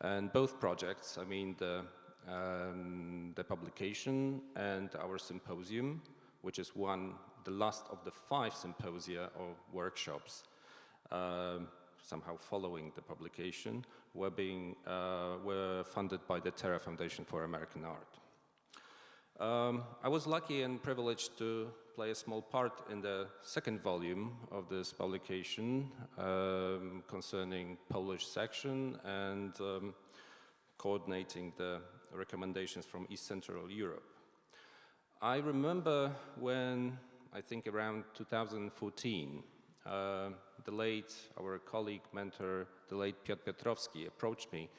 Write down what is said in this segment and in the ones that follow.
And both projects, I mean the publication and our symposium, which is the last of the 5 symposia or workshops somehow following the publication, were funded by the Terra Foundation for American Art. I was lucky and privileged to play a small part in the 2nd volume of this publication concerning Polish section and coordinating the recommendations from East Central Europe. I remember when, I think around 2014, our colleague, mentor, the late Piotr Piotrowski approached me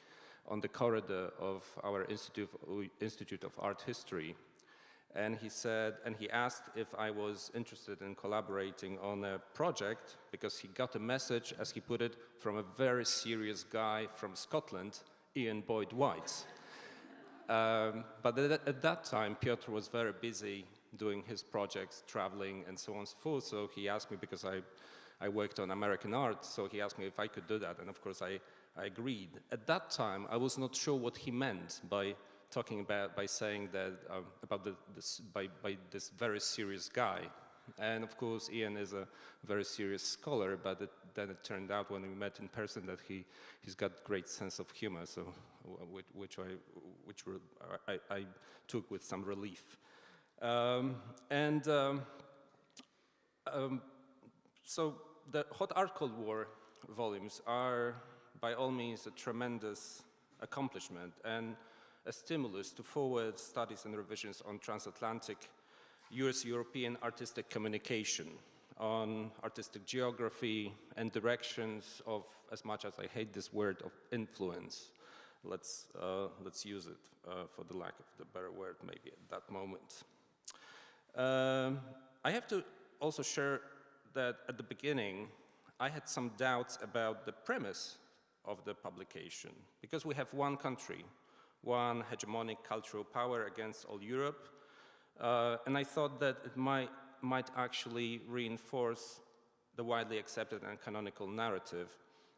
on the corridor of our Institute of Art History, and he asked if I was interested in collaborating on a project because he got a message, as he put it, from a very serious guy from Scotland, Ian Boyd White. But at that time, Piotr was very busy doing his projects, traveling, and so on and so forth. So he asked me, because I worked on American art, so he asked me if I could do that, and of course I agreed. At that time, I was not sure what he meant by saying that by this very serious guy. And of course, Ian is a very serious scholar, but then it turned out when we met in person that he's got great sense of humor, so which I took with some relief. So the Hot Art Cold War volumes are by all means a tremendous accomplishment and a stimulus to forward studies and revisions on transatlantic US-European artistic communication, on artistic geography and directions of, as much as I hate this word, of influence. Let's use it for the lack of the better word maybe at that moment. I have to also share that at the beginning I had some doubts about the premise of the publication, because we have one country, one hegemonic cultural power against all Europe, and I thought that it might actually reinforce the widely accepted and canonical narrative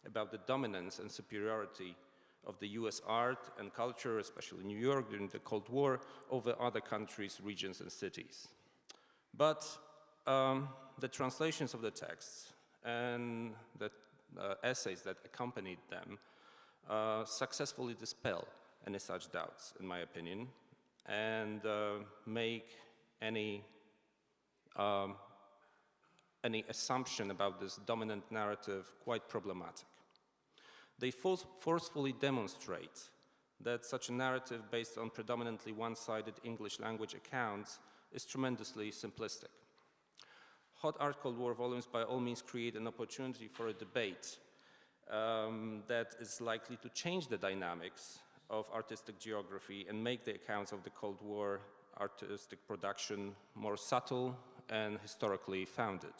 about the dominance and superiority of the US art and culture, especially New York during the Cold War, over other countries, regions, and cities. But the translations of the texts and the essays that accompanied them successfully dispel any such doubts, in my opinion, and make any assumption about this dominant narrative quite problematic. They forcefully demonstrate that such a narrative based on predominantly one-sided English language accounts is tremendously simplistic. Hot Art Cold War volumes by all means create an opportunity for a debate that is likely to change the dynamics of artistic geography and make the accounts of the Cold War artistic production more subtle and historically founded.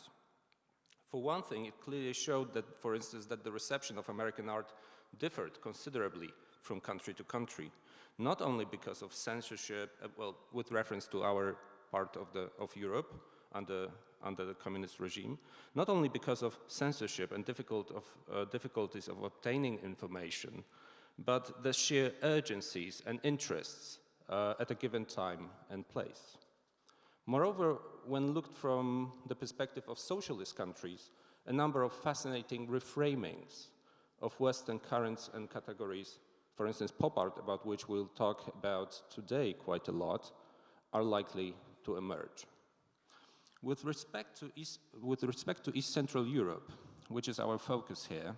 For one thing, it clearly showed that, for instance, that the reception of American art differed considerably from country to country, not only because of censorship, well, with reference to our part of Europe under the communist regime, not only because of censorship and difficulties of obtaining information, but the sheer urgencies and interests at a given time and place. Moreover, when looked from the perspective of socialist countries, a number of fascinating reframings of Western currents and categories, for instance pop art, about which we'll talk about today quite a lot, are likely to emerge. With respect to East Central Europe, which is our focus here,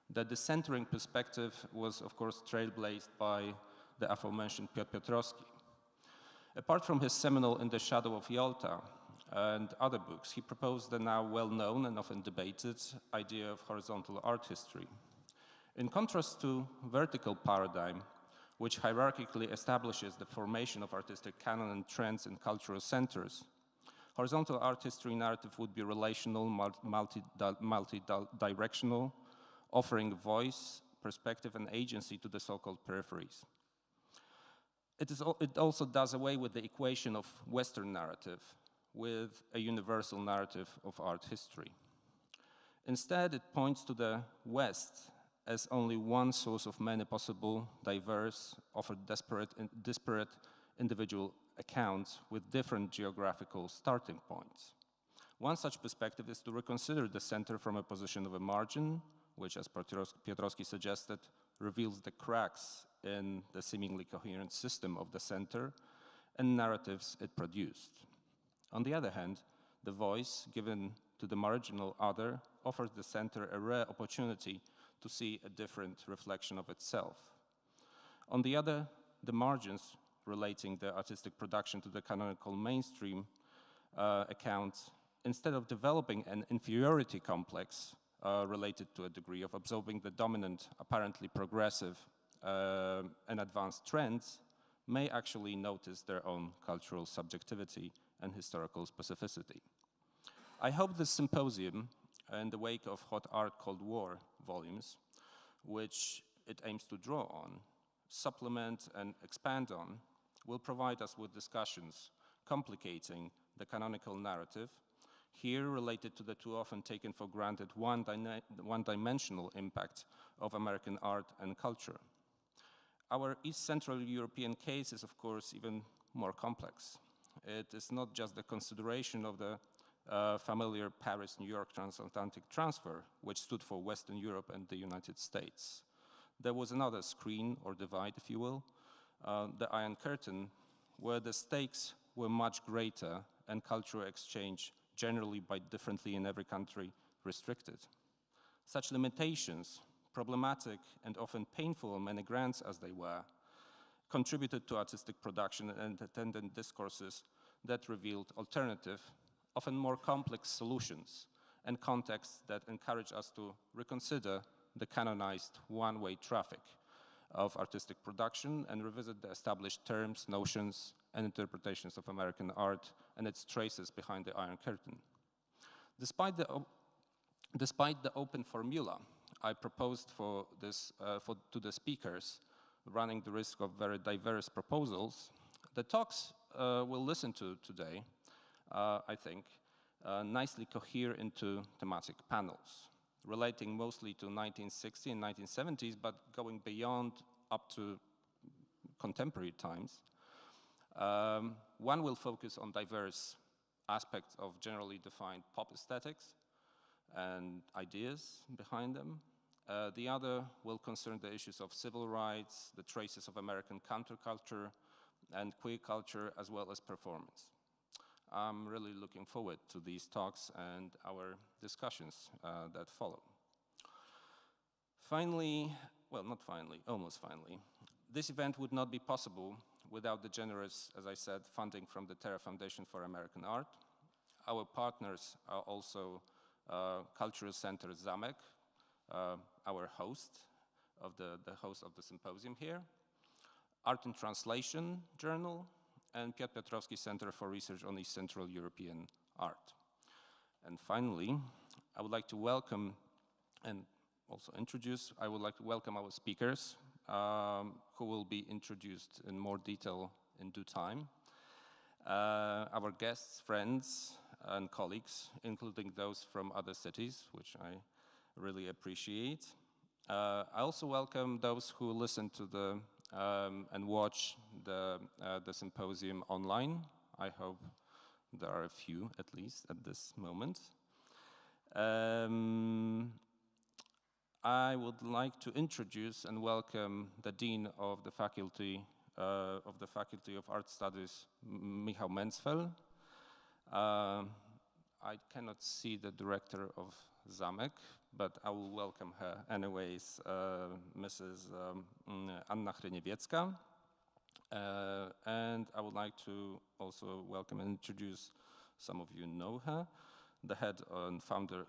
the decentering perspective was, of course, trailblazed by the aforementioned Piotr Piotrowski. Apart from his seminal In the Shadow of Yalta and other books, he proposed the now well-known and often debated idea of horizontal art history. In contrast to vertical paradigm, which hierarchically establishes the formation of artistic canon and trends in cultural centers, horizontal art history narrative would be relational, multi-directional, offering voice, perspective, and agency to the so-called peripheries. It also does away with the equation of Western narrative with a universal narrative of art history. Instead, it points to the West as only one source of many possible, diverse, often disparate individual accounts with different geographical starting points. One such perspective is to reconsider the center from a position of a margin, which, as Piotrowski suggested, reveals the cracks in the seemingly coherent system of the center and narratives it produced. On the other hand, the voice given to the marginal other offers the center a rare opportunity to see a different reflection of itself. On the other, the margins relating the artistic production to the canonical mainstream account, instead of developing an inferiority complex related to a degree of absorbing the dominant, apparently progressive and advanced trends, may actually notice their own cultural subjectivity and historical specificity. I hope this symposium, in the wake of Hot Art Cold War volumes, which it aims to draw on, supplement and expand on, will provide us with discussions complicating the canonical narrative, here related to the too often taken for granted one-dimensional impact of American art and culture. Our East Central European case is, of course, even more complex. It is not just the consideration of the familiar Paris-New York transatlantic transfer, which stood for Western Europe and the United States. There was another screen, or divide, if you will, the Iron Curtain, where the stakes were much greater and cultural exchange, generally by differently in every country, restricted. Such limitations, problematic and often painful on many grants as they were, contributed to artistic production and attendant discourses that revealed alternative, often more complex solutions and contexts that encourage us to reconsider the canonized one-way traffic of artistic production and revisit the established terms, notions, and interpretations of American art and its traces behind the Iron Curtain. Despite the open formula I proposed for this to the speakers, running the risk of very diverse proposals, the talks we'll listen to today, I think, nicely cohere into thematic panels, relating mostly to 1960s and 1970s, but going beyond up to contemporary times. One will focus on diverse aspects of generally defined pop aesthetics and ideas behind them. The other will concern the issues of civil rights, the traces of American counterculture, and queer culture, as well as performance. I'm really looking forward to these talks and our discussions that follow. Finally, well, not finally, almost finally, this event would not be possible without the generous, as I said, funding from the Terra Foundation for American Art. Our partners are also Cultural Center Zamek, our host of the host of the symposium here, Art and Translation Journal, and Piotr Piotrowski Center for Research on East Central European Art. And finally, I would like to welcome and also introduce, I would like to welcome our speakers, who will be introduced in more detail in due time. Our guests, friends, and colleagues, including those from other cities, which I really appreciate. I also welcome those who listen to the and watch the symposium online. I hope there are a few, at least, at this moment. I would like to introduce and welcome the Dean of the Faculty of Art Studies, Michał Mencfel. I cannot see the director of Zamek, but I will welcome her anyways, Mrs. Anna Hryniewiecka. And I would like to also welcome and introduce, some of you know her, the head and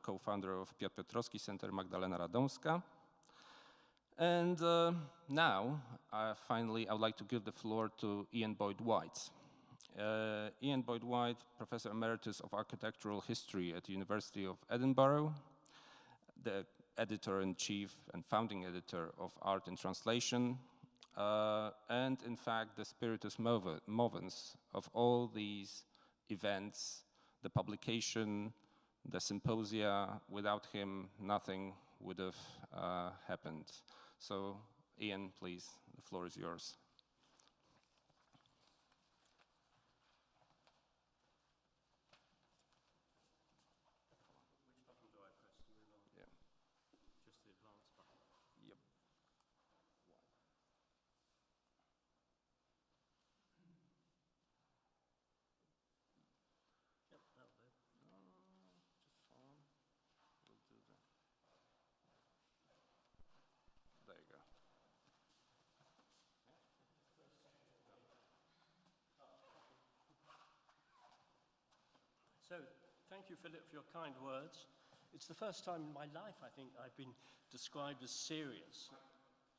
co-founder of Piotr Piotrowski Center, Magdalena Radomska. And now, finally, I would like to give the floor to Ian Boyd-White. Ian Boyd-White, Professor Emeritus of Architectural History at the University of Edinburgh, the editor-in-chief and founding editor of Art and Translation, and in fact the spiritus movens of all these events, the publication, the symposia. Without him, nothing would have happened. So, Ian, please, the floor is yours. Which button do I press to move on? Yeah. Just the advance button. Yep. Yep, that'll do. Just on. We'll do that. There you go. So, thank you, Philip, for your kind words. It's the first time in my life, I think, I've been described as serious.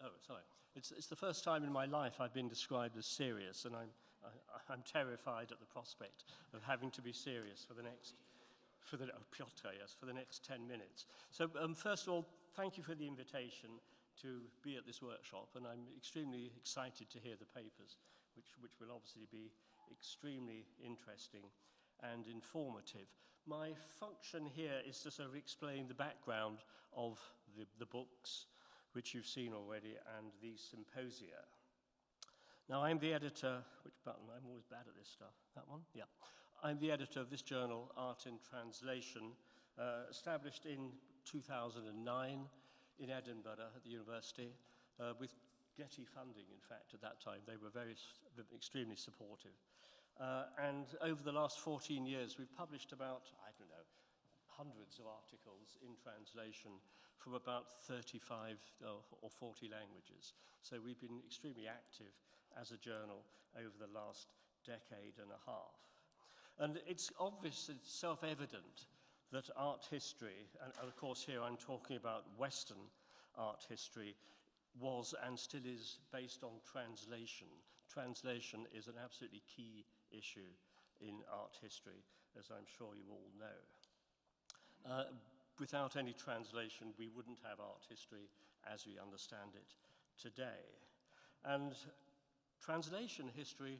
Oh, sorry. It's the first time in my life I've been described as serious, and I'm terrified at the prospect of having to be serious for the next, Piotr, yes, for the next 10 minutes. So, first of all, thank you for the invitation to be at this workshop, and I'm extremely excited to hear the papers, which will obviously be extremely interesting and informative. My function here is to sort of explain the background of the books, which you've seen already, and the symposia. Now, I'm the editor, which button? I'm always bad at this stuff. That one? Yeah. I'm the editor of this journal, Art in Translation, established in 2009 in Edinburgh at the university, with Getty funding, in fact, at that time. They were extremely supportive. And over the last 14 years, we've published about, I don't know, hundreds of articles in translation from about 35 or 40 languages. So we've been extremely active as a journal over the last decade and a half. And it's obvious, it's self-evident that art history, and of course here I'm talking about Western art history, was and still is based on translation. Translation is an absolutely key issue in art history, as I'm sure you all know. Without any translation, we wouldn't have art history as we understand it today. And translation history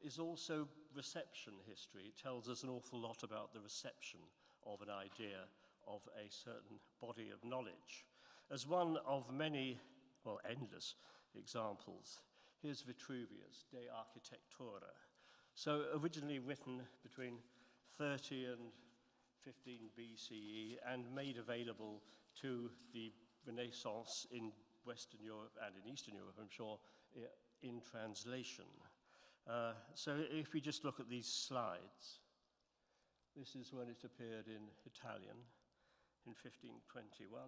is also reception history. It tells us an awful lot about the reception of an idea, of a certain body of knowledge. As one of many, well, endless examples, here's Vitruvius, De Architectura. So originally written between 30 and 15 BCE and made available to the Renaissance in Western Europe and in Eastern Europe, I'm sure, in translation. So if we just look at these slides, this is when it appeared in Italian in 1521.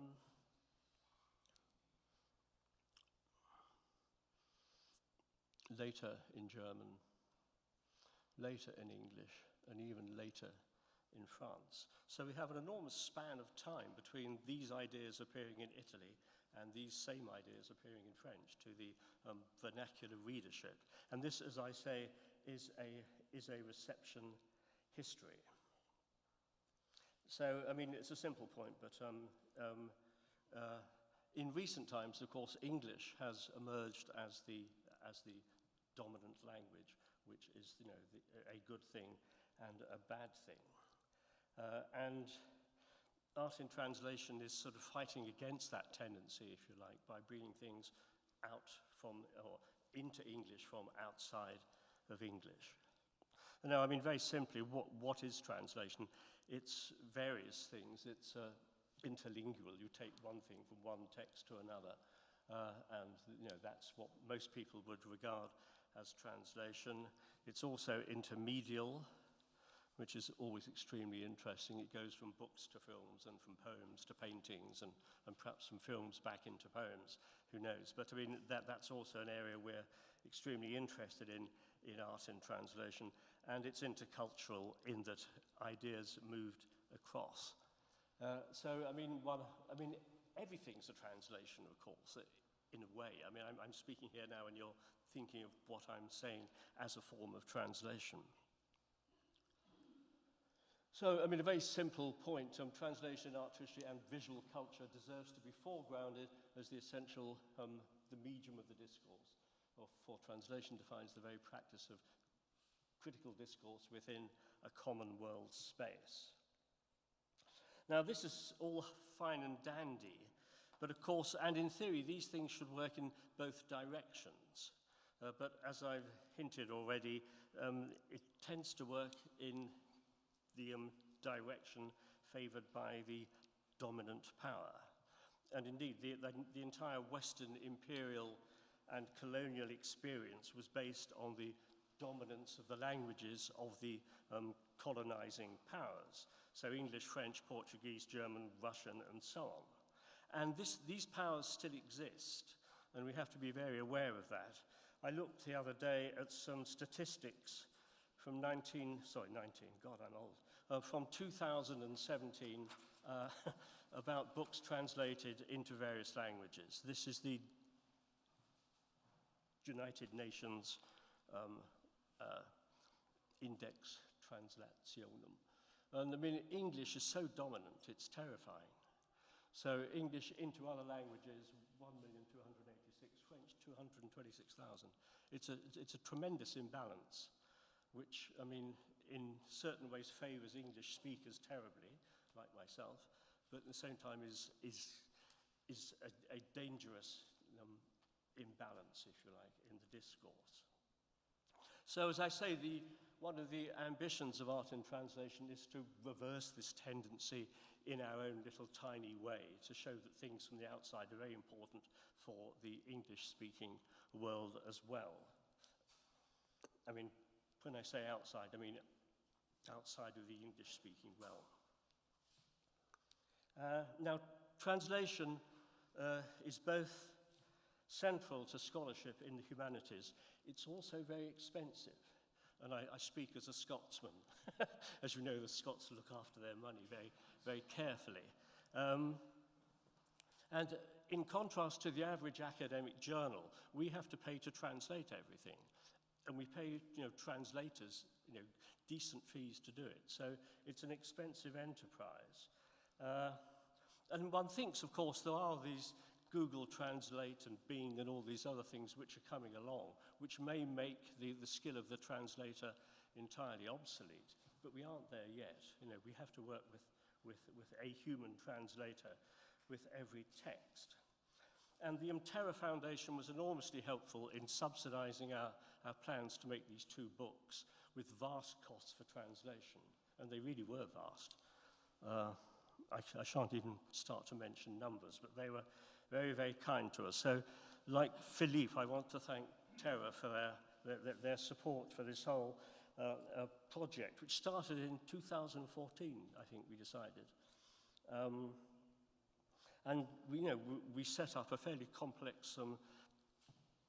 Later in German, later in English, and even later in France. So we have an enormous span of time between these ideas appearing in Italy and these same ideas appearing in French to the vernacular readership. And this, as I say, is a reception history. So, I mean, it's a simple point, but in recent times, of course, English has emerged as the dominant language, which is, you know, a good thing and a bad thing. And art in translation is sort of fighting against that tendency, if you like, by bringing things out from, or into English from outside of English. Now, I mean, very simply, what is translation? It's various things. It's interlingual. You take one thing from one text to another, and, you know, that's what most people would regard as translation. It's also intermedial, which is always extremely interesting. It goes from books to films and from poems to paintings and perhaps from films back into poems, who knows. But I mean, that's also an area we're extremely interested in art in translation, and it's intercultural in that ideas moved across. So, I mean, everything's a translation, of course, in a way. I mean, I'm speaking here now and you're thinking of what I'm saying as a form of translation. So, I mean, a very simple point, translation, art history, and visual culture deserves to be foregrounded as the essential, the medium of the discourse. For translation defines the very practice of critical discourse within a common world space. Now, this is all fine and dandy, But of course, and in theory, these things should work in both directions. But as I've hinted already, it tends to work in the direction favored by the dominant power. And indeed, the entire Western imperial and colonial experience was based on the dominance of the languages of the colonizing powers. So English, French, Portuguese, German, Russian, and so on. And these powers still exist, and we have to be very aware of that. I looked the other day at some statistics from from 2017 about books translated into various languages. This is the United Nations Index Translationum. And I mean, English is so dominant, it's terrifying. So English into other languages, 1,286,000, French, 226,000. It's a tremendous imbalance, which, I mean, in certain ways favors English speakers terribly, like myself, but at the same time is a dangerous imbalance, if you like, in the discourse. So as I say, one of the ambitions of art in translation is to reverse this tendency in our own little tiny way, to show that things from the outside are very important for the English-speaking world as well. I mean, when I say outside, I mean outside of the English-speaking realm. Now, translation is both central to scholarship in the humanities. It's also very expensive. And I speak as a Scotsman. As you know, the Scots look after their money very, very carefully. And in contrast to the average academic journal, we have to pay to translate everything. And we pay, translators, decent fees to do it. So it's an expensive enterprise. And one thinks, of course, there are these Google Translate and Bing and all these other things which are coming along, which may make the skill of the translator entirely obsolete. But we aren't there yet. We have to work with a human translator with every text. And the Terra Foundation was enormously helpful in subsidizing our plans to make these two books with vast costs for translation. And they really were vast. I shan't even start to mention numbers, but they were very, very kind to us. So, like Philippe, I want to thank Terra for their support for this whole project, which started in 2014, I think we decided. And we set up a fairly complex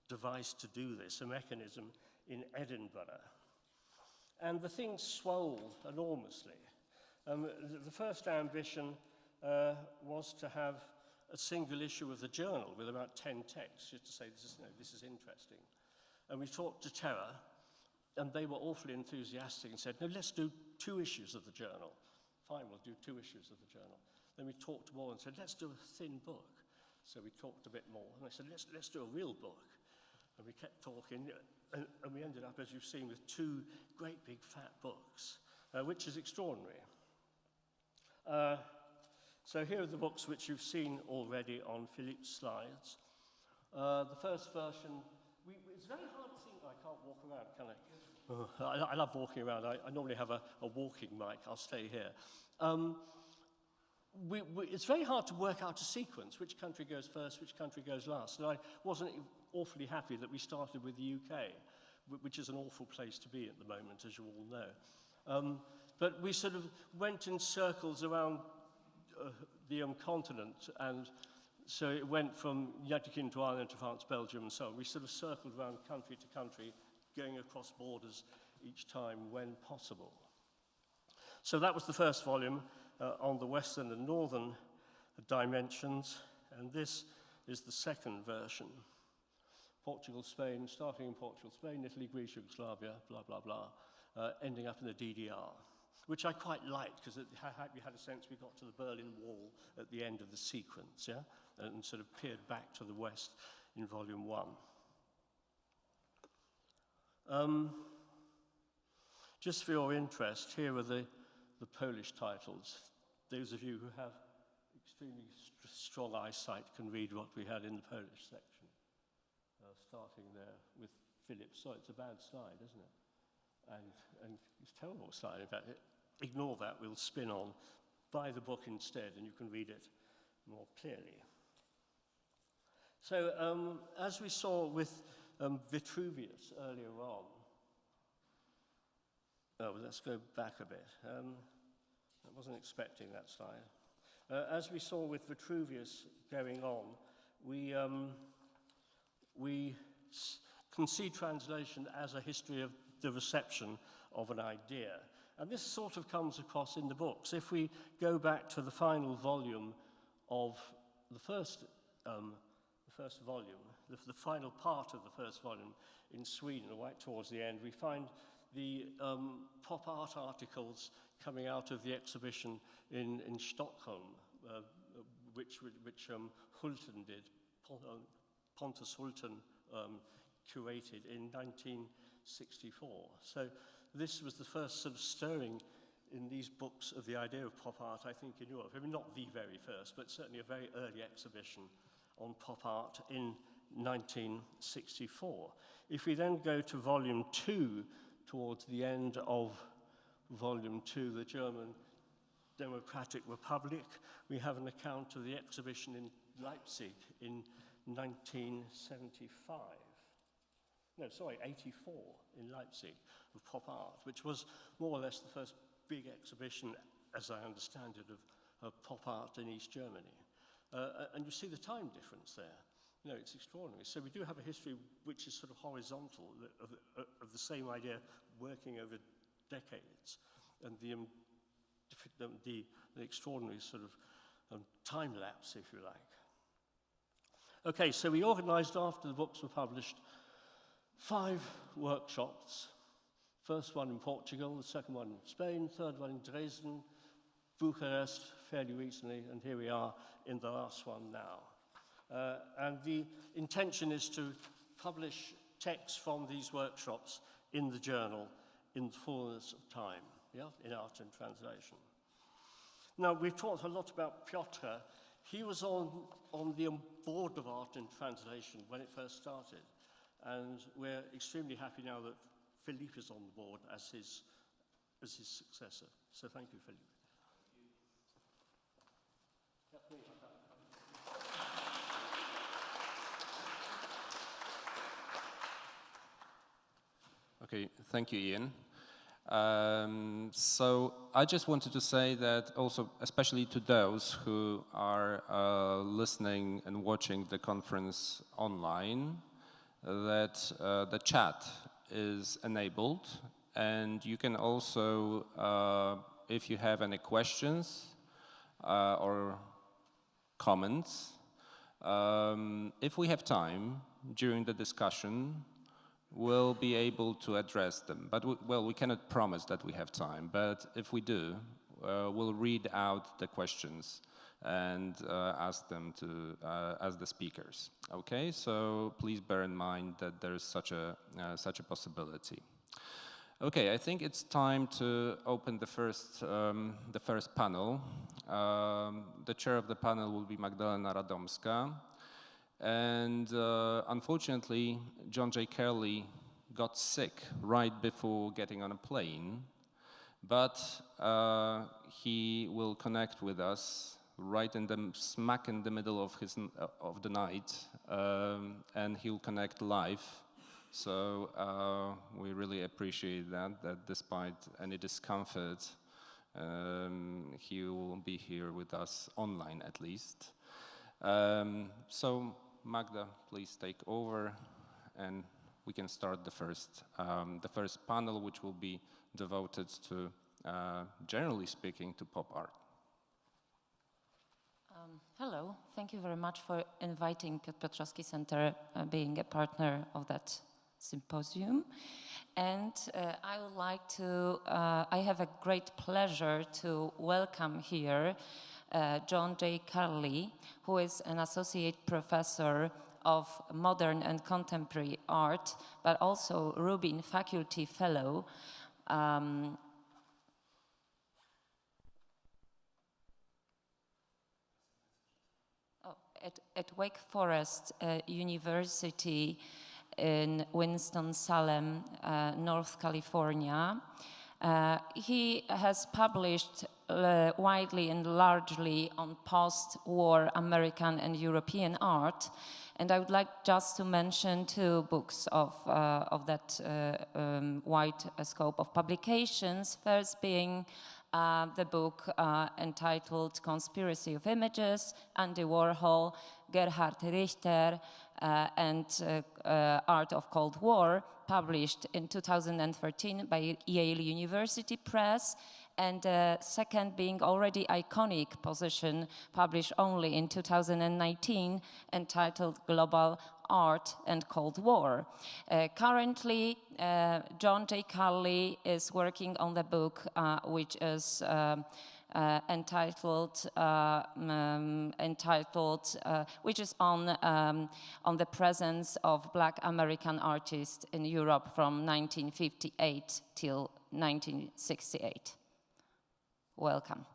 device to do this, a mechanism in Edinburgh. And the thing swelled enormously. The first ambition was to have a single issue of the journal with about 10 texts, just to say, this is interesting. And we talked to Terra, and they were awfully enthusiastic and said, no, let's do 2 issues of the journal. Fine, we'll do 2 issues of the journal. Then we talked more and said, let's do a thin book. So we talked a bit more, and I said, let's do a real book. And we kept talking, and we ended up, as you've seen, with 2 great big fat books, which is extraordinary. So here are the books which you've seen already on Philippe's slides. The first version, it's very hard to think, I can't walk around, can I? I love walking around. I normally have a walking mic. I'll stay here. It's very hard to work out a sequence, which country goes first, which country goes last. And I wasn't awfully happy that we started with the UK, which is an awful place to be at the moment, as you all know. But we sort of went in circles around the continent, and so it went from United Kingdom to Ireland to France, Belgium, and so on. We sort of circled around country to country, going across borders each time when possible. So that was the first volume on the western and northern dimensions, and this is the second version. Portugal, Spain, starting in Portugal, Spain, Italy, Greece, Yugoslavia, blah, blah, blah, ending up in the DDR, which I quite liked because we had a sense we got to the Berlin Wall at the end of the sequence, yeah, and sort of peered back to the west in volume 1. Just for your interest, here are the Polish titles. Those of you who have extremely strong eyesight can read what we had in the Polish section, starting there with Philip. So it's a bad slide, isn't it? And it's a terrible slide. In fact, ignore that. We'll spin on. Buy the book instead, and you can read it more clearly. So as we saw with Vitruvius earlier on, oh, let's go back a bit. I wasn't expecting that slide. As we saw with Vitruvius going on, we can see translation as a history of the reception of an idea. And this sort of comes across in the books. If we go back to the final volume of the first volume, the final part of the first volume in Sweden, right towards the end, we find the pop art articles coming out of the exhibition in Stockholm, which Hulten did, Pontus Hulten curated in 1964. So this was the first sort of stirring in these books of the idea of pop art, I think, in Europe. I mean, not the very first, but certainly a very early exhibition on pop art in 1964. If we then go to volume 2, towards the end of volume 2, the German Democratic Republic, we have an account of the exhibition in Leipzig in 1975. No, sorry, 84 in Leipzig of pop art, which was more or less the first big exhibition, as I understand it, of pop art in East Germany. And you see the time difference there. You know, it's extraordinary. So we do have a history which is sort of horizontal, of the same idea working over decades, and the extraordinary sort of time lapse, if you like. Okay, so we organized, after the books were published, 5 workshops. First one in Portugal, the second one in Spain, third one in Dresden, Bucharest fairly recently, and here we are in the last one now. And the intention is to publish texts from these workshops in the journal in the fullness of time, yeah, in art and translation. Now, we've talked a lot about Piotr. He was on the board of art and translation when it first started, and we're extremely happy now that Philippe is on the board as his successor. So thank you, Philippe. Okay, thank you, Ian. So I just wanted to say that also, especially to those who are listening and watching the conference online, that the chat is enabled, and you can also, if you have any questions or comments, if we have time during the discussion, we'll be able to address them. But we cannot promise that we have time, but if we do, we'll read out the questions and ask them to ask the speakers. Okay, so please bear in mind that there is such a possibility. Okay, I think it's time to open the first panel. The chair of the panel will be Magdalena Radomska. And unfortunately, John J. Curley got sick right before getting on a plane, but he will connect with us right in the smack in the middle of the night, and he'll connect live. So we really appreciate that despite any discomfort, he will be here with us online at least. So Magda, please take over, and we can start the first panel, which will be devoted to, generally speaking, to pop art. Hello, thank you very much for inviting Piotr Piotrowski Center, being a partner of that symposium. And I would like to, I have a great pleasure to welcome here John J. Curley, who is an associate professor of modern and contemporary art, but also Rubin Faculty Fellow. at Wake Forest University in Winston-Salem, North California. He has published widely and largely on post-war American and European art. And I would like just to mention two books of that wide scope of publications. First being the book entitled Conspiracy of Images, Andy Warhol, Gerhard Richter, and Art of Cold War, published in 2013 by Yale University Press, and second being already iconic position, published only in 2019, entitled Global Art and Cold War. Currently, John J. Carley is working on the book, which is which is on the presence of Black American artists in Europe from 1958 till 1968. Welcome.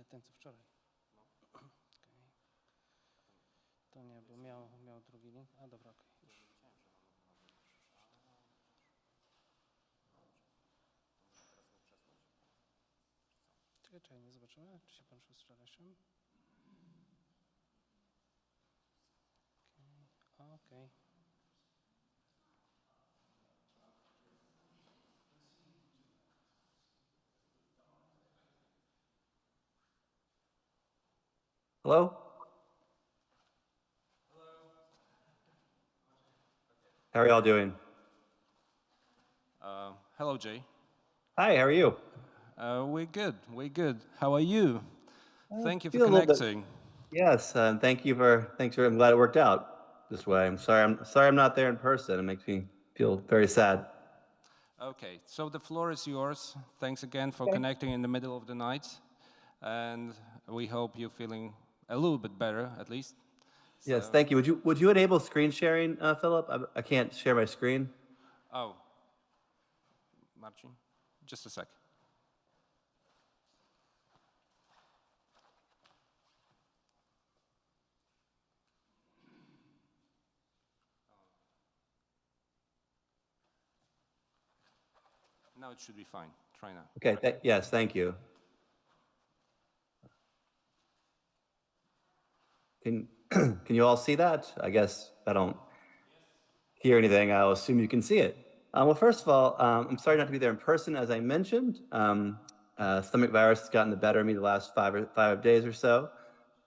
Ten co wczoraj. No. Okay. To nie, bo miał drugi link. A dobra, okej. Okay. Czekaj, nie zobaczymy, czy się połączył z wczorajszym. Okej. Okay. Hello? How are y'all doing? Hello, Jay. Hi, how are you? We're good. We're good. How are you? Thank you for Feel a little bit- connecting. Yes, thanks for. I'm glad it worked out this way. I'm sorry I'm not there in person. It makes me feel very sad. Okay, so the floor is yours. Thanks again for connecting in the middle of the night, and we hope you're feeling a little bit better, at least. Yes, thank you. Would you enable screen sharing, Philip? I can't share my screen. Oh, Marcin, just a sec. Now it should be fine. Try now. Okay, yes, thank you. Can you all see that? I guess I don't hear anything. I'll assume you can see it. Well, first of all, I'm sorry not to be there in person, as I mentioned. Stomach virus has gotten the better of me the last five days or so.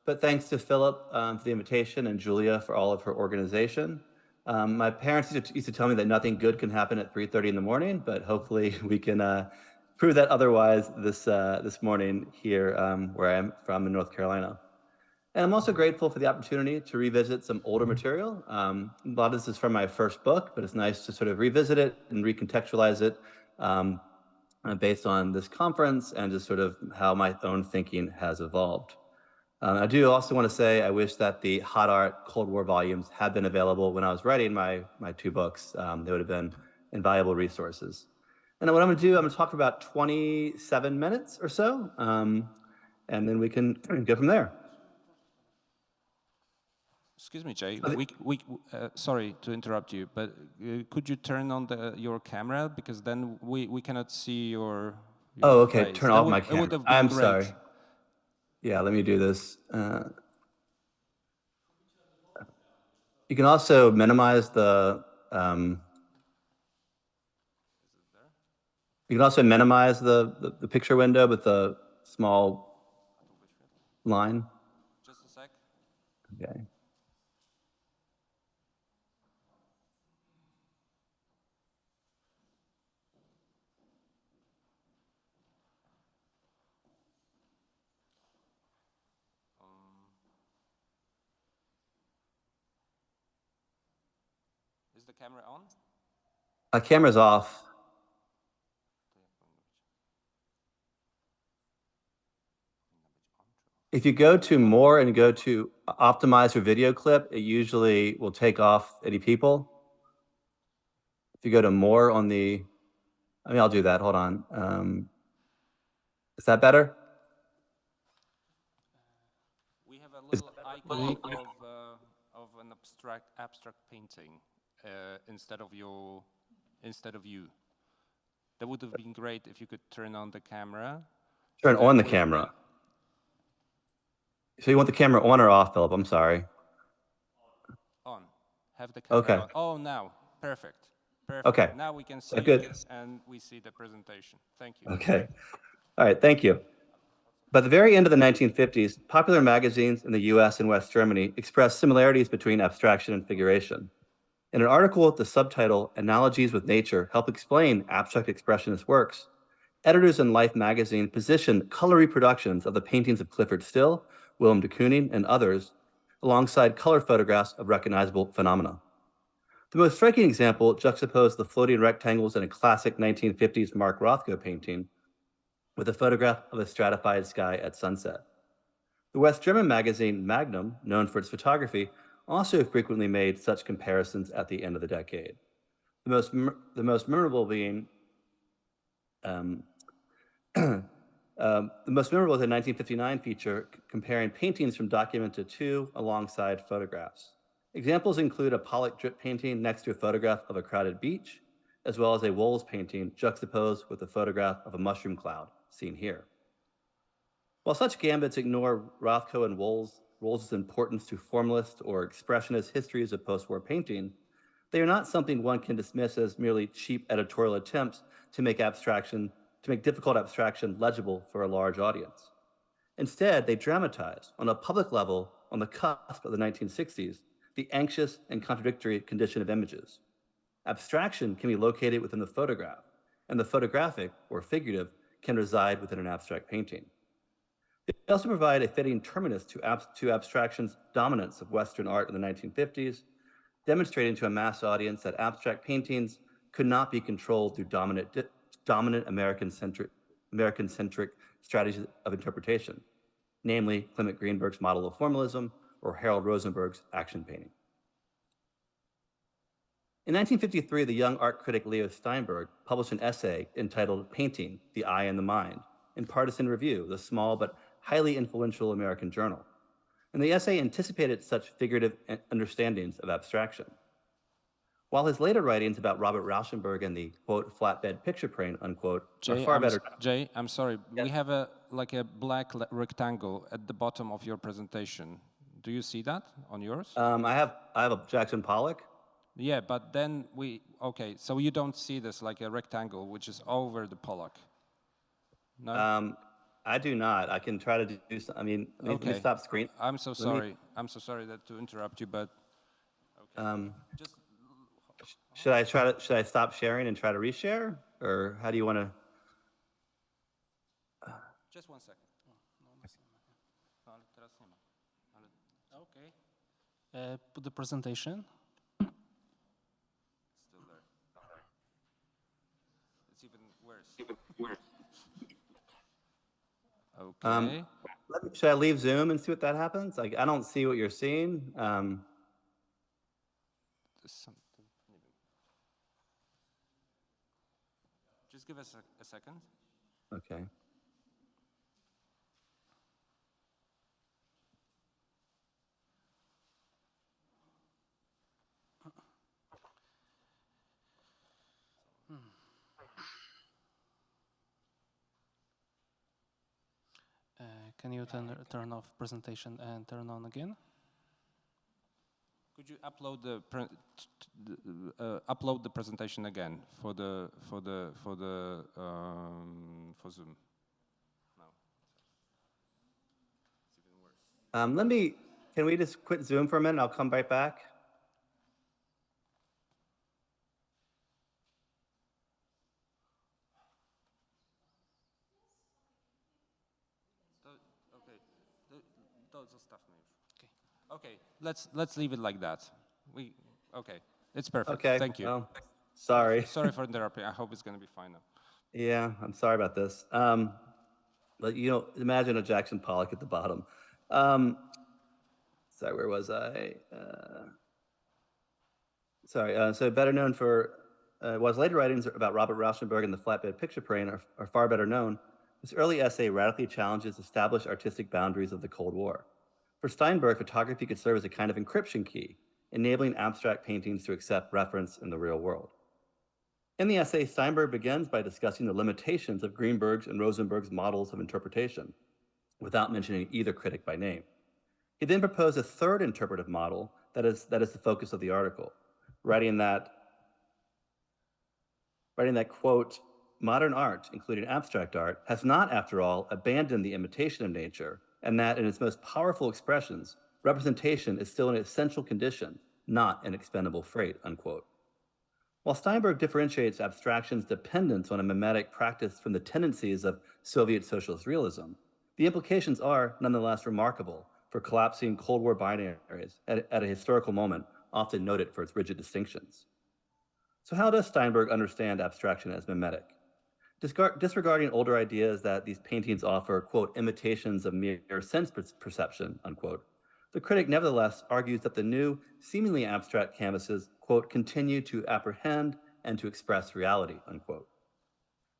But thanks to Philip for the invitation and Julia for all of her organization. My parents used to tell me that nothing good can happen at 3:30 in the morning, but hopefully we can prove that otherwise this morning here where I'm from in North Carolina. And I'm also grateful for the opportunity to revisit some older material. A lot of this is from my first book, but it's nice to sort of revisit it and recontextualize it based on this conference and just sort of how my own thinking has evolved. I do also want to say I wish that the Hot Art Cold War volumes had been available when I was writing my two books. They would have been invaluable resources. And what I'm going to do, I'm going to talk for about 27 minutes or so, and then we can go from there. Excuse me, Jay. Sorry to interrupt you, but could you turn on your camera, because then we cannot see your oh, okay. face. Turn off my camera. I'm sorry. Yeah, let me do this. You can also minimize the. You can also minimize the picture window with the small line. Just a sec. Okay. Is the camera on? Camera's off. If you go to more and go to optimize your video clip, it usually will take off any people. If you go to more on the, I'll do that. Hold on. Is that better? We have a little icon of an abstract painting instead of you. That would have been great if you could turn on the camera. Turn on the camera. So you want the camera on or off, Philip? I'm sorry. On. Have the camera on. Oh, now. Perfect. Perfect. Okay. Now we can see it and we see the presentation. Thank you. Okay. All right. Thank you. By the very end of the 1950s, popular magazines in the US and West Germany expressed similarities between abstraction and figuration. In an article with the subtitle, Analogies with Nature Help Explain Abstract Expressionist Works, editors in Life magazine positioned color reproductions of the paintings of Clifford Still, Willem de Kooning, and others, alongside color photographs of recognizable phenomena. The most striking example juxtaposed the floating rectangles in a classic 1950s Mark Rothko painting with a photograph of a stratified sky at sunset. The West German magazine Magnum, known for its photography, also frequently made such comparisons at the end of the decade. The most memorable being the most memorable is a 1959 feature comparing paintings from Documenta 2 alongside photographs. Examples include a Pollock drip painting next to a photograph of a crowded beach, as well as a Wohl's painting juxtaposed with a photograph of a mushroom cloud, seen here. While such gambits ignore Rothko and Wohl's importance to formalist or expressionist histories of post-war painting, they are not something one can dismiss as merely cheap editorial attempts to make difficult abstraction legible for a large audience. Instead, they dramatize, on a public level, on the cusp of the 1960s, the anxious and contradictory condition of images. Abstraction can be located within the photograph, and the photographic, or figurative, can reside within an abstract painting. They also provide a fitting terminus to abstraction's dominance of Western art in the 1950s, demonstrating to a mass audience that abstract paintings could not be controlled through dominant American-centric strategies of interpretation, namely Clement Greenberg's model of formalism or Harold Rosenberg's action painting. In 1953, the young art critic Leo Steinberg published an essay entitled Painting, the Eye and the Mind in Partisan Review, the small but highly influential American journal. And the essay anticipated such figurative understandings of abstraction. While his later writings about Robert Rauschenberg and the, quote, flatbed picture frame, unquote, are far better. Jay, I'm sorry. Yes. We have a black rectangle at the bottom of your presentation. Do you see that on yours? I have a Jackson Pollock. Yeah, but then okay, so you don't see this like a rectangle which is over the Pollock? No? I do not. I can try to do some, I mean, let me stop screen. I'm so sorry. I'm so sorry to interrupt you, but okay. Just should I stop sharing and try to reshare, or how do you want to? Just 1 second. Okay. Put the presentation. It's still there. It's even worse. Okay. Should I leave Zoom and see what that happens? Like, I don't see what you're seeing. Just give us a second. Okay. Can you turn off presentation and turn on again? Could you upload the presentation again for Zoom? No. It's even worse. Can we just quit Zoom for a minute? I'll come right back. Okay, let's leave it like that. Okay, it's perfect. Okay. Thank you. Well, sorry. Sorry for interrupting. I hope it's going to be fine now. Yeah, I'm sorry about this. But imagine a Jackson Pollock at the bottom. Sorry, where was I? So better known for while his later writings about Robert Rauschenberg and the flatbed picture plane are far better known, this early essay radically challenges established artistic boundaries of the Cold War. For Steinberg, photography could serve as a kind of encryption key, enabling abstract paintings to accept reference in the real world. In the essay, Steinberg begins by discussing the limitations of Greenberg's and Rosenberg's models of interpretation, without mentioning either critic by name. He then proposed a third interpretive model that is the focus of the article, writing that, quote, modern art, including abstract art, has not, after all, abandoned the imitation of nature, and that in its most powerful expressions, representation is still an essential condition, not an expendable freight, unquote. While Steinberg differentiates abstraction's dependence on a mimetic practice from the tendencies of Soviet socialist realism, the implications are nonetheless remarkable for collapsing Cold War binaries at a historical moment often noted for its rigid distinctions. So how does Steinberg understand abstraction as mimetic? Disregarding older ideas that these paintings offer, quote, imitations of mere sense perception, unquote, the critic nevertheless argues that the new, seemingly abstract canvases, quote, continue to apprehend and to express reality, unquote.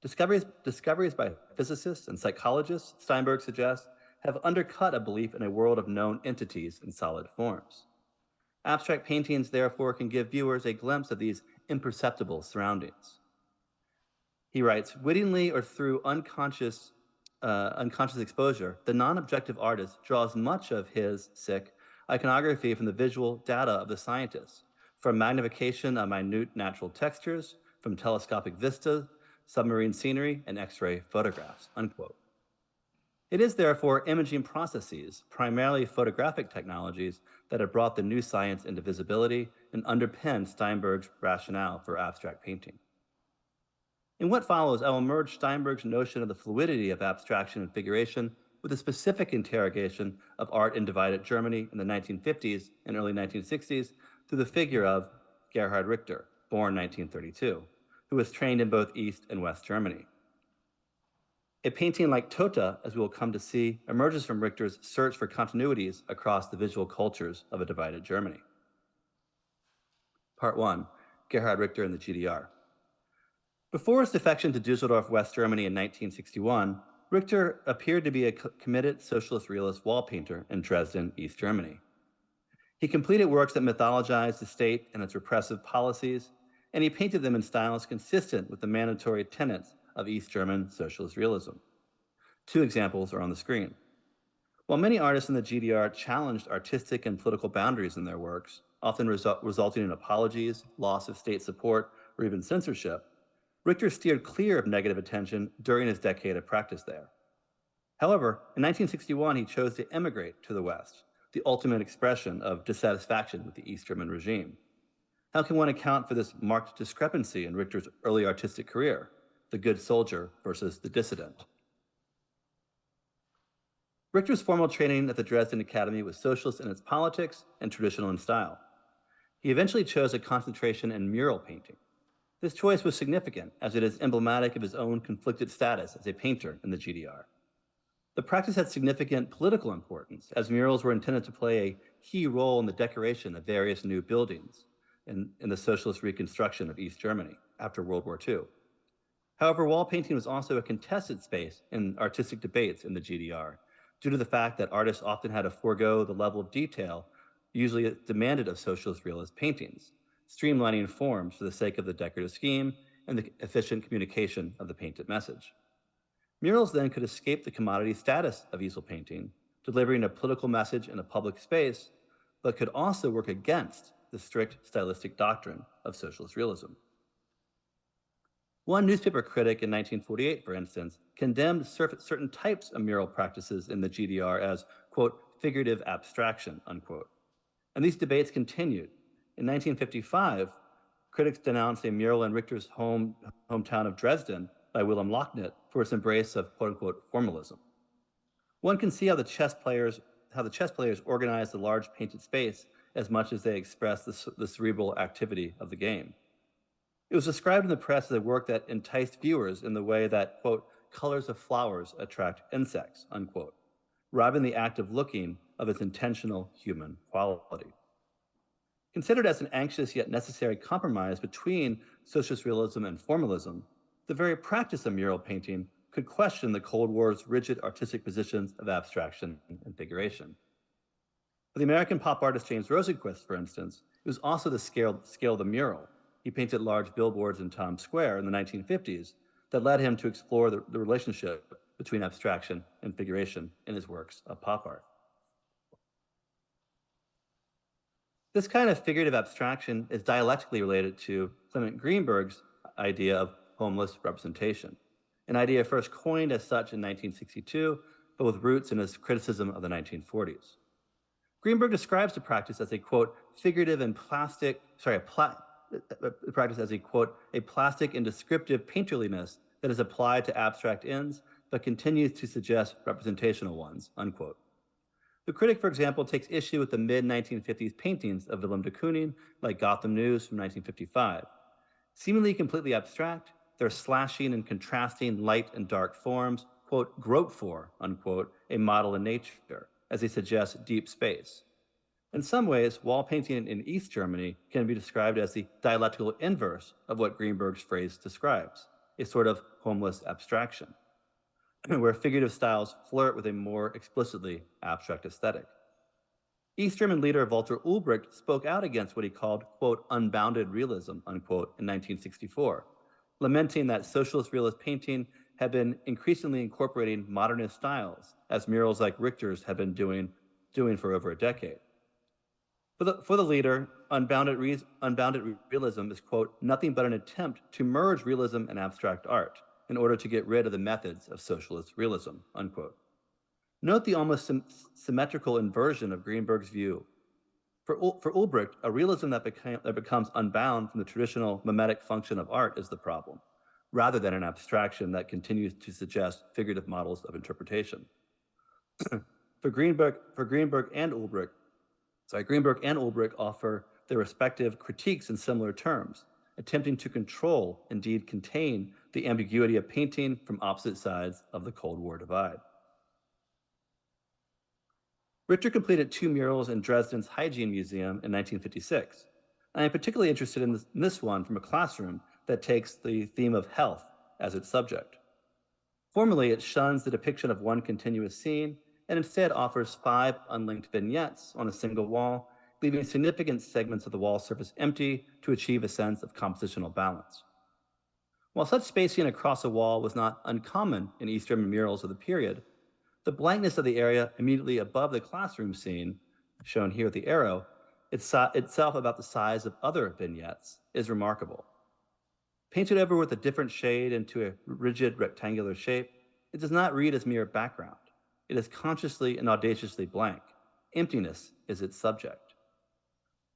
Discoveries by physicists and psychologists, Steinberg suggests, have undercut a belief in a world of known entities in solid forms. Abstract paintings, therefore, can give viewers a glimpse of these imperceptible surroundings. He writes, wittingly or through unconscious exposure, the non-objective artist draws much of his, iconography from the visual data of the scientist, from magnification of minute natural textures, from telescopic vistas, submarine scenery, and X-ray photographs, unquote. It is therefore imaging processes, primarily photographic technologies, that have brought the new science into visibility and underpinned Steinberg's rationale for abstract painting. In what follows, I will merge Steinberg's notion of the fluidity of abstraction and figuration with a specific interrogation of art in divided Germany in the 1950s and early 1960s through the figure of Gerhard Richter, born 1932, who was trained in both East and West Germany. A painting like Tota, as we will come to see, emerges from Richter's search for continuities across the visual cultures of a divided Germany. Part 1, Gerhard Richter and the GDR. Before his defection to Dusseldorf, West Germany in 1961, Richter appeared to be a committed socialist realist wall painter in Dresden, East Germany. He completed works that mythologized the state and its repressive policies, and he painted them in styles consistent with the mandatory tenets of East German socialist realism. Two examples are on the screen. While many artists in the GDR challenged artistic and political boundaries in their works, often resulting in apologies, loss of state support, or even censorship, Richter steered clear of negative attention during his decade of practice there. However, in 1961, he chose to emigrate to the West, the ultimate expression of dissatisfaction with the East German regime. How can one account for this marked discrepancy in Richter's early artistic career, the good soldier versus the dissident? Richter's formal training at the Dresden Academy was socialist in its politics and traditional in style. He eventually chose a concentration in mural painting. This choice was significant, as it is emblematic of his own conflicted status as a painter in the GDR. The practice had significant political importance, as murals were intended to play a key role in the decoration of various new buildings in the socialist reconstruction of East Germany after World War II. However, wall painting was also a contested space in artistic debates in the GDR, due to the fact that artists often had to forego the level of detail usually demanded of socialist realist paintings, streamlining forms for the sake of the decorative scheme and the efficient communication of the painted message. Murals then could escape the commodity status of easel painting, delivering a political message in a public space, but could also work against the strict stylistic doctrine of socialist realism. One newspaper critic in 1948, for instance, condemned certain types of mural practices in the GDR as, quote, figurative abstraction, unquote. And these debates continued. In 1955, critics denounced a mural in Richter's hometown of Dresden by Wilhelm Lochnet for its embrace of, quote unquote, formalism. One can see how the chess players organized the large painted space as much as they expressed the cerebral activity of the game. It was described in the press as a work that enticed viewers in the way that, quote, colors of flowers attract insects, unquote, robbing the act of looking of its intentional human quality. Considered as an anxious yet necessary compromise between socialist realism and formalism, the very practice of mural painting could question the Cold War's rigid artistic positions of abstraction and figuration. For the American pop artist James Rosenquist, for instance, it was also the scale of the mural. He painted large billboards in Times Square in the 1950s that led him to explore the relationship between abstraction and figuration in his works of pop art. This kind of figurative abstraction is dialectically related to Clement Greenberg's idea of homeless representation, an idea first coined as such in 1962, but with roots in his criticism of the 1940s. Greenberg describes the practice as a, quote, figurative and plastic, practice as a, quote, a plastic and descriptive painterliness that is applied to abstract ends, but continues to suggest representational ones, unquote. The critic, for example, takes issue with the mid-1950s paintings of Willem de Kooning, like Gotham News from 1955. Seemingly completely abstract, they're slashing and contrasting light and dark forms, quote, grope for, unquote, a model in nature, as they suggest deep space. In some ways, wall painting in East Germany can be described as the dialectical inverse of what Greenberg's phrase describes, a sort of homeless abstraction, where figurative styles flirt with a more explicitly abstract aesthetic. East German leader Walter Ulbricht spoke out against what he called, quote, unbounded realism, unquote, in 1964, lamenting that socialist realist painting had been increasingly incorporating modernist styles, as murals like Richter's had been doing for over a decade. For the leader, unbounded realism is, quote, nothing but an attempt to merge realism and abstract art in order to get rid of the methods of socialist realism, unquote. Note the almost symmetrical inversion of Greenberg's view. For Ulbricht, a realism that becomes unbound from the traditional mimetic function of art is the problem, rather than an abstraction that continues to suggest figurative models of interpretation. For Greenberg and Ulbricht offer their respective critiques in similar terms, attempting to control, indeed contain, the ambiguity of painting from opposite sides of the Cold War divide. Richter completed 2 murals in Dresden's Hygiene Museum in 1956. I am particularly interested in this one from a classroom that takes the theme of health as its subject. Formally, it shuns the depiction of one continuous scene and instead offers 5 unlinked vignettes on a single wall, leaving significant segments of the wall surface empty to achieve a sense of compositional balance. While such spacing across a wall was not uncommon in East German murals of the period, The blankness of the area immediately above the classroom scene, shown here with the arrow, itself about the size of other vignettes, is remarkable. Painted over with a different shade into a rigid rectangular shape, it does not read as mere background. It is consciously and audaciously blank. Emptiness is its subject.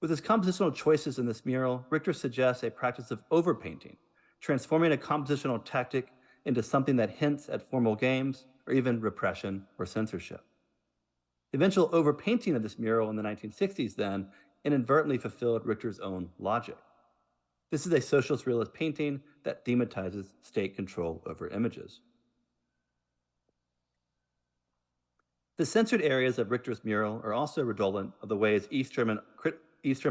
With his compositional choices in this mural, Richter suggests a practice of overpainting, transforming a compositional tactic into something that hints at formal games or even repression or censorship. The eventual overpainting of this mural in the 1960s then inadvertently fulfilled Richter's own logic. This is a socialist realist painting that demonetizes state control over images. The censored areas of Richter's mural are also redolent of the ways East German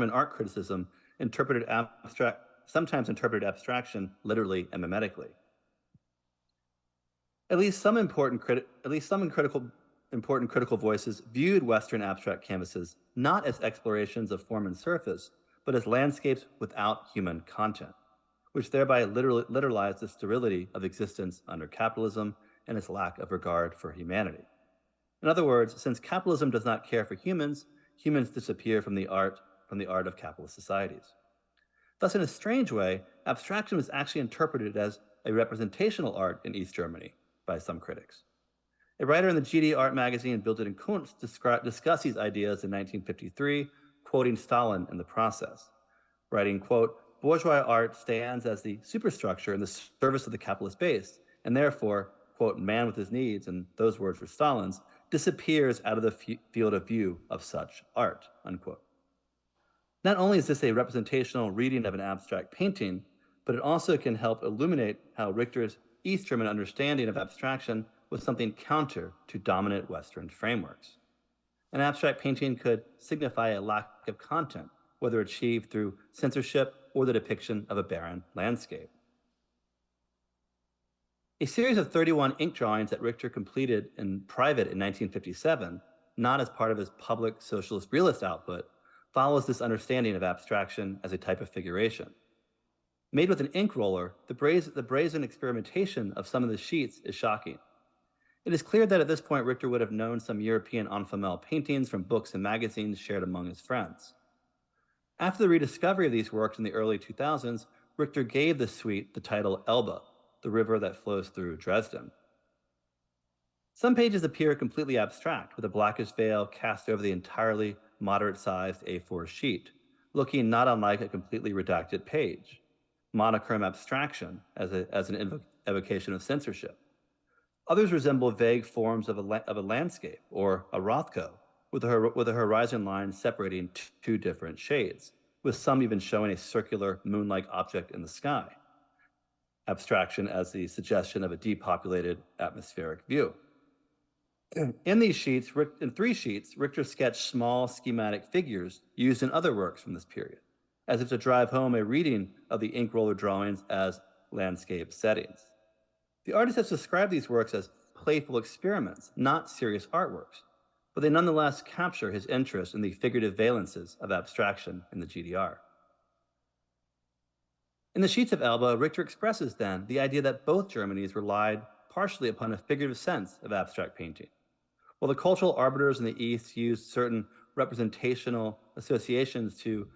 art criticism sometimes interpreted abstraction literally and mimetically. At least some important critical voices viewed Western abstract canvases not as explorations of form and surface, but as landscapes without human content, which thereby literalized the sterility of existence under capitalism and its lack of regard for humanity. In other words, since capitalism does not care for humans, humans disappear from the art of capitalist societies. Thus, in a strange way, abstraction was actually interpreted as a representational art in East Germany by some critics. A writer in the GD art magazine Bildung und Kunst discussed these ideas in 1953, quoting Stalin in the process, writing, quote, "Bourgeois art stands as the superstructure in the service of the capitalist base, and therefore, quote, man with his needs," and those words were Stalin's, "disappears out of the field of view of such art," unquote. Not only is this a representational reading of an abstract painting, but it also can help illuminate how Richter's East German understanding of abstraction was something counter to dominant Western frameworks. An abstract painting could signify a lack of content, whether achieved through censorship or the depiction of a barren landscape. A series of 31 ink drawings that Richter completed in private in 1957, not as part of his public socialist realist output, follows this understanding of abstraction as a type of figuration. Made with an ink roller, the brazen experimentation of some of the sheets is shocking. It is clear that at this point, Richter would have known some European en famille paintings from books and magazines shared among his friends. After the rediscovery of these works in the early 2000s, Richter gave the suite the title Elbe, the river that flows through Dresden. Some pages appear completely abstract, with a blackish veil cast over the entirely moderate-sized A4 sheet, looking not unlike a completely redacted page. Monochrome abstraction as an evocation of censorship. Others resemble vague forms of a landscape or a Rothko, with a horizon line separating two different shades, with some even showing a circular moon-like object in the sky. Abstraction as the suggestion of a depopulated atmospheric view. In three sheets, Richter sketched small schematic figures used in other works from this period, as if to drive home a reading of the ink roller drawings as landscape settings. The artist has described these works as playful experiments, not serious artworks, but they nonetheless capture his interest in the figurative valences of abstraction in the GDR. In the sheets of Elbe, Richter expresses then the idea that both Germanys relied partially upon a figurative sense of abstract painting. While the cultural arbiters in the East used certain representational associations to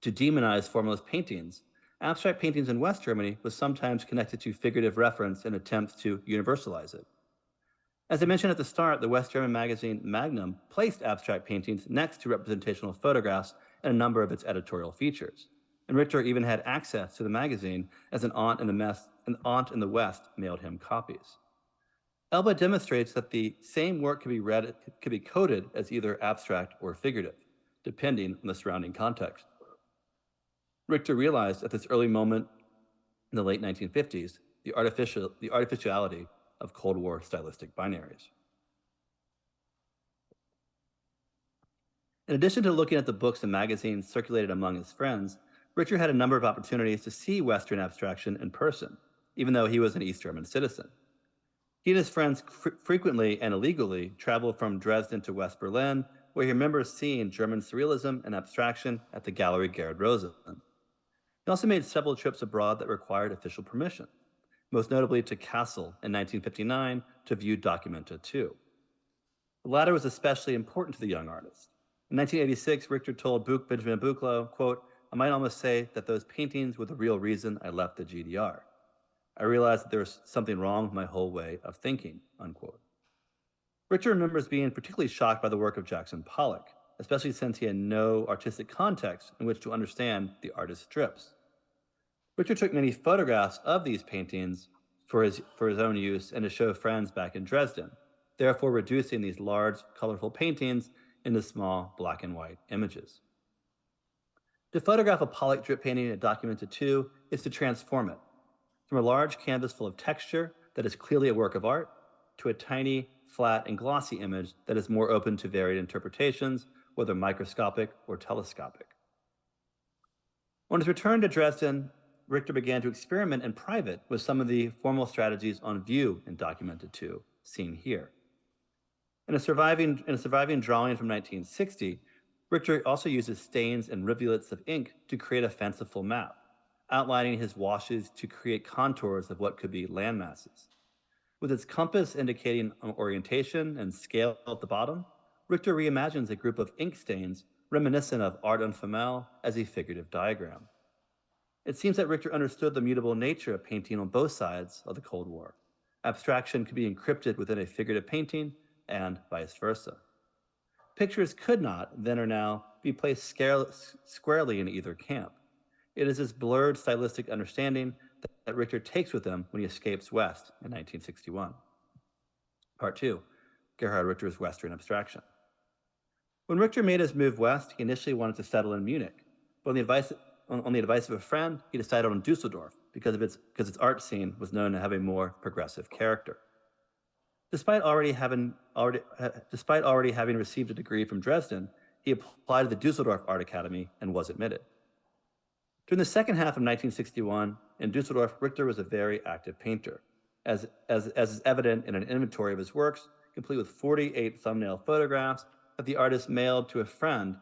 demonize formalist paintings, abstract paintings in West Germany was sometimes connected to figurative reference in attempts to universalize it. As I mentioned at the start, the West German magazine Magnum placed abstract paintings next to representational photographs in a number of its editorial features. And Richter even had access to the magazine as an aunt in the West mailed him copies. Elbe demonstrates that the same work could be coded as either abstract or figurative, depending on the surrounding context. Richter realized at this early moment in the late 1950s the artificiality of Cold War stylistic binaries. In addition to looking at the books and magazines circulated among his friends, Richter had a number of opportunities to see Western abstraction in person, even though he was an East German citizen. He and his friends frequently and illegally traveled from Dresden to West Berlin, where he remembers seeing German surrealism and abstraction at the Gallery Gerhard Rosen. He also made several trips abroad that required official permission. most notably to Kassel in 1959 to view Documenta 2. The latter was especially important to the young artist. In 1986, Richter told Benjamin Buchloh, quote, "I might almost say that those paintings were the real reason I left the GDR. I realized that there was something wrong with my whole way of thinking," unquote. Richter remembers being particularly shocked by the work of Jackson Pollock, especially since he had no artistic context in which to understand the artist's drips. Richter took many photographs of these paintings for his own use and to show friends back in Dresden, therefore reducing these large, colorful paintings into small black and white images. To photograph a Pollock drip painting at Documenta 2 is to transform it from a large canvas full of texture that is clearly a work of art to a tiny, flat, and glossy image that is more open to varied interpretations, whether microscopic or telescopic. On his return to Dresden, Richter began to experiment in private with some of the formal strategies on view in Documenta 2, seen here. In a surviving drawing from 1960, Richter also uses stains and rivulets of ink to create a fanciful map, outlining his washes to create contours of what could be land masses. With its compass indicating orientation and scale at the bottom, Richter reimagines a group of ink stains reminiscent of art en famille as a figurative diagram. It seems that Richter understood the mutable nature of painting on both sides of the Cold War. Abstraction could be encrypted within a figurative painting and vice versa. Pictures could not, then or now, be placed squarely in either camp. It is this blurred stylistic understanding that Richter takes with him when he escapes west in 1961. Part 2, Gerhard Richter's Western abstraction. When Richter made his move west, he initially wanted to settle in Munich, but on the advice of a friend, he decided on Dusseldorf because its art scene was known to have a more progressive character. Despite already having received a degree from Dresden, he applied to the Dusseldorf Art Academy and was admitted. During the second half of 1961, in Dusseldorf, Richter was a very active painter, as is evident in an inventory of his works, complete with 48 thumbnail photographs that the artist mailed to a friend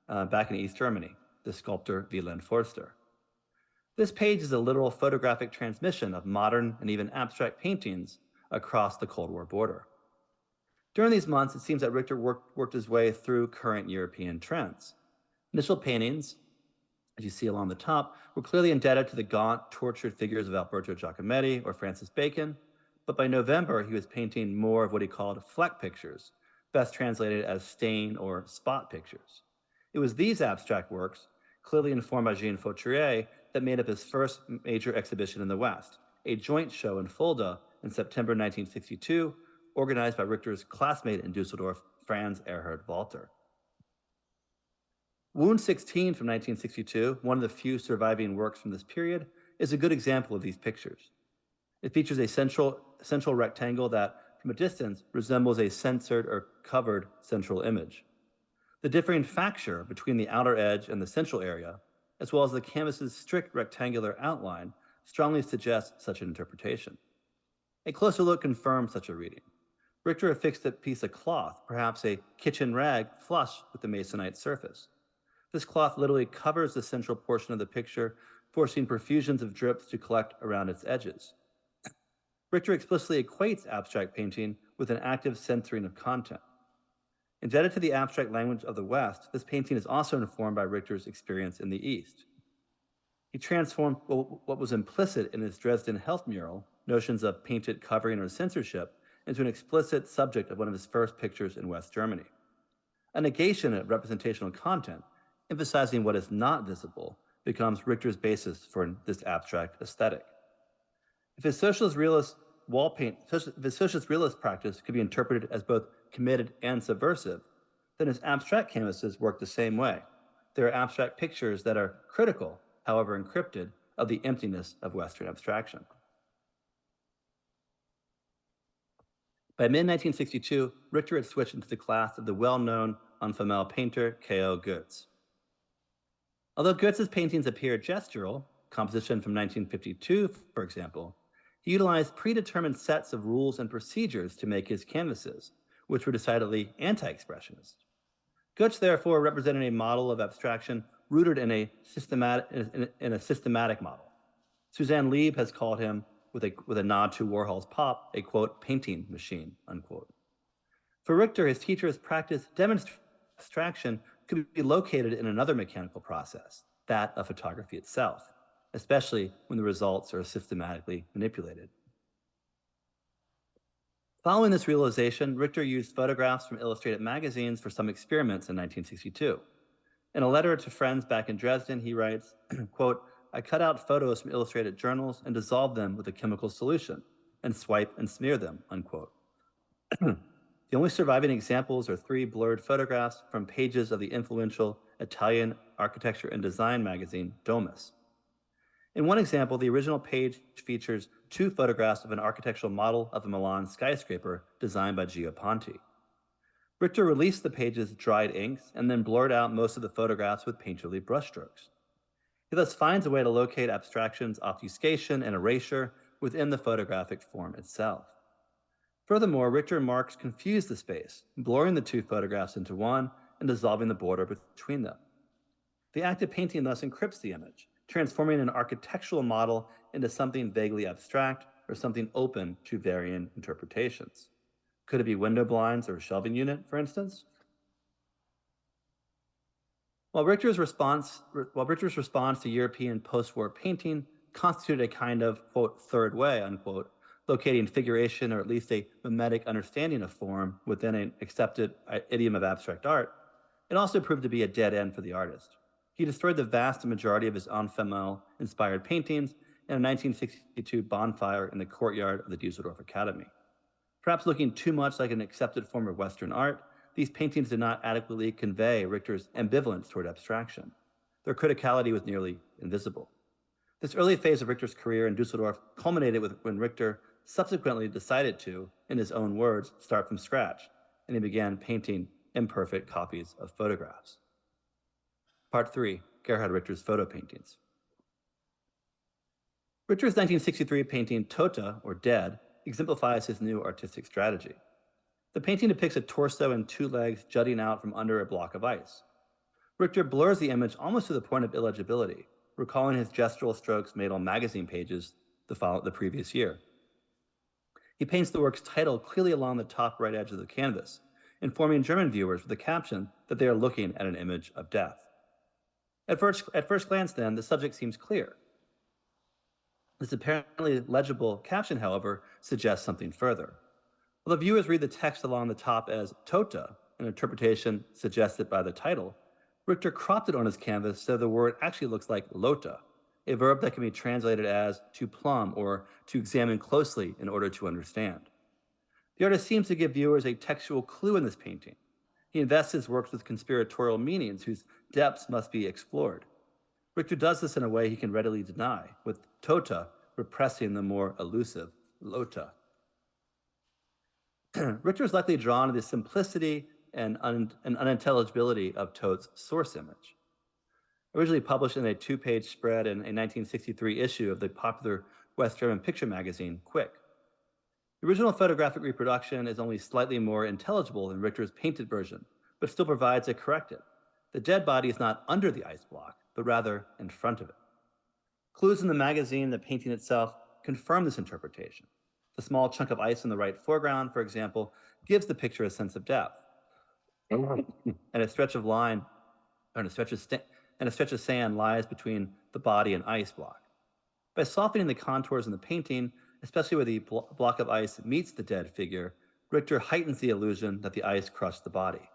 back in East Germany, the sculptor Wieland Forster. This page is a literal photographic transmission of modern and even abstract paintings across the Cold War border. During these months, it seems that Richter worked his way through current European trends. Initial paintings, as you see along the top, were clearly indebted to the gaunt, tortured figures of Alberto Giacometti or Francis Bacon, but by November, he was painting more of what he called fleck pictures, best translated as stain or spot pictures. It was these abstract works, clearly informed by Jean Fautrier, that made up his first major exhibition in the West, a joint show in Fulda in September 1962, organized by Richter's classmate in Dusseldorf, Franz Erhard Walter. Wound 16 from 1962, one of the few surviving works from this period, is a good example of these pictures. It features a central rectangle that, from a distance, resembles a censored or covered central image. The differing facture between the outer edge and the central area, as well as the canvas's strict rectangular outline, strongly suggests such an interpretation. A closer look confirms such a reading. Richter affixed a piece of cloth, perhaps a kitchen rag, flush with the masonite surface. This cloth literally covers the central portion of the picture, forcing profusions of drips to collect around its edges. Richter explicitly equates abstract painting with an active censoring of content. Indebted to the abstract language of the West, this painting is also informed by Richter's experience in the East. He transformed what was implicit in his Dresden health mural, notions of painted covering or censorship, into an explicit subject of one of his first pictures in West Germany. A negation of representational content, emphasizing what is not visible, becomes Richter's basis for this abstract aesthetic. If his socialist realist practice could be interpreted as both committed and subversive, then his abstract canvases work the same way. They are abstract pictures that are critical, however encrypted, of the emptiness of Western abstraction. By mid-1962, Richter had switched into the class of the well-known en famille painter K.O. Goetz. Although Goetz's paintings appear gestural, composition from 1952, for example, he utilized predetermined sets of rules and procedures to make his canvases, which were decidedly anti-expressionist. Goetz, therefore, represented a model of abstraction rooted in a systematic model. Suzanne Lieb has called him with a nod to Warhol's Pop, a quote, painting machine, unquote. For Richter, his teacher's practice demonstrates abstraction could be located in another mechanical process, that of photography itself, especially when the results are systematically manipulated. Following this realization, Richter used photographs from illustrated magazines for some experiments in 1962. In a letter to friends back in Dresden, he writes, quote, I cut out photos from illustrated journals and dissolve them with a chemical solution and swipe and smear them, unquote. The only surviving examples are 3 blurred photographs from pages of the influential Italian architecture and design magazine, Domus. In one example, the original page features 2 photographs of an architectural model of a Milan skyscraper designed by Gio Ponti. Richter released the page's dried inks and then blurred out most of the photographs with painterly brushstrokes. He thus finds a way to locate abstraction's obfuscation and erasure within the photographic form itself. Furthermore, Richter and Marx confused the space, blurring the 2 photographs into one and dissolving the border between them. The act of painting thus encrypts the image, transforming an architectural model into something vaguely abstract or something open to varying interpretations. Could it be window blinds or a shelving unit, for instance? While Richter's response to European post-war painting constituted a kind of, quote, third way, unquote, locating figuration or at least a mimetic understanding of form within an accepted idiom of abstract art, it also proved to be a dead end for the artist. He destroyed the vast majority of his en famille-inspired paintings in a 1962 bonfire in the courtyard of the Düsseldorf Academy. Perhaps looking too much like an accepted form of Western art, these paintings did not adequately convey Richter's ambivalence toward abstraction. Their criticality was nearly invisible. This early phase of Richter's career in Düsseldorf culminated when Richter subsequently decided to, in his own words, start from scratch, and he began painting imperfect copies of photographs. Part 3, Gerhard Richter's photo paintings. Richter's 1963 painting Tote, or Dead, exemplifies his new artistic strategy. The painting depicts a torso and 2 legs jutting out from under a block of ice. Richter blurs the image almost to the point of illegibility, recalling his gestural strokes made on magazine pages the previous year. He paints the work's title clearly along the top right edge of the canvas, informing German viewers with the caption that they are looking at an image of death. At first glance, then, the subject seems clear. This apparently legible caption, however, suggests something further. While the viewers read the text along the top as Tote, an interpretation suggested by the title, Richter cropped it on his canvas so the word actually looks like Lota, a verb that can be translated as to plumb or to examine closely in order to understand. The artist seems to give viewers a textual clue in this painting. He invests his works with conspiratorial meanings whose depths must be explored. Richter does this in a way he can readily deny, with Tote repressing the more elusive Lota. Richter is likely drawn to the simplicity and unintelligibility of Tote's source image. Originally published in a 2-page spread in a 1963 issue of the popular West German picture magazine, Quick. The original photographic reproduction is only slightly more intelligible than Richter's painted version, but still provides a corrective. The dead body is not under the ice block, but rather in front of it. Clues in the magazine and the painting itself confirm this interpretation. The small chunk of ice in the right foreground, for example, gives the picture a sense of depth. And a stretch of line, and a stretch of sand lies between the body and ice block. By softening the contours in the painting, especially where the block of ice meets the dead figure, Richter heightens the illusion that the ice crushed the body.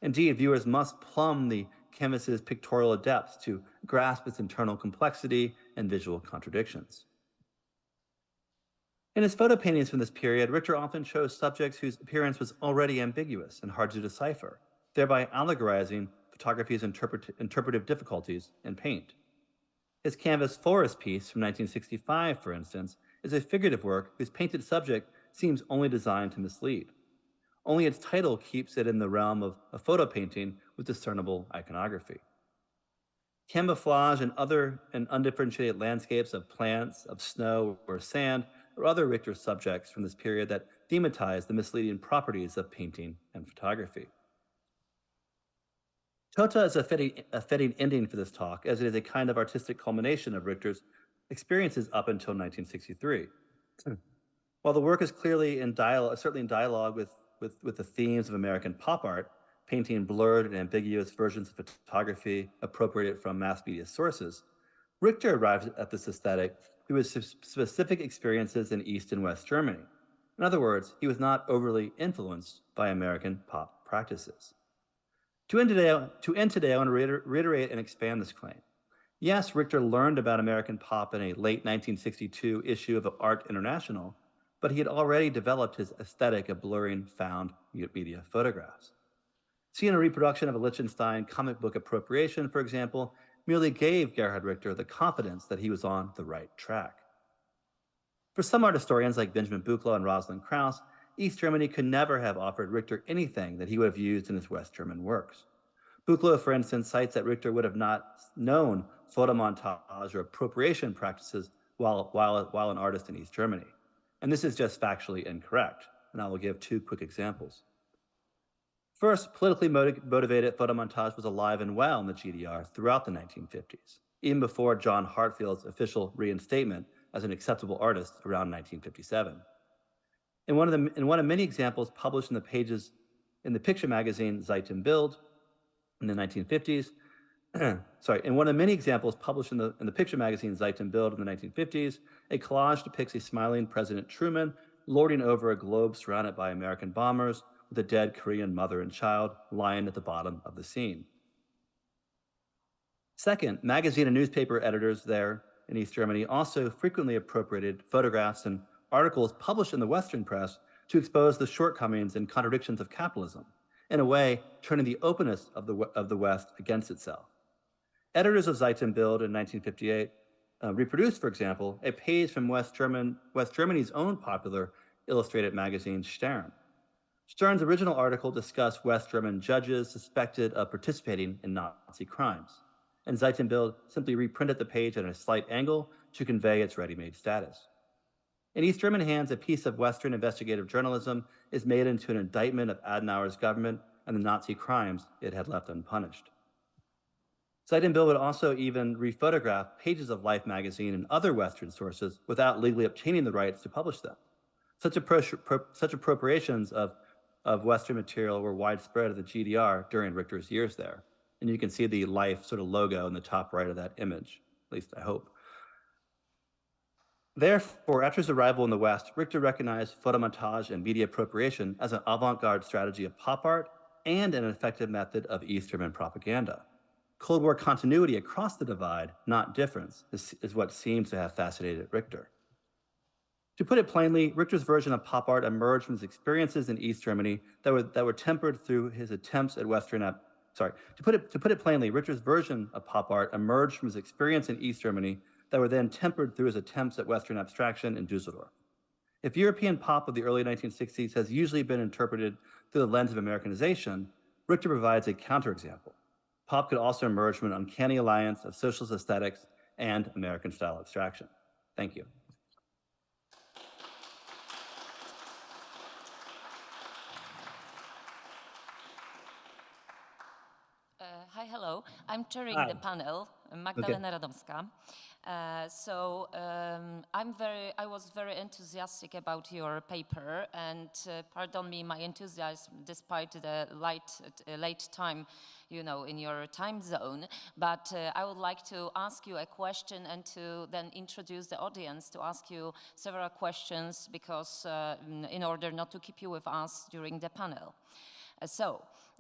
Indeed, viewers must plumb the canvas's pictorial depths to grasp its internal complexity and visual contradictions. In his photo paintings from this period, Richter often chose subjects whose appearance was already ambiguous and hard to decipher, thereby allegorizing photography's interpretive difficulties in paint. His canvas forest piece from 1965, for instance, is a figurative work whose painted subject seems only designed to mislead. Only its title keeps it in the realm of a photo painting with discernible iconography. Camouflage and undifferentiated landscapes of plants, of snow or sand, or other Richter subjects from this period that thematize the misleading properties of painting and photography. Tote is a fitting ending for this talk, as it is a kind of artistic culmination of Richter's experiences up until 1963. While the work is clearly in dialogue, certainly in dialogue with the themes of American pop art, painting blurred and ambiguous versions of photography appropriated from mass media sources, Richter arrived at this aesthetic through his specific experiences in East and West Germany. In other words, he was not overly influenced by American pop practices. To end today, I want to reiterate and expand this claim. Yes, Richter learned about American pop in a late 1962 issue of Art International, but he had already developed his aesthetic of blurring found media photographs. Seeing a reproduction of a Lichtenstein comic book appropriation, for example, merely gave Gerhard Richter the confidence that he was on the right track. For some art historians like Benjamin Buchla and Rosalind Krauss, East Germany could never have offered Richter anything that he would have used in his West German works. Buchla, for instance, cites that Richter would have not known photomontage or appropriation practices while an artist in East Germany. And this is just factually incorrect, and I will give two quick examples. First, politically motivated photomontage was alive and well in the GDR throughout the 1950s, even before John Hartfield's official reinstatement as an acceptable artist around 1957. In one of many examples published in the pages in the picture magazine Zeit im Bild in the 1950s, in one of many examples published in the picture magazine Zeit im Bild in the 1950s, a collage depicts a smiling President Truman lording over a globe surrounded by American bombers with a dead Korean mother and child lying at the bottom of the scene. Second, magazine and newspaper editors there in East Germany also frequently appropriated photographs and articles published in the Western press to expose the shortcomings and contradictions of capitalism, in a way turning the openness of the West against itself. Editors of Zeit im Bild in 1958 reproduced, for example, a page from West Germany's own popular illustrated magazine, Stern. Stern's original article discussed West German judges suspected of participating in Nazi crimes, and Zeit im Bild simply reprinted the page at a slight angle to convey its ready-made status. In East German hands, a piece of Western investigative journalism is made into an indictment of Adenauer's government and the Nazi crimes it had left unpunished. Zeit im Bild would also even rephotograph pages of Life magazine and other Western sources without legally obtaining the rights to publish them. Such appropriations of Western material were widespread at the GDR during Richter's years there. And you can see the Life sort of logo in the top right of that image, at least I hope. Therefore, after his arrival in the West, Richter recognized photomontage and media appropriation as an avant-garde strategy of pop art and an effective method of East German propaganda. Cold War continuity across the divide, not difference, is what seems to have fascinated Richter. To put it plainly, Richter's version of pop art emerged from his experiences in East Germany that were tempered through his attempts at to put it plainly, Richter's version of pop art emerged from his experience in East Germany that were then tempered through his attempts at Western abstraction in Dusseldorf. If European pop of the early 1960s has usually been interpreted through the lens of Americanization, Richter provides a counterexample. Pop could also emerge from an uncanny alliance of socialist aesthetics and American-style abstraction. Thank you. Hi, hello. I'm chairing the panel, Magdalena Radomska. I was very enthusiastic about your paper, and pardon me my enthusiasm despite the late time, you know, in your time zone. But I would like to ask you a question and to then introduce the audience to ask you several questions because in order not to keep you with us during the panel.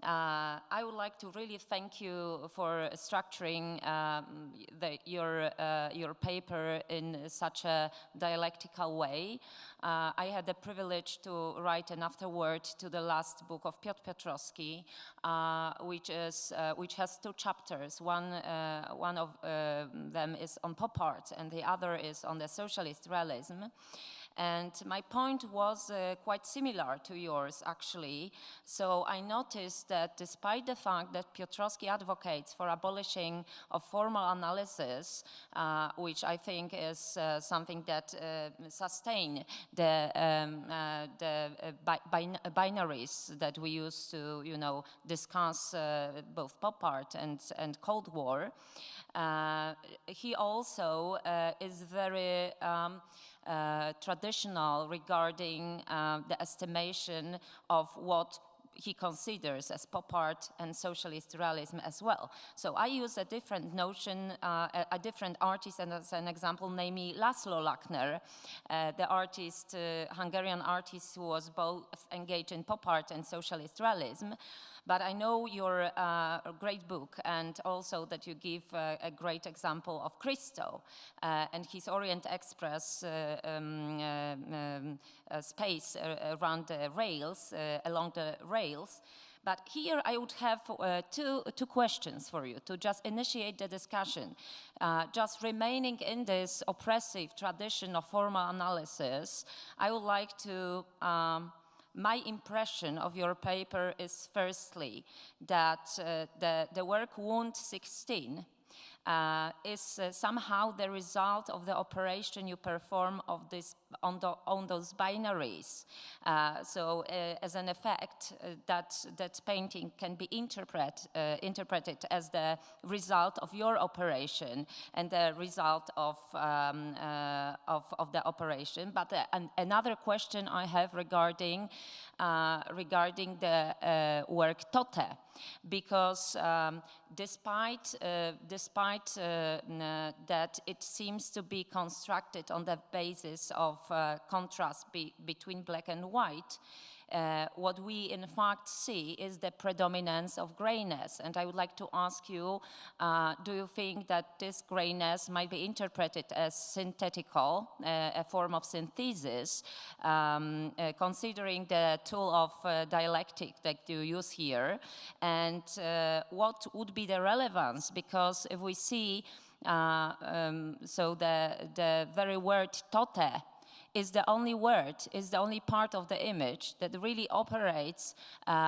I would like to really thank you for structuring your paper in such a dialectical way. I had the privilege to write an afterword to the last book of Piotr Piotrowski, which has two chapters. One of them is on pop art, and the other is on the socialist realism. And my point was quite similar to yours, actually. So I noticed that despite the fact that Piotrowski advocates for abolishing of formal analysis, which I think is something that sustain the binaries that we use to, you know, discuss both pop art and Cold War, he also is very traditional regarding the estimation of what he considers as pop art and socialist realism as well. So I use a different notion, a different artist as an example, namely Laszlo Lackner, the artist, Hungarian artist who was both engaged in pop art and socialist realism. But I know your great book, and also that you give a great example of Christo and his Orient Express space around the rails, along the rails. But here I would have two questions for you to just initiate the discussion. Just remaining in this oppressive tradition of formal analysis, I would like to my impression of your paper is firstly that the work Wound 16 is somehow the result of the operation you perform of this on those binaries. So as an effect, that painting can be interpreted as the result of your operation and the result of the operation. But another question I have regarding the work Tote, because despite that it seems to be constructed on the basis of contrast between black and white, what we in fact see is the predominance of grayness. And I would like to ask you, do you think that this grayness might be interpreted as synthetical, a form of synthesis, considering the tool of dialectic that you use here? And what would be the relevance? Because if we see, so the very word tote is the only word, is the only part of the image that really operates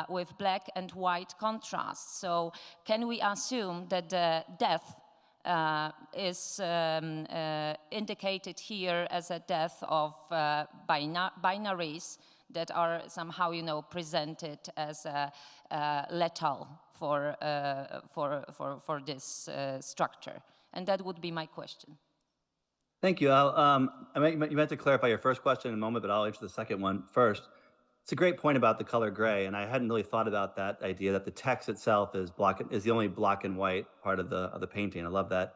with black and white contrast. So can we assume that the death is indicated here as a death of binaries that are somehow, presented as lethal for this structure? And that would be my question. Thank you. You meant to clarify your first question in a moment, but I'll answer the second one first. It's a great point about the color gray, and I hadn't really thought about that idea that the text itself is the only black and white part of the painting. I love that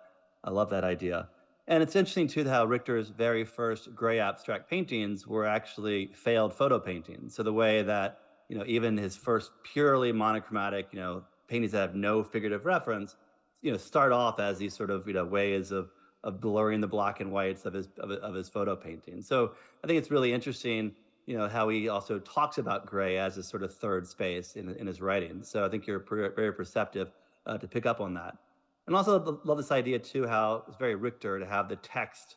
idea. And it's interesting too how Richter's very first gray abstract paintings were actually failed photo paintings. So the way that even his first purely monochromatic paintings that have no figurative reference start off as these sort of ways of blurring the black and whites of his photo painting. So I think it's really interesting, how he also talks about gray as a sort of third space in his writing. So I think you're very perceptive to pick up on that. And also love this idea too, how it's very Richter to have the text,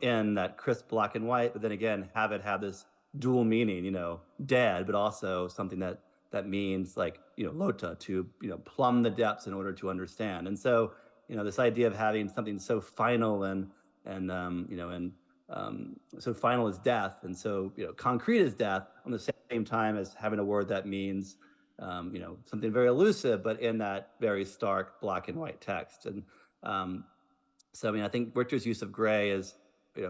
in that crisp black and white, but then again, have this dual meaning, dead, but also something that means like, lota, to, plumb the depths in order to understand. And so, this idea of having something so final and so final as death, and so concrete as death, on the same time as having a word that means something very elusive, but in that very stark black and white text. And so I think Richter's use of gray is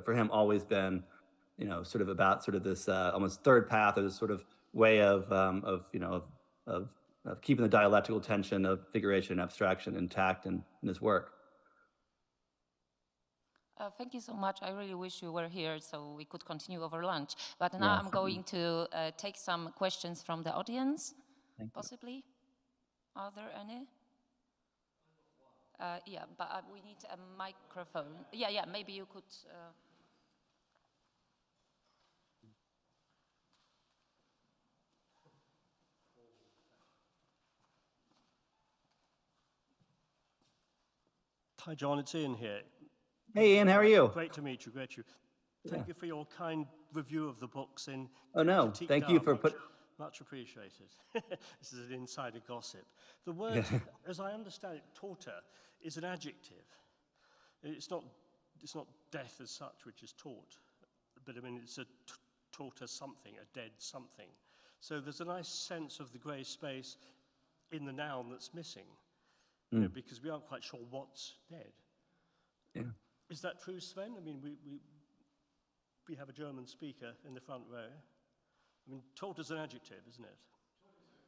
for him always been sort of about this almost third path, or this sort of way of keeping the dialectical tension of figuration and abstraction intact in his work. Thank you so much. I really wish you were here so we could continue over lunch. But now I'm going to take some questions from the audience, possibly. Are there any? Yeah, but we need a microphone. Yeah, maybe you could... Hi, John, it's Ian here. Hey, Ian, how are you? Great to meet you, Thank you for your kind review of the books in... Oh, no, thank you for Much appreciated. This is an insider gossip. The word, as I understand it, torta, is an adjective. It's not death as such, which is taught, but I mean, it's a torta something, a dead something. So there's a nice sense of the grey space in the noun that's missing. Because we aren't quite sure what's dead. Yeah. Is that true, Sven? I mean, we have a German speaker in the front row. I mean, taut is an adjective, isn't it? Taut is the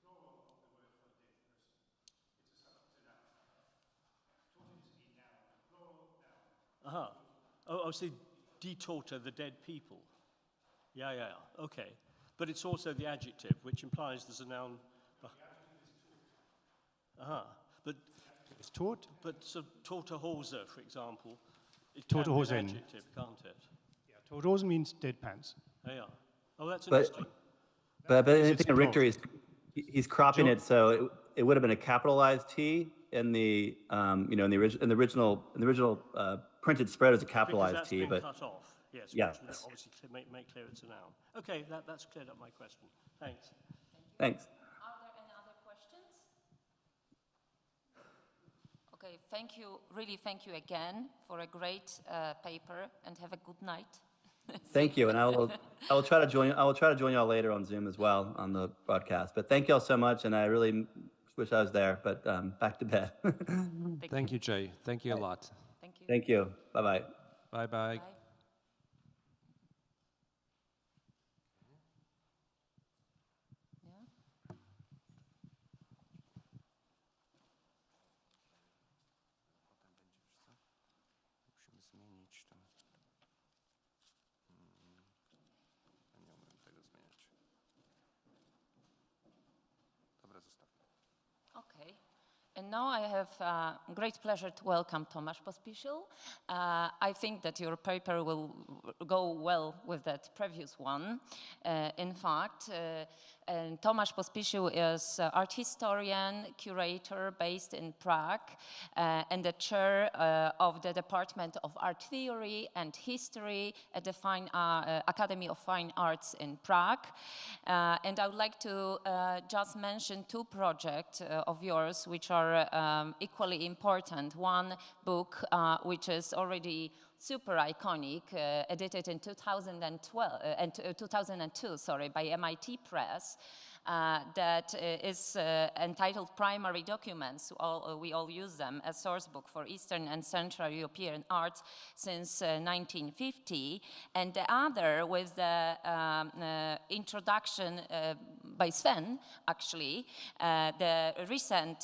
plural of the word for a dead person. It's a noun. Taut is a noun, a plural noun. Aha. Oh, see, detorter, the dead people. Yeah, yeah, yeah. Okay. But it's also the adjective, which implies there's a noun. The adjective is taut. Aha. But it's taut. But so Toterhose, for example, it Toterhosen. can be an adjective, can't it? Yeah, Toterhosen means dead pants. Oh, yeah. Oh, that's But- interesting. But I think plural. Richter he's cropping it, so it would have been a capitalized T in the in the original printed spread as a Because capitalized that's T, been but cut off. Yes. Yes. Which obviously make clear it's a noun. Okay, that's cleared up my question. Thanks. thanks. Are there any other questions? Okay, thank you, really thank you again for a great paper, and have a good night. Thank you, and I will try to join you all later on Zoom as well on the broadcast. But thank you all so much, and I really wish I was there. But back to bed. Thank you, Jay. Thank you a lot. Thank you. Thank you. Bye-bye. Bye-bye. Bye. Yeah. Musimy zmienić to. Ja nie umiem tego zmieniać. Dobra, zostawmy. Okay. And now I have great pleasure to welcome Tomasz Pospisil. I think that your paper will go well with that previous one. In fact, Tomasz Pospisil is art historian, curator based in Prague, and the chair of the Department of Art Theory and History at the Academy of Fine Arts in Prague. And I would like to just mention two projects of yours which are equally important. One book which is already super iconic, edited in 2002, by MIT Press, that is entitled Primary Documents. We all use them as source book for Eastern and Central European art since 1950. And the other with the introduction by Sven, actually, the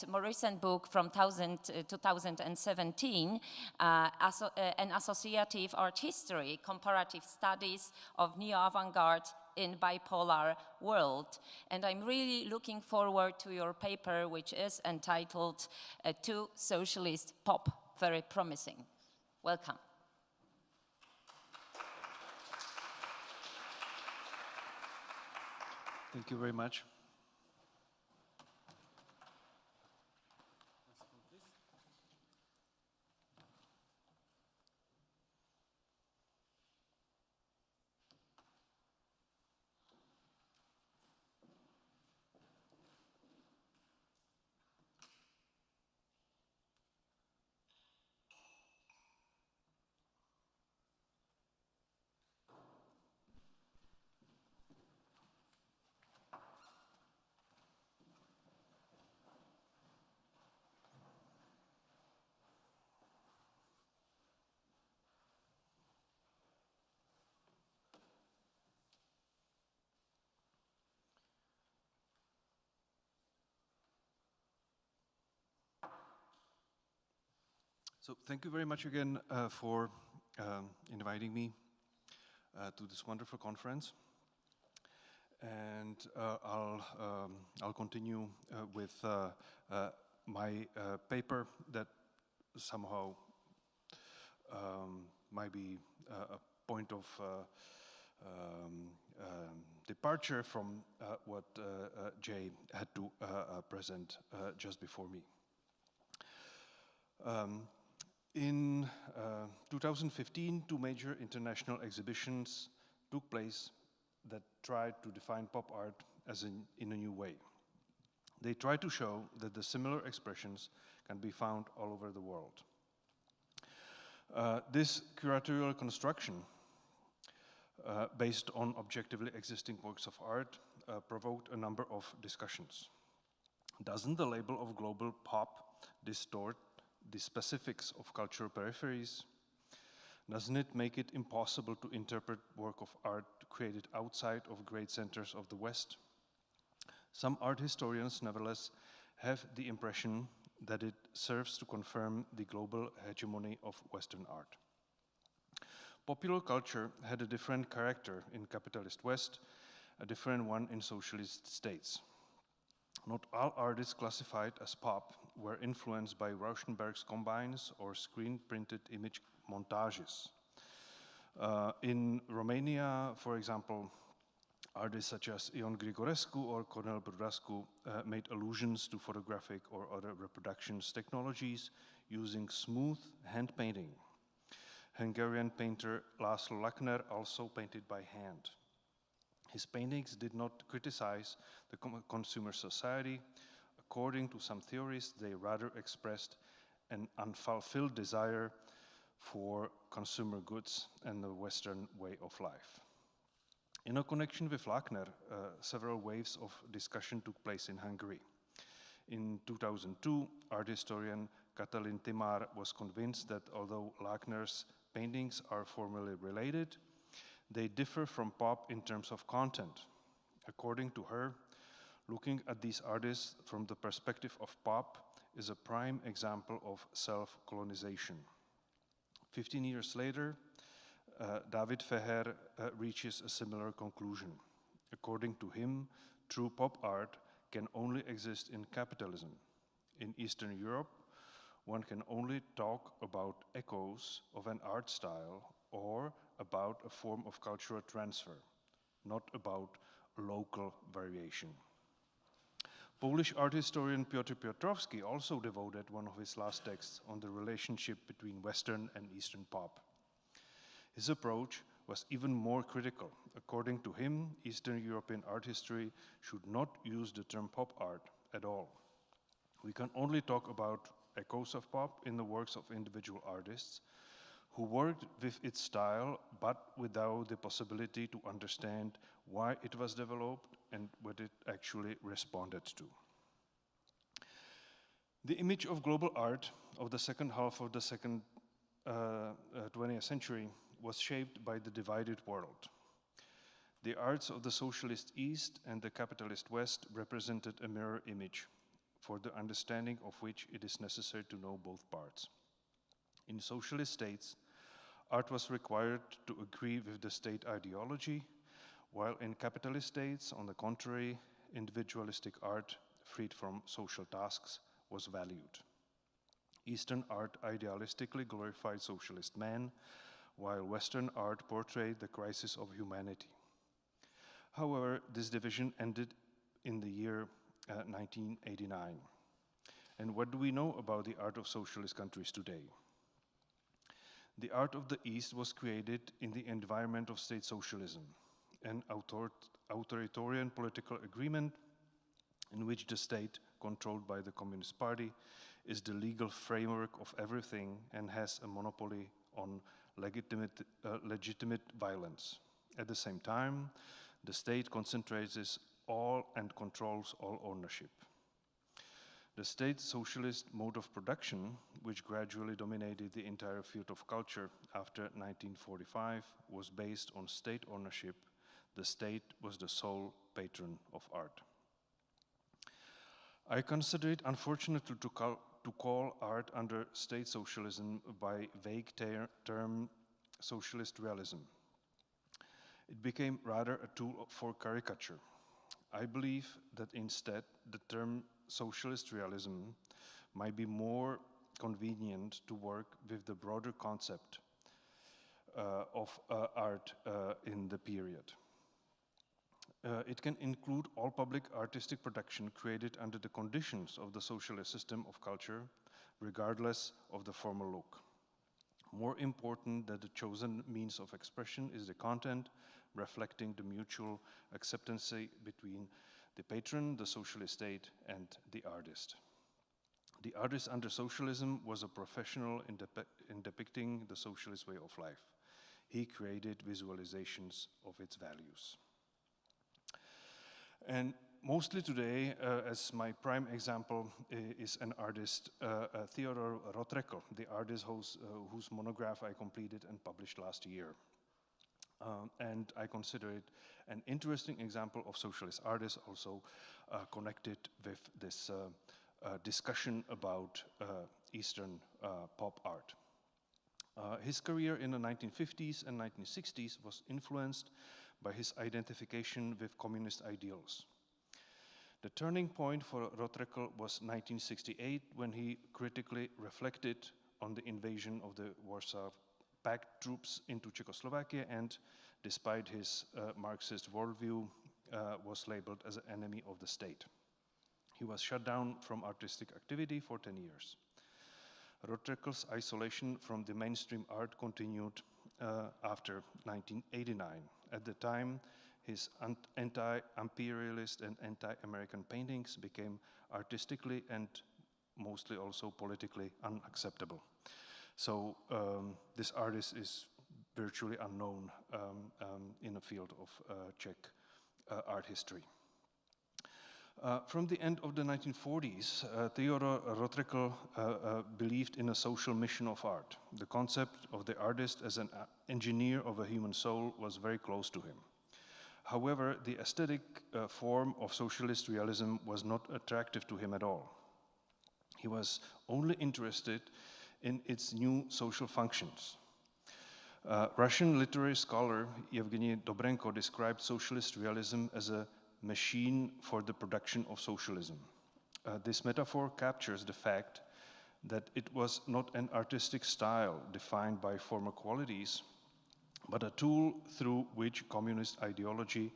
more recent book from 2017, an associative art history, comparative studies of neo-avant-garde in bipolar world. And I'm really looking forward to your paper, which is entitled To Socialist Pop, Very Promising. Welcome. Thank you very much. So thank you very much again for inviting me to this wonderful conference. And I'll continue with my paper that somehow might be a point of departure from what Jay had to present just before me. In 2015, two major international exhibitions took place that tried to define pop art as in a new way. They tried to show that the similar expressions can be found all over the world. This curatorial construction, based on objectively existing works of art, provoked a number of discussions. Doesn't the label of global pop distort the specifics of cultural peripheries? Doesn't it make it impossible to interpret work of art created outside of great centers of the West? Some art historians, nevertheless, have the impression that it serves to confirm the global hegemony of Western art. Popular culture had a different character in capitalist West, a different one in socialist states. Not all artists classified as pop were influenced by Rauschenberg's combines or screen-printed image montages. In Romania, for example, artists such as Ion Grigorescu or Cornel Brudascu made allusions to photographic or other reproductions technologies using smooth hand painting. Hungarian painter László Lackner also painted by hand. His paintings did not criticize the consumer society. According to some theorists, they rather expressed an unfulfilled desire for consumer goods and the Western way of life. In a connection with Lackner, several waves of discussion took place in Hungary. In 2002, art historian Katalin Timár was convinced that although Lackner's paintings are formally related, they differ from pop in terms of content. According to her, looking at these artists from the perspective of pop is a prime example of self-colonization. 15 years later, David Feher reaches a similar conclusion. According to him, true pop art can only exist in capitalism. In Eastern Europe, one can only talk about echoes of an art style or about a form of cultural transfer, not about local variation. Polish art historian Piotr Piotrowski also devoted one of his last texts on the relationship between Western and Eastern pop. His approach was even more critical. According to him, Eastern European art history should not use the term pop art at all. We can only talk about echoes of pop in the works of individual artists who worked with its style but without the possibility to understand why it was developed and what it actually responded to. The image of global art of the second half of the 20th century was shaped by the divided world. The arts of the socialist East and the capitalist West represented a mirror image, for the understanding of which it is necessary to know both parts. In socialist states, art was required to agree with the state ideology, while in capitalist states, on the contrary, individualistic art, freed from social tasks, was valued. Eastern art idealistically glorified socialist man, while Western art portrayed the crisis of humanity. However, this division ended in the year 1989. And what do we know about the art of socialist countries today? The art of the East was created in the environment of state socialism, an authoritarian political agreement in which the state, controlled by the Communist Party, is the legal framework of everything and has a monopoly on legitimate violence. At the same time, the state concentrates all and controls all ownership. The state socialist mode of production, which gradually dominated the entire field of culture after 1945, was based on state ownership. The state was the sole patron of art. I consider it unfortunate to call art under state socialism by vague term socialist realism. It became rather a tool for caricature. I believe that instead the term socialist realism might be more convenient to work with the broader concept of art in the period. It can include all public artistic production created under the conditions of the socialist system of culture, regardless of the formal look. More important than the chosen means of expression is the content, reflecting the mutual acceptance between the patron, the socialist state, and the artist. The artist under socialism was a professional in depicting the socialist way of life. He created visualizations of its values. And mostly today, as my prime example is an artist, Theodor Routledge, the artist whose monograph I completed and published last year. And I consider it an interesting example of socialist artists, also connected with this discussion about Eastern pop art. His career in the 1950s and 1960s was influenced by his identification with communist ideals. The turning point for Routledge was 1968, when he critically reflected on the invasion of the Warsaw Pact troops into Czechoslovakia, and despite his Marxist worldview, was labeled as an enemy of the state. He was shut down from artistic activity for 10 years. Routledge's isolation from the mainstream art continued after 1989. At the time, his anti-imperialist and anti-American paintings became artistically and mostly also politically unacceptable. So this artist is virtually unknown in the field of Czech art history. From the end of the 1940s, Theodor Routledge believed in a social mission of art. The concept of the artist as an engineer of a human soul was very close to him. However, the aesthetic form of socialist realism was not attractive to him at all. He was only interested in its new social functions. Russian literary scholar Evgeny Dobrenko described socialist realism as a machine for the production of socialism. This metaphor captures the fact that it was not an artistic style defined by former qualities, but a tool through which communist ideology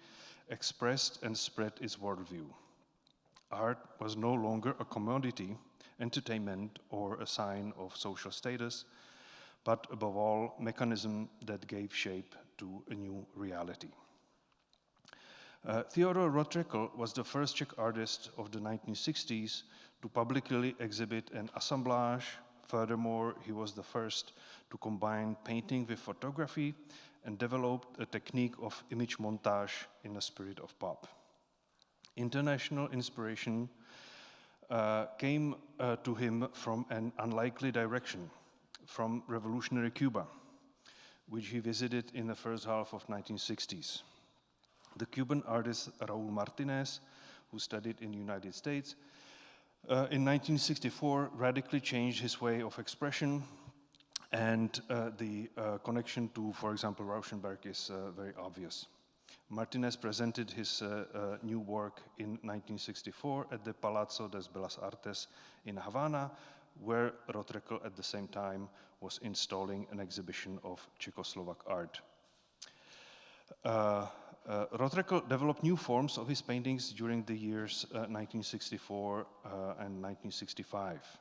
expressed and spread its worldview. Art was no longer a commodity, entertainment, or a sign of social status, but above all, mechanism that gave shape to a new reality. Theodor Routledge was the first Czech artist of the 1960s to publicly exhibit an assemblage. Furthermore, he was the first to combine painting with photography and developed a technique of image montage in the spirit of pop. International inspiration came to him from an unlikely direction, from revolutionary Cuba, which he visited in the first half of 1960s. The Cuban artist Raúl Martínez, who studied in the United States, in 1964 radically changed his way of expression, and the connection to, for example, Rauschenberg is very obvious. Martínez presented his new work in 1964 at the Palazzo de Bellas Artes in Havana, where Routledge at the same time was installing an exhibition of Czechoslovak art. Routledge developed new forms of his paintings during the years 1964 and 1965.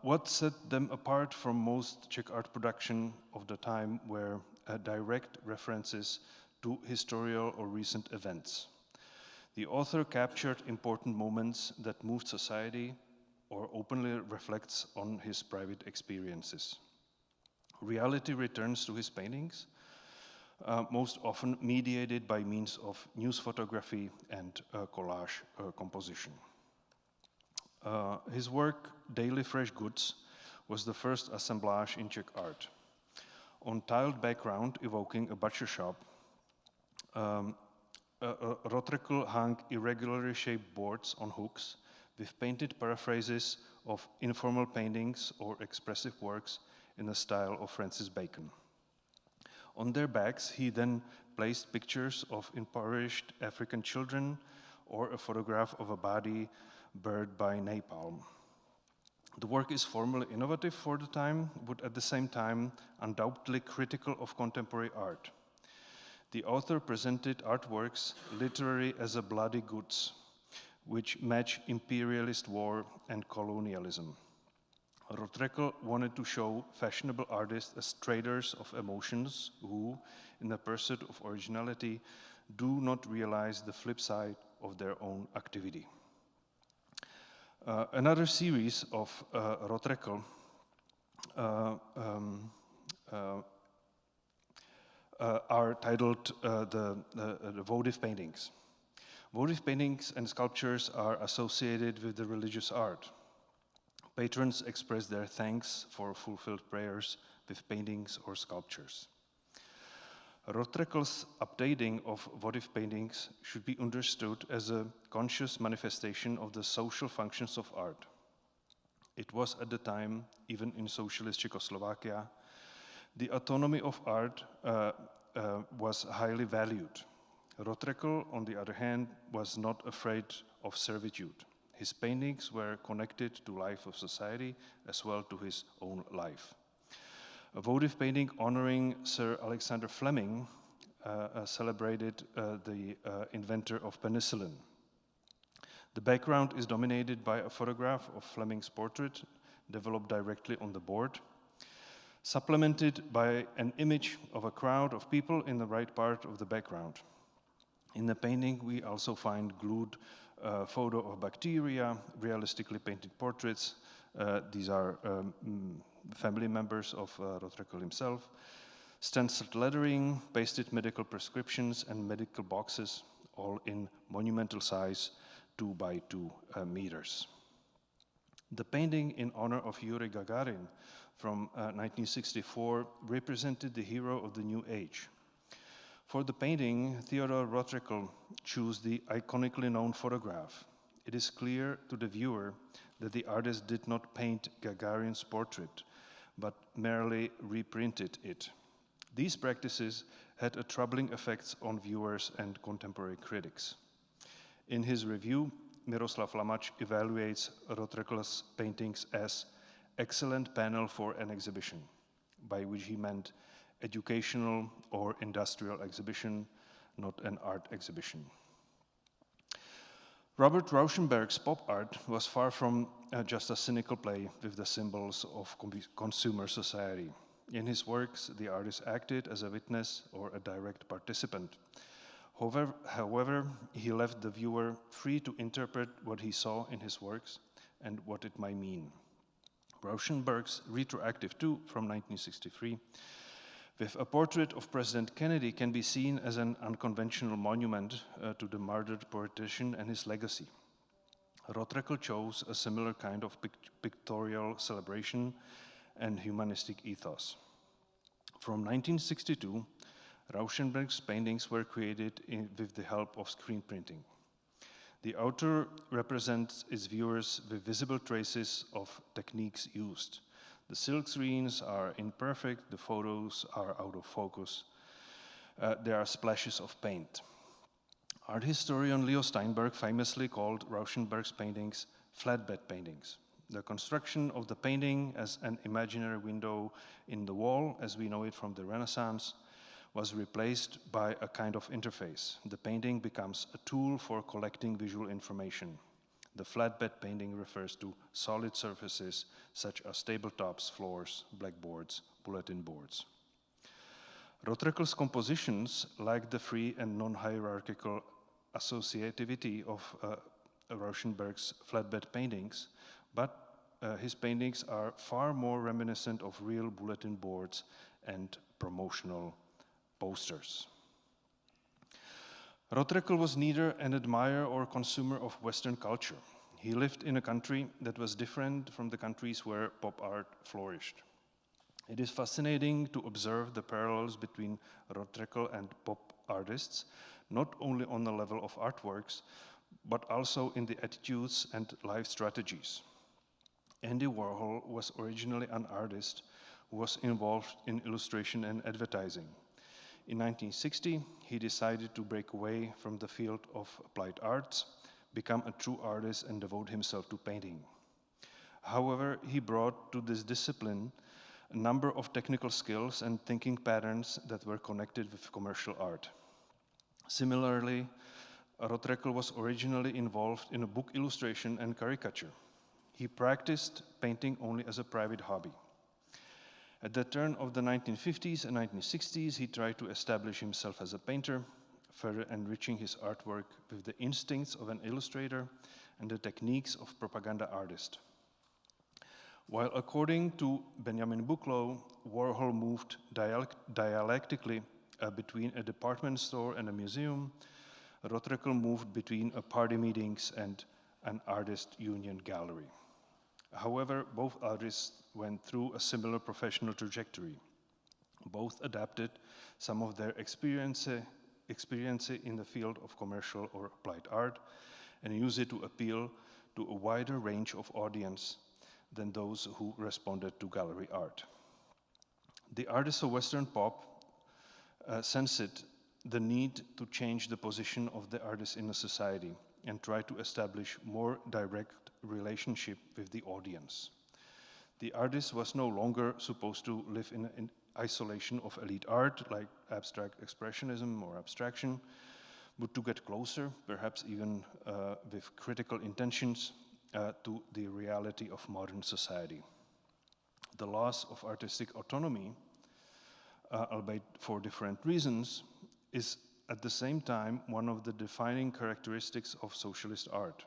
What set them apart from most Czech art production of the time were direct references to historical or recent events. The author captured important moments that moved society or openly reflects on his private experiences. Reality returns to his paintings, most often mediated by means of news photography and collage composition. His work, Daily Fresh Goods, was the first assemblage in Czech art. On tiled background evoking a butcher shop, Routledge hung irregularly shaped boards on hooks with painted paraphrases of informal paintings or expressive works in the style of Francis Bacon. On their backs, he then placed pictures of impoverished African children or a photograph of a body burned by napalm. The work is formally innovative for the time, but at the same time undoubtedly critical of contemporary art. The author presented artworks literally as a bloody goods, which match imperialist war and colonialism. Routledge wanted to show fashionable artists as traders of emotions who, in the pursuit of originality, do not realize the flip side of their own activity. Another series of Routledge are titled the votive paintings. Votive paintings and sculptures are associated with the religious art. Patrons express their thanks for fulfilled prayers with paintings or sculptures. Routledge's updating of votive paintings should be understood as a conscious manifestation of the social functions of art. It was at the time, even in socialist Czechoslovakia, the autonomy of art was highly valued. Routledge, on the other hand, was not afraid of servitude. His paintings were connected to life of society as well to his own life. A votive painting honoring Sir Alexander Fleming celebrated the inventor of penicillin. The background is dominated by a photograph of Fleming's portrait developed directly on the board, supplemented by an image of a crowd of people in the right part of the background. In the painting, we also find glued photo of bacteria, realistically painted portraits. These are family members of Routledge himself, stenciled lettering, pasted medical prescriptions, and medical boxes, all in monumental size, 2 by 2 meters. The painting in honor of Yuri Gagarin from 1964 represented the hero of the New Age. For the painting, Theodore Routledge chose the iconically known photograph. It is clear to the viewer that the artist did not paint Gagarin's portrait, but merely reprinted it. These practices had a troubling effect on viewers and contemporary critics. In his review, Miroslav Lamač evaluates Routledge's paintings as excellent panel for an exhibition, by which he meant educational or industrial exhibition, not an art exhibition. Robert Rauschenberg's pop art was far from just a cynical play with the symbols of consumer society. In his works, the artist acted as a witness or a direct participant. However, he left the viewer free to interpret what he saw in his works and what it might mean. Rauschenberg's Retroactive 2 from 1963 with a portrait of President Kennedy can be seen as an unconventional monument to the murdered politician and his legacy. Routledge chose a similar kind of pictorial celebration and humanistic ethos. From 1962, Rauschenberg's paintings were created with the help of screen printing. The author represents its viewers with visible traces of techniques used. The silk screens are imperfect, the photos are out of focus. There are splashes of paint. Art historian Leo Steinberg famously called Rauschenberg's paintings flatbed paintings. The construction of the painting as an imaginary window in the wall, as we know it from the Renaissance, was replaced by a kind of interface. The painting becomes a tool for collecting visual information. The flatbed painting refers to solid surfaces such as tabletops, floors, blackboards, bulletin boards. Routledge's compositions lack the free and non-hierarchical associativity of Rauschenberg's flatbed paintings, but his paintings are far more reminiscent of real bulletin boards and promotional posters. Routledge was neither an admirer or consumer of Western culture. He lived in a country that was different from the countries where pop art flourished. It is fascinating to observe the parallels between Routledge and pop artists, not only on the level of artworks, but also in the attitudes and life strategies. Andy Warhol was originally an artist who was involved in illustration and advertising. In 1960, he decided to break away from the field of applied arts, become a true artist, and devote himself to painting. However, he brought to this discipline a number of technical skills and thinking patterns that were connected with commercial art. Similarly, Routledge was originally involved in a book illustration and caricature. He practiced painting only as a private hobby. At the turn of the 1950s and 1960s, he tried to establish himself as a painter, further enriching his artwork with the instincts of an illustrator and the techniques of propaganda artist. While according to Benjamin Buchloh, Warhol moved dialectically between a department store and a museum, Routledge moved between party meetings and an artist union gallery. However, both artists went through a similar professional trajectory. Both adapted some of their experience in the field of commercial or applied art and used it to appeal to a wider range of audience than those who responded to gallery art. The artists of Western pop sensed the need to change the position of the artist in a society and try to establish more direct relationship with the audience. The artist was no longer supposed to live in isolation of elite art, like abstract expressionism or abstraction, but to get closer, perhaps even with critical intentions, to the reality of modern society. The loss of artistic autonomy, albeit for different reasons, is at the same time one of the defining characteristics of socialist art.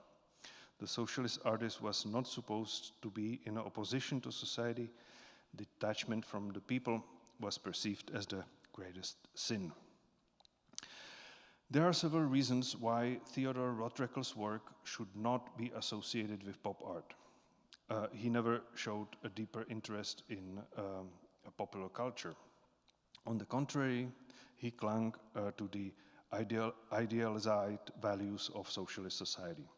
The socialist artist was not supposed to be in opposition to society. Detachment from the people was perceived as the greatest sin. There are several reasons why Theodore Routledge's work should not be associated with pop art. He never showed a deeper interest in a popular culture. On the contrary, he clung to the idealized values of socialist society.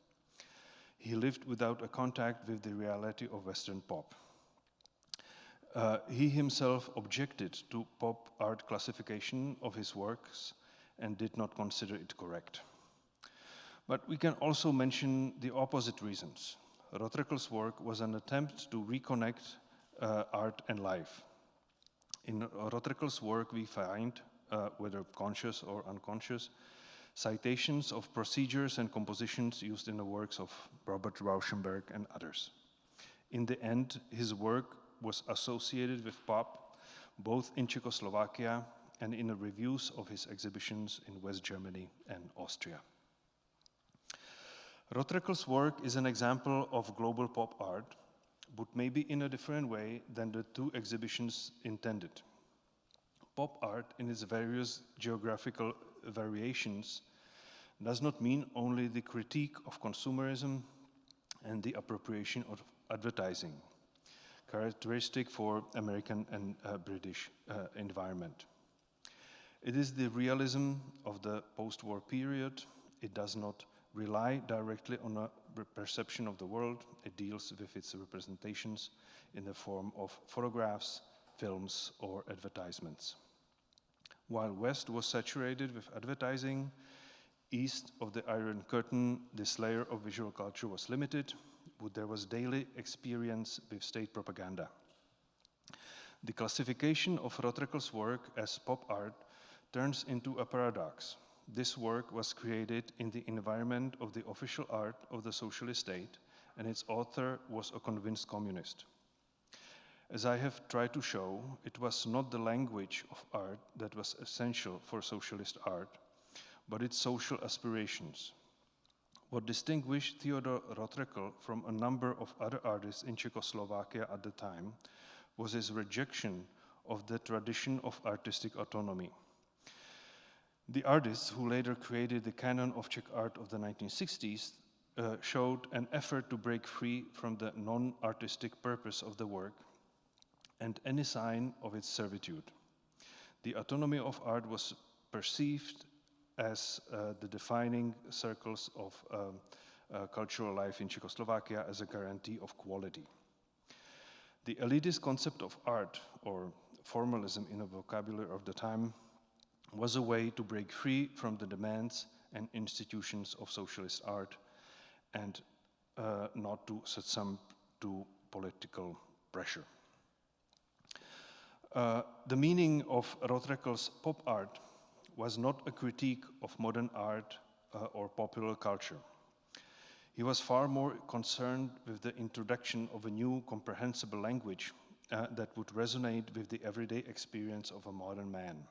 He lived without a contact with the reality of Western pop. He himself objected to pop art classification of his works and did not consider it correct. But we can also mention the opposite reasons. Routledge's work was an attempt to reconnect art and life. In Routledge's work we find, whether conscious or unconscious, citations of procedures and compositions used in the works of Robert Rauschenberg and others. In the end, his work was associated with pop, both in Czechoslovakia and in the reviews of his exhibitions in West Germany and Austria. Routledge's work is an example of global pop art, but maybe in a different way than the two exhibitions intended. Pop art, in its various geographical variations, does not mean only the critique of consumerism and the appropriation of advertising, characteristic for American and British environment. It is the realism of the post-war period. It does not rely directly on a perception of the world. It deals with its representations in the form of photographs, films, or advertisements. While West was saturated with advertising, east of the Iron Curtain, this layer of visual culture was limited, but there was daily experience with state propaganda. The classification of Routledge's work as pop art turns into a paradox. This work was created in the environment of the official art of the socialist state, and its author was a convinced communist. As I have tried to show, it was not the language of art that was essential for socialist art, but its social aspirations. What distinguished Theodor Routledge from a number of other artists in Czechoslovakia at the time was his rejection of the tradition of artistic autonomy. The artists who later created the canon of Czech art of the 1960s showed an effort to break free from the non-artistic purpose of the work and any sign of its servitude. The autonomy of art was perceived as the defining circles of cultural life in Czechoslovakia as a guarantee of quality. The elitist concept of art, or formalism in the vocabulary of the time, was a way to break free from the demands and institutions of socialist art and not to succumb to political pressure. The meaning of Routledge's pop art was not a critique of modern art or popular culture. He was far more concerned with the introduction of a new comprehensible language that would resonate with the everyday experience of a modern man.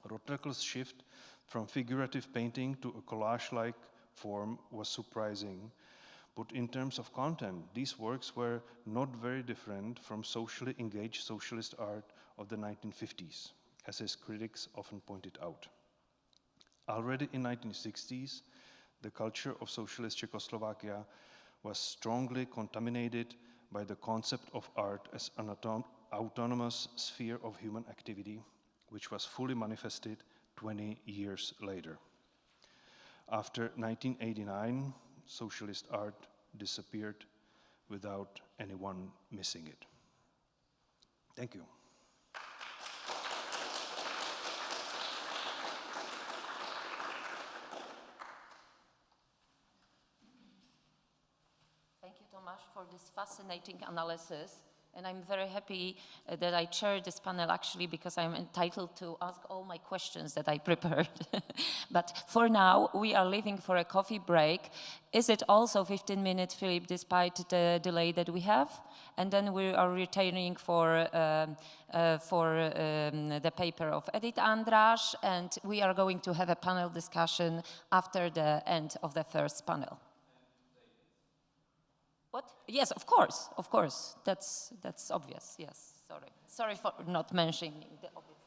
Routledge's shift from figurative painting to a collage-like form was surprising, but in terms of content, these works were not very different from socially engaged socialist art of the 1950s, as his critics often pointed out. Already in 1960s, the culture of socialist Czechoslovakia was strongly contaminated by the concept of art as an autonomous sphere of human activity, which was fully manifested 20 years later. After 1989, socialist art disappeared without anyone missing it. Thank you. Thank you, Tomasz, for this fascinating analysis. And I'm very happy that I chair this panel, actually, because I'm entitled to ask all my questions that I prepared. But for now, we are leaving for a coffee break. Is it also 15 minutes, Philip, despite the delay that we have? And then we are returning for the paper of Edith Andras, and we are going to have a panel discussion after the end of the first panel. What? Yes, of course. That's obvious. Yes, sorry for not mentioning the obvious.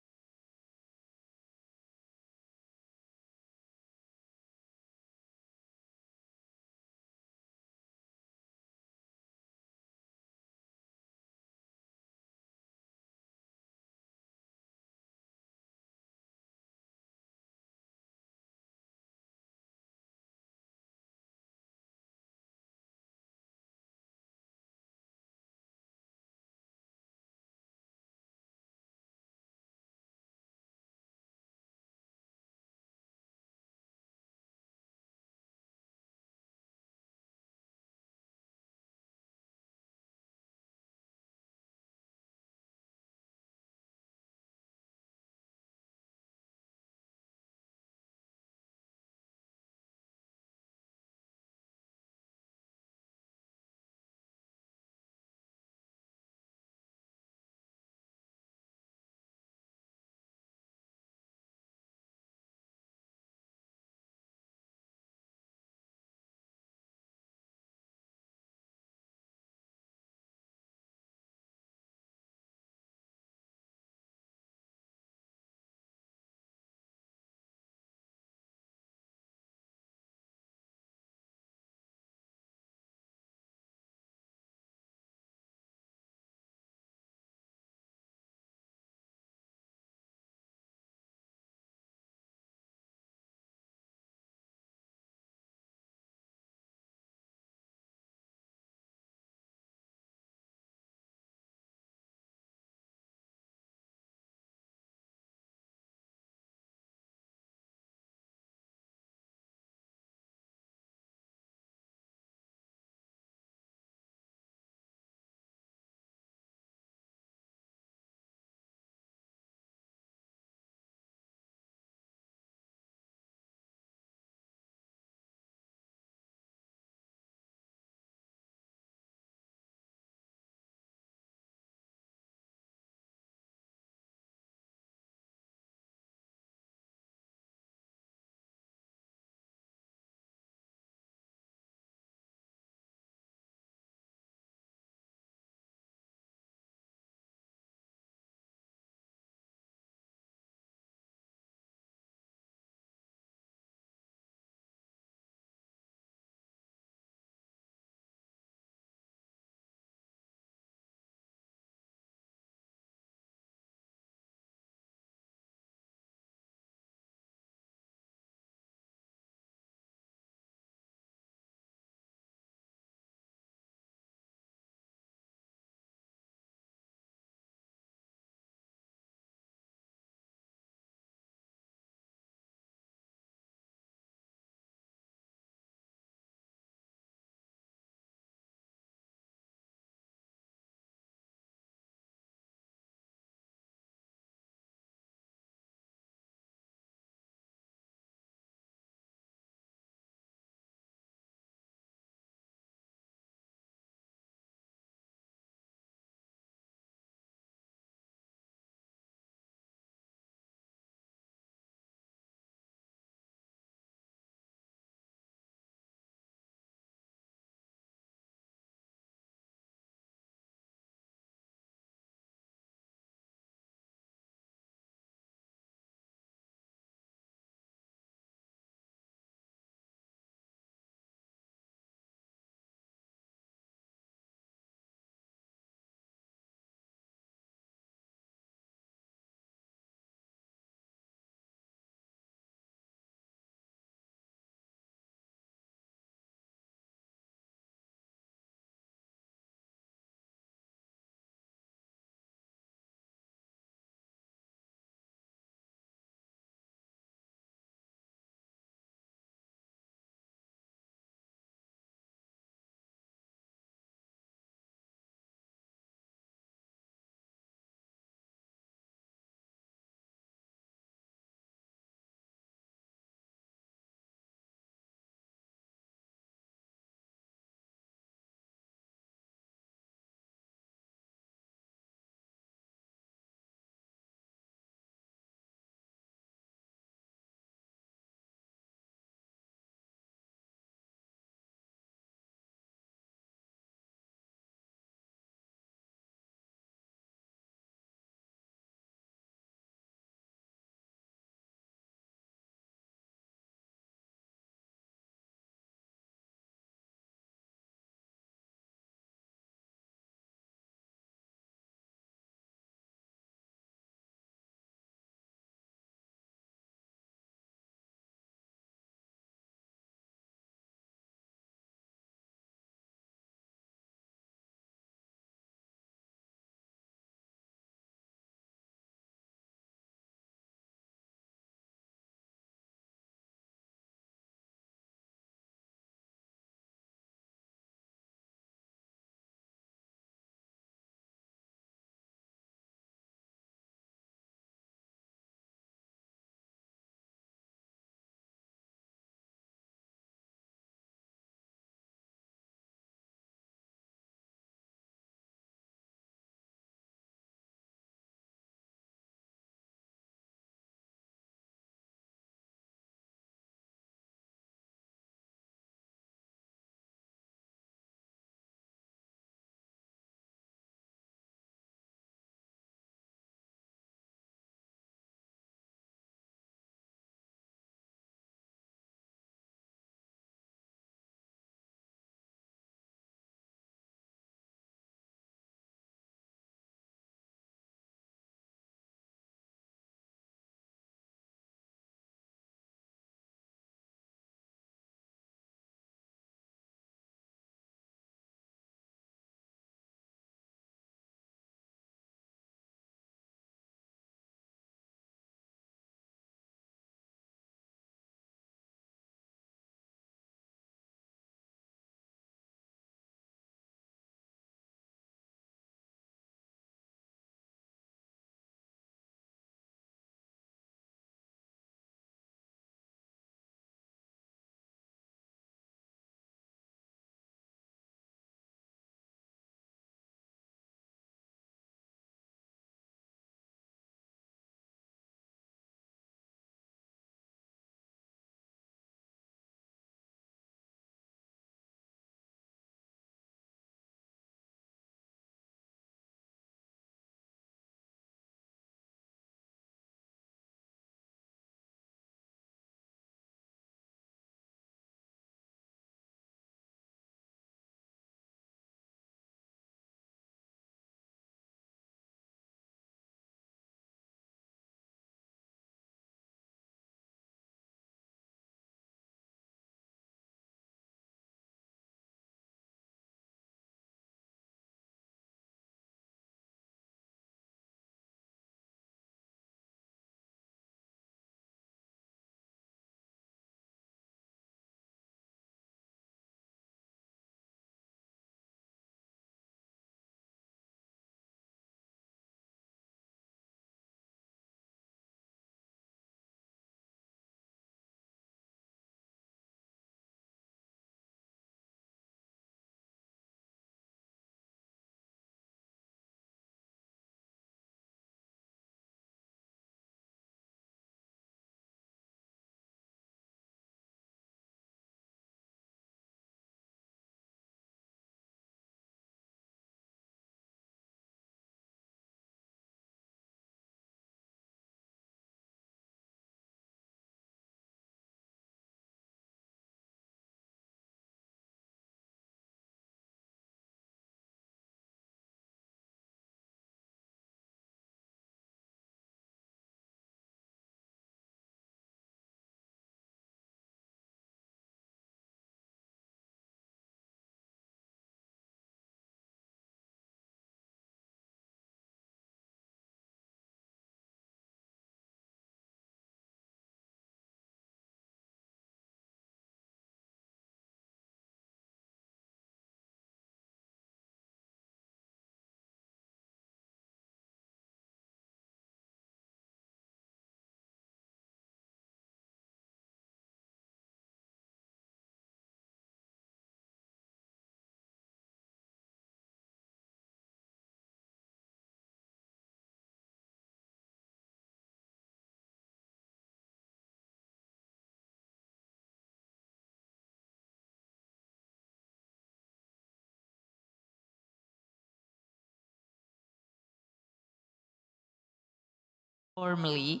Formally,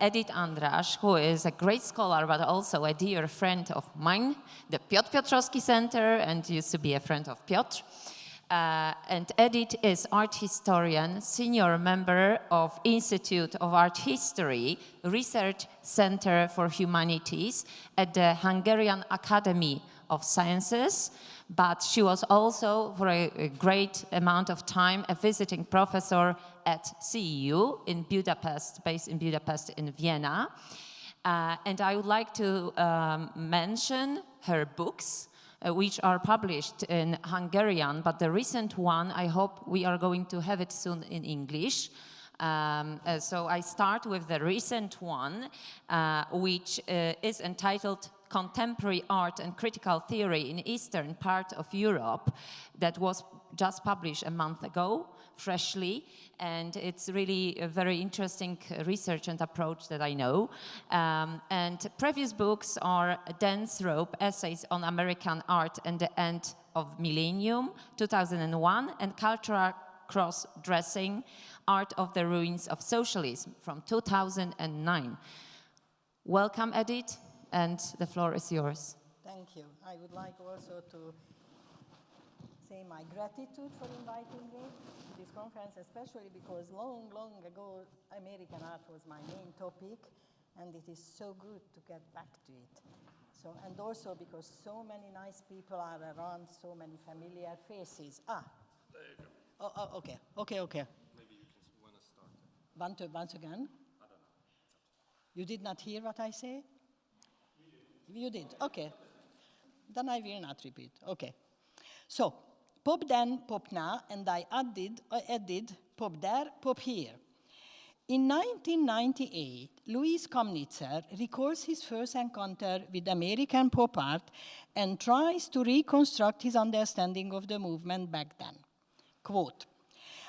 Edith Andras, who is a great scholar but also a dear friend of mine, the Piotr Piotrowski Center, and used to be a friend of Piotr. And Edith is art historian, senior member of Institute of Art History, Research Center for Humanities at the Hungarian Academy of Sciences, but she was also, for a great amount of time, a visiting professor at CEU in Budapest, based in Budapest in Vienna. And I would like to mention her books, which are published in Hungarian, but the recent one, I hope we are going to have it soon in English. So I start with the recent one, which is entitled Contemporary Art and Critical Theory in Eastern Part of Europe, that was just published a month ago, freshly, and it's really a very interesting research and approach that I know. And previous books are Dense Rope, Essays on American Art and the End of Millennium, 2001, and Cultural Cross-Dressing, Art of the Ruins of Socialism, from 2009. Welcome, Edith, and the floor is yours. Thank you. I would like also to say my gratitude for inviting me to this conference, especially because long, long ago, American art was my main topic, and it is so good to get back to it. So, and also because so many nice people are around, so many familiar faces. Ah, there you go. Oh, okay. Maybe you want to start. Once again? I don't know. You did not hear what I say? You did, okay. Then I will not repeat, okay. So, pop then, pop now, and I added pop there, pop here. In 1998, Louis Komnitzer recalls his first encounter with American pop art and tries to reconstruct his understanding of the movement back then. Quote,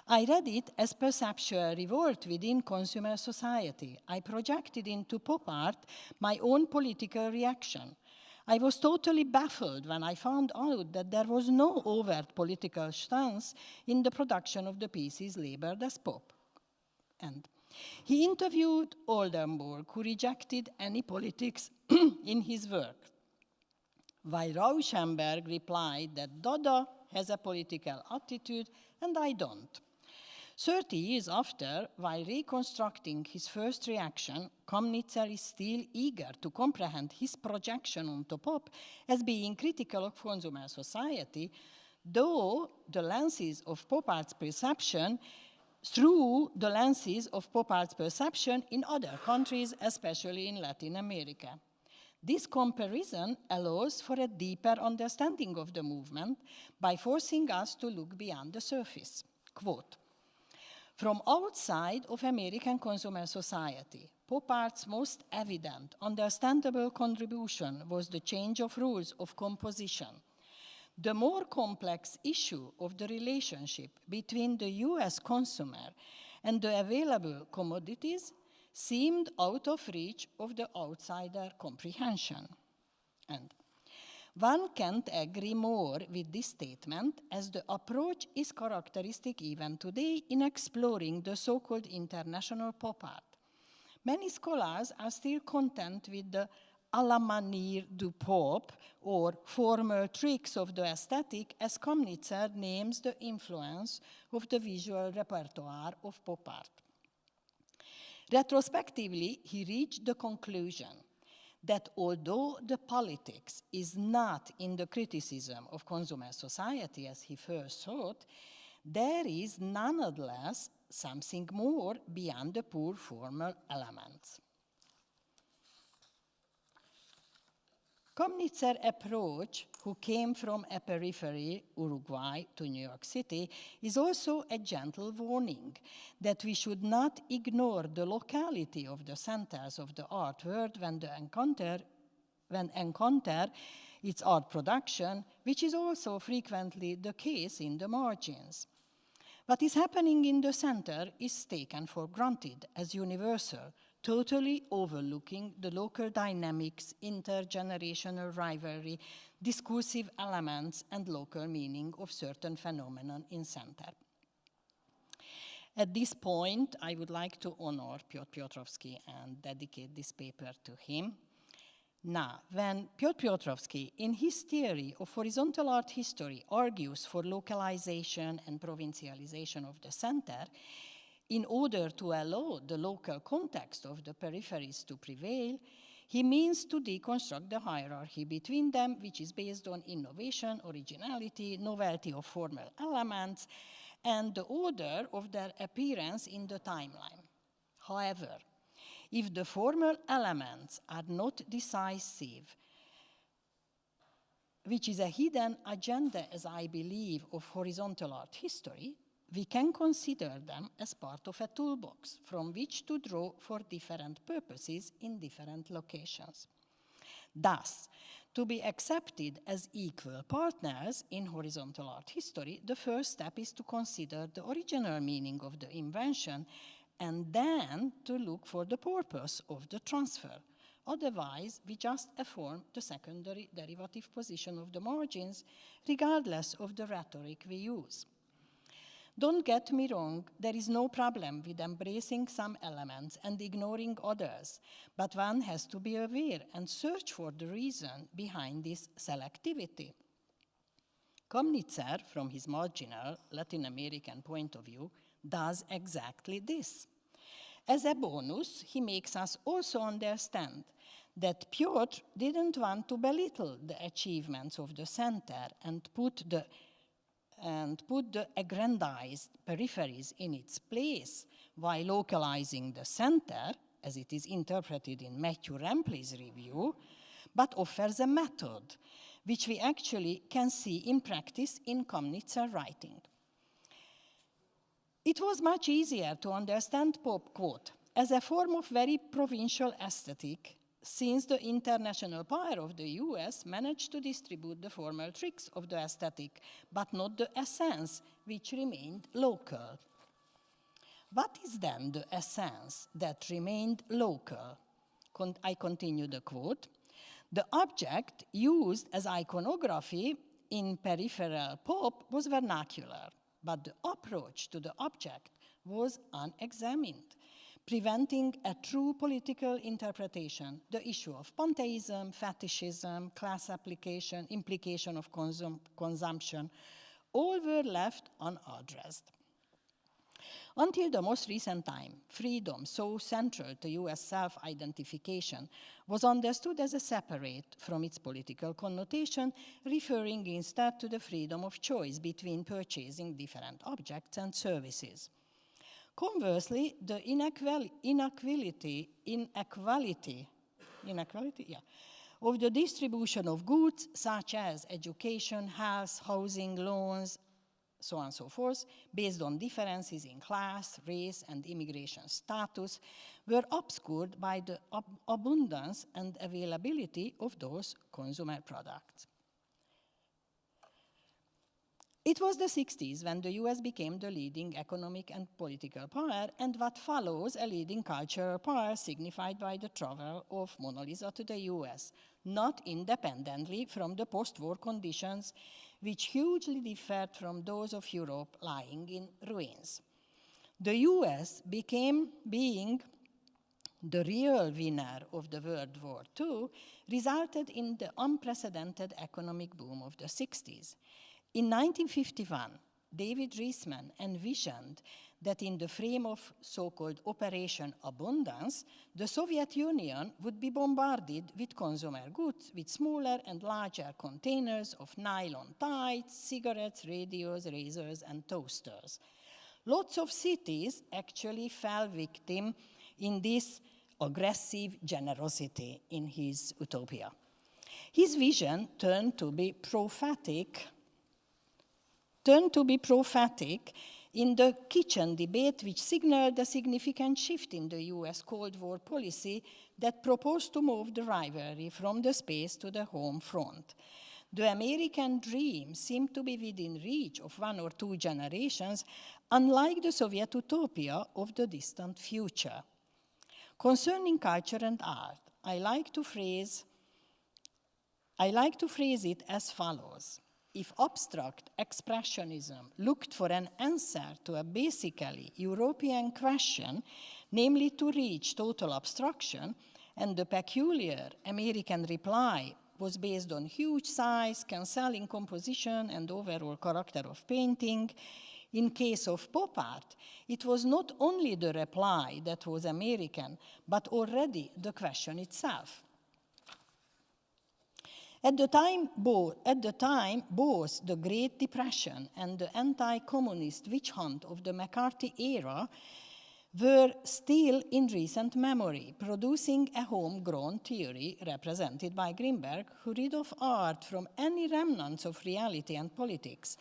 I read it as perceptual revolt within consumer society. I projected into pop art my own political reaction. I was totally baffled when I found out that there was no overt political stance in the production of the pieces labeled as pop. And he interviewed Oldenburg, who rejected any politics in his work, while Rauschenberg replied that Dada has a political attitude and I don't. 30 years after, while reconstructing his first reaction, Komnitzer is still eager to comprehend his projection onto pop as being critical of consumer society, though the lenses of pop art's perception, through the lenses of pop art's perception in other countries, especially in Latin America. This comparison allows for a deeper understanding of the movement by forcing us to look beyond the surface. Quote, from outside of American consumer society, pop art's most evident, understandable contribution was the change of rules of composition. The more complex issue of the relationship between the US consumer and the available commodities seemed out of reach of the outsider comprehension. And one can't agree more with this statement, as the approach is characteristic even today in exploring the so-called international pop art. Many scholars are still content with the à la manière du pop, or formal tricks of the aesthetic, as Komnitzer names the influence of the visual repertoire of pop art. Retrospectively, he reached the conclusion that although the politics is not in the criticism of consumer society as he first thought, there is nonetheless something more beyond the poor formal elements. Komnitzer's approach, who came from a periphery, Uruguay, to New York City, is also a gentle warning that we should not ignore the locality of the centers of the art world when encounter its art production, which is also frequently the case in the margins. What is happening in the center is taken for granted as universal, totally overlooking the local dynamics, intergenerational rivalry, discursive elements, and local meaning of certain phenomena in center. At this point, I would like to honor Piotr Piotrowski and dedicate this paper to him. Now, when Piotr Piotrowski, in his theory of horizontal art history, argues for localization and provincialization of the center, in order to allow the local context of the peripheries to prevail, he means to deconstruct the hierarchy between them, which is based on innovation, originality, novelty of formal elements, and the order of their appearance in the timeline. However, if the formal elements are not decisive, which is a hidden agenda, as I believe, of horizontal art history, we can consider them as part of a toolbox from which to draw for different purposes in different locations. Thus, to be accepted as equal partners in horizontal art history, the first step is to consider the original meaning of the invention and then to look for the purpose of the transfer. Otherwise, we just affirm the secondary derivative position of the margins, regardless of the rhetoric we use. Don't get me wrong, there is no problem with embracing some elements and ignoring others, but one has to be aware and search for the reason behind this selectivity. Comnitzer, from his marginal Latin American point of view, does exactly this. As a bonus, he makes us also understand that Piotr didn't want to belittle the achievements of the center and put the aggrandized peripheries in its place while localizing the center, as it is interpreted in Matthew Rampley's review, but offers a method which we actually can see in practice in Comnitzer writing. It was much easier to understand Pope, quote, as a form of very provincial aesthetic, since the international power of the US managed to distribute the formal tricks of the aesthetic, but not the essence, which remained local. What is then the essence that remained local? I continue the quote. The object used as iconography in peripheral pop was vernacular, but the approach to the object was unexamined, preventing a true political interpretation. The issue of pantheism, fetishism, class application, implication of consumption, all were left unaddressed. Until the most recent time, freedom, so central to US self-identification, was understood as a separate from its political connotation, referring instead to the freedom of choice between purchasing different objects and services. Conversely, the inequality of the distribution of goods, such as education, health, housing, loans, so on and so forth, based on differences in class, race, and immigration status, were obscured by the abundance and availability of those consumer products. It was the 60s when the US became the leading economic and political power, and what follows, a leading cultural power signified by the travel of Mona Lisa to the US, not independently from the post-war conditions, which hugely differed from those of Europe lying in ruins. The US became being the real winner of the World War II, resulted in the unprecedented economic boom of the 60s. In 1951, David Reisman envisioned that in the frame of so-called Operation Abundance, the Soviet Union would be bombarded with consumer goods with smaller and larger containers of nylon tights, cigarettes, radios, razors, and toasters. Lots of cities actually fell victim in this aggressive generosity in his utopia. His vision turned to be prophetic in the kitchen debate, which signaled a significant shift in the US Cold War policy that proposed to move the rivalry from the space to the home front. The American dream seemed to be within reach of 1 or 2 generations, unlike the Soviet utopia of the distant future. Concerning culture and art, I like to phrase it as follows. if abstract expressionism looked for an answer to a basically European question, namely to reach total abstraction, and the peculiar American reply was based on huge size, cancelling composition, and overall character of painting, in case of pop art, it was not only the reply that was American, but already the question itself. At the time, both the Great Depression and the anti-communist witch hunt of the McCarthy era were still in recent memory, producing a homegrown theory represented by Greenberg, who rid of art from any remnants of reality and politics,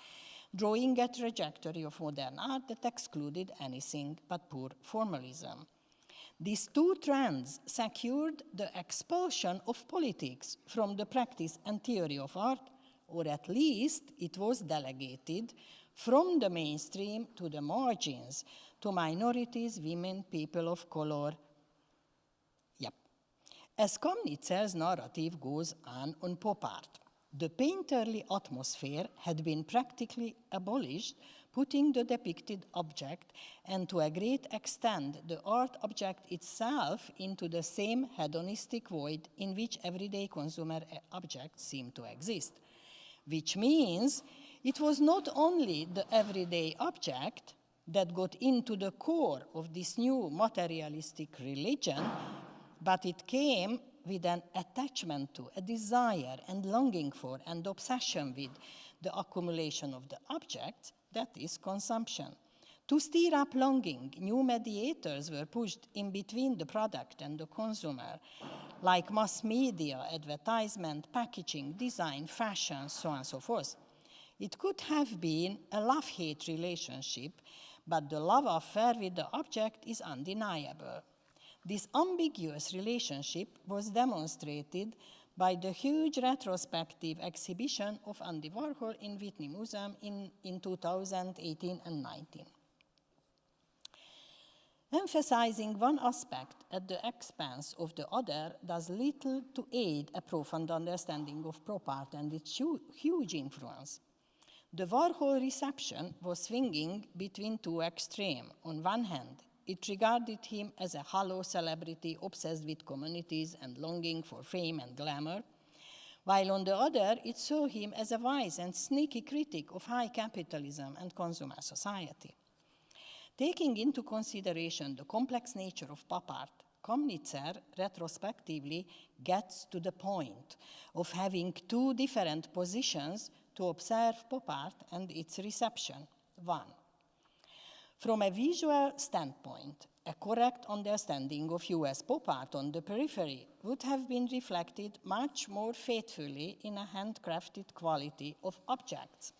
drawing a trajectory of modern art that excluded anything but poor formalism. These two trends secured the expulsion of politics from the practice and theory of art, or at least it was delegated from the mainstream to the margins, to minorities, women, people of color. Yep. As Kamnitzer's narrative goes on pop art, the painterly atmosphere had been practically abolished, putting the depicted object, and to a great extent the art object itself, into the same hedonistic void in which everyday consumer objects seem to exist. Which means it was not only the everyday object that got into the core of this new materialistic religion, but it came with an attachment to, a desire and longing for, and obsession with the accumulation of the object, that is consumption. To stir up longing, new mediators were pushed in between the product and the consumer, like mass media, advertisement, packaging, design, fashion, so on and so forth. It could have been a love-hate relationship, but the love affair with the object is undeniable. This ambiguous relationship was demonstrated by the huge retrospective exhibition of Andy Warhol in Whitney Museum in 2018 and 19. Emphasizing one aspect at the expense of the other does little to aid a profound understanding of pop art and its huge influence. The Warhol reception was swinging between two extremes. On one hand, it regarded him as a hollow celebrity obsessed with communities and longing for fame and glamour, while on the other, it saw him as a wise and sneaky critic of high capitalism and consumer society. Taking into consideration the complex nature of pop art, Kamnitzer retrospectively gets to the point of having two different positions to observe pop art and its reception. One, from a visual standpoint, a correct understanding of US pop art on the periphery would have been reflected much more faithfully in a handcrafted quality of objects.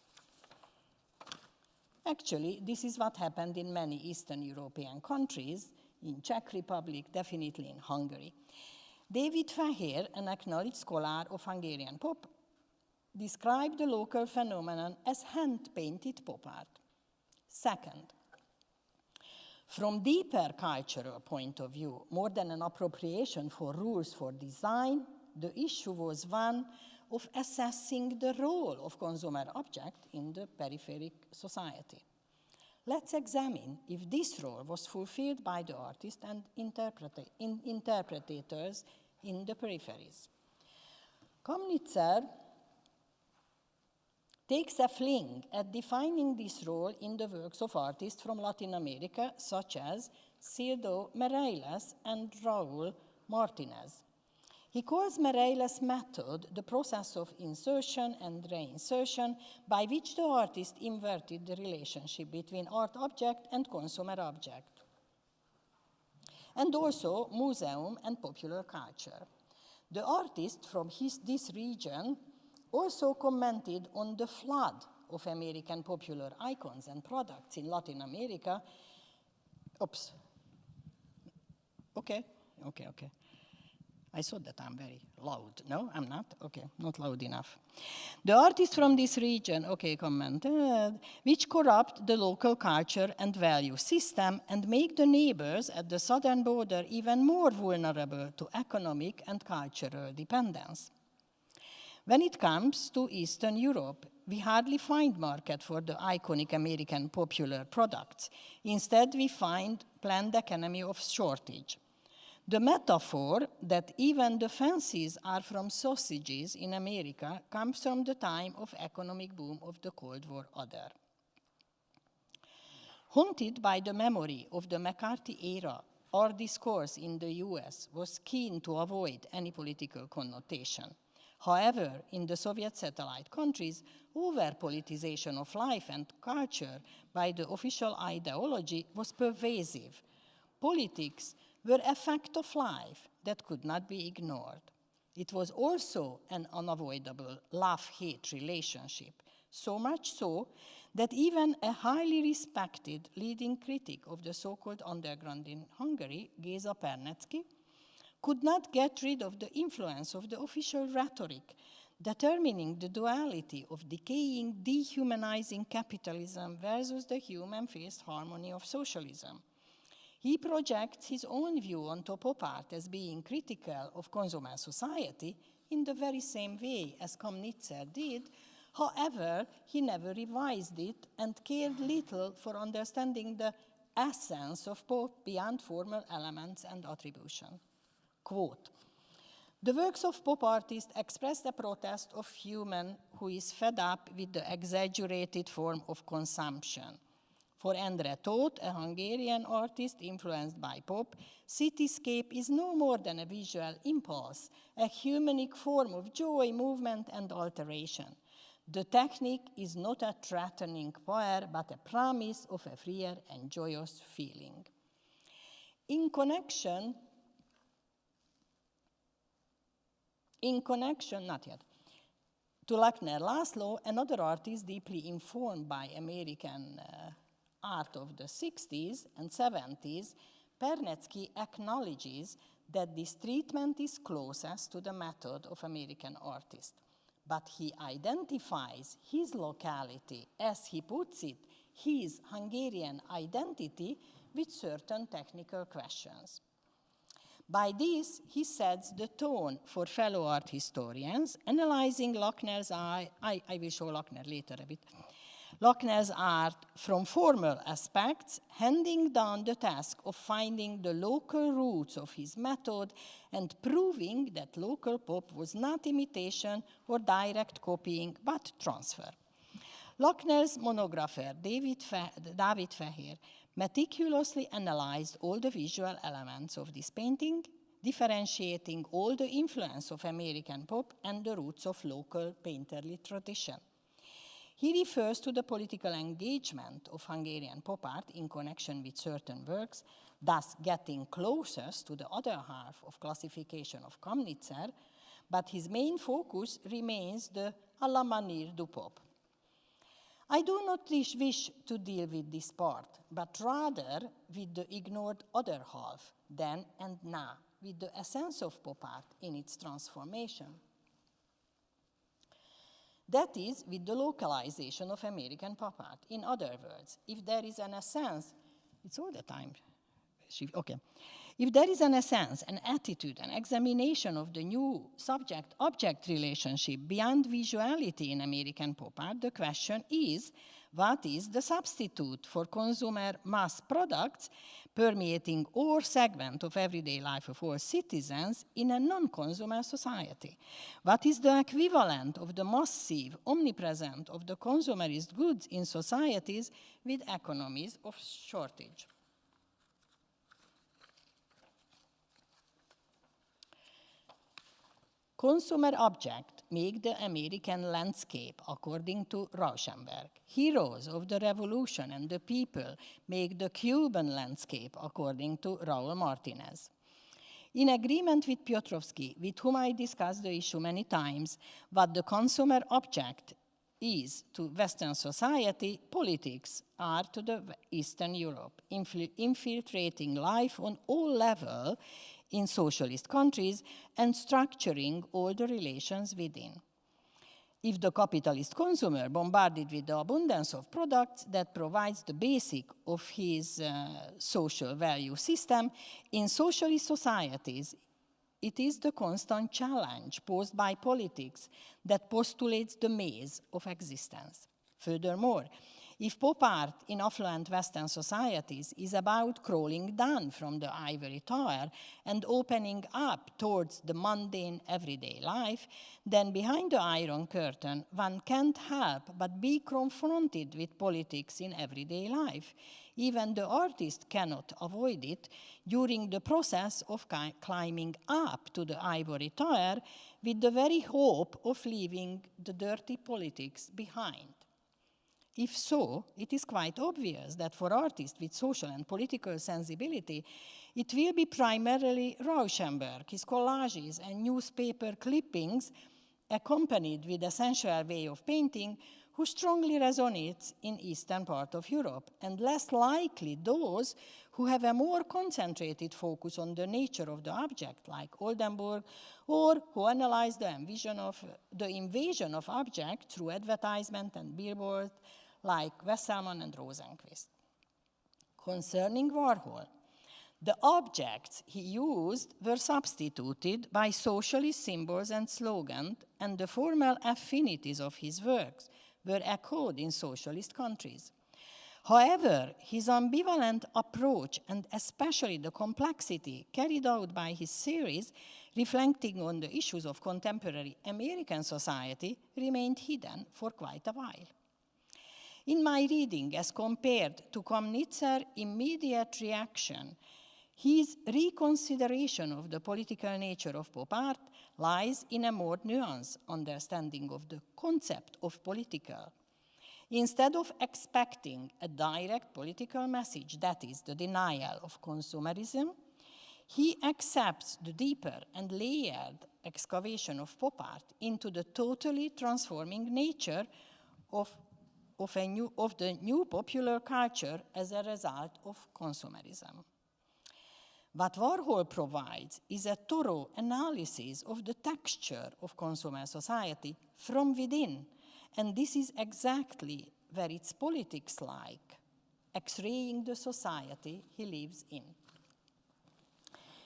Actually, this is what happened in many Eastern European countries, in Czech Republic, definitely in Hungary. David Fehér, an acknowledged scholar of Hungarian pop, described the local phenomenon as hand-painted pop art. Second, from deeper cultural point of view, more than an appropriation for rules for design, the issue was one of assessing the role of consumer object in the peripheric society. Let's examine if this role was fulfilled by the artists and interpreters in the peripheries. Kamnitzer takes a fling at defining this role in the works of artists from Latin America, such as Cirdo Meirelles and Raúl Martínez. He calls Meirelles' method the process of insertion and reinsertion, by which the artist inverted the relationship between art object and consumer object, and also museum and popular culture. The artist from this region also commented on the flood of American popular icons and products in Latin America. Oops. Okay. I thought that I'm very loud. No, I'm not? Okay, not loud enough. The artists from this region, commented, which corrupt the local culture and value system and make the neighbors at the southern border even more vulnerable to economic and cultural dependence. When it comes to Eastern Europe, we hardly find market for the iconic American popular products. Instead, we find planned economy of shortage. The metaphor that even the fancies are from sausages in America comes from the time of economic boom of the Cold War era. Haunted by the memory of the McCarthy era, our discourse in the US was keen to avoid any political connotation. However, in the Soviet satellite countries, over-politicization of life and culture by the official ideology was pervasive. Politics were a fact of life that could not be ignored. It was also an unavoidable love-hate relationship, so much so that even a highly respected leading critic of the so-called underground in Hungary, Géza Pernetzky, could not get rid of the influence of the official rhetoric determining the duality of decaying, dehumanizing capitalism versus the human-faced harmony of socialism. He projects his own view onto pop art as being critical of consumer society in the very same way as Comnitzer did. However, he never revised it and cared little for understanding the essence of pop beyond formal elements and attribution. Quote, "The works of pop artists express the protest of human who is fed up with the exaggerated form of consumption. For Endre Tóth, a Hungarian artist influenced by pop, cityscape is no more than a visual impulse, a humanic form of joy, movement, and alteration. The technique is not a threatening power, but a promise of a freer and joyous feeling." In connection, not yet, to Lackner Laszlo, another artist deeply informed by American art of the 60s and 70s, Pernetzky acknowledges that this treatment is closest to the method of American artists. But he identifies his locality, as he puts it, his Hungarian identity, with certain technical questions. By this, he sets the tone for fellow art historians, analyzing Lackner's art, I will show Lackner later a bit, Lackner's art from formal aspects, handing down the task of finding the local roots of his method and proving that local pop was not imitation or direct copying, but transfer. Lackner's monographer, David Fehér, meticulously analyzed all the visual elements of this painting, differentiating all the influence of American pop and the roots of local painterly tradition. He refers to the political engagement of Hungarian pop art in connection with certain works, thus getting closest to the other half of classification of Comnitzer, but his main focus remains the à la manière du pop. I do not wish to deal with this part, but rather with the ignored other half, then and now, with the essence of pop art in its transformation. That is, with the localization of American pop art. In other words, if there is an essence, it's all the time, okay. If there is an essence, an attitude, an examination of the new subject-object relationship beyond visuality in American pop art, the question is, what is the substitute for consumer mass products permeating all segment of everyday life of all citizens in a non-consumer society? What is the equivalent of the massive, omnipresent of the consumerist goods in societies with economies of shortage? Consumer object make the American landscape, according to Rauschenberg. Heroes of the revolution and the people make the Cuban landscape, according to Raúl Martínez. In agreement with Piotrowski, with whom I discussed the issue many times, what the consumer object is to Western society, politics are to the Eastern Europe, infiltrating life on all levels in socialist countries and structuring all the relations within. If the capitalist consumer, bombarded with the abundance of products that provides the basic of his social value system, in socialist societies, it is the constant challenge posed by politics that postulates the maze of existence. Furthermore, if pop art in affluent Western societies is about crawling down from the ivory tower and opening up towards the mundane everyday life, then behind the Iron Curtain, one can't help but be confronted with politics in everyday life. Even the artist cannot avoid it during the process of climbing up to the ivory tower with the very hope of leaving the dirty politics behind. If so, it is quite obvious that for artists with social and political sensibility, it will be primarily Rauschenberg, his collages and newspaper clippings, accompanied with a sensual way of painting, who strongly resonates in eastern part of Europe, and less likely those who have a more concentrated focus on the nature of the object, like Oldenburg, or who analyze the invasion of object through advertisement and billboard, like Wesselmann and Rosenquist. Concerning Warhol, the objects he used were substituted by socialist symbols and slogans, and the formal affinities of his works were echoed in socialist countries. However, his ambivalent approach, and especially the complexity carried out by his series, reflecting on the issues of contemporary American society, remained hidden for quite a while. In my reading, as compared to Komnitzer's immediate reaction, his reconsideration of the political nature of pop art lies in a more nuanced understanding of the concept of political. Instead of expecting a direct political message, that is, the denial of consumerism, he accepts the deeper and layered excavation of pop art into the totally transforming nature of the new popular culture as a result of consumerism. What Warhol provides is a thorough analysis of the texture of consumer society from within, and this is exactly where its politics lie, x-raying the society he lives in.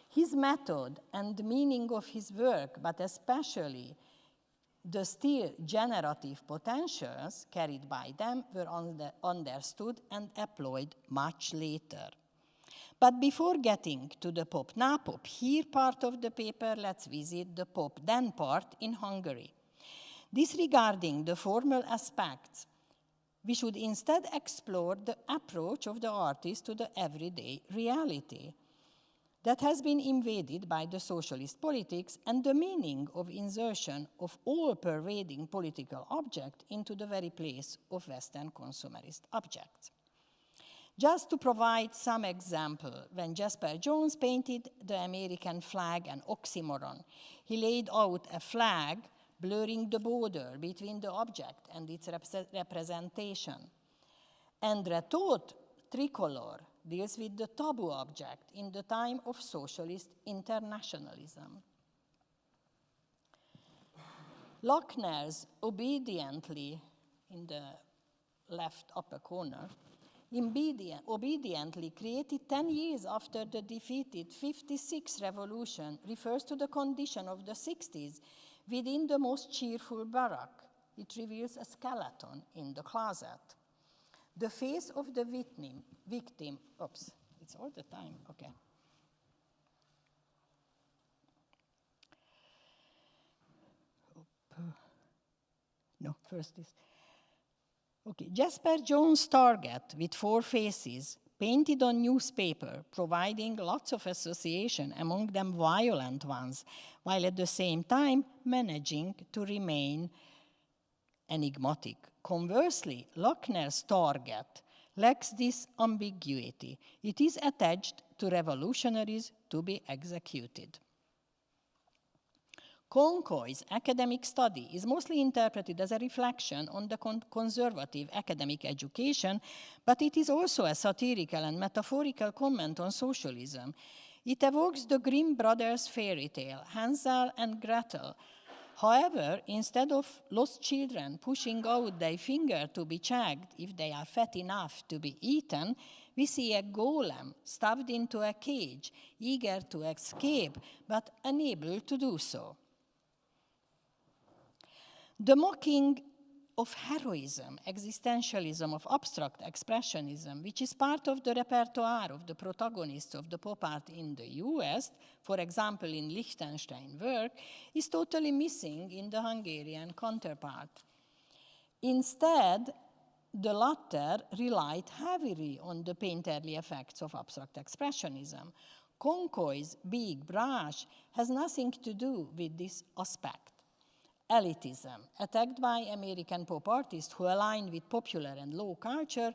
His method and the meaning of his work, but especially the still generative potentials carried by them, were understood and employed much later. But before getting to the pop na pop here part of the paper, let's visit the pop then part in Hungary. Disregarding the formal aspects, we should instead explore the approach of the artist to the everyday reality that has been invaded by the socialist politics and the meaning of insertion of all pervading political object into the very place of Western consumerist objects. Just to provide some example, when Jasper Jones painted the American flag an oxymoron, he laid out a flag blurring the border between the object and its representation. And Rethinking tricolor deals with the taboo object in the time of socialist internationalism. Lochner's obediently, in the left upper corner, obediently created 10 years after the defeated 56 revolution refers to the condition of the 60s within the most cheerful barrack. It reveals a skeleton in the closet. The face of the victim, oops, it's all the time, okay. No, first is, okay. Jasper Jones' target with 4 faces painted on newspaper, providing lots of association, among them violent ones, while at the same time managing to remain enigmatic. Conversely, Lochner's target lacks this ambiguity. It is attached to revolutionaries to be executed. Konkoy's academic study is mostly interpreted as a reflection on the conservative academic education, but it is also a satirical and metaphorical comment on socialism. It evokes the Grimm brothers' fairy tale, Hansel and Gretel, However, instead of lost children pushing out their finger to be checked if they are fat enough to be eaten, we see a golem stuffed into a cage, eager to escape, but unable to do so. The mocking of heroism, existentialism, of abstract expressionism, which is part of the repertoire of the protagonists of the pop art in the US, for example in Lichtenstein's work, is totally missing in the Hungarian counterpart. Instead, the latter relied heavily on the painterly effects of abstract expressionism. Konkoy's big brush has nothing to do with this aspect. Elitism, attacked by American pop artists who align with popular and low culture,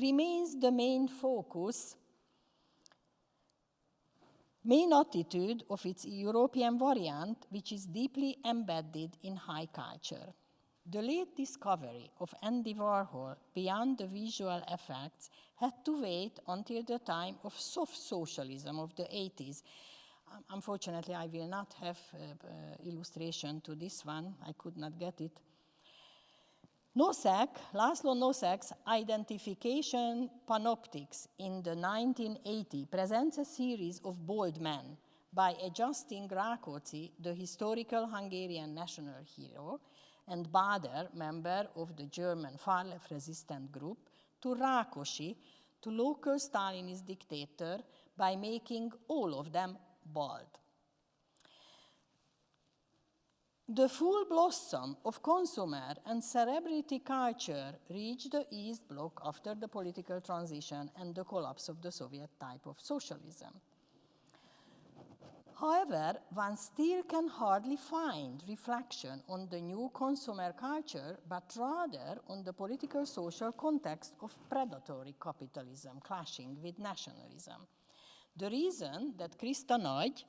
remains the main focus, main attitude of its European variant, which is deeply embedded in high culture. The late discovery of Andy Warhol beyond the visual effects had to wait until the time of soft socialism of the 80s. Unfortunately, I will not have illustration to this one. I could not get it. Laszlo Nosek's Identification Panoptics in the 1980 presents a series of bold men by adjusting Rákóczi, the historical Hungarian national hero, and Bader, member of the German far-left resistant group, to Rákosi, to local Stalinist dictator, by making all of them bald. The full blossom of consumer and celebrity culture reached the East Bloc after the political transition and the collapse of the Soviet type of socialism. However, one still can hardly find reflection on the new consumer culture, but rather on the political social context of predatory capitalism clashing with nationalism. The reason that Krista Nagy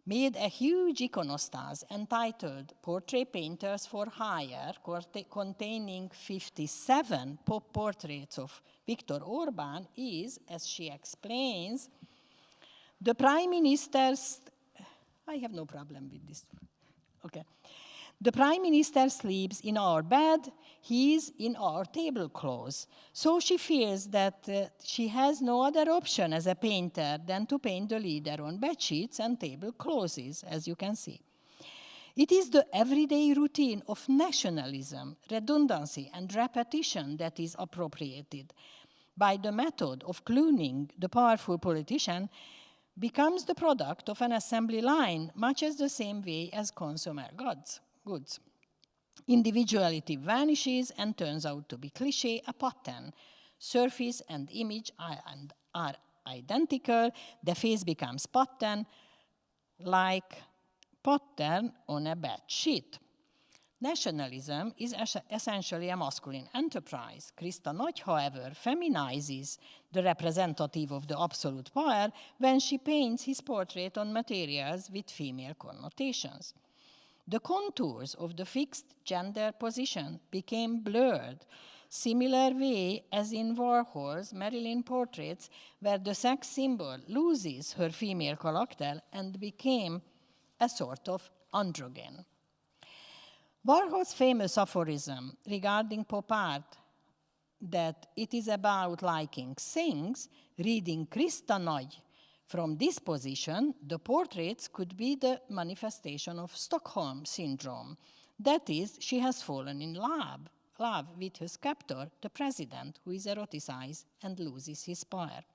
made a huge iconostase entitled Portrait Painters for Hire, containing 57 pop portraits of Viktor Orbán, is, as she explains, the Prime Minister's, I have no problem with this, okay. The Prime Minister sleeps in our bed, he is in our tablecloths. So she feels that she has no other option as a painter than to paint the leader on bedsheets and tablecloths, as you can see. It is the everyday routine of nationalism, redundancy, and repetition that is appropriated. By the method of clooning the powerful politician becomes the product of an assembly line, much as the same way as consumer goods. Individuality vanishes and turns out to be cliché, a pattern. Surface and image are identical. The face becomes pattern, like pattern on a bed sheet. Nationalism is essentially a masculine enterprise. Krista Nagy, however, feminizes the representative of the absolute power when she paints his portrait on materials with female connotations. The contours of the fixed gender position became blurred, similar way as in Warhol's Marilyn portraits, where the sex symbol loses her female character and became a sort of androgen. Warhol's famous aphorism regarding pop art, that it is about liking things, reading Krista Nagy, from this position, the portraits could be the manifestation of Stockholm syndrome. That is, she has fallen in love with her captor, the president, who is eroticized and loses his power.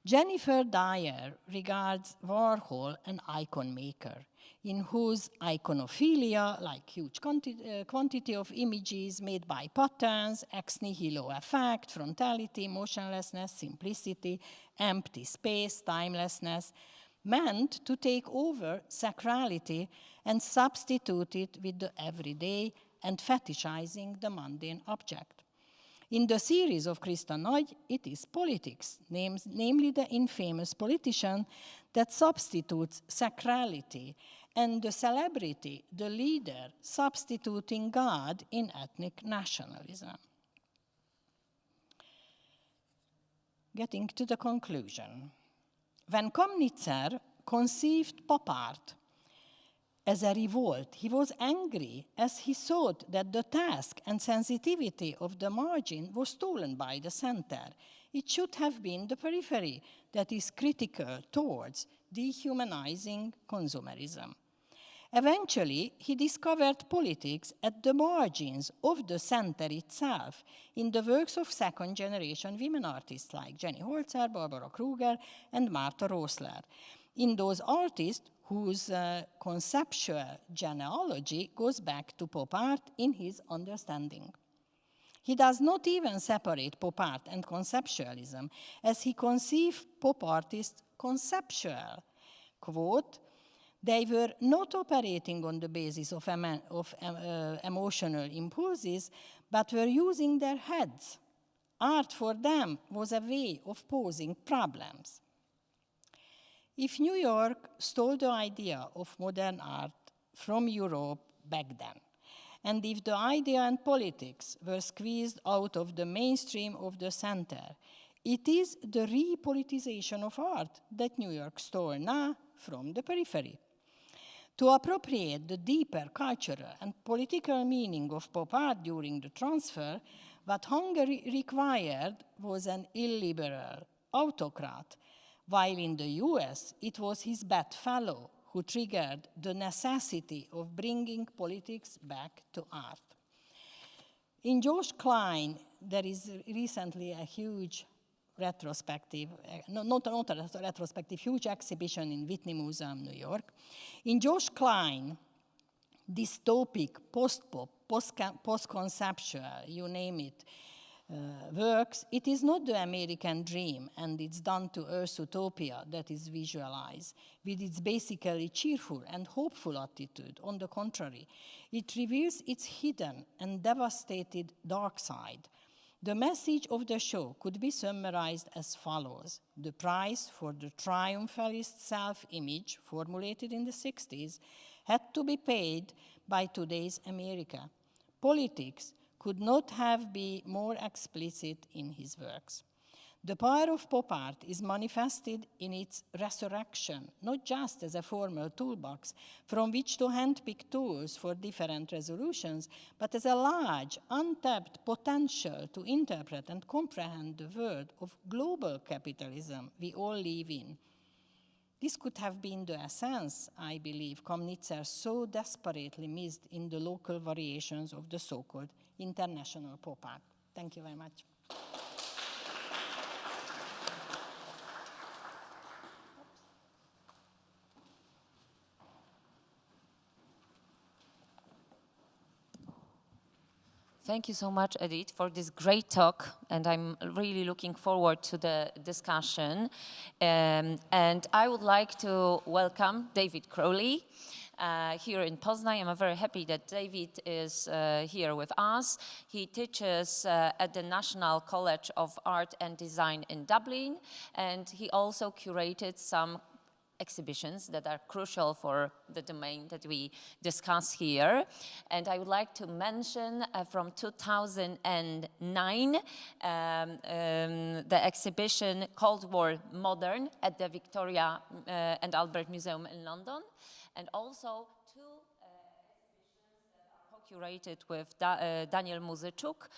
Jennifer Dyer regards Warhol an icon maker, in whose iconophilia, like huge quantity of images made by patterns, ex nihilo effect, frontality, motionlessness, simplicity, empty space, timelessness, meant to take over sacrality and substitute it with the everyday and fetishizing the mundane object. In the series of Krista Nagy, it is politics, namely the infamous politician, that substitutes sacrality, and the celebrity, the leader, substituting God in ethnic nationalism. Getting to the conclusion. When Komnitzer conceived pop art, as a revolt. He was angry as he thought that the task and sensitivity of the margin was stolen by the center. It should have been the periphery that is critical towards dehumanizing consumerism. Eventually, he discovered politics at the margins of the center itself in the works of second-generation women artists like Jenny Holzer, Barbara Kruger, and Martha Rosler. In those artists whose conceptual genealogy goes back to pop art in his understanding. He does not even separate pop art and conceptualism, as he conceived pop artists conceptual. Quote, they were not operating on the basis of emotional impulses, but were using their heads. Art for them was a way of posing problems. If New York stole the idea of modern art from Europe back then, and if the idea and politics were squeezed out of the mainstream of the center, it is the repoliticization of art that New York stole now from the periphery. To appropriate the deeper cultural and political meaning of pop art during the transfer, what Hungary required was an illiberal autocrat, while in the US it was his bedfellow who triggered the necessity of bringing politics back to art. In Josh Klein, there is recently a huge retrospective, not a retrospective, huge exhibition in Whitney Museum, New York. In Josh Klein, dystopic, post-pop, post-conceptual, you name it, works, it is not the American dream and its done to earth utopia that is visualized with its basically cheerful and hopeful attitude. On the contrary, it reveals its hidden and devastated dark side. The message of the show could be summarized as follows. The price for the triumphalist self-image formulated in the 60s had to be paid by today's America. Politics could not have been more explicit in his works. The power of pop art is manifested in its resurrection, not just as a formal toolbox from which to handpick tools for different resolutions, but as a large, untapped potential to interpret and comprehend the world of global capitalism we all live in. This could have been the essence, I believe, Komnitzer so desperately missed in the local variations of the so-called international pop art. Thank you very much. Thank you so much, Edith, for this great talk, and I'm really looking forward to the discussion. And I would like to welcome David Crowley here in Poznań. I'm very happy that David is here with us. He teaches at the National College of Art and Design in Dublin, and he also curated some exhibitions that are crucial for the domain that we discuss here. And I would like to mention from 2009, the exhibition Cold War Modern at the Victoria and Albert Museum in London, and also two exhibitions that are co-curated with Daniel Muzyczuk,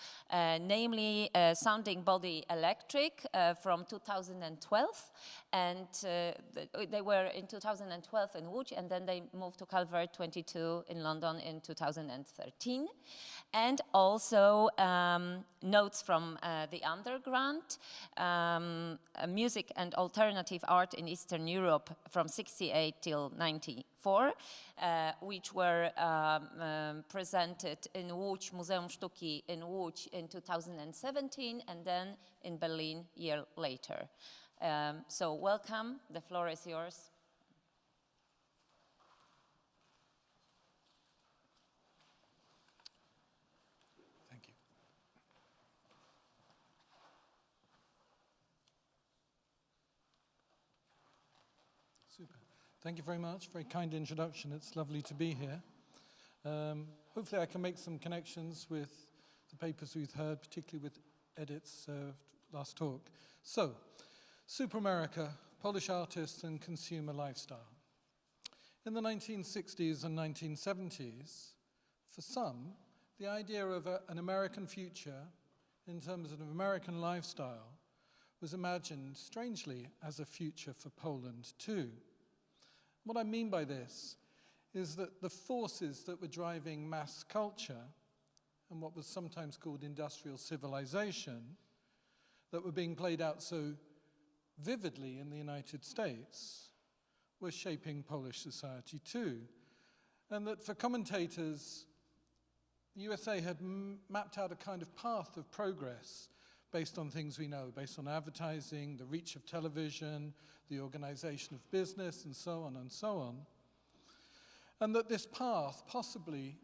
namely Sounding Body Electric from 2012, and they were in 2012 in Łódź, and then they moved to Calvert 22 in London in 2013. And also Notes from the Underground, Music and Alternative Art in Eastern Europe from 68 till 94, which were presented in Łódź, Muzeum Sztuki in Łódź in 2017, and then in Berlin a year later. So welcome, the floor is yours. Thank you. Super. Thank you very much. Very kind introduction. It's lovely to be here. Hopefully I can make some connections with the papers we've heard, particularly with Edith's last talk. So, Super America, Polish artists and consumer lifestyle. In the 1960s and 1970s, for some, the idea of an American future in terms of an American lifestyle was imagined, strangely, as a future for Poland too. What I mean by this is that the forces that were driving mass culture and what was sometimes called industrial civilization that were being played out so vividly in the United States were shaping Polish society too. And that for commentators, the USA had mapped out a kind of path of progress based on things we know, based on advertising, the reach of television, the organization of business, and so on and so on. And that this path, possibly,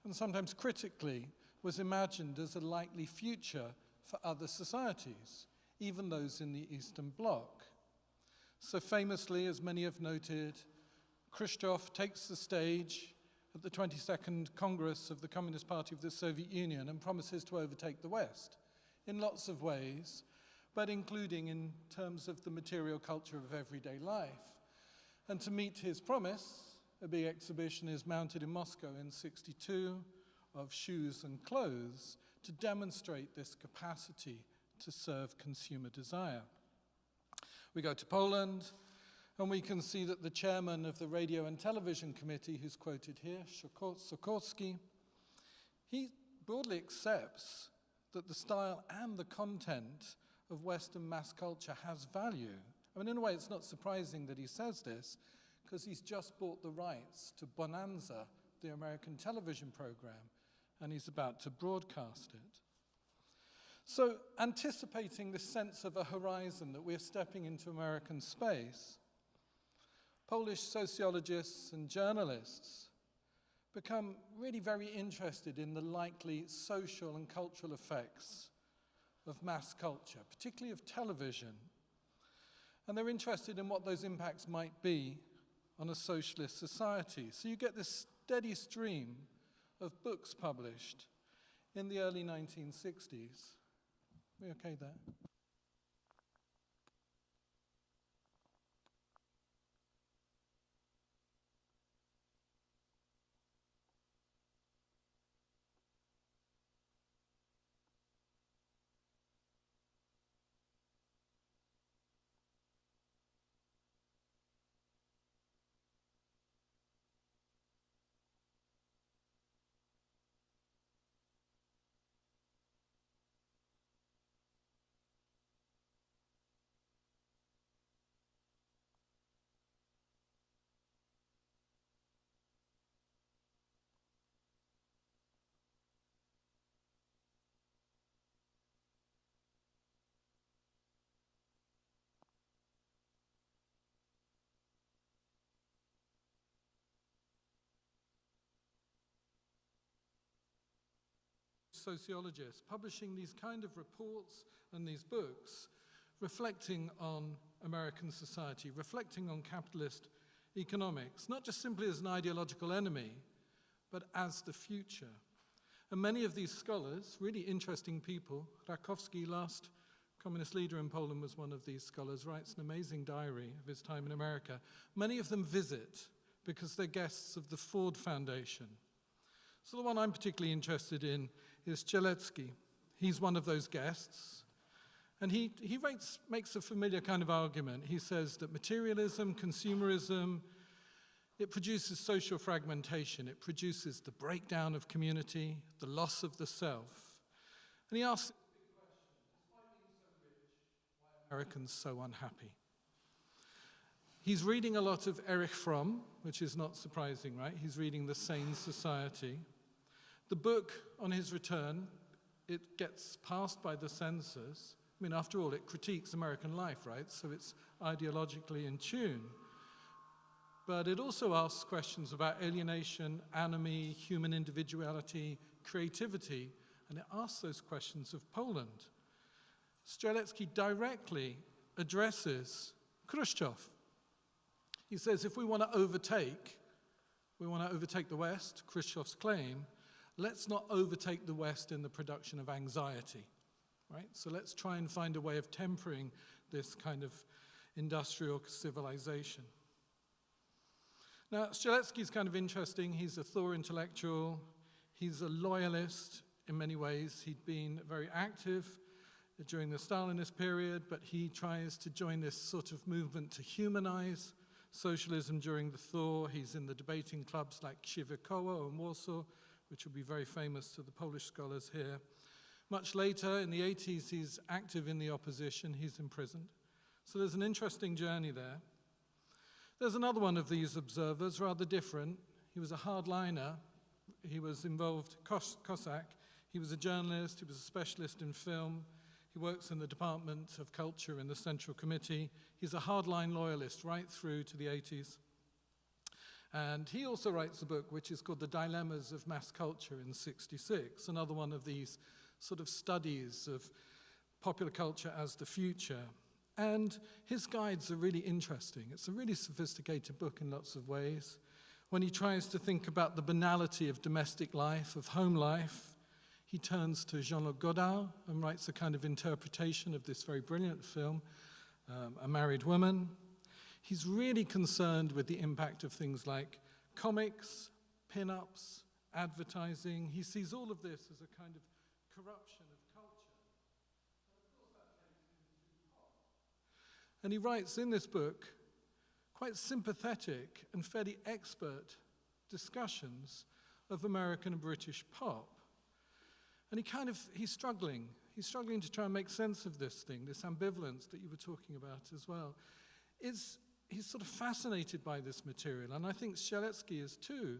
and sometimes critically, was imagined as a likely future for other societies, even those in the Eastern Bloc. So famously, as many have noted, Khrushchev takes the stage at the 22nd Congress of the Communist Party of the Soviet Union and promises to overtake the West in lots of ways, but including in terms of the material culture of everyday life. And to meet his promise, a big exhibition is mounted in Moscow in '62 of shoes and clothes to demonstrate this capacity to serve consumer desire. We go to Poland, and we can see that the chairman of the Radio and Television Committee, who's quoted here, Sikorski, he broadly accepts that the style and the content of Western mass culture has value. I mean, in a way, it's not surprising that he says this, because he's just bought the rights to Bonanza, the American television program, and he's about to broadcast it. So, anticipating this sense of a horizon that we're stepping into American space, Polish sociologists and journalists become really very interested in the likely social and cultural effects of mass culture, particularly of television. And they're interested in what those impacts might be on a socialist society. So you get this steady stream of books published in the early 1960s. We okay there? Sociologists publishing these kind of reports and these books reflecting on American society, reflecting on capitalist economics, not just simply as an ideological enemy, but as the future. And many of these scholars, really interesting people, Rakowski, last communist leader in Poland, was one of these scholars, writes an amazing diary of his time in America. Many of them visit because they're guests of the Ford Foundation. So the one I'm particularly interested in is Strzelecki. He's one of those guests. And he makes a familiar kind of argument. He says that materialism, consumerism, it produces social fragmentation. It produces the breakdown of community, the loss of the self. And he asks, despite being so rich, why are Americans so unhappy? He's reading a lot of Erich Fromm, which is not surprising, right? He's reading The Sane Society. The book, on his return, it gets passed by the censors. I mean, after all, it critiques American life, right? So it's ideologically in tune. But it also asks questions about alienation, anomie, human individuality, creativity, and it asks those questions of Poland. Strzelecki directly addresses Khrushchev. He says, if we want to overtake the West, Khrushchev's claim, let's not overtake the West in the production of anxiety, right? So let's try and find a way of tempering this kind of industrial civilization. Now, Strzelecki's kind of interesting. He's a Thor intellectual. He's a loyalist in many ways. He'd been very active during the Stalinist period, but he tries to join this sort of movement to humanize socialism during the thaw. He's in the debating clubs like Krzywe Koło in Warsaw, which will be very famous to the Polish scholars here. Much later, in the 80s, he's active in the opposition. He's imprisoned. So there's an interesting journey there. There's another one of these observers, rather different. He was a hardliner. He was involved, Cossack. He was a journalist. He was a specialist in film. He works in the Department of Culture in the Central Committee. He's a hardline loyalist right through to the 80s. And he also writes a book which is called The Dilemmas of Mass Culture in '66, another one of these sort of studies of popular culture as the future. And his guides are really interesting. It's a really sophisticated book in lots of ways. When he tries to think about the banality of domestic life, of home life, he turns to Jean-Luc Godard and writes a kind of interpretation of this very brilliant film, A Married Woman. He's really concerned with the impact of things like comics, pin-ups, advertising. He sees all of this as a kind of corruption of culture. And he writes in this book quite sympathetic and fairly expert discussions of American and British pop. And he's struggling. He's struggling to try and make sense of this thing, this ambivalence that you were talking about as well. He's sort of fascinated by this material, and I think Strzelecki is too,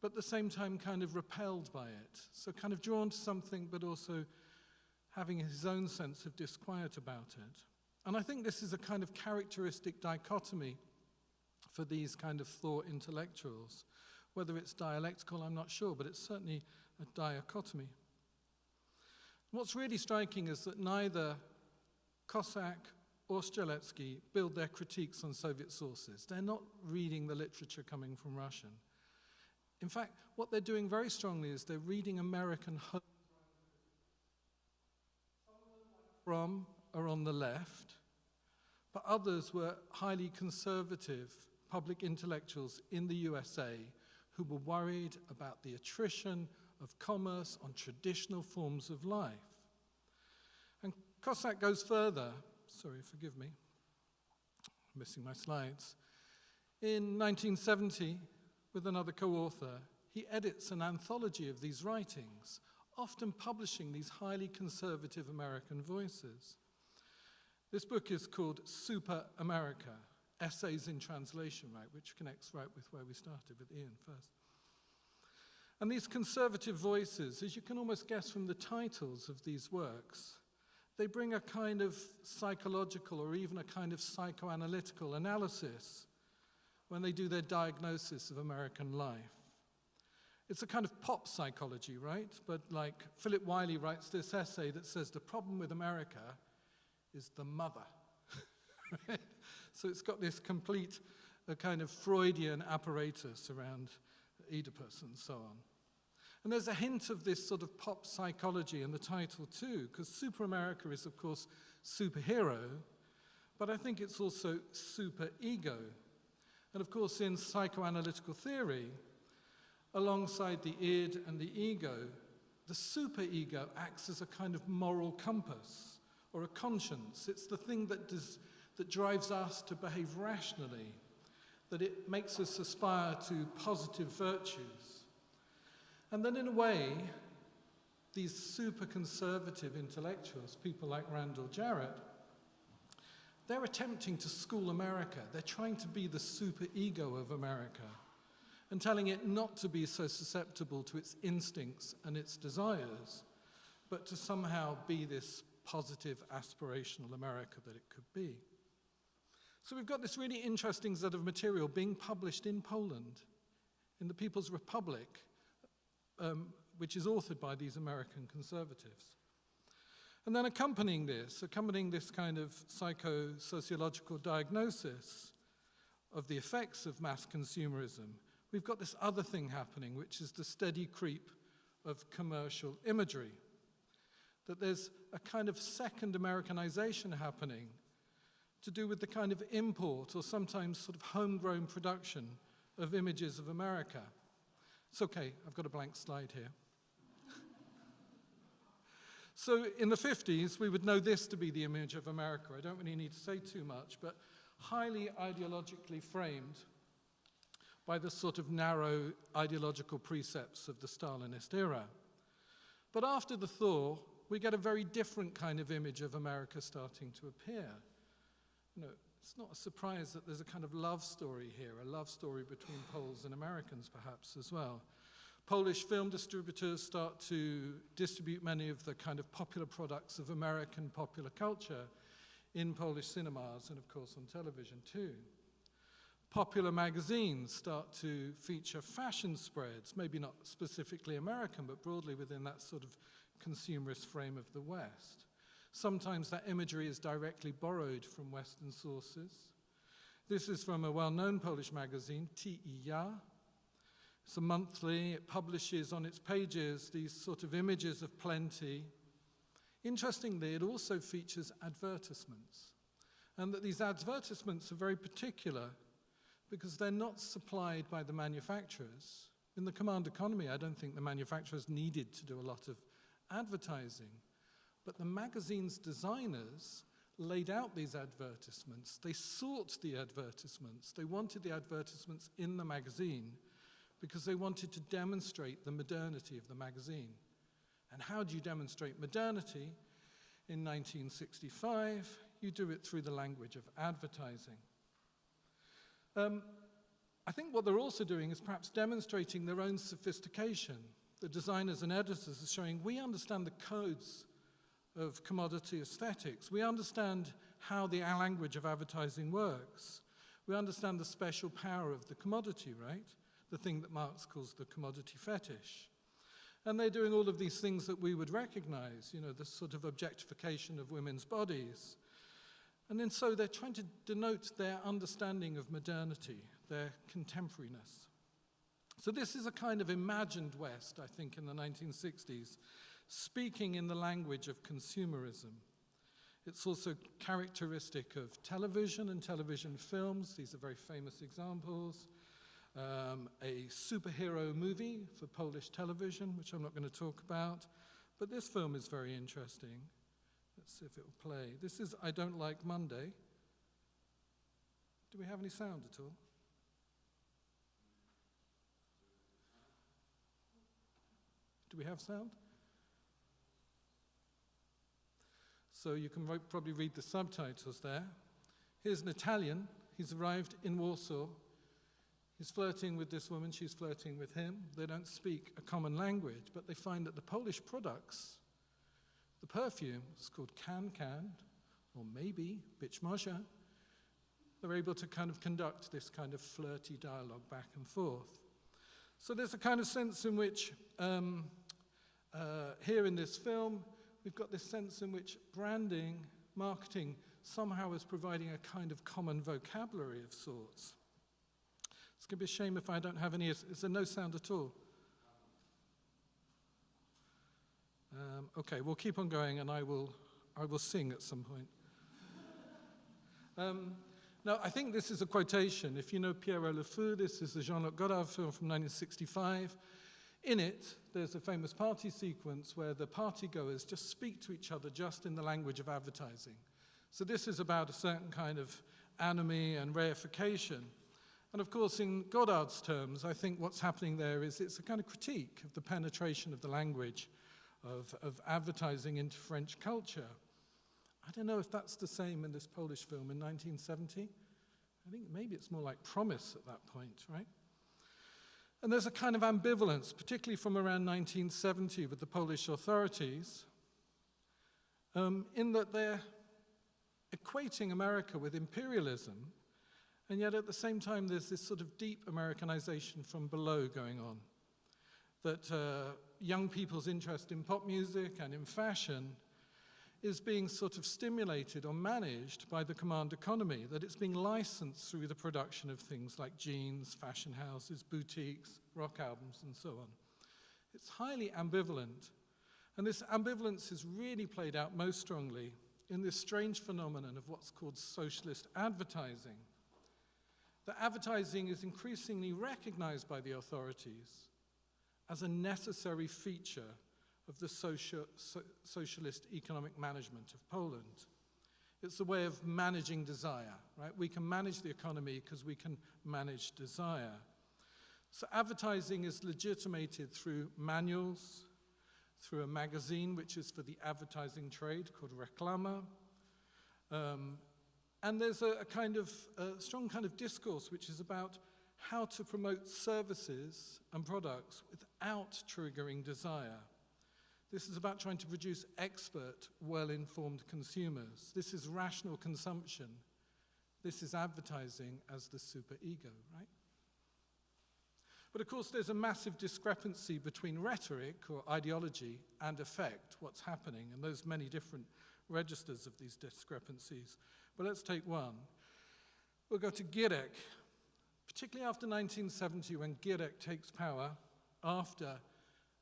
but at the same time kind of repelled by it. So kind of drawn to something, but also having his own sense of disquiet about it. And I think this is a kind of characteristic dichotomy for these kind of thought intellectuals. Whether it's dialectical, I'm not sure, but it's certainly a dichotomy. What's really striking is that neither Cossack or Strzelecki build their critiques on Soviet sources. They're not reading the literature coming from Russian. In fact, what they're doing very strongly is they're reading American home. Some of them, like Fromm, are on the left, but others were highly conservative public intellectuals in the USA who were worried about the attrition of commerce on traditional forms of life. And Cossack goes further. Sorry, forgive me, I'm missing my slides. In 1970, with another co-author, he edits an anthology of these writings, often publishing these highly conservative American voices. This book is called Super America, Essays in Translation, right, which connects right with where we started with Ian first. And these conservative voices, as you can almost guess from the titles of these works, they bring a kind of psychological or even a kind of psychoanalytical analysis when they do their diagnosis of American life. It's a kind of pop psychology, right? But like Philip Wiley writes this essay that says the problem with America is the mother. Right? So it's got this complete kind of Freudian apparatus around Oedipus and so on. And there's a hint of this sort of pop psychology in the title too, because Super America is, of course, superhero, but I think it's also super ego. And of course, in psychoanalytical theory, alongside the id and the ego, the super ego acts as a kind of moral compass or a conscience. It's the thing that drives us to behave rationally, that it makes us aspire to positive virtues. And then in a way, these super conservative intellectuals, people like Randall Jarrett, they're attempting to school America. They're trying to be the super ego of America and telling it not to be so susceptible to its instincts and its desires, but to somehow be this positive, aspirational America that it could be. So we've got this really interesting set of material being published in Poland, in the People's Republic, which is authored by these American conservatives. And then accompanying this kind of psycho-sociological diagnosis of the effects of mass consumerism, we've got this other thing happening, which is the steady creep of commercial imagery. That there's a kind of second Americanization happening to do with the kind of import or sometimes sort of homegrown production of images of America. It's okay, I've got a blank slide here. So in the 50s, we would know this to be the image of America. I don't really need to say too much, but highly ideologically framed by the sort of narrow ideological precepts of the Stalinist era. But after the thaw, we get a very different kind of image of America starting to appear. You know, it's not a surprise that there's a kind of love story here, a love story between Poles and Americans perhaps as well. Polish film distributors start to distribute many of the kind of popular products of American popular culture in Polish cinemas and of course on television too. Popular magazines start to feature fashion spreads, maybe not specifically American, but broadly within that sort of consumerist frame of the West. Sometimes that imagery is directly borrowed from Western sources. This is from a well-known Polish magazine, Ty i Ja. It's a monthly. It publishes on its pages these sort of images of plenty. Interestingly, it also features advertisements, and that these advertisements are very particular because they're not supplied by the manufacturers. In the command economy, I don't think the manufacturers needed to do a lot of advertising, but the magazine's designers laid out these advertisements. They sought the advertisements. They wanted the advertisements in the magazine because they wanted to demonstrate the modernity of the magazine. And how do you demonstrate modernity? In 1965, you do it through the language of advertising. I think what they're also doing is perhaps demonstrating their own sophistication. The designers and editors are showing we understand the codes of commodity aesthetics. We understand how the language of advertising works. We understand the special power of the commodity, right? The thing that Marx calls the commodity fetish. And they're doing all of these things that we would recognize, you know, the sort of objectification of women's bodies. And then so they're trying to denote their understanding of modernity, their contemporariness. So this is a kind of imagined West, I think, in the 1960s, speaking in the language of consumerism. It's also characteristic of television and television films. These are very famous examples. A superhero movie for Polish television, which I'm not going to talk about, but this film is very interesting. Let's see if it will play. This is I Don't Like Monday. Do we have any sound at all? Do we have sound? So you can probably read the subtitles there. Here's an Italian. He's arrived in Warsaw. He's flirting with this woman. She's flirting with him. They don't speak a common language, but they find that the Polish products, the perfume, is called Can, or maybe Być może. They're able to kind of conduct this kind of flirty dialogue back and forth. So there's a kind of sense in which, here in this film, we've got this sense in which branding, marketing, somehow is providing a kind of common vocabulary of sorts. It's going to be a shame if I don't have any. Is there no sound at all? Okay, we'll keep on going, and I will sing at some point. Now, I think this is a quotation. If you know Pierrot Le Fou, this is a Jean-Luc Godard film from 1965. In it, there's a famous party sequence where the partygoers just speak to each other just in the language of advertising. So this is about a certain kind of anomie and reification. And of course, in Godard's terms, I think what's happening there is it's a kind of critique of the penetration of the language of advertising into French culture. I don't know if that's the same in this Polish film in 1970. I think maybe it's more like Promise at that point, right? And there's a kind of ambivalence, particularly from around 1970 with the Polish authorities, in that they're equating America with imperialism, and yet at the same time there's this sort of deep Americanization from below going on. That young people's interest in pop music and in fashion is being sort of stimulated or managed by the command economy, that it's being licensed through the production of things like jeans, fashion houses, boutiques, rock albums, and so on. It's highly ambivalent. And this ambivalence is really played out most strongly in this strange phenomenon of what's called socialist advertising. that advertising is increasingly recognized by the authorities as a necessary feature of the socialist economic management of Poland. It's a way of managing desire, right? We can manage the economy because we can manage desire. So advertising is legitimated through manuals, through a magazine which is for the advertising trade called Reklama. And there's a strong kind of discourse which is about how to promote services and products without triggering desire. This is about trying to produce expert, well-informed consumers. This is rational consumption. This is advertising as the superego, right? But of course, there's a massive discrepancy between rhetoric or ideology and effect, what's happening, and there's many different registers of these discrepancies. But let's take one. We'll go to Gierek. Particularly after 1970, when Gierek takes power, after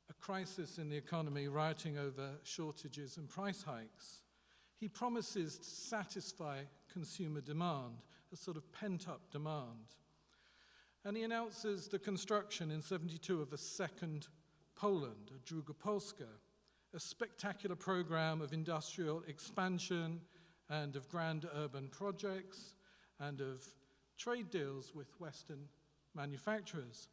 a crisis in the economy, rioting over shortages and price hikes, he promises to satisfy consumer demand, a sort of pent-up demand. And he announces the construction in 72 of a second Poland, a Druga Polska, a spectacular program of industrial expansion and of grand urban projects and of trade deals with Western manufacturers.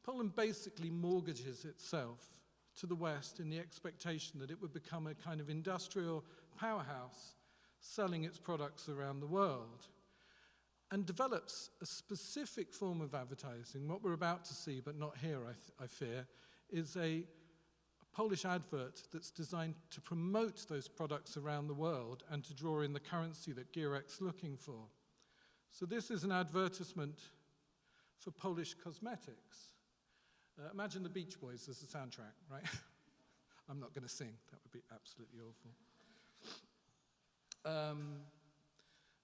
Poland basically mortgages itself to the West in the expectation that it would become a kind of industrial powerhouse selling its products around the world, and develops a specific form of advertising. What we're about to see, but not here, I fear, is a Polish advert that's designed to promote those products around the world and to draw in the currency that Gierek's looking for. So this is an advertisement for Polish cosmetics. Imagine the Beach Boys as the soundtrack, right? I'm not going to sing. That would be absolutely awful.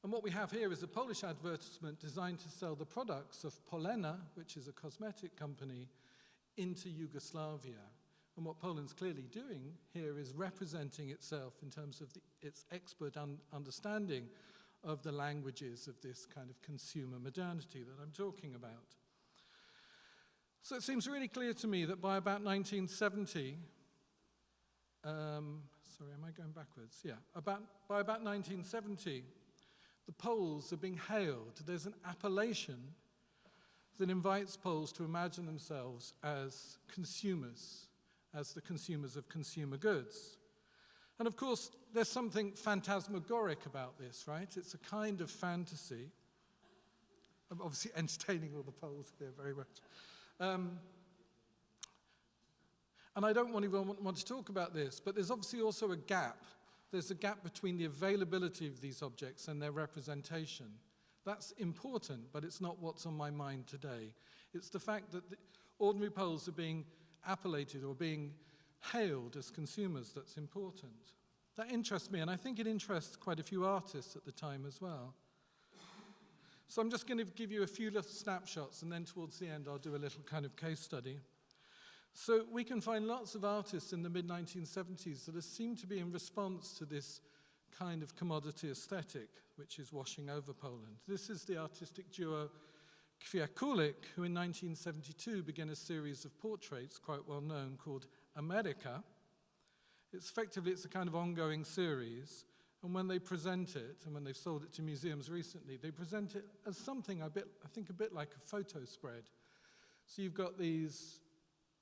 And what we have here is a Polish advertisement designed to sell the products of Polena, which is a cosmetic company, into Yugoslavia. And what Poland's clearly doing here is representing itself in terms of its expert understanding of the languages of this kind of consumer modernity that I'm talking about. So it seems really clear to me that by about 1970, sorry, am I going backwards? Yeah, by about 1970, the Poles are being hailed. There's an appellation that invites Poles to imagine themselves as consumers, as the consumers of consumer goods. And of course, there's something phantasmagoric about this, right? It's a kind of fantasy. I'm obviously entertaining all the Poles here very much. And I don't want to talk about this, but there's obviously also a gap. There's a gap between the availability of these objects and their representation. That's important, but it's not what's on my mind today. It's the fact that the ordinary Poles are being appellated or being hailed as consumers that's important. That interests me, and I think it interests quite a few artists at the time as well. So I'm just going to give you a few little snapshots, and then towards the end I'll do a little kind of case study. So we can find lots of artists in the mid-1970s that seem to be in response to this kind of commodity aesthetic which is washing over Poland. This is the artistic duo Kwiakulik, who in 1972 began a series of portraits, quite well known, called America. It's a kind of ongoing series, and when they present it, and when they've sold it to museums recently, they present it as something I think a bit like a photo spread. So you've got these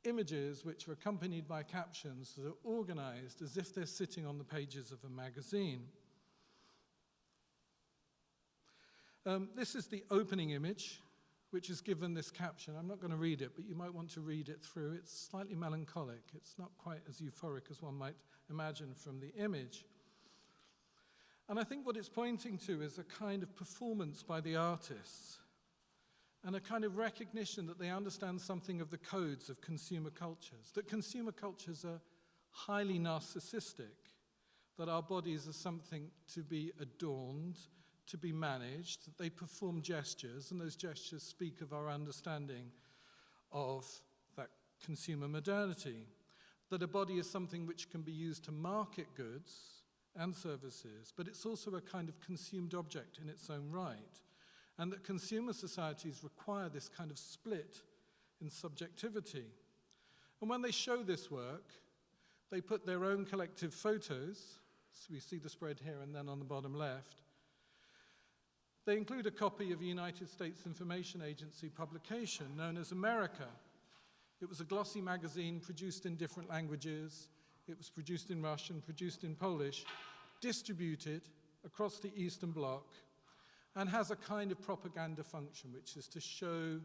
images which are accompanied by captions that are organized as if they're sitting on the pages of a magazine. This is the opening image, which is given this caption. I'm not going to read it, but you might want to read it through. It's slightly melancholic. It's not quite as euphoric as one might imagine from the image. And I think what it's pointing to is a kind of performance by the artists and a kind of recognition that they understand something of the codes of consumer cultures, that consumer cultures are highly narcissistic, that our bodies are something to be adorned, to be managed, that they perform gestures, and those gestures speak of our understanding of that consumer modernity, that a body is something which can be used to market goods and services, but it's also a kind of consumed object in its own right. and that consumer societies require this kind of split in subjectivity. And when they show this work, they put their own collective photos, so we see the spread here and then on the bottom left. They include a copy of a United States Information Agency publication known as America. It was a glossy magazine produced in different languages. It was produced in Russian, produced in Polish, distributed across the Eastern Bloc, and has a kind of propaganda function, which is to show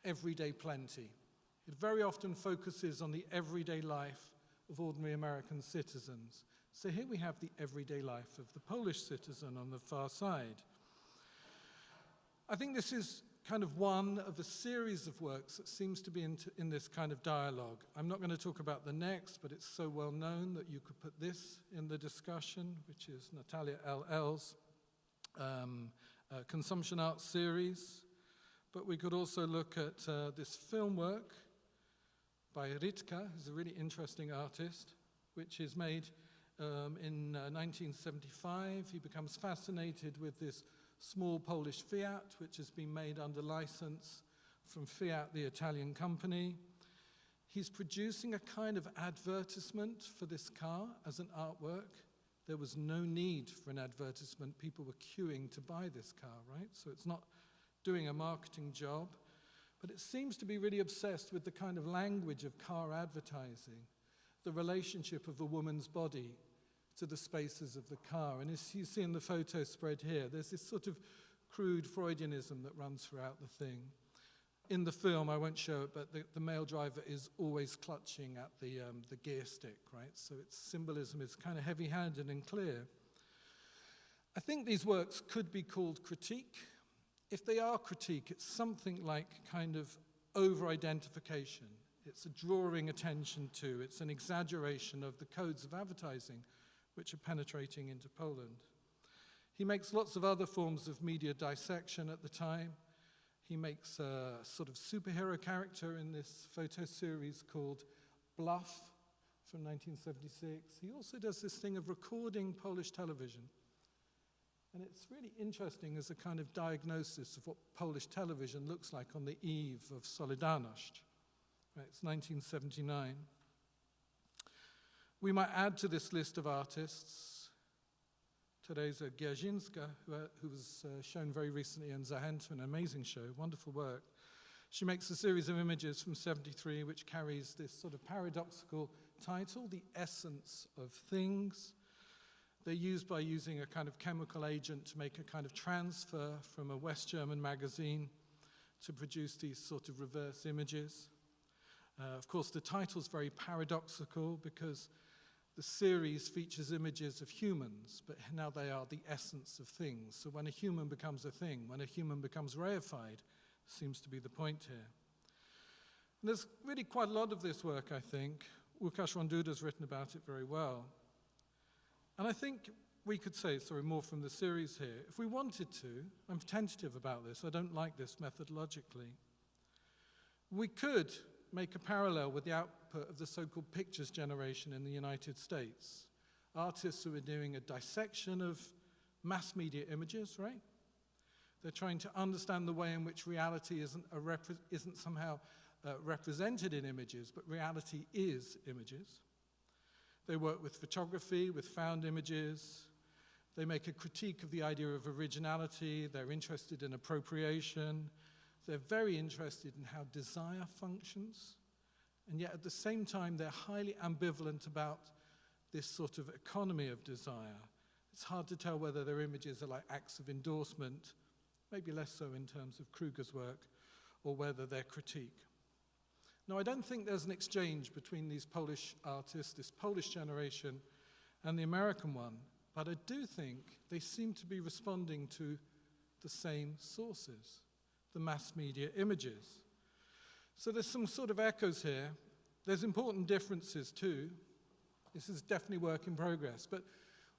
everyday plenty. It very often focuses on the everyday life of ordinary American citizens. So here we have the everyday life of the Polish citizen on the far side. I think this is kind of one of a series of works that seems to be in this kind of dialogue. I'm not going to talk about the next, but it's so well known that you could put this in the discussion, which is Natalia L.L.'s consumption art series. But we could also look at this film work by Rytka, who's a really interesting artist, which is made in 1975. He becomes fascinated with this small Polish Fiat, which has been made under license from Fiat, the Italian company. He's producing a kind of advertisement for this car as an artwork. There was no need for an advertisement. People were queuing to buy this car, right? So it's not doing a marketing job, but it seems to be really obsessed with the kind of language of car advertising, the relationship of a woman's body to the spaces of the car. And as you see in the photo spread here, there's this sort of crude Freudianism that runs throughout the thing. In the film, I won't show it, but the male driver is always clutching at the gear stick, right? So its symbolism is kind of heavy-handed and clear. I think these works could be called critique. If they are critique, it's something like kind of over-identification. It's a drawing attention to, it's an exaggeration of the codes of advertising which are penetrating into Poland. He makes lots of other forms of media dissection at the time. He makes a sort of superhero character in this photo series called Bluff from 1976. He also does this thing of recording Polish television. And it's really interesting as a kind of diagnosis of what Polish television looks like on the eve of Solidarność. Right, it's 1979. We might add to this list of artists Teresa Gierzyńska, who was shown very recently in Zachęta, an amazing show, wonderful work. She makes a series of images from 73 which carries this sort of paradoxical title, The Essence of Things. They're used by using a kind of chemical agent to make a kind of transfer from a West German magazine to produce these sort of reverse images. Of course, the title's very paradoxical because the series features images of humans, but now they are the essence of things. So when a human becomes a thing, when a human becomes reified, seems to be the point here. And there's really quite a lot of this work, I think. Łukasz Ronduda's written about it very well. And I think we could say, more from the series here, if we wanted to, I'm tentative about this, I don't like this methodologically, we could make a parallel with the output of the so-called pictures generation in the United States. Artists who are doing a dissection of mass media images, right? They're trying to understand the way in which reality isn't somehow represented in images, but reality is images. They work with photography, with found images. They make a critique of the idea of originality. They're interested in appropriation. They're very interested in how desire functions, and yet at the same time they're highly ambivalent about this sort of economy of desire. It's hard to tell whether their images are like acts of endorsement, maybe less so in terms of Kruger's work, or whether they're critique. Now, I don't think there's an exchange between these Polish artists, this Polish generation, and the American one, but I do think they seem to be responding to the same sources, the mass media images. So there's some sort of echoes here. There's important differences too. This is definitely work in progress, but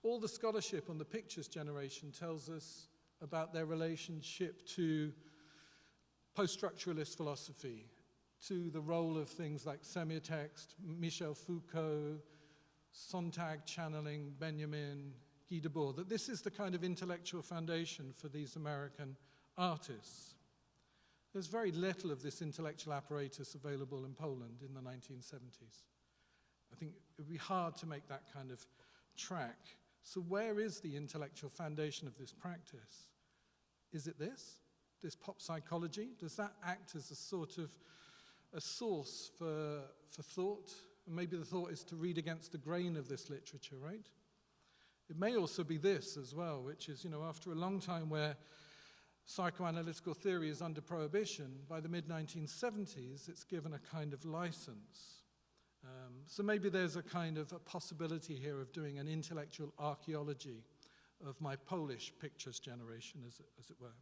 all the scholarship on the pictures generation tells us about their relationship to post-structuralist philosophy, to the role of things like semiotext, Michel Foucault, Sontag channeling Benjamin, Guy Debord, that this is the kind of intellectual foundation for these American artists. There's very little of this intellectual apparatus available in Poland in the 1970s. I think it would be hard to make that kind of track. So where is the intellectual foundation of this practice? Is it this pop psychology? Does that act as a sort of a source for thought? And maybe the thought is to read against the grain of this literature, right? It may also be this as well, which is, after a long time where psychoanalytical theory is under prohibition, by the mid-1970s, it's given a kind of license. So maybe there's a kind of a possibility here of doing an intellectual archaeology of my Polish pictures generation, as it were.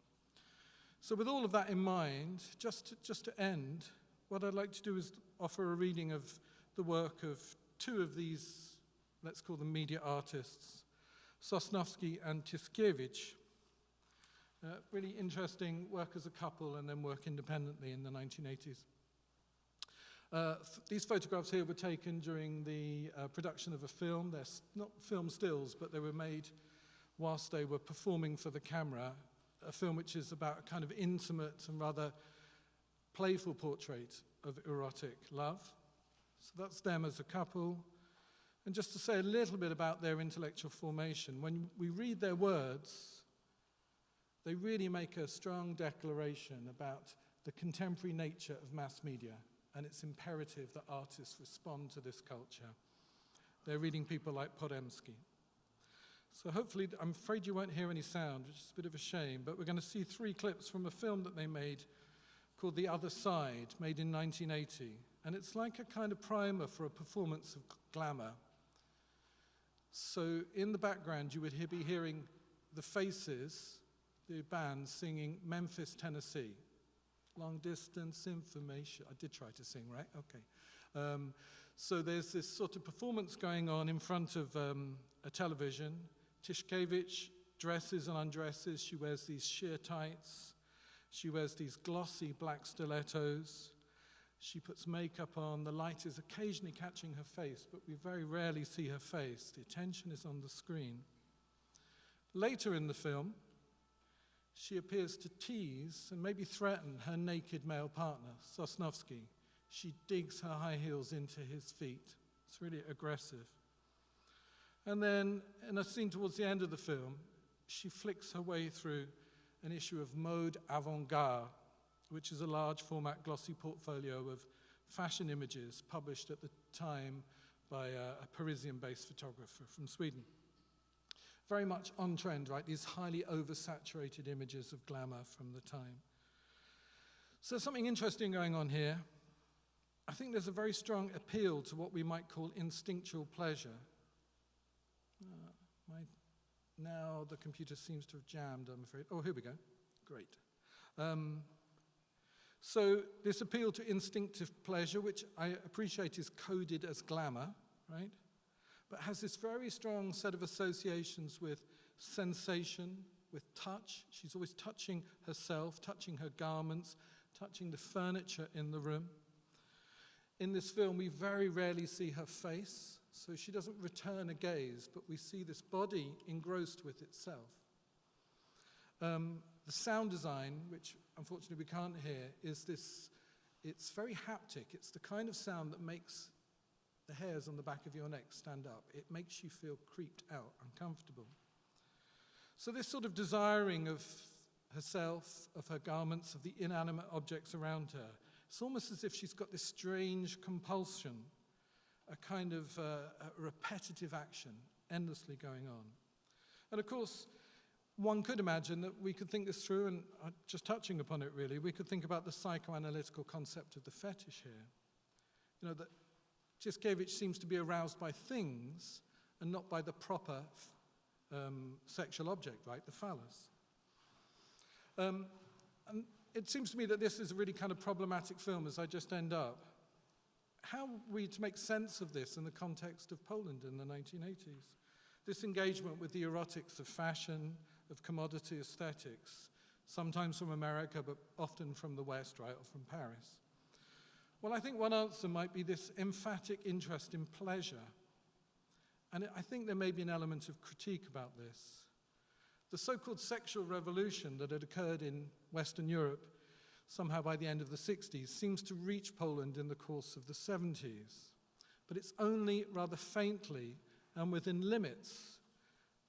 So with all of that in mind, just to end, what I'd like to do is offer a reading of the work of two of these, let's call them media artists, Sosnowski and Tiszkiewicz. Really interesting work as a couple and then work independently in the 1980s. These photographs here were taken during the production of a film. They're not film stills, but they were made whilst they were performing for the camera, a film which is about a kind of intimate and rather playful portrait of erotic love. So that's them as a couple. And just to say a little bit about their intellectual formation, when we read their words, they really make a strong declaration about the contemporary nature of mass media, and it's imperative that artists respond to this culture. They're reading people like Podemski. So hopefully, I'm afraid you won't hear any sound, which is a bit of a shame, but we're going to see 3 clips from a film that they made called The Other Side, made in 1980. And it's like a kind of primer for a performance of glamour. So in the background, you would be hearing the Faces, the band, singing Memphis, Tennessee. Long distance information. I did try to sing, right? Okay. So there's this sort of performance going on in front of a television. Tiszkiewicz dresses and undresses. She wears these sheer tights. She wears these glossy black stilettos. She puts makeup on. The light is occasionally catching her face, but we very rarely see her face. The attention is on the screen. Later in the film, she appears to tease and maybe threaten her naked male partner, Sosnowski. She digs her high heels into his feet. It's really aggressive. And then, in a scene towards the end of the film, she flicks her way through an issue of Mode Avant-Garde, which is a large format glossy portfolio of fashion images published at the time by a Parisian-based photographer from Sweden. Very much on trend, right? These highly oversaturated images of glamour from the time. So something interesting going on here. I think there's a very strong appeal to what we might call instinctual pleasure. Now the computer seems to have jammed, I'm afraid. Oh, here we go. Great. So this appeal to instinctive pleasure, which I appreciate is coded as glamour, right? But has this very strong set of associations with sensation, with touch. She's always touching herself, touching her garments, touching the furniture in the room. In this film, we very rarely see her face, so she doesn't return a gaze, but we see this body engrossed with itself. The sound design, which unfortunately we can't hear, is this, it's very haptic. It's the kind of sound that makes the hairs on the back of your neck stand up. It makes you feel creeped out, uncomfortable. So this sort of desiring of herself, of her garments, of the inanimate objects around her, it's almost as if she's got this strange compulsion, a kind of a repetitive action endlessly going on. And of course, one could imagine that we could think this through, and just touching upon it really, we could think about the psychoanalytical concept of the fetish here. You know, that Tiszkiewicz seems to be aroused by things and not by the proper sexual object, right, the phallus. And it seems to me that this is a really kind of problematic film as I just end up. How are we to make sense of this in the context of Poland in the 1980s? This engagement with the erotics of fashion, of commodity aesthetics, sometimes from America, but often from the West, right, or from Paris. Well, I think one answer might be this emphatic interest in pleasure. And I think there may be an element of critique about this. The so-called sexual revolution that had occurred in Western Europe somehow by the end of the 60s seems to reach Poland in the course of the 70s. But it's only rather faintly and within limits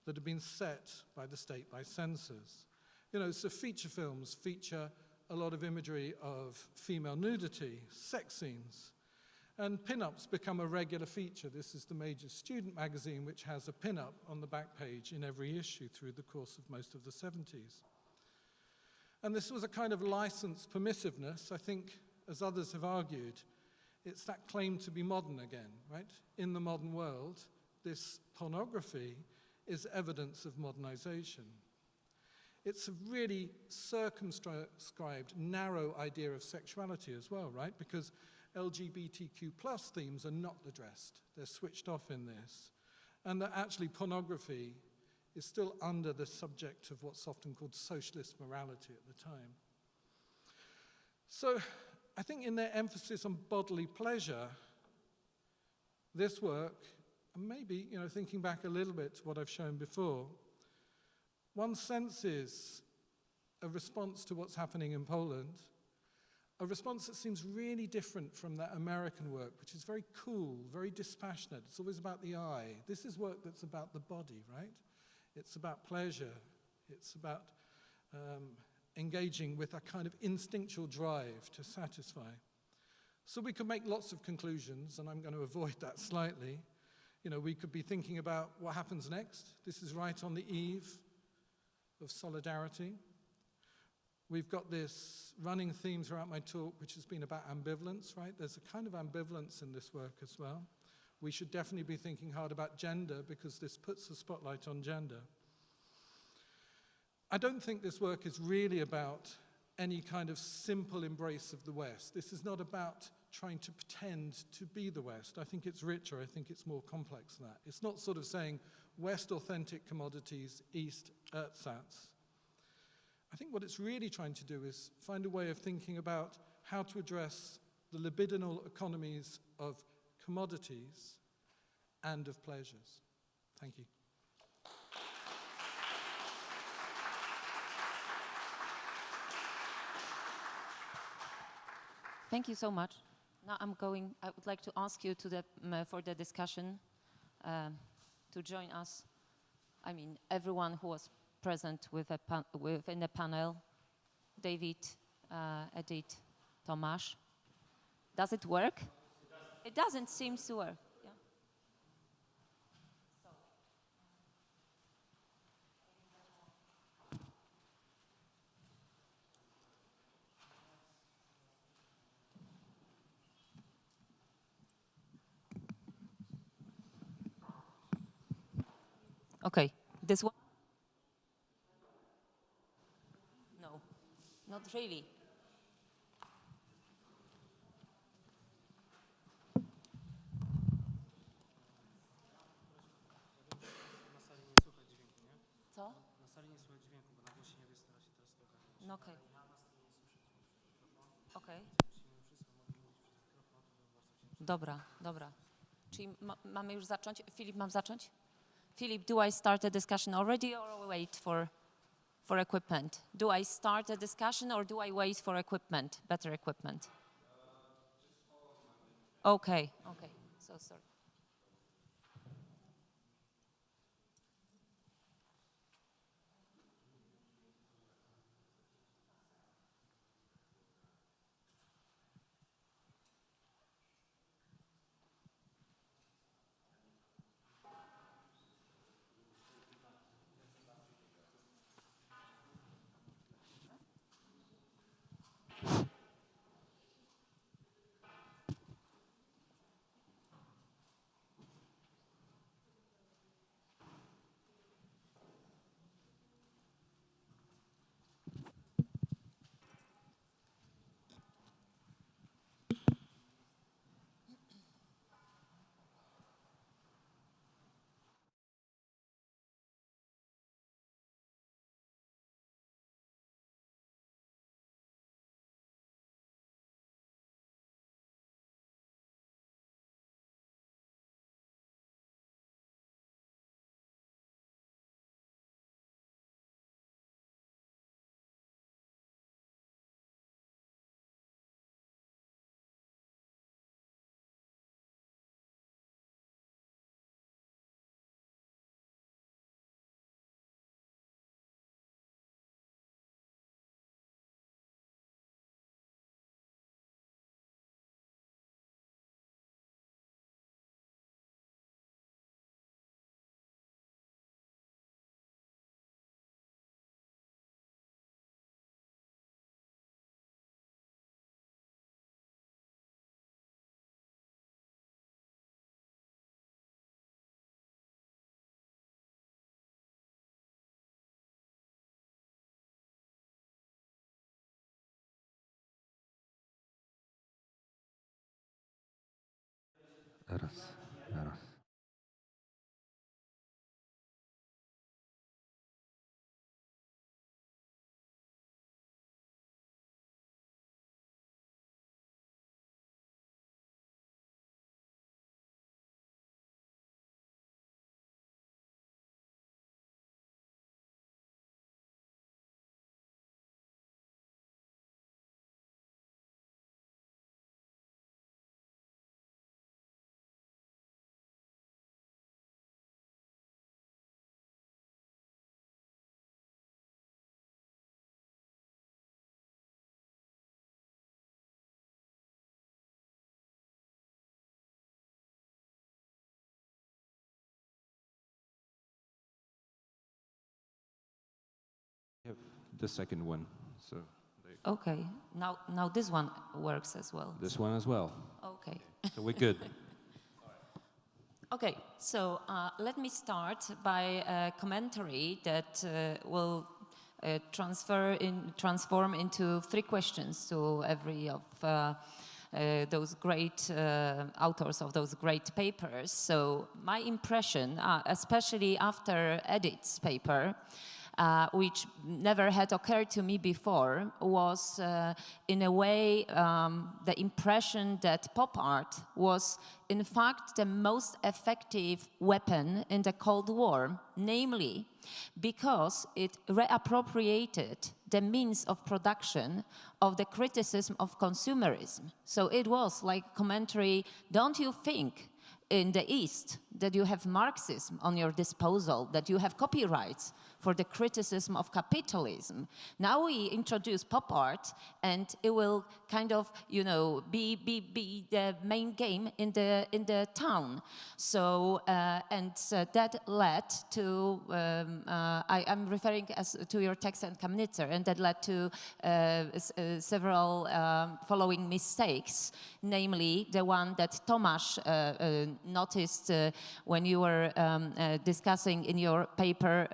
that have been set by the state, by censors. You know, so feature films feature a lot of imagery of female nudity, sex scenes, and pin-ups become a regular feature. This is the major student magazine, which has a pin-up on the back page in every issue through the course of most of the 70s. And this was a kind of licensed permissiveness. I think, as others have argued, it's that claim to be modern again, right? In the modern world, this pornography is evidence of modernization. It's a really circumscribed, narrow idea of sexuality as well, right? Because LGBTQ plus themes are not addressed. They're switched off in this. And that actually pornography is still under the subject of what's often called socialist morality at the time. So I think in their emphasis on bodily pleasure, this work, and maybe, you know, thinking back a little bit to what I've shown before, one senses a response to what's happening in Poland, a response that seems really different from that American work, which is very cool, very dispassionate. It's always about the eye. This is work that's about the body, right? It's about pleasure. It's about engaging with a kind of instinctual drive to satisfy. So we could make lots of conclusions, and I'm going to avoid that slightly. You know, we could be thinking about what happens next. This is right on the eve of solidarity. We've got this running theme throughout my talk, which has been about ambivalence, right? There's a kind of ambivalence in this work as well. We should definitely be thinking hard about gender, because this puts the spotlight on gender. I don't think this work is really about any kind of simple embrace of the West. This is not about trying to pretend to be the West. I think it's richer. I think it's more complex than that. It's not sort of saying West authentic commodities, East ersatz. I think what it's really trying to do is find a way of thinking about how to address the libidinal economies of commodities and of pleasures. Thank you. Thank you so much. Now I would like to ask you to for the discussion to join us. I mean, everyone who was present within the panel, David, Edith, Tomasz. Does it work? It doesn't seem to work. Yeah. Okay, this one? No, not really. Co? Na sali nie słychać dźwięku, bo na głosie nie stara się teraz to ogarnąć. No okej. Okej. Dobra, dobra. Czyli mamy już zacząć? Filip, mam zacząć? Filip, do I start the discussion already or wait for equipment? Do I start the discussion or do I wait for equipment, better equipment? Okay, okay, so sorry. Raz. Have the second one. So Okay, now this one works as well. this one as well. Okay. So we're good. Okay, so let me start by a commentary that will transform into 3 questions to every of those great authors of those great papers. So my impression, especially after Edith's paper, which never had occurred to me before, was in a way the impression that pop art was in fact the most effective weapon in the Cold War, namely because it reappropriated the means of production of the criticism of consumerism. So it was like commentary, don't you think in the East that you have Marxism on your disposal, that you have copyrights for the criticism of capitalism? Now we introduce pop art and it will kind of, you know, be the main game in the town. So, that led to, I'm referring to your text and Kamnitzer, and that led to several following mistakes, namely the one that Tomasz noticed when you were discussing in your paper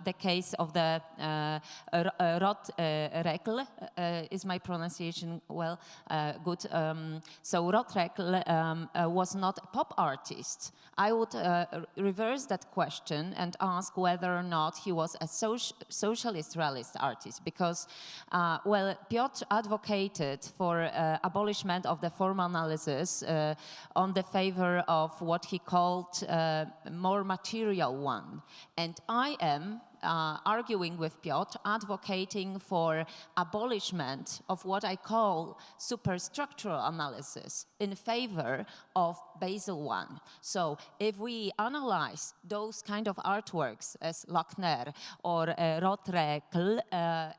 the case of the Routledge, is my pronunciation well? Good. So Routledge was not a pop artist. I would reverse that question and ask whether or not he was a socialist realist artist, because, well, Piotr advocated for abolishment of the form analysis on the favor of what he called more material one. And I am arguing with Piotr, advocating for abolishment of what I call superstructural analysis in favor of basal one. So if we analyze those kind of artworks as Lochner or Routledge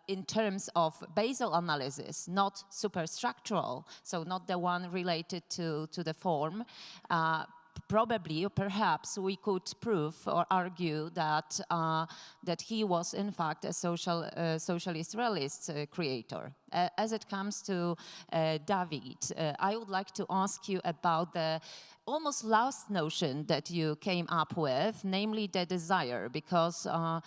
in terms of basal analysis, not superstructural, so not the one related to the form, probably or perhaps we could prove or argue that that he was in fact a socialist realist creator. As it comes to David, I would like to ask you about the almost last notion that you came up with, namely the desire, because I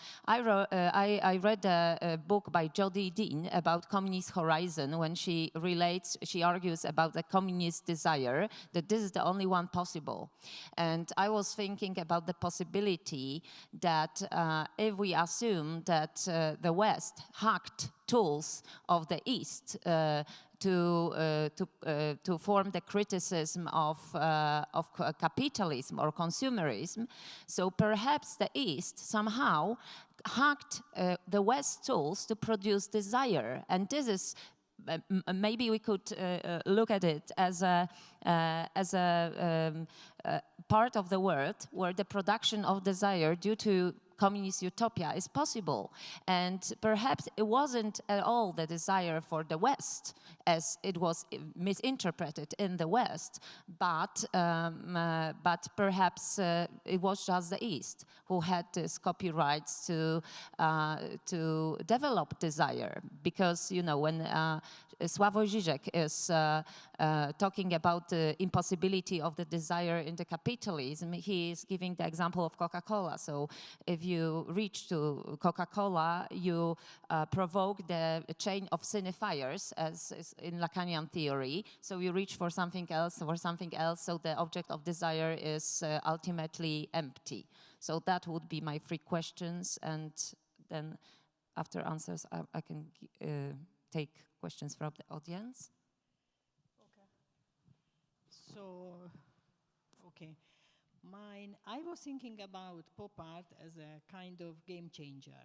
read a book by Jodie Dean about communist horizon when she argues about the communist desire, that this is the only one possible. And I was thinking about the possibility that if we assume that the West hacked tools of the East to form the criticism of capitalism or consumerism, so perhaps the East somehow hacked the West tools to produce desire, and this is maybe we could look at it as a part of the world where the production of desire due to communist utopia is possible. And perhaps it wasn't at all the desire for the West, as it was misinterpreted in the West, but perhaps it was just the East who had these copyrights to develop desire. Because, you know, when Sławoj Žižek is talking about the impossibility of the desire in the capitalism, he is giving the example of Coca-Cola. So if you reach to Coca-Cola, you provoke the chain of signifiers, as is in Lacanian theory. So you reach for something else, so the object of desire is ultimately empty. So that would be my 3 questions, and then after answers, I can take questions from the audience. Okay. So, okay. I was thinking about pop art as a kind of game changer,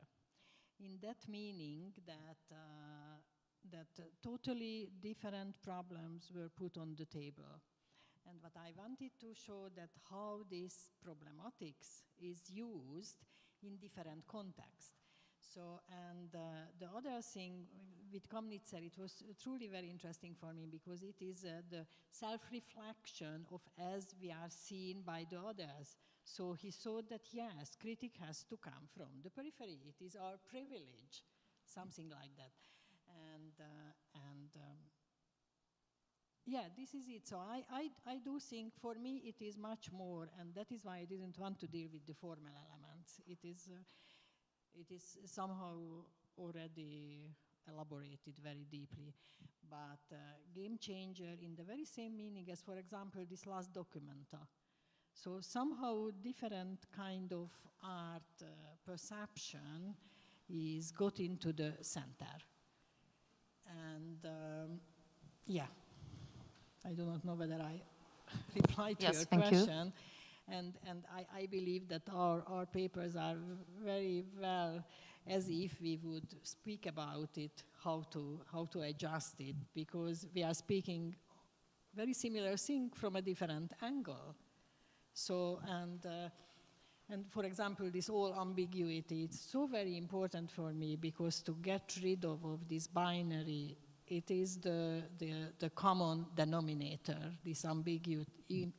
in that meaning that totally different problems were put on the table. And what I wanted to show that how this problematics is used in different contexts. So, and the other thing with Comnitzer, it was truly very interesting for me because it is the self-reflection of as we are seen by the others. So he thought that yes, critique has to come from the periphery. It is our privilege, something like that. Yeah, this is it. So I do think for me it is much more, and that is why I didn't want to deal with the formal elements. It is somehow already elaborated very deeply, but game changer in the very same meaning as, for example, this last documenta. So somehow different kind of art perception is got into the center. And yeah, I do not know whether I replied to your question. And I believe that our papers are very well as if we would speak about it, how to adjust it, because we are speaking very similar thing from a different angle. So, and for example, this whole ambiguity, it's so very important for me because to get rid of this binary, it is the common denominator, this ambiguity,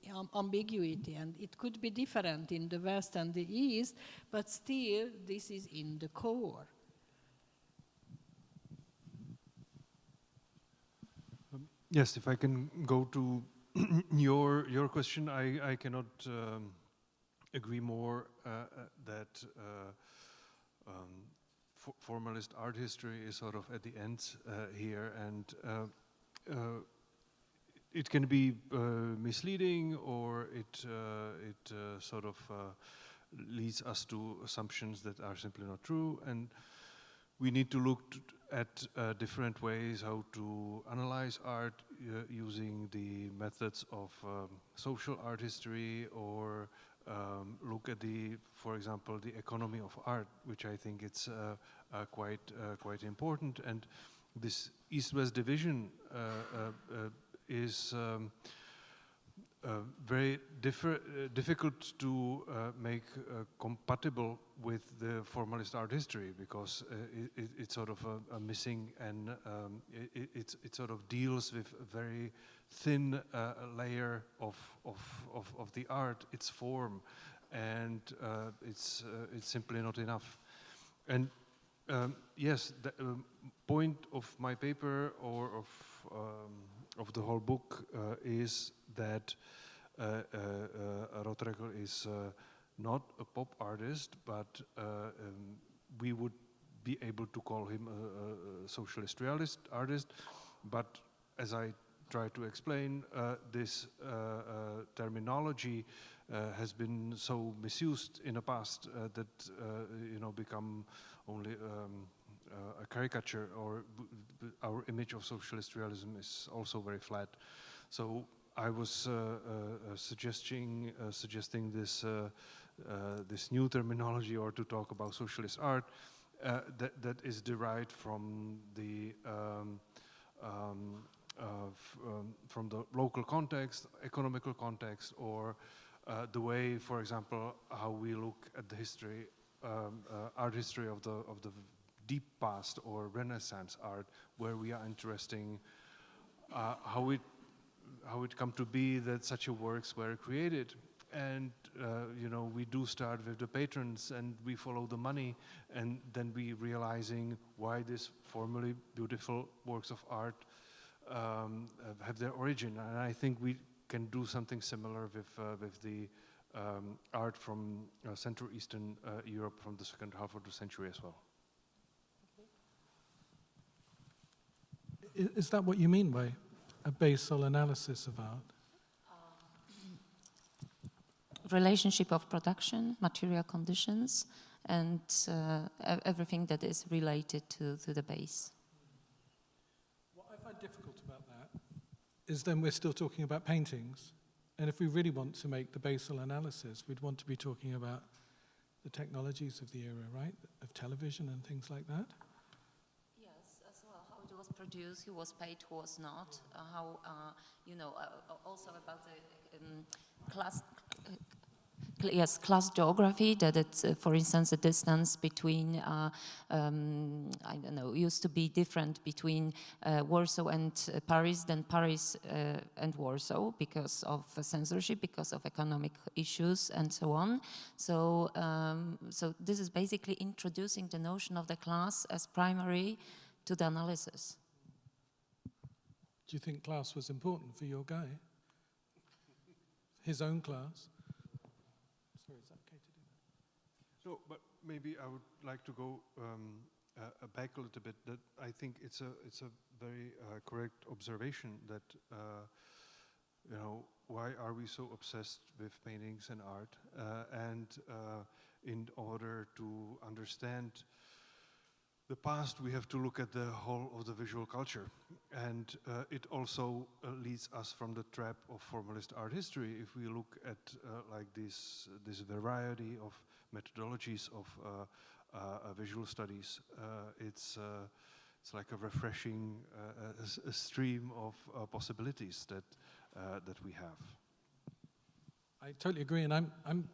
and it could be different in the West and the East, but still this is in the core. Yes, if I can go to your question, I cannot agree more that formalist art history is sort of at the end here, and it can be misleading, or it sort of leads us to assumptions that are simply not true, and we need to look at different ways how to analyze art using the methods of social art history, or look at for example, the economy of art, which I think it's quite important. And this East-West division is very difficult to make compatible with the formalist art history, because it's sort of a missing, and it sort of deals with a very thin layer of the art, its form, and it's simply not enough. And yes, the point of my paper, or of the whole book, is that Routledge is not a pop artist, but we would be able to call him a socialist realist artist. But as I try to explain, this terminology has been so misused in the past that become only a caricature, or our image of socialist realism is also very flat. So I was suggesting this this new terminology, or to talk about socialist art that is derived from the local context, economical context, or the way, for example, how we look at the history, art history of the deep past or Renaissance art, where we are interesting how it come to be that such a works were created. And we do start with the patrons, and we follow the money, and then we realizing why this formerly beautiful works of art have their origin. And I think we can do something similar with the art from Central Eastern Europe from the second half of the century as well. Is that what you mean by a basal analysis of art? Relationship of production, material conditions, and everything that is related to the base. What I find difficult about that is then we're still talking about paintings. And if we really want to make the basal analysis, we'd want to be talking about the technologies of the era, right? Of television and things like that. Yes, as well, how it was produced, who was paid, who was not, how, you know, also about the class geography, that it's, for instance, the distance between, I don't know, used to be different between Warsaw and Paris than Paris and Warsaw because of censorship, because of economic issues and so on. So, so this is basically introducing the notion of the class as primary to the analysis. Do you think class was important for your guy? His own class? Sorry, is that okay to do that? No, but maybe I would like to go back a little bit. That I think it's a very correct observation that you know, why are we so obsessed with paintings and art? And in order to understand the past, we have to look at the whole of the visual culture. And it also leads us from the trap of formalist art history. If we look at like this variety of methodologies of visual studies, it's like a refreshing a stream of possibilities that we have. I totally agree, and I'm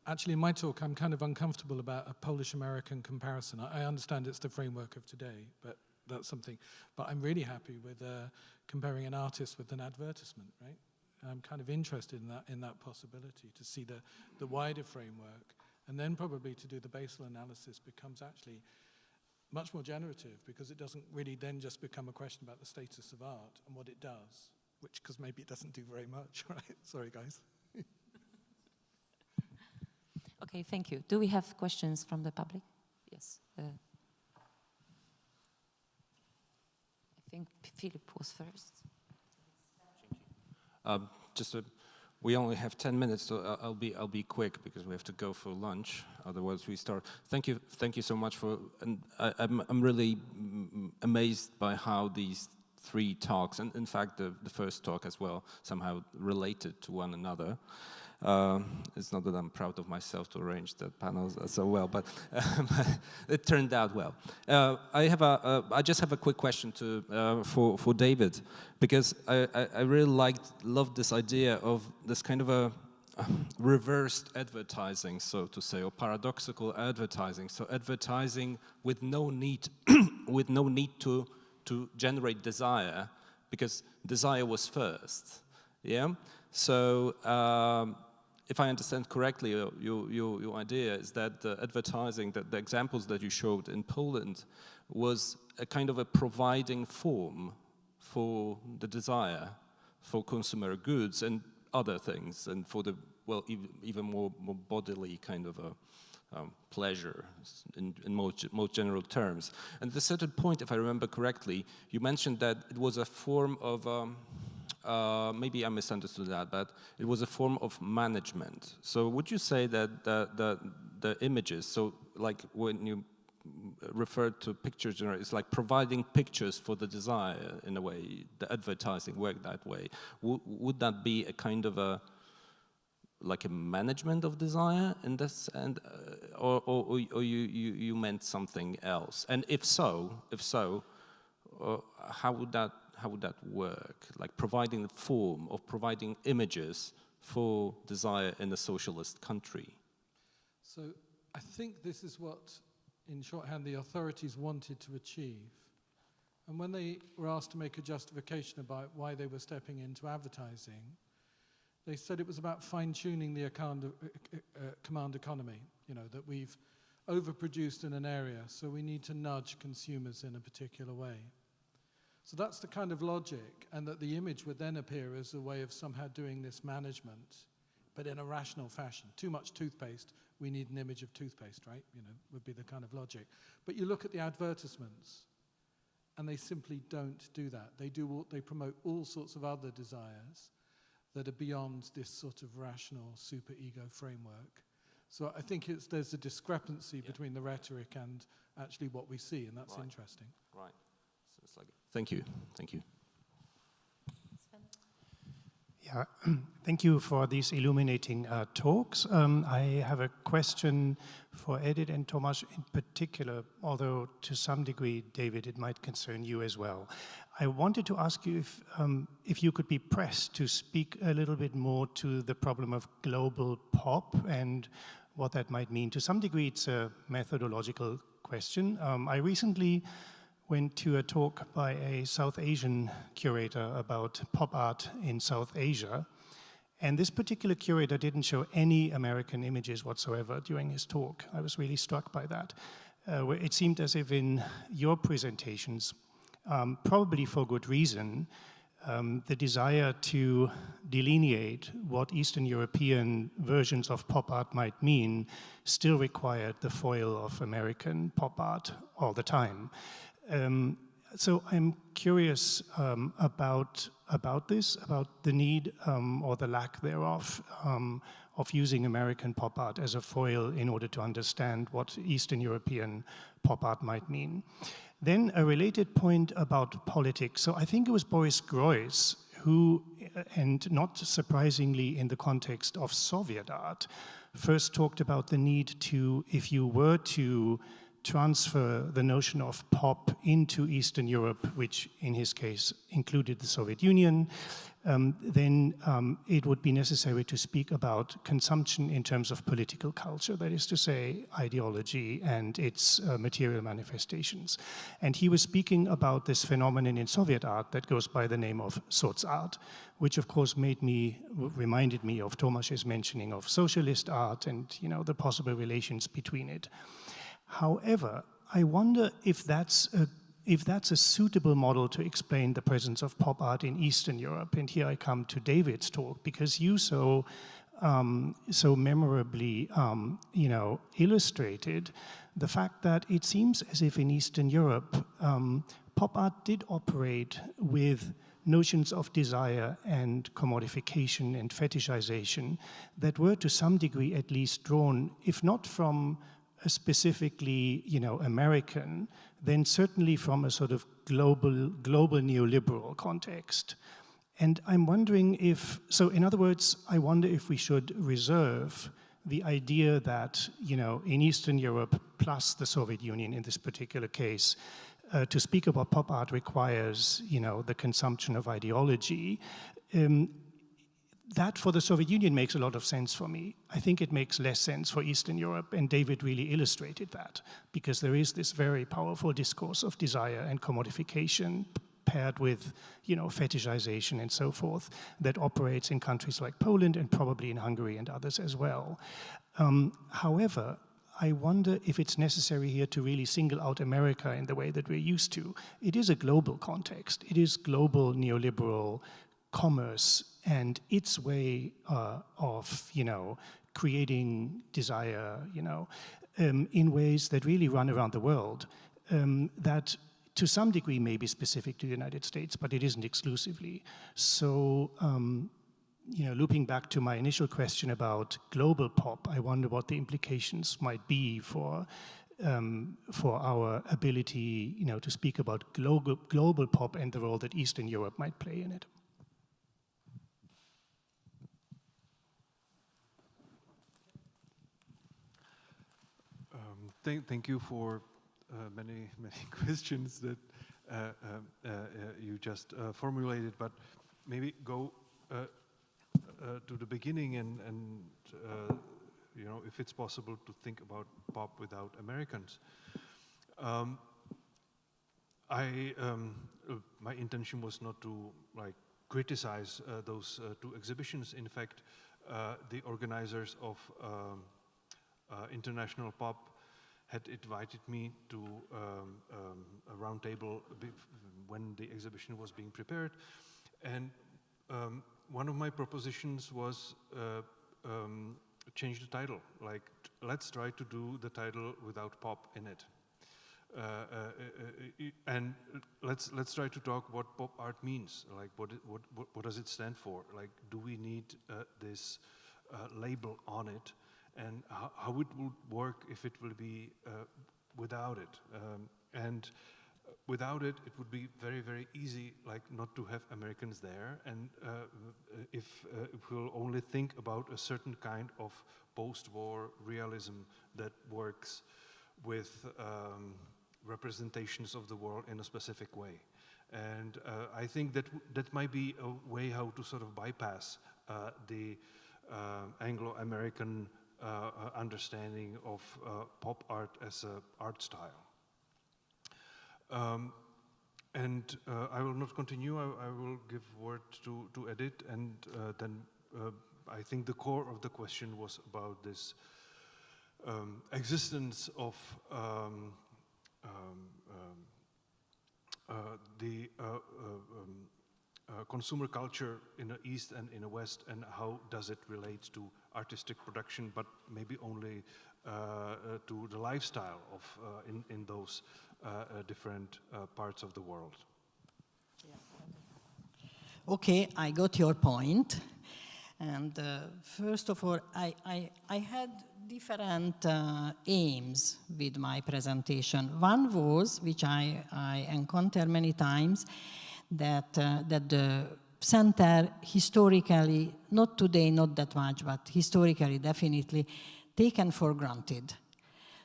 actually, in my talk, I'm kind of uncomfortable about a Polish-American comparison. I understand it's the framework of today, but that's something. But I'm really happy with comparing an artist with an advertisement, right? I'm kind of interested in that possibility, to see the wider framework, and then probably to do the basal analysis becomes actually much more generative, because it doesn't really then just become a question about the status of art and what it does, which, because maybe it doesn't do very much, right? Sorry, guys. Okay, thank you. Do we have questions from the public? Yes. I think Philip was first. We only have 10 minutes, so I'll be quick because we have to go for lunch. Otherwise, we start. Thank you so much for. And I'm really amazed by how these three talks, and in fact the first talk as well, somehow related to one another. It's not that I'm proud of myself to arrange that panel so well, but it turned out well. I just have a quick question for David, because I really loved this idea of this kind of a reversed advertising, so to say, or paradoxical advertising. So advertising with no need to generate desire, because desire was first. Yeah. So if I understand correctly, your idea is that the advertising, that the examples that you showed in Poland, was a kind of a providing form for the desire for consumer goods and other things, and for the, well, even more bodily kind of a pleasure in most general terms. And at a certain point, if I remember correctly, you mentioned that it was a form of maybe I misunderstood that, but it was a form of management. So would you say that the images, so like when you referred to picture generation, it's like providing pictures for the desire in a way, the advertising worked that way. Would that be a kind of like a management of desire in this, and or you meant something else? And if so, how would that work? Like providing the form of providing images for desire in a socialist country. So I think this is what, in shorthand, the authorities wanted to achieve. And when they were asked to make a justification about why they were stepping into advertising, they said it was about fine-tuning the command economy, you know, that we've overproduced in an area, so we need to nudge consumers in a particular way. So that's the kind of logic, and that the image would then appear as a way of somehow doing this management but in a rational fashion. Too much toothpaste, we need an image of toothpaste, right? You know, would be the kind of logic. But you look at the advertisements, and they simply don't do that. They promote all sorts of other desires that are beyond this sort of rational super-ego framework. So I think there's a discrepancy between the rhetoric and actually what we see, and that's interesting. Right. So it's like, thank you. Thank you. Yeah, thank you for these illuminating talks. I have a question for Edith and Tomasz in particular, although to some degree, David, it might concern you as well. I wanted to ask you if you could be pressed to speak a little bit more to the problem of global pop and what that might mean. To some degree, it's a methodological question. I recently went to a talk by a South Asian curator about pop art in South Asia. And this particular curator didn't show any American images whatsoever during his talk. I was really struck by that. Where it seemed as if in your presentations, probably for good reason, the desire to delineate what Eastern European versions of pop art might mean still required the foil of American pop art all the time. So I'm curious about this, about the need or the lack thereof of using American pop art as a foil in order to understand what Eastern European pop art might mean. Then a related point about politics. So I think it was Boris Groys who, and not surprisingly in the context of Soviet art, first talked about the need to, if you were to transfer the notion of pop into Eastern Europe, which in his case included the Soviet Union, then it would be necessary to speak about consumption in terms of political culture, that is to say, ideology and its material manifestations. And he was speaking about this phenomenon in Soviet art that goes by the name of soc-art, which of course reminded me of Tomasz's mentioning of socialist art and, you know, the possible relations between it. However, I wonder if that's a suitable model to explain the presence of pop art in Eastern Europe. And here I come to David's talk, because you so memorably, illustrated the fact that it seems as if in Eastern Europe, pop art did operate with notions of desire and commodification and fetishization that were to some degree at least drawn, if not from a specifically, American, then certainly from a sort of global neoliberal context. And I'm wondering in other words, I wonder if we should reserve the idea that, in Eastern Europe plus the Soviet Union in this particular case, to speak about pop art requires, the consumption of ideology. That for the Soviet Union makes a lot of sense for me. I think it makes less sense for Eastern Europe, and David really illustrated that, because there is this very powerful discourse of desire and commodification paired with, fetishization and so forth that operates in countries like Poland and probably in Hungary and others as well. However, I wonder if it's necessary here to really single out America in the way that we're used to. It is a global context. It is global neoliberal commerce and its way of, creating desire, in ways that really run around the world, that to some degree may be specific to the United States, but it isn't exclusively. So, looping back to my initial question about global pop, I wonder what the implications might be for our ability, to speak about global pop and the role that Eastern Europe might play in it. Thank you for many questions that you just formulated, but maybe go to the beginning and if it's possible to think about pop without Americans. My intention was not to criticize those two exhibitions. In fact, the organizers of International Pop had invited me to a round table when the exhibition was being prepared. And one of my propositions was change the title. Like, let's try to do the title without pop in it. And let's try to talk what pop art means. Like, what does it stand for? Like, do we need this label on it? And how it would work if it will be without it? And without it, it would be very, very easy, like, not to have Americans there. And if we'll only think about a certain kind of post-war realism that works with representations of the world in a specific way. And I think that might be a way how to sort of bypass the Anglo-American understanding of pop art as an art style. And I will not continue. I will give word to Edith, and then I think the core of the question was about this existence of the consumer culture in the East and in the West, and how does it relate to artistic production, but maybe only to the lifestyle of in those different parts of the world. Okay, I got your point. And first of all, I had different aims with my presentation. One was, which I encounter many times, that the center historically, not today, not that much, but historically definitely taken for granted.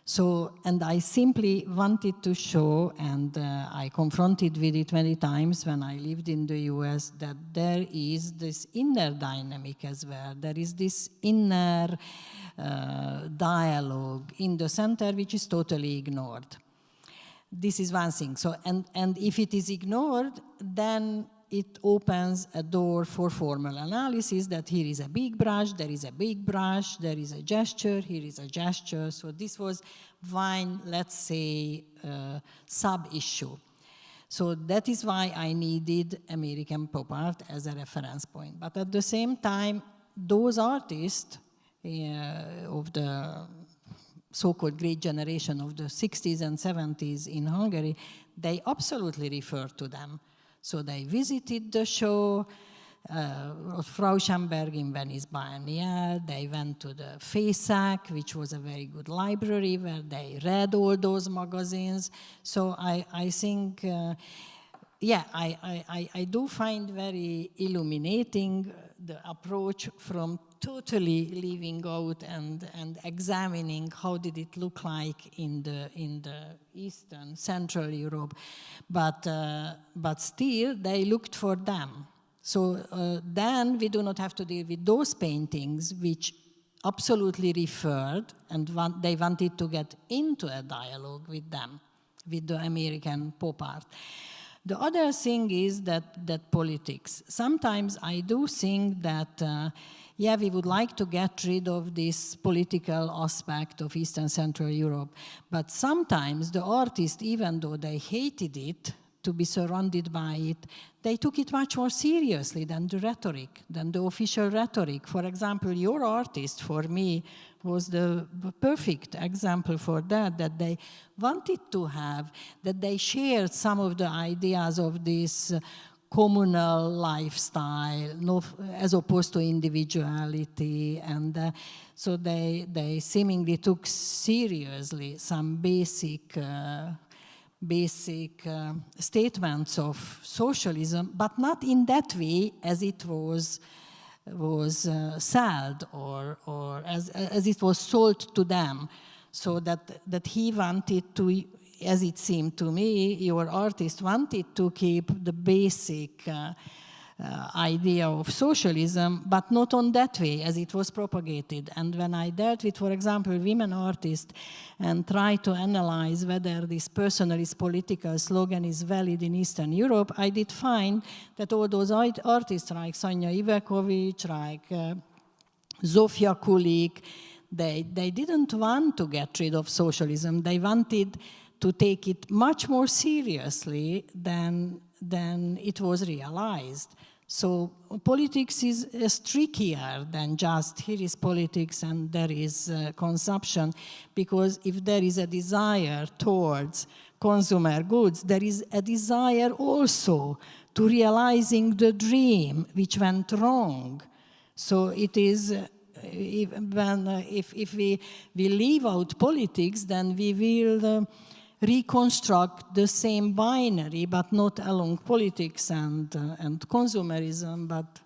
So, and I simply wanted to show, and I confronted with it many times when I lived in the US, that there is this inner dynamic as well. There is this inner dialogue in the center which is totally ignored. This is one thing. So, and if it is ignored, then it opens a door for formal analysis that here is a big brush, there is a big brush, there is a gesture, here is a gesture. So this was one, let's say, sub-issue. So that is why I needed American pop art as a reference point. But at the same time, those artists of the so-called great generation of the 60s and 70s in Hungary, they absolutely refer to them. So they visited the show, Frauschenberg in Venice Biennial. They went to the FASAC, which was a very good library, where they read all those magazines. So I think, yeah, I do find very illuminating the approach from totally leaving out and examining how did it look like in the Eastern, Central Europe, but still they looked for them. So then we do not have to deal with those paintings which absolutely referred and they wanted to get into a dialogue with them, with the American pop art. The other thing is that politics. Sometimes I do think that yeah, we would like to get rid of this political aspect of Eastern Central Europe, but sometimes the artists, even though they hated it, to be surrounded by it, they took it much more seriously than the rhetoric, than the official rhetoric. For example, your artist, for me, was the perfect example for that they wanted to have, that they shared some of the ideas of this communal lifestyle, as opposed to individuality, and so they seemingly took seriously some basic statements of socialism, but not in that way as it was sold or as it was sold to them. So that he wanted to, as it seemed to me, your artist wanted to keep the basic idea of socialism, but not on that way as it was propagated. And when I dealt with, for example, women artists and tried to analyze whether this personalist political slogan is valid in Eastern Europe, I did find that all those artists like Sanja Ivekovic, like Zofia Kulik, they didn't want to get rid of socialism. They wanted to take it much more seriously than it was realized. So politics is trickier than just here is politics and there is consumption, because if there is a desire towards consumer goods, there is a desire also to realizing the dream which went wrong. So it is, if we leave out politics, then we will reconstruct the same binary, but not along politics and consumerism, but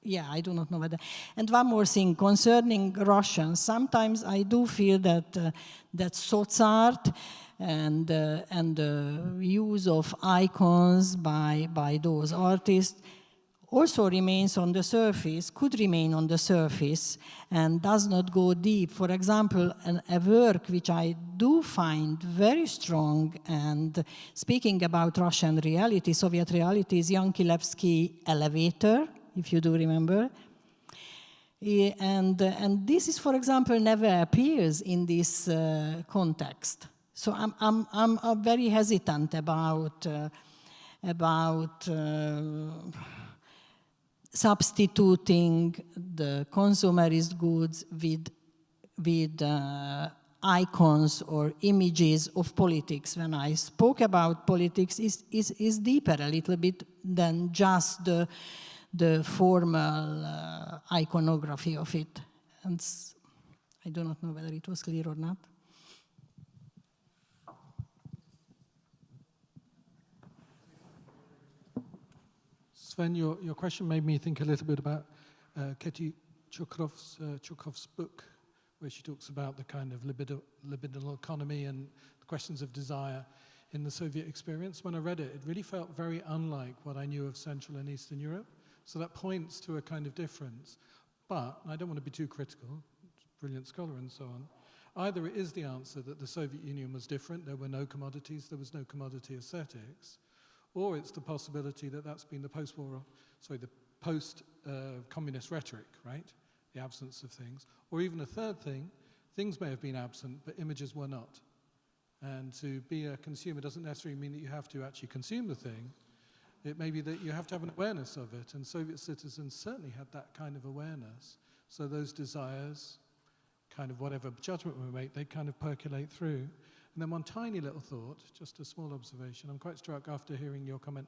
yeah, I do not know whether. And one more thing concerning Russians, sometimes I do feel that that soc art and the use of icons by those artists also remains on the surface, could remain on the surface, and does not go deep. For example, a work which I do find very strong, and speaking about Russian reality, Soviet reality, is Yankilevsky Elevator, if you do remember. And this is, for example, never appears in this context. So I'm very hesitant about substituting the consumerist goods with icons or images of politics. When I spoke about politics, is deeper a little bit than just the formal iconography of it. And I do not know whether it was clear or not. Sven, your question made me think a little bit about Katie Chukhov's book, where she talks about the kind of libidinal economy and the questions of desire in the Soviet experience. When I read it, it really felt very unlike what I knew of Central and Eastern Europe. So that points to a kind of difference. But I don't want to be too critical, brilliant scholar and so on. Either it is the answer that the Soviet Union was different, there were no commodities, there was no commodity aesthetics, or it's the possibility that that's been the post-communist rhetoric, right? The absence of things. Or even a third thing, things may have been absent, but images were not. And to be a consumer doesn't necessarily mean that you have to actually consume the thing. It may be that you have to have an awareness of it, and Soviet citizens certainly had that kind of awareness. So those desires, kind of whatever judgment we make, they kind of percolate through. And then one tiny little thought, just a small observation. I'm quite struck after hearing your comment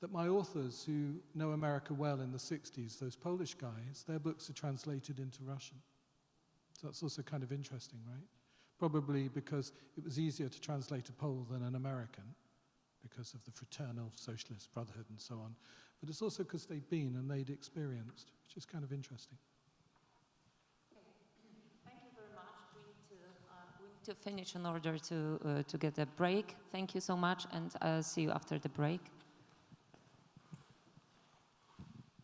that my authors who know America well in the 60s, those Polish guys, their books are translated into Russian. So that's also kind of interesting, right? Probably because it was easier to translate a Pole than an American because of the fraternal socialist brotherhood and so on. But it's also because they'd been and they'd experienced, which is kind of interesting. To finish in order to get a break. Thank you so much, and I'll see you after the break.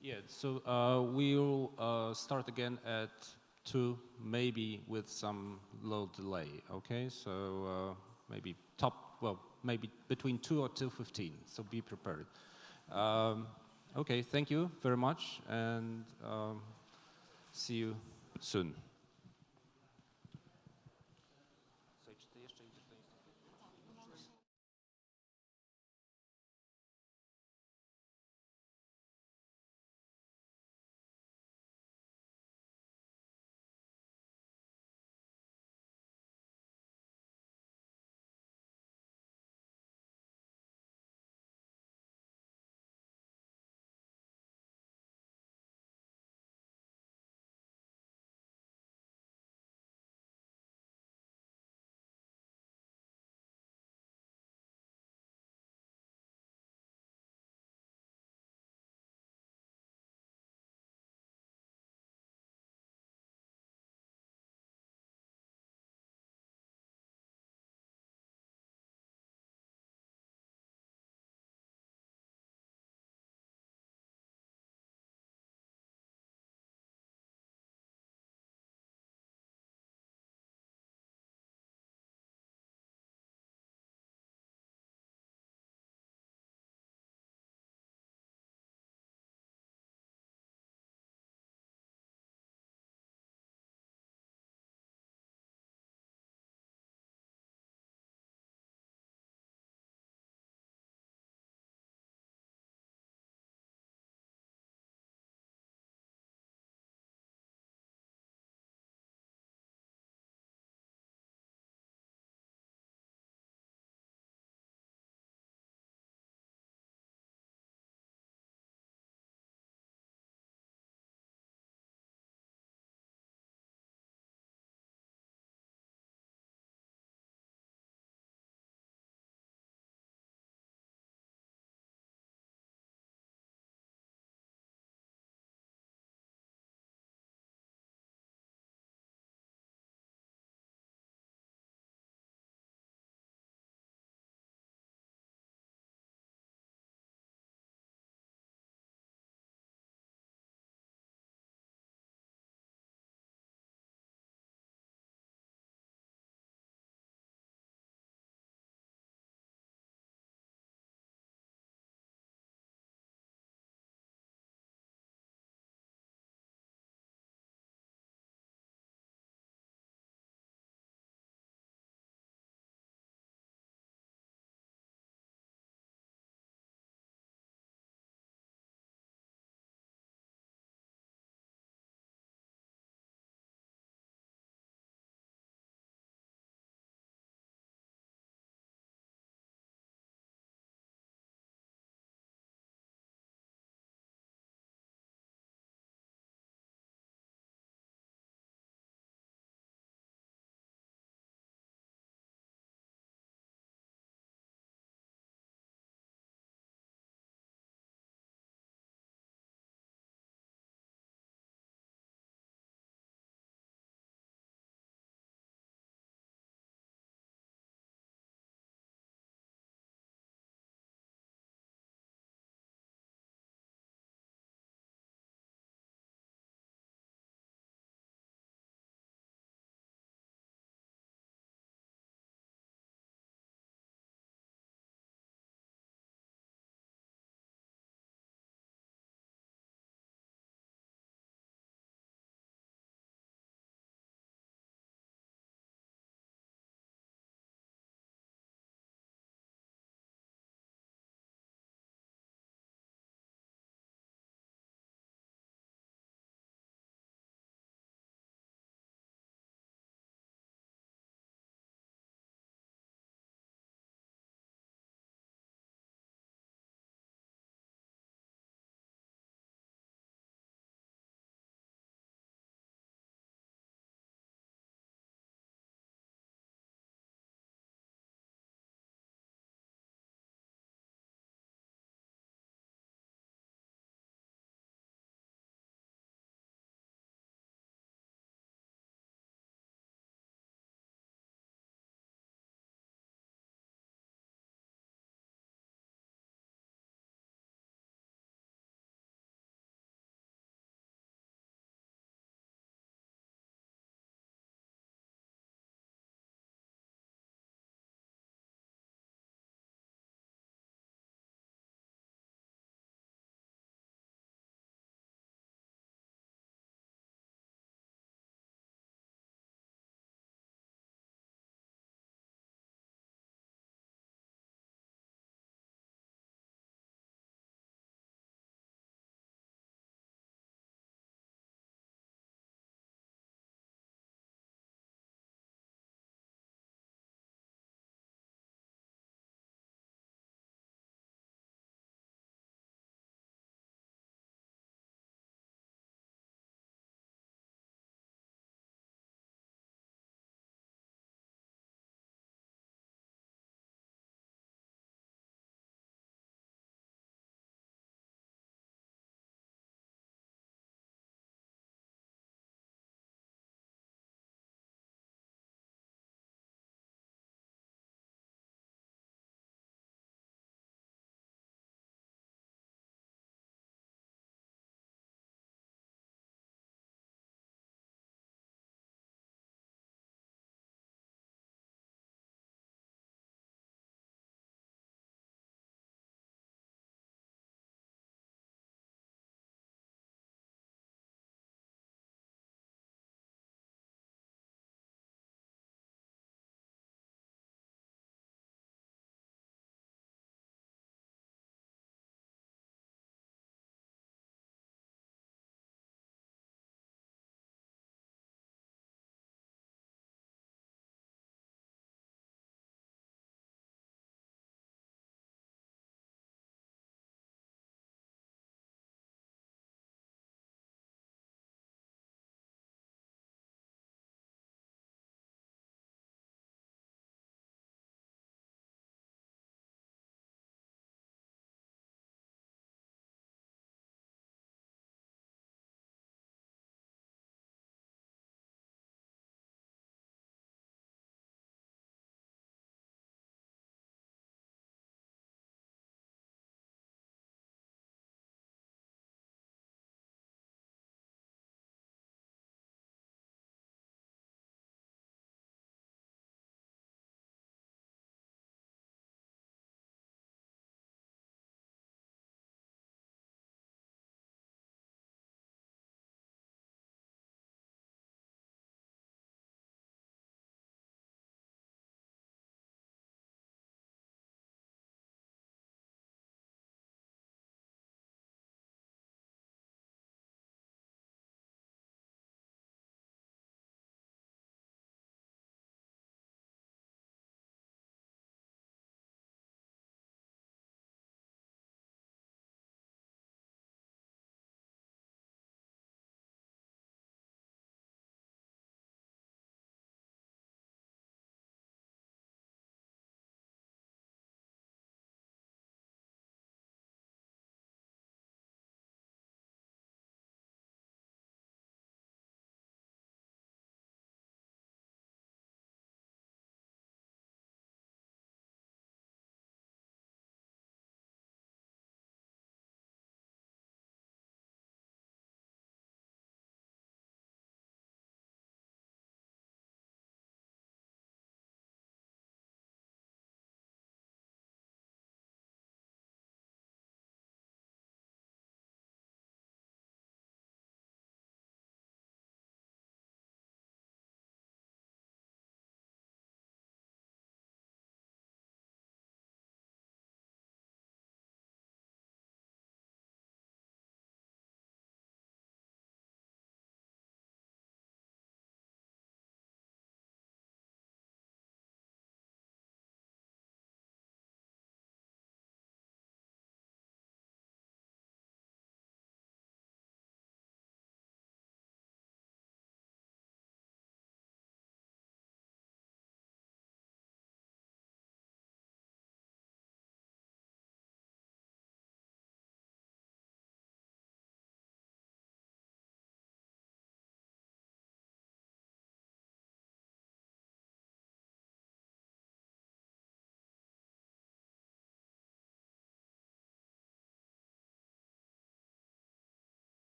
Yeah, so we'll start again at 2, maybe with some little delay, okay? So maybe maybe between 2 or 2:15, so be prepared. Okay, thank you very much, and see you soon.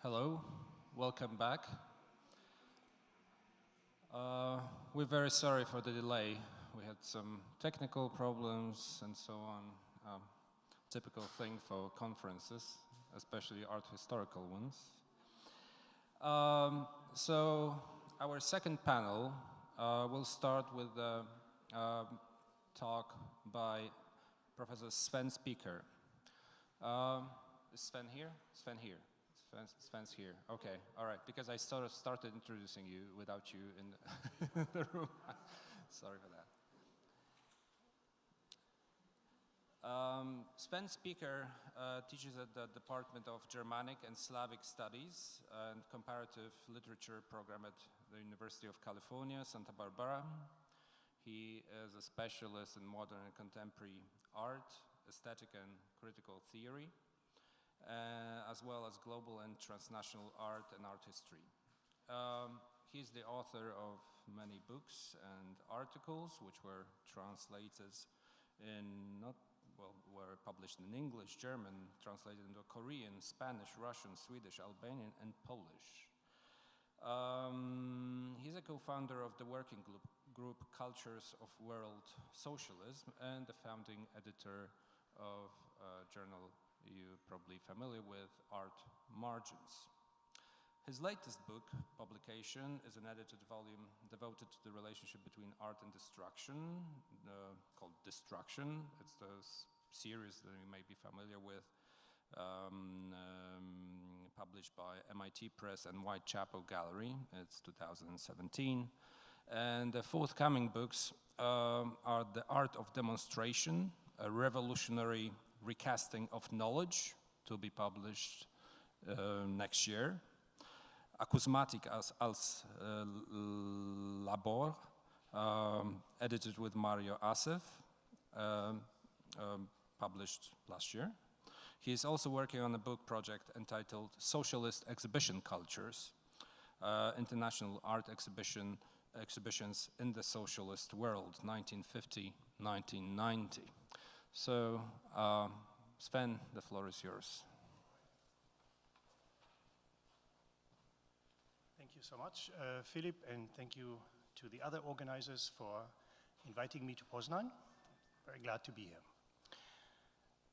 Hello, welcome back. We're very sorry for the delay. We had some technical problems and so on. Typical thing for conferences, especially art historical ones. So our second panel will start with a talk by Professor Sven Speaker. Is Sven here? Sven here. Sven's here. Okay, all right. Because I sort of started introducing you without you in the room. Sorry for that. Sven Speaker teaches at the Department of Germanic and Slavic Studies and Comparative Literature program at the University of California, Santa Barbara. He is a specialist in modern and contemporary art, aesthetic and critical theory, as well as global and transnational art and art history. He's the author of many books and articles which were translated were published in English, German, translated into Korean, Spanish, Russian, Swedish, Albanian, and Polish. He's a co-founder of the working group Cultures of World Socialism and the founding editor of a journal you're probably familiar with, Art Margins. His latest book, publication, is an edited volume devoted to the relationship between art and destruction, called Destruction. It's the series that you may be familiar with, published by MIT Press and Whitechapel Gallery. It's 2017. And the forthcoming books are The Art of Demonstration, a revolutionary recasting of knowledge, to be published next year. Acousmatik als Labor, edited with Mario Asef, published last year. He is also working on a book project entitled Socialist Exhibition Cultures, International Art Exhibitions in the Socialist World, 1950-1990. So, Sven, the floor is yours. Thank you so much, Philip, and thank you to the other organizers for inviting me to Poznań. Very glad to be here.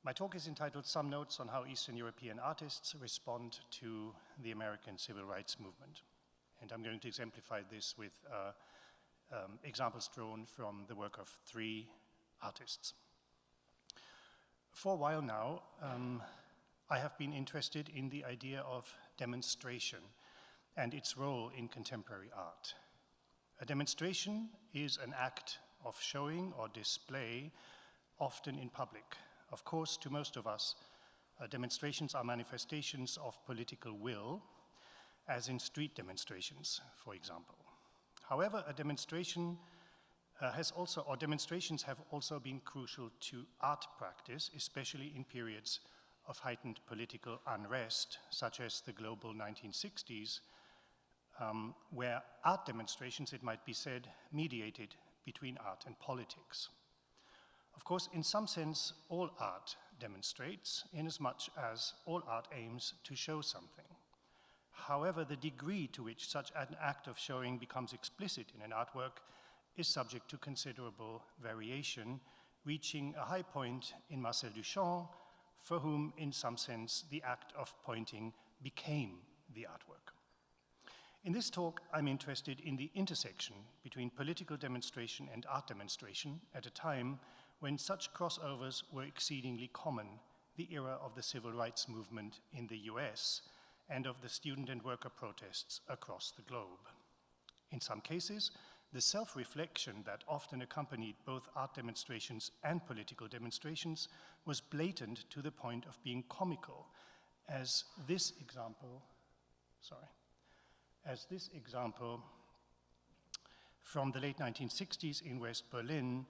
My talk is entitled Some Notes on How Eastern European Artists Respond to the American Civil Rights Movement. And I'm going to exemplify this with examples drawn from the work of 3 artists. For a while now, I have been interested in the idea of demonstration and its role in contemporary art. A demonstration is an act of showing or display, often in public. Of course, to most of us, demonstrations are manifestations of political will, as in street demonstrations, for example. However, a demonstration demonstrations have also been crucial to art practice, especially in periods of heightened political unrest, such as the global 1960s, where art demonstrations, it might be said, mediated between art and politics. Of course, in some sense, all art demonstrates, inasmuch as all art aims to show something. However, the degree to which such an act of showing becomes explicit in an artwork is subject to considerable variation, reaching a high point in Marcel Duchamp, for whom, in some sense, the act of pointing became the artwork. In this talk, I'm interested in the intersection between political demonstration and art demonstration at a time when such crossovers were exceedingly common, the era of the civil rights movement in the US and of the student and worker protests across the globe. In some cases, the self-reflection that often accompanied both art demonstrations and political demonstrations was blatant to the point of being comical, as this example from the late 1960s in West Berlin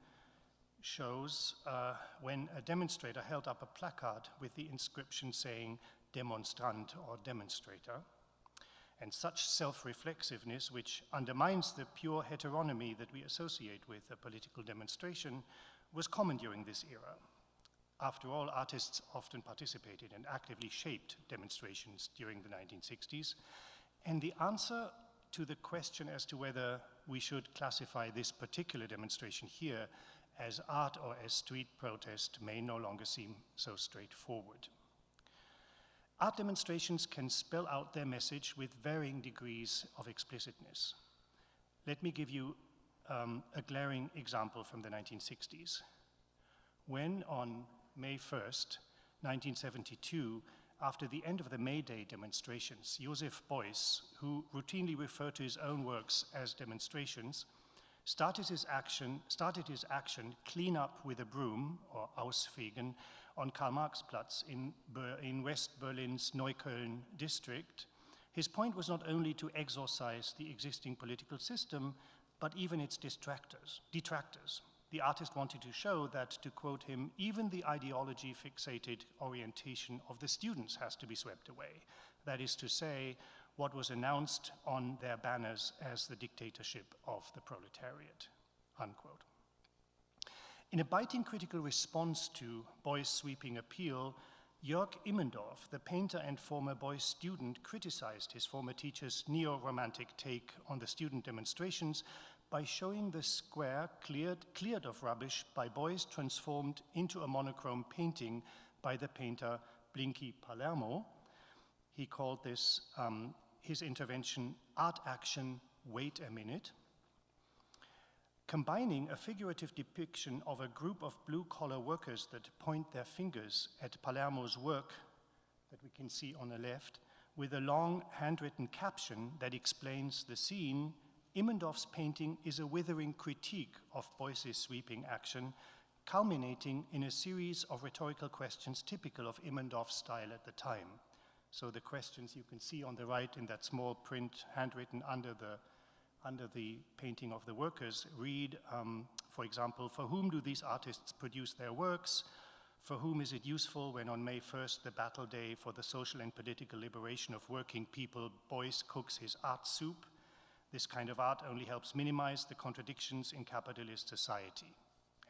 shows when a demonstrator held up a placard with the inscription saying demonstrant or demonstrator. And such self-reflexiveness, which undermines the pure heteronomy that we associate with a political demonstration, was common during this era. After all, artists often participated and actively shaped demonstrations during the 1960s. And the answer to the question as to whether we should classify this particular demonstration here as art or as street protest may no longer seem so straightforward. Art demonstrations can spell out their message with varying degrees of explicitness. Let me give you a glaring example from the 1960s. When on May 1st, 1972, after the end of the May Day demonstrations, Joseph Beuys, who routinely referred to his own works as demonstrations, started his action clean up with a broom, or Ausfegen, on Karl-Marx-Platz in West Berlin's Neukölln district. His point was not only to exorcise the existing political system, but even its detractors. The artist wanted to show that, to quote him, even the ideology-fixated orientation of the students has to be swept away. That is to say, what was announced on their banners as the dictatorship of the proletariat, unquote. In a biting critical response to Beuys' sweeping appeal, Jörg Immendorf, the painter and former Beuys student, criticized his former teacher's neo-romantic take on the student demonstrations by showing the square cleared of rubbish by Beuys transformed into a monochrome painting by the painter Blinky Palermo. He called this, his intervention, Art Action, Wait a Minute. Combining a figurative depiction of a group of blue-collar workers that point their fingers at Palermo's work that we can see on the left, with a long handwritten caption that explains the scene, Immendorf's painting is a withering critique of Beuys' sweeping action, culminating in a series of rhetorical questions typical of Immendorf's style at the time. So the questions you can see on the right in that small print handwritten under the painting of the workers read, for example, for whom do these artists produce their works? For whom is it useful when on May 1st, the battle day for the social and political liberation of working people, Beuys cooks his art soup? This kind of art only helps minimize the contradictions in capitalist society,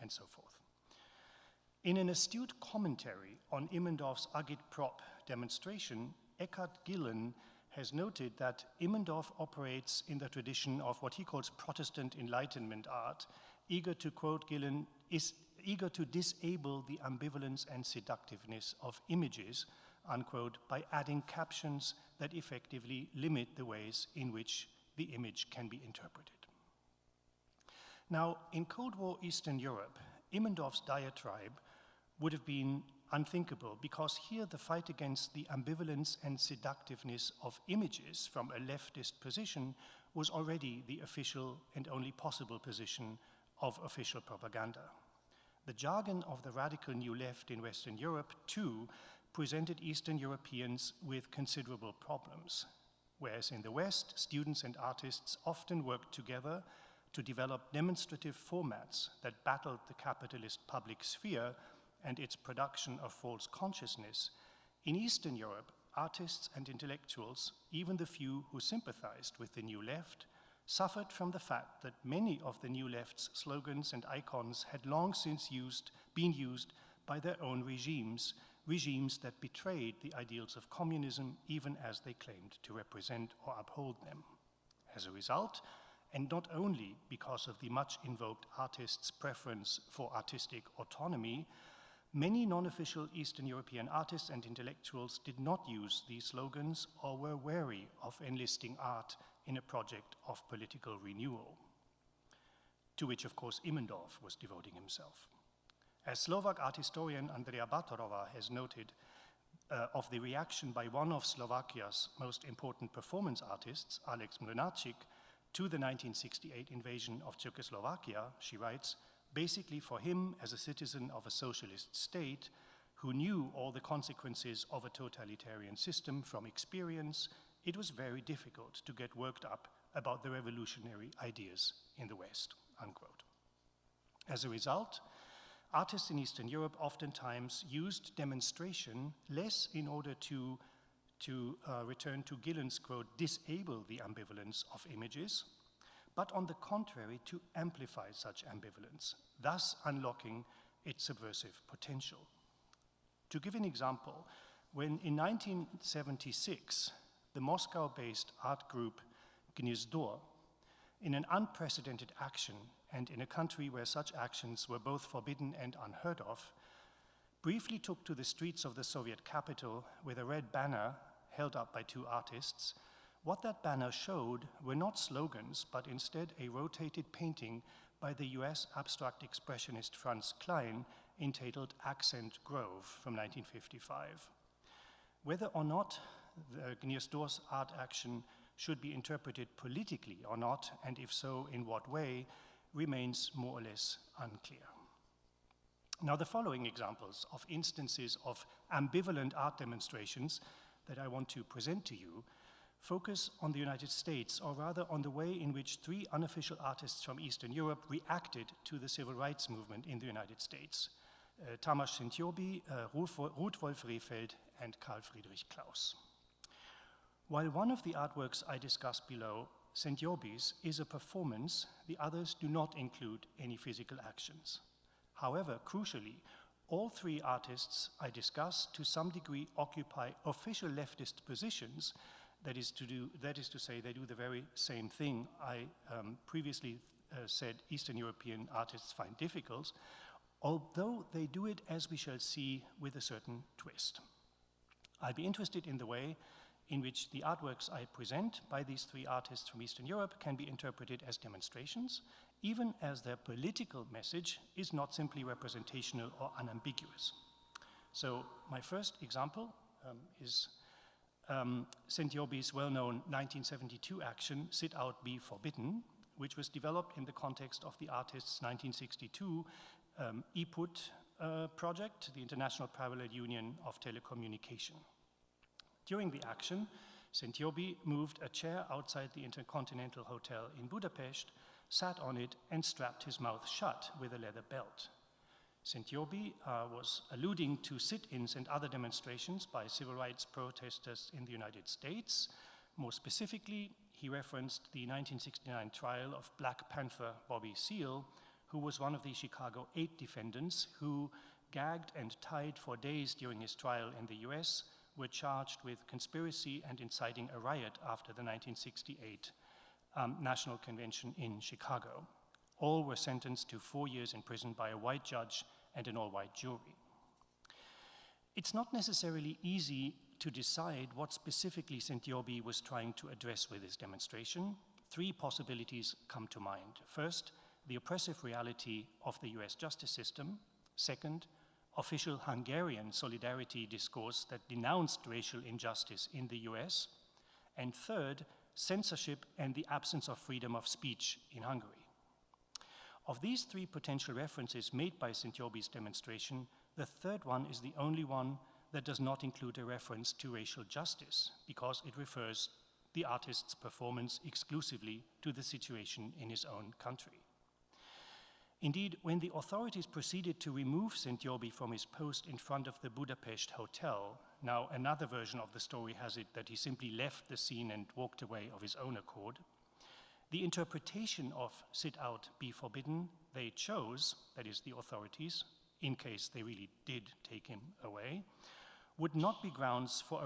and so forth. In an astute commentary on Immendorf's Agitprop demonstration, Eckhard Gillen has noted that Immendorf operates in the tradition of what he calls Protestant Enlightenment art, eager to, quote Gillen, is eager to disable the ambivalence and seductiveness of images, unquote, by adding captions that effectively limit the ways in which the image can be interpreted. Now, in Cold War Eastern Europe, Immendorf's diatribe would have been unthinkable because here the fight against the ambivalence and seductiveness of images from a leftist position was already the official and only possible position of official propaganda. The jargon of the radical New Left in Western Europe, too, presented Eastern Europeans with considerable problems. Whereas in the West, students and artists often worked together to develop demonstrative formats that battled the capitalist public sphere and its production of false consciousness, in Eastern Europe, artists and intellectuals, even the few who sympathized with the New Left, suffered from the fact that many of the New Left's slogans and icons had long since been used by their own regimes that betrayed the ideals of communism even as they claimed to represent or uphold them. As a result, and not only because of the much invoked artists' preference for artistic autonomy, many non-official Eastern European artists and intellectuals did not use these slogans or were wary of enlisting art in a project of political renewal, to which, of course, Immendorf was devoting himself. As Slovak art historian Andrea Batorova has noted of the reaction by one of Slovakia's most important performance artists, Alex Mlynarczyk, to the 1968 invasion of Czechoslovakia, she writes, basically for him as a citizen of a socialist state who knew all the consequences of a totalitarian system from experience, it was very difficult to get worked up about the revolutionary ideas in the West, unquote. As a result, artists in Eastern Europe oftentimes used demonstration less in order to return to Gillen's quote, disable the ambivalence of images, but on the contrary, to amplify such ambivalence, thus unlocking its subversive potential. To give an example, when in 1976, the Moscow-based art group Gniezdo, in an unprecedented action and in a country where such actions were both forbidden and unheard of, briefly took to the streets of the Soviet capital with a red banner held up by two artists, what that banner showed were not slogans, but instead a rotated painting by the US abstract expressionist Franz Klein entitled Accent Grove from 1955. Whether or not the Gniezdo's art action should be interpreted politically or not, and if so, in what way, remains more or less unclear. Now, the following examples of instances of ambivalent art demonstrations that I want to present to you focus on the United States, or rather on the way in which three unofficial artists from Eastern Europe reacted to the civil rights movement in the United States. Tamas Szent-Györgyi, Ruth-Wolf Rehfeld, and Karl Friedrich Klaus. While one of the artworks I discuss below, Szent-Györgyi's, is a performance, the others do not include any physical actions. However, crucially, all three artists I discuss to some degree occupy official leftist positions. That is to say, they do the very same thing I previously said Eastern European artists find difficult, although they do it, as we shall see, with a certain twist. I'll be interested in the way in which the artworks I present by these three artists from Eastern Europe can be interpreted as demonstrations, even as their political message is not simply representational or unambiguous. So my first example is Szent-Györgyi's well-known 1972 action, Sit Out, Be Forbidden, which was developed in the context of the artist's 1962 IPUT project, the International Parallel Union of Telecommunication. During the action, Szent-Györgyi moved a chair outside the Intercontinental Hotel in Budapest, sat on it, and strapped his mouth shut with a leather belt. Szent-Györgyi was alluding to sit-ins and other demonstrations by civil rights protesters in the United States. More specifically, he referenced the 1969 trial of Black Panther Bobby Seale, who was one of the Chicago 8 defendants who, gagged and tied for days during his trial in the US, were charged with conspiracy and inciting a riot after the 1968 National Convention in Chicago. All were sentenced to 4 years in prison by a white judge and an all-white jury. It's not necessarily easy to decide what specifically Szent-Györgyi was trying to address with his demonstration. Three possibilities come to mind. First, the oppressive reality of the US justice system. Second, official Hungarian solidarity discourse that denounced racial injustice in the US. And third, censorship and the absence of freedom of speech in Hungary. Of these three potential references made by Szent-Györgyi's demonstration, the third one is the only one that does not include a reference to racial justice, because it refers the artist's performance exclusively to the situation in his own country. Indeed, when the authorities proceeded to remove Szent-Györgyi from his post in front of the Budapest Hotel, now another version of the story has it that he simply left the scene and walked away of his own accord, the interpretation of Sit Out, Be Forbidden they chose, that is the authorities, in case they really did take him away, would not be grounds for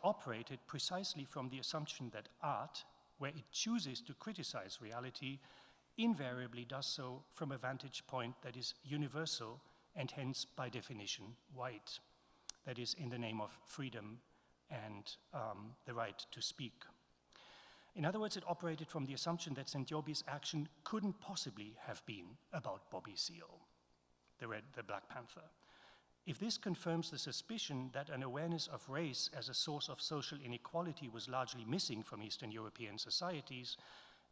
operated precisely from the assumption that art, where it chooses to criticize reality, invariably does so from a vantage point that is universal and hence, by definition, white, that is, in the name of freedom and the right to speak. In other words, it operated from the assumption that Szent-Györgyi's action couldn't possibly have been about Bobby Seale, the Black Panther. If this confirms the suspicion that an awareness of race as a source of social inequality was largely missing from Eastern European societies,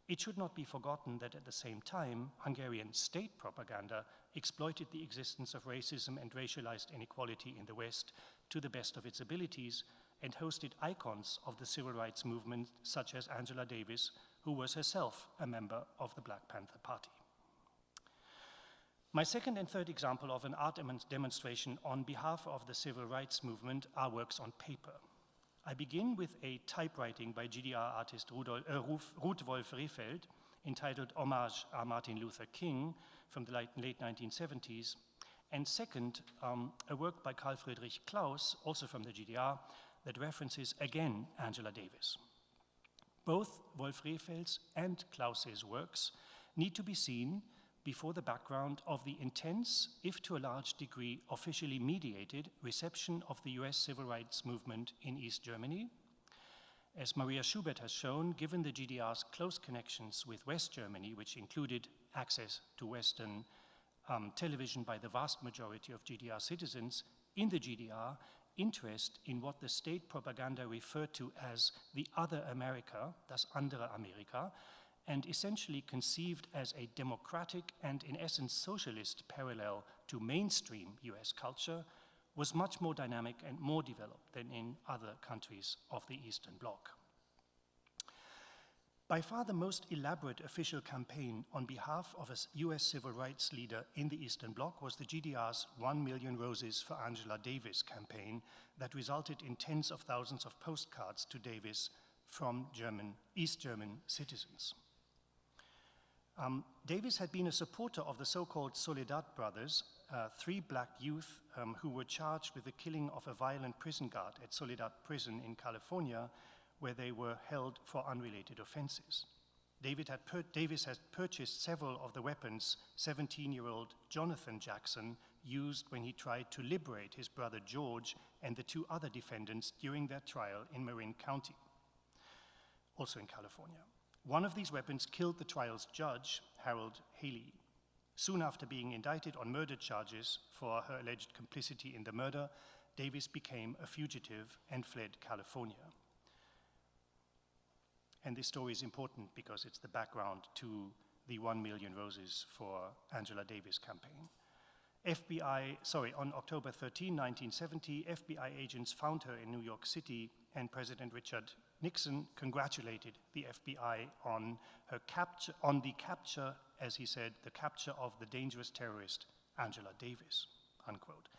it should not be forgotten that at the same time, Hungarian state propaganda exploited the existence of racism and racialized inequality in the West to the best of its abilities, and hosted icons of the civil rights movement, such as Angela Davis, who was herself a member of the Black Panther Party. My second and third example of an art demonstration on behalf of the civil rights movement are works on paper. I begin with a typewriting by GDR artist Ruth-Wolf Rehfeld, entitled Homage à Martin Luther King, from the late 1970s, and second, a work by Carl Friedrich Klaus, also from the GDR, that references again Angela Davis. Both Wolf Rehfeld's and Klaus's works need to be seen before the background of the intense, if to a large degree officially mediated, reception of the US civil rights movement in East Germany. As Maria Schubert has shown, given the GDR's close connections with West Germany, which included access to Western television by the vast majority of GDR citizens, in the GDR, interest in what the state propaganda referred to as the other America, das andere Amerika, and essentially conceived as a democratic and in essence socialist parallel to mainstream US culture, was much more dynamic and more developed than in other countries of the Eastern Bloc. By far the most elaborate official campaign on behalf of a US civil rights leader in the Eastern Bloc was the GDR's 1 Million Roses for Angela Davis campaign that resulted in tens of thousands of postcards to Davis from East German citizens. Davis had been a supporter of the so-called Soledad brothers, 3 black youth who were charged with the killing of a violent prison guard at Soledad Prison in California, where they were held for unrelated offenses. Davis had purchased several of the weapons 17-year-old Jonathan Jackson used when he tried to liberate his brother George and the 2 other defendants during their trial in Marin County, also in California. One of these weapons killed the trial's judge, Harold Haley. Soon after being indicted on murder charges for her alleged complicity in the murder, Davis became a fugitive and fled California. And this story is important because it's the background to the 1 Million Roses for Angela Davis campaign. On October 13, 1970, FBI agents found her in New York City, and President Richard Nixon congratulated the FBI on the capture, as he said, the capture of the dangerous terrorist Angela Davis, unquote.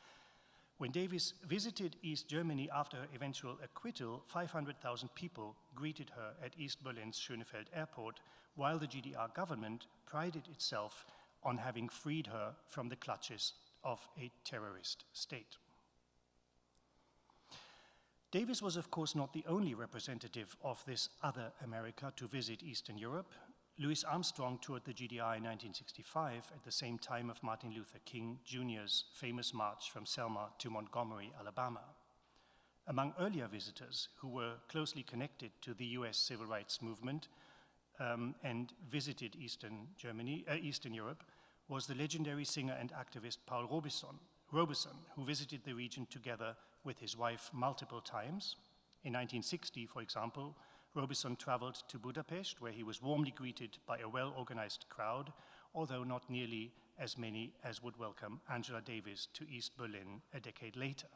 When Davis visited East Germany after her eventual acquittal, 500,000 people greeted her at East Berlin's Schönefeld airport, while the GDR government prided itself on having freed her from the clutches of a terrorist state. Davis was, of course, not the only representative of this other America to visit Eastern Europe. Louis Armstrong toured the GDR in 1965 at the same time of Martin Luther King Jr.'s famous march from Selma to Montgomery, Alabama. Among earlier visitors who were closely connected to the US civil rights movement and visited Eastern Europe was the legendary singer and activist Paul Robeson, who visited the region together with his wife multiple times. In 1960, for example, Robeson traveled to Budapest, where he was warmly greeted by a well-organized crowd, although not nearly as many as would welcome Angela Davis to East Berlin a decade later.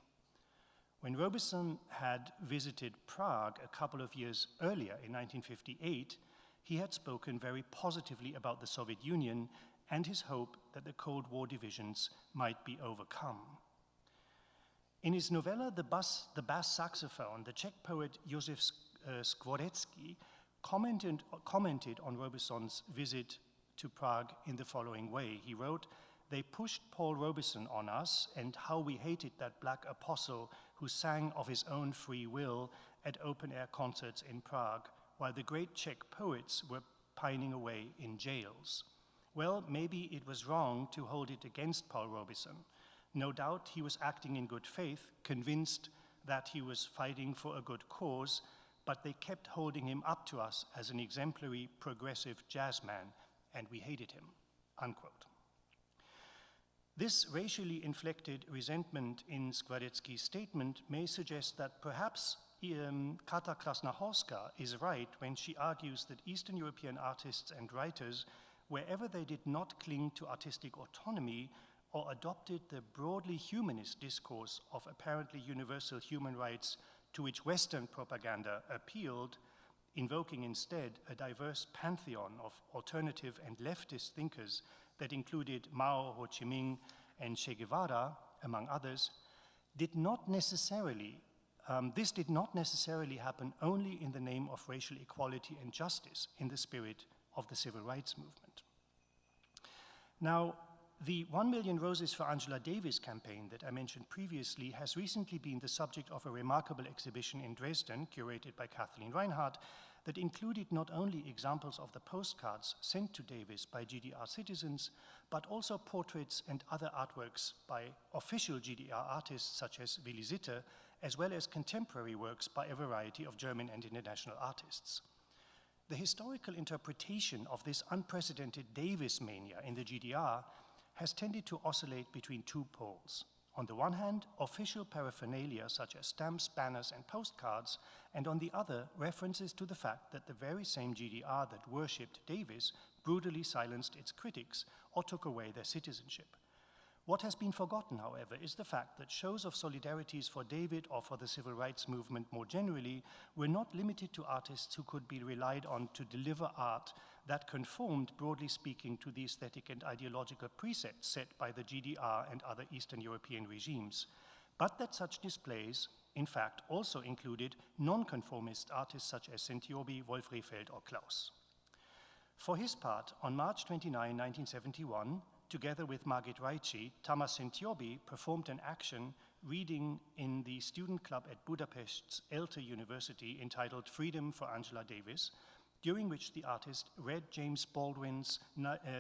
When Robeson had visited Prague a couple of years earlier, in 1958, he had spoken very positively about the Soviet Union and his hope that the Cold War divisions might be overcome. In his novella, The Bass Saxophone, the Czech poet Josef Skvorecky commented on Robeson's visit to Prague in the following way. He wrote, "They pushed Paul Robeson on us, and how we hated that black apostle who sang of his own free will at open-air concerts in Prague, while the great Czech poets were pining away in jails. Well, maybe it was wrong to hold it against Paul Robeson. No doubt he was acting in good faith, convinced that he was fighting for a good cause, but they kept holding him up to us as an exemplary progressive jazz man, and we hated him," unquote. This racially inflected resentment in Skvorecki's statement may suggest that perhaps Kata Krasnahorska is right when she argues that Eastern European artists and writers, wherever they did not cling to artistic autonomy or adopted the broadly humanist discourse of apparently universal human rights to which Western propaganda appealed, invoking instead a diverse pantheon of alternative and leftist thinkers that included Mao, Ho Chi Minh, and Che Guevara, among others, this did not necessarily happen only in the name of racial equality and justice in the spirit of the civil rights movement. Now, The 1 Million Roses for Angela Davis campaign that I mentioned previously has recently been the subject of a remarkable exhibition in Dresden, curated by Kathleen Reinhardt, that included not only examples of the postcards sent to Davis by GDR citizens, but also portraits and other artworks by official GDR artists such as Willy Sitte, as well as contemporary works by a variety of German and international artists. The historical interpretation of this unprecedented Davis mania in the GDR has tended to oscillate between two poles. On the one hand, official paraphernalia such as stamps, banners, and postcards, and on the other, references to the fact that the very same GDR that worshipped Davis brutally silenced its critics or took away their citizenship. What has been forgotten, however, is the fact that shows of solidarities for David or for the civil rights movement more generally were not limited to artists who could be relied on to deliver art that conformed, broadly speaking, to the aesthetic and ideological precepts set by the GDR and other Eastern European regimes, but that such displays, in fact, also included non-conformist artists such as Sentiobi, Wolf Rehfeld, or Klaus. For his part, on March 29, 1971, together with Margit Raici, Tamas Sentiobi performed an action reading in the student club at Budapest's ELTE University entitled Freedom for Angela Davis, during which the artist read James Baldwin's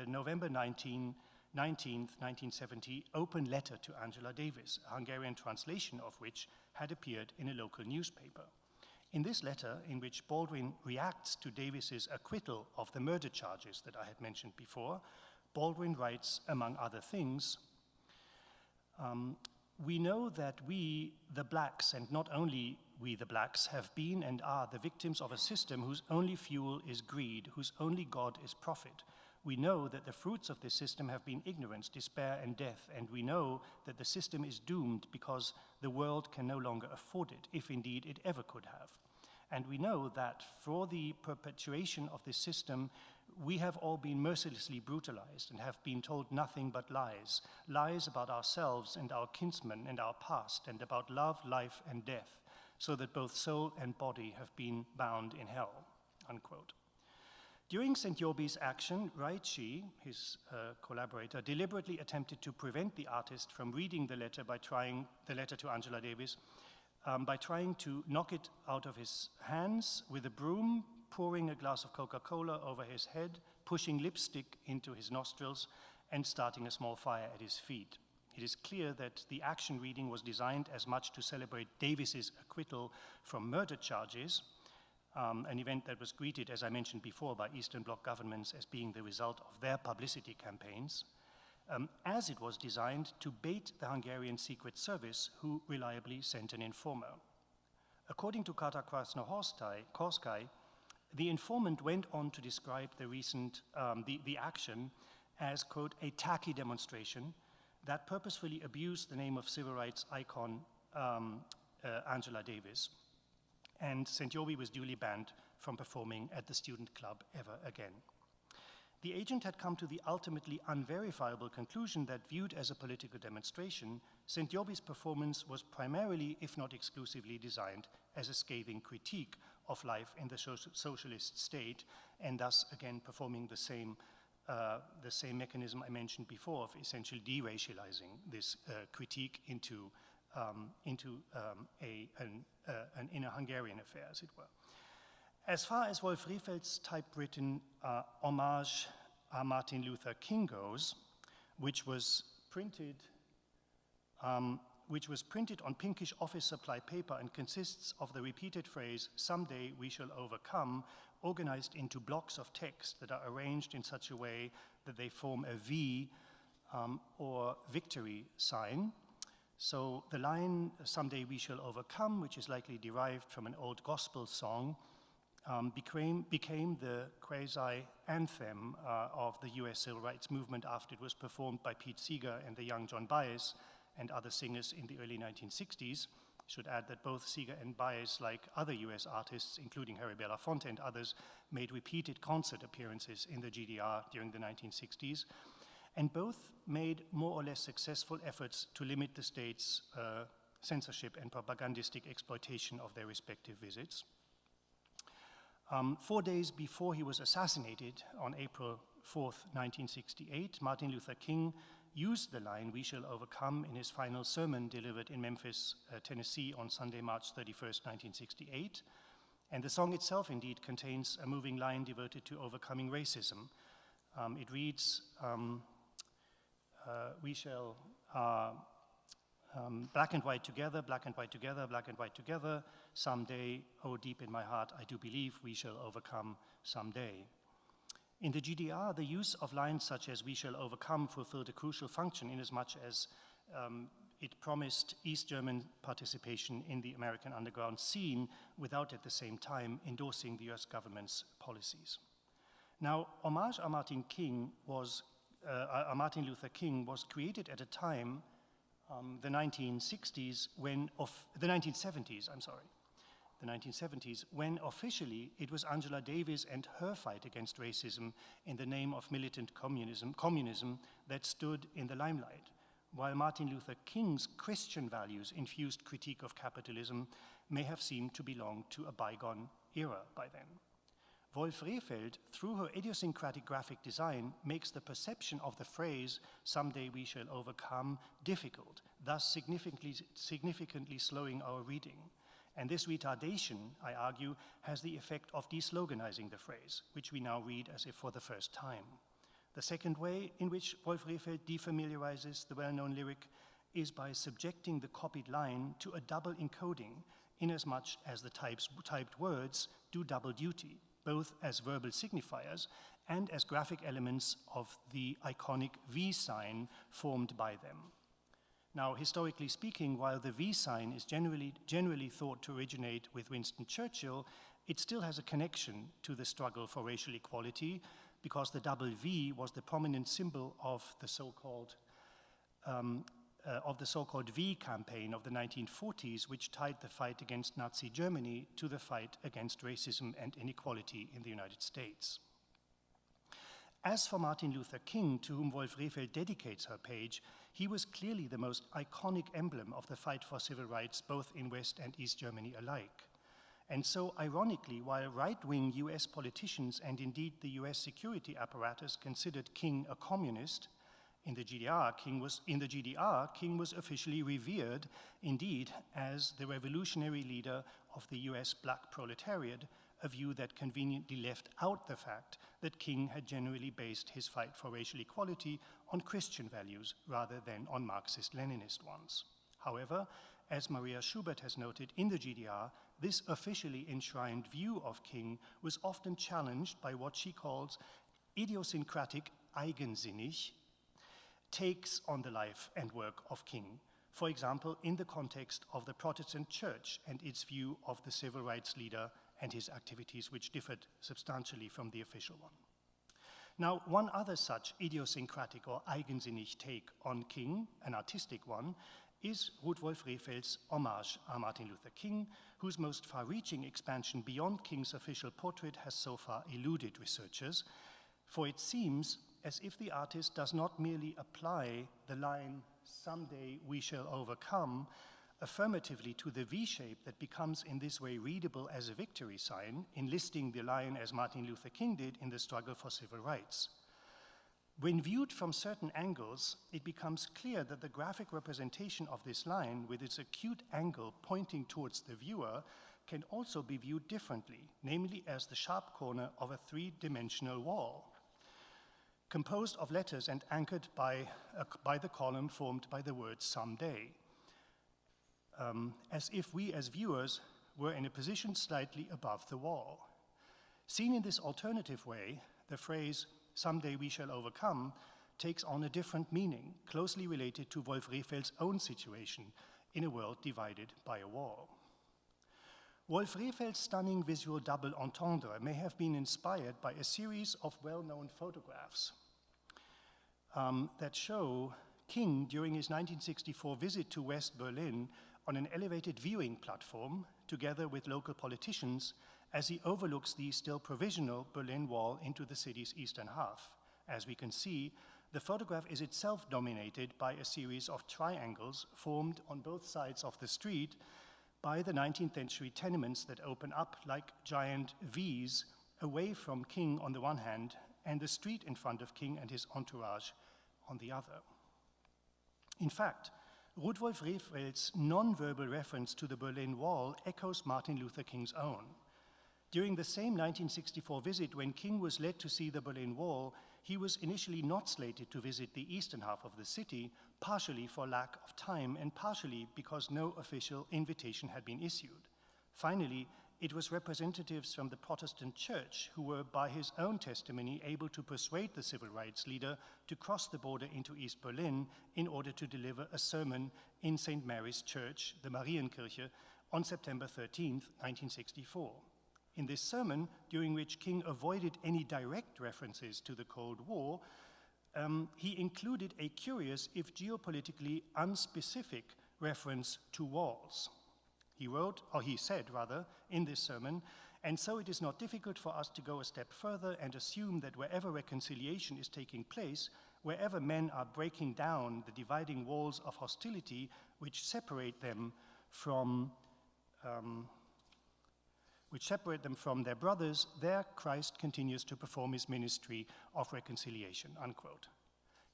November 19, 1970 open letter to Angela Davis, a Hungarian translation of which had appeared in a local newspaper. In this letter, in which Baldwin reacts to Davis's acquittal of the murder charges that I had mentioned before, Baldwin writes, among other things, we know that we, the blacks, and not only we, the blacks, have been and are the victims of a system whose only fuel is greed, whose only God is profit. We know that the fruits of this system have been ignorance, despair, and death, and we know that the system is doomed because the world can no longer afford it, if indeed it ever could have. And we know that for the perpetuation of this system, we have all been mercilessly brutalized and have been told nothing but lies, lies about ourselves and our kinsmen and our past, and about love, life, and death, so that both soul and body have been bound in hell, unquote. During Sentiobi's action, Raici, his collaborator, deliberately attempted to prevent the artist from reading the letter to Angela Davis by trying to knock it out of his hands with a broom, pouring a glass of Coca-Cola over his head, pushing lipstick into his nostrils, and starting a small fire at his feet. It is clear that the action reading was designed as much to celebrate Davis's acquittal from murder charges, an event that was greeted, as I mentioned before, by Eastern Bloc governments as being the result of their publicity campaigns, as it was designed to bait the Hungarian Secret Service, who reliably sent an informer. According to Kata Krasnohorsky, the informant went on to describe the action as, quote, a tacky demonstration that purposefully abused the name of civil rights icon Angela Davis, and Sentiobi was duly banned from performing at the student club ever again. The agent had come to the ultimately unverifiable conclusion that, viewed as a political demonstration, Sentiobi's performance was primarily, if not exclusively, designed as a scathing critique of life in the socialist state, and thus again performing the same mechanism I mentioned before of essentially deracializing this critique into an inner Hungarian affair, as it were. As far as Wolf Rehfeld's typewritten homage à Martin Luther King goes, which was printed on pinkish office supply paper and consists of the repeated phrase, "Someday we shall overcome," organized into blocks of text that are arranged in such a way that they form a V or victory sign. So the line, "Someday we shall overcome," which is likely derived from an old gospel song, became the quasi-anthem of the US civil rights movement after it was performed by Pete Seeger and the young John Baez and other singers in the early 1960s. I should add that both Seeger and Baez, like other US artists, including Harry Belafonte and others, made repeated concert appearances in the GDR during the 1960s, and both made more or less successful efforts to limit the state's censorship and propagandistic exploitation of their respective visits. 4 days before he was assassinated on April 4th, 1968, Martin Luther King used the line, "We shall overcome," in his final sermon delivered in Memphis, Tennessee on Sunday, March 31st, 1968. And the song itself indeed contains a moving line devoted to overcoming racism. It reads, "We shall black and white together, black and white together, black and white together. Someday, oh, deep in my heart, I do believe we shall overcome someday." In the GDR, the use of lines such as "we shall overcome" fulfilled a crucial function inasmuch as it promised East German participation in the American underground scene without at the same time endorsing the US government's policies. Now, homage à Martin Luther King was created at a time, the 1970s, when officially it was Angela Davis and her fight against racism in the name of militant communism that stood in the limelight, while Martin Luther King's Christian values-infused critique of capitalism may have seemed to belong to a bygone era by then. Wolf Rehfeld, through her idiosyncratic graphic design, makes the perception of the phrase, "someday we shall overcome," difficult, thus significantly slowing our reading. And this retardation, I argue, has the effect of desloganizing the phrase, which we now read as if for the first time. The second way in which Wolf Rehfeld defamiliarizes the well-known lyric is by subjecting the copied line to a double encoding, inasmuch as the typed words do double duty, both as verbal signifiers and as graphic elements of the iconic V sign formed by them. Now, historically speaking, while the V sign is generally thought to originate with Winston Churchill, it still has a connection to the struggle for racial equality, because the double V was the prominent symbol of the so-called V campaign of the 1940s, which tied the fight against Nazi Germany to the fight against racism and inequality in the United States. As for Martin Luther King, to whom Wolf Rehfeld dedicates her page, he was clearly the most iconic emblem of the fight for civil rights, both in West and East Germany alike. And so, ironically, while right-wing US politicians and indeed the US security apparatus considered King a communist, in the GDR, King was officially revered, indeed, as the revolutionary leader of the US black proletariat, a view that conveniently left out the fact that King had generally based his fight for racial equality on Christian values rather than on Marxist-Leninist ones. However, as Maria Schubert has noted in the GDR, this officially enshrined view of King was often challenged by what she calls idiosyncratic eigensinnig takes on the life and work of King, for example, in the context of the Protestant Church and its view of the civil rights leader and his activities, which differed substantially from the official one. Now, one other such idiosyncratic or eigensinnig take on King, an artistic one, is Ruth Wolf Rehfeld's homage à Martin Luther King, whose most far-reaching expansion beyond King's official portrait has so far eluded researchers, for it seems as if the artist does not merely apply the line, "someday we shall overcome," affirmatively to the V shape that becomes in this way readable as a victory sign, enlisting the line as Martin Luther King did in the struggle for civil rights. When viewed from certain angles, it becomes clear that the graphic representation of this line, with its acute angle pointing towards the viewer, can also be viewed differently, namely as the sharp corner of a three-dimensional wall, composed of letters and anchored by the column formed by the word "someday," as if we as viewers were in a position slightly above the wall. Seen in this alternative way, the phrase "someday we shall overcome" takes on a different meaning, closely related to Wolf Rehfeld's own situation in a world divided by a wall. Wolf Rehfeld's stunning visual double entendre may have been inspired by a series of well-known photographs that show King during his 1964 visit to West Berlin on an elevated viewing platform, together with local politicians, as he overlooks the still provisional Berlin Wall into the city's eastern half. As we can see, the photograph is itself dominated by a series of triangles formed on both sides of the street by the 19th century tenements that open up like giant V's away from King on the one hand and the street in front of King and his entourage on the other. In fact, Rudolf Rehfeld's non-verbal reference to the Berlin Wall echoes Martin Luther King's own. During the same 1964 visit, when King was led to see the Berlin Wall, he was initially not slated to visit the eastern half of the city, partially for lack of time and partially because no official invitation had been issued. Finally, it was representatives from the Protestant Church who were, by his own testimony, able to persuade the civil rights leader to cross the border into East Berlin in order to deliver a sermon in St. Mary's Church, the Marienkirche, on September 13, 1964. In this sermon, during which King avoided any direct references to the Cold War, he included a curious, if geopolitically unspecific, reference to walls. He wrote, or he said rather, in this sermon, and so it is not difficult for us to go a step further and assume that wherever reconciliation is taking place, wherever men are breaking down the dividing walls of hostility which separate them from their brothers, there Christ continues to perform his ministry of reconciliation, unquote.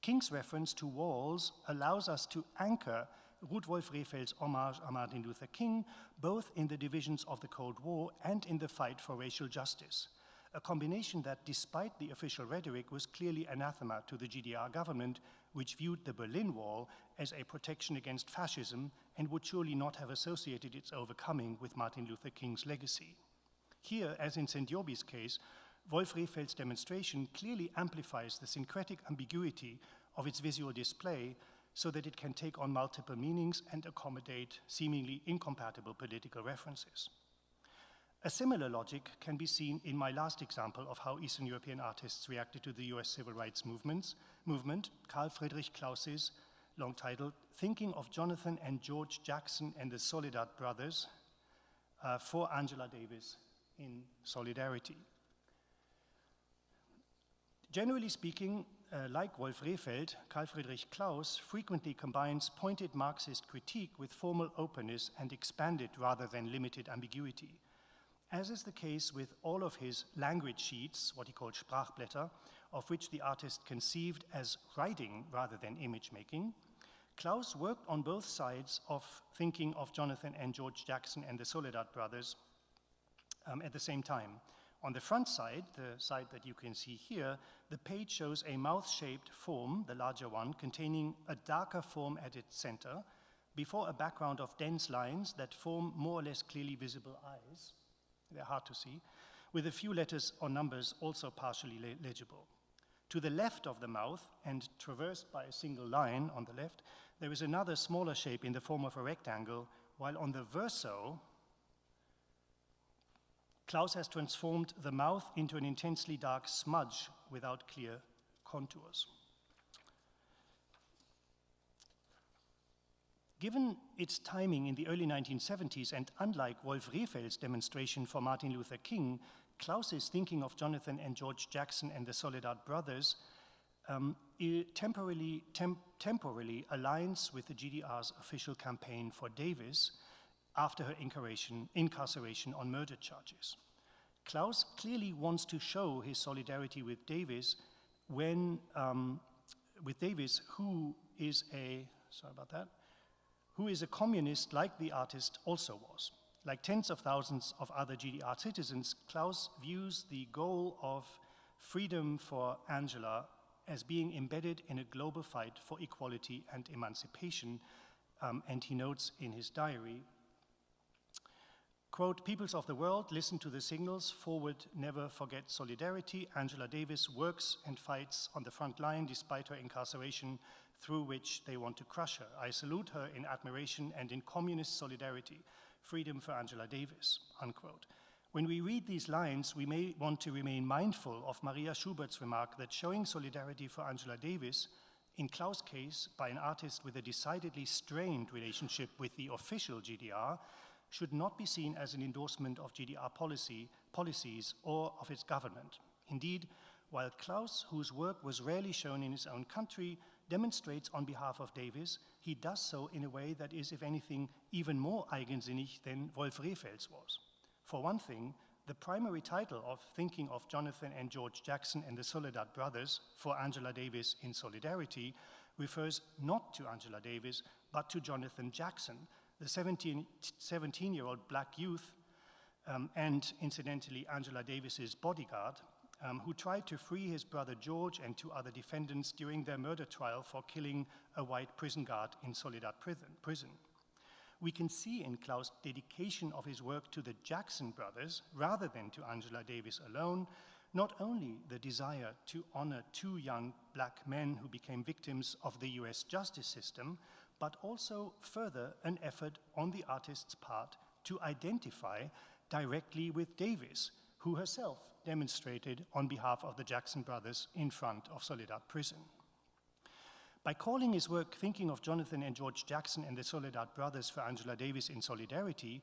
King's reference to walls allows us to anchor Rudolf Rehfeld's homage à Martin Luther King, both in the divisions of the Cold War and in the fight for racial justice, a combination that, despite the official rhetoric, was clearly anathema to the GDR government, which viewed the Berlin Wall as a protection against fascism and would surely not have associated its overcoming with Martin Luther King's legacy. Here, as in St. Jobi's case, Wolf Rehfeld's demonstration clearly amplifies the syncretic ambiguity of its visual display so that it can take on multiple meanings and accommodate seemingly incompatible political references. A similar logic can be seen in my last example of how Eastern European artists reacted to the US civil rights movement, Carl Friedrich Claus's long title, Thinking of Jonathan and George Jackson and the Soledad Brothers for Angela Davis in Solidarity. Generally speaking, like Wolf Rehfeld, Carl Friedrich Claus frequently combines pointed Marxist critique with formal openness and expanded rather than limited ambiguity. As is the case with all of his language sheets, what he called Sprachblätter, of which the artist conceived as writing rather than image making, Claus worked on both sides of Thinking of Jonathan and George Jackson and the Soledad Brothers at the same time. On the front side, the side that you can see here, the page shows a mouth-shaped form, the larger one, containing a darker form at its center, before a background of dense lines that form more or less clearly visible eyes. They're hard to see, with a few letters or numbers also partially legible. To the left of the mouth, and traversed by a single line on the left, there is another smaller shape in the form of a rectangle, while on the verso, Claus has transformed the mouth into an intensely dark smudge without clear contours. Given its timing in the early 1970s, and unlike Wolf Rehfeld's demonstration for Martin Luther King, Claus's Thinking of Jonathan and George Jackson and the Soledad Brothers temporarily aligns with the GDR's official campaign for Davis after her incarceration on murder charges. Claus clearly wants to show his solidarity with Davis who is a communist like the artist also was. Like tens of thousands of other GDR citizens, Claus views the goal of freedom for Angela as being embedded in a global fight for equality and emancipation, and he notes in his diary, quote, peoples of the world, listen to the signals, forward, never forget solidarity. Angela Davis works and fights on the front line despite her incarceration, through which they want to crush her. I salute her in admiration and in communist solidarity. Freedom for Angela Davis, unquote. When we read these lines, we may want to remain mindful of Maria Schubert's remark that showing solidarity for Angela Davis, in Claus' case, by an artist with a decidedly strained relationship with the official GDR, should not be seen as an endorsement of GDR policies or of its government. Indeed, while Claus, whose work was rarely shown in his own country, demonstrates on behalf of Davis, he does so in a way that is, if anything, even more eigensinnig than Wolf Rehfeld's was. For one thing, the primary title of Thinking of Jonathan and George Jackson and the Soledad Brothers for Angela Davis in Solidarity refers not to Angela Davis, but to Jonathan Jackson, the 17-year-old black youth, and incidentally Angela Davis's bodyguard, who tried to free his brother George and two other defendants during their murder trial for killing a white prison guard in Soledad prison. We can see in Klaus' dedication of his work to the Jackson brothers, rather than to Angela Davis alone, not only the desire to honor two young black men who became victims of the US justice system, but also further an effort on the artist's part to identify directly with Davis, who herself demonstrated on behalf of the Jackson brothers in front of Soledad prison. By calling his work Thinking of Jonathan and George Jackson and the Soledad Brothers for Angela Davis in Solidarity,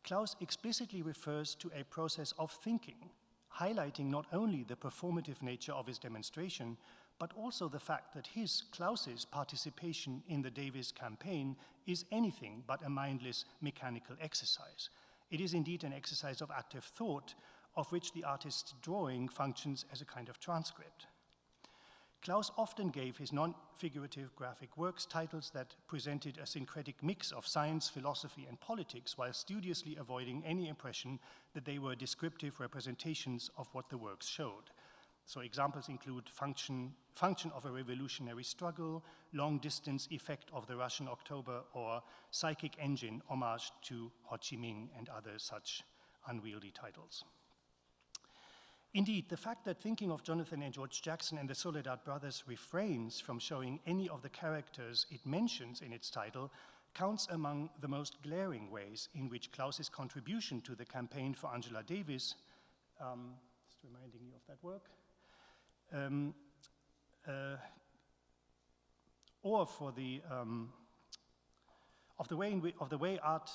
Klaus explicitly refers to a process of thinking, highlighting not only the performative nature of his demonstration, but also the fact that Klaus's participation in the Davis campaign is anything but a mindless mechanical exercise. It is indeed an exercise of active thought, of which the artist's drawing functions as a kind of transcript. Klaus often gave his non-figurative graphic works titles that presented a syncretic mix of science, philosophy, and politics, while studiously avoiding any impression that they were descriptive representations of what the works showed. So examples include function of a revolutionary struggle, long distance effect of the Russian October, or psychic engine, homage to Ho Chi Minh, and other such unwieldy titles. Indeed, the fact that Thinking of Jonathan and George Jackson and the Soledad Brothers refrains from showing any of the characters it mentions in its title counts among the most glaring ways in which Klaus's contribution to the campaign for Angela Davis, just reminding you of that work, or for the of the way art.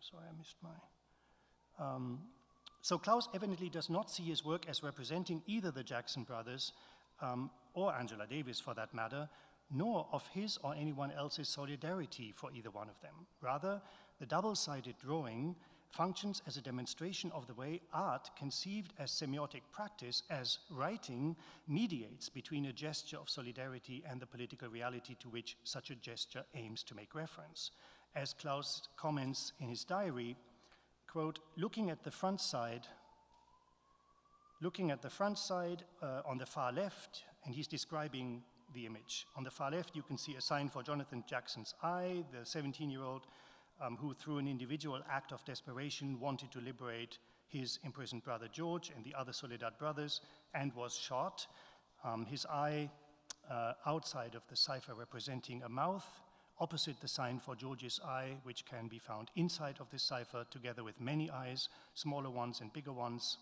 Sorry, I missed my. So Klaus evidently does not see his work as representing either the Jackson brothers or Angela Davis for that matter, nor of his or anyone else's solidarity for either one of them. Rather, the double-sided drawing functions as a demonstration of the way art, conceived as semiotic practice, as writing, mediates between a gesture of solidarity and the political reality to which such a gesture aims to make reference. As Klaus comments in his diary, quote, looking at the front side on the far left, and he's describing the image. On the far left, you can see a sign for Jonathan Jackson's eye, the 17-year-old who, through an individual act of desperation, wanted to liberate his imprisoned brother George and the other Soledad brothers, and was shot. His eye outside of the cipher representing a mouth, opposite the sign for George's eye, which can be found inside of this cipher, together with many eyes, smaller ones and bigger ones.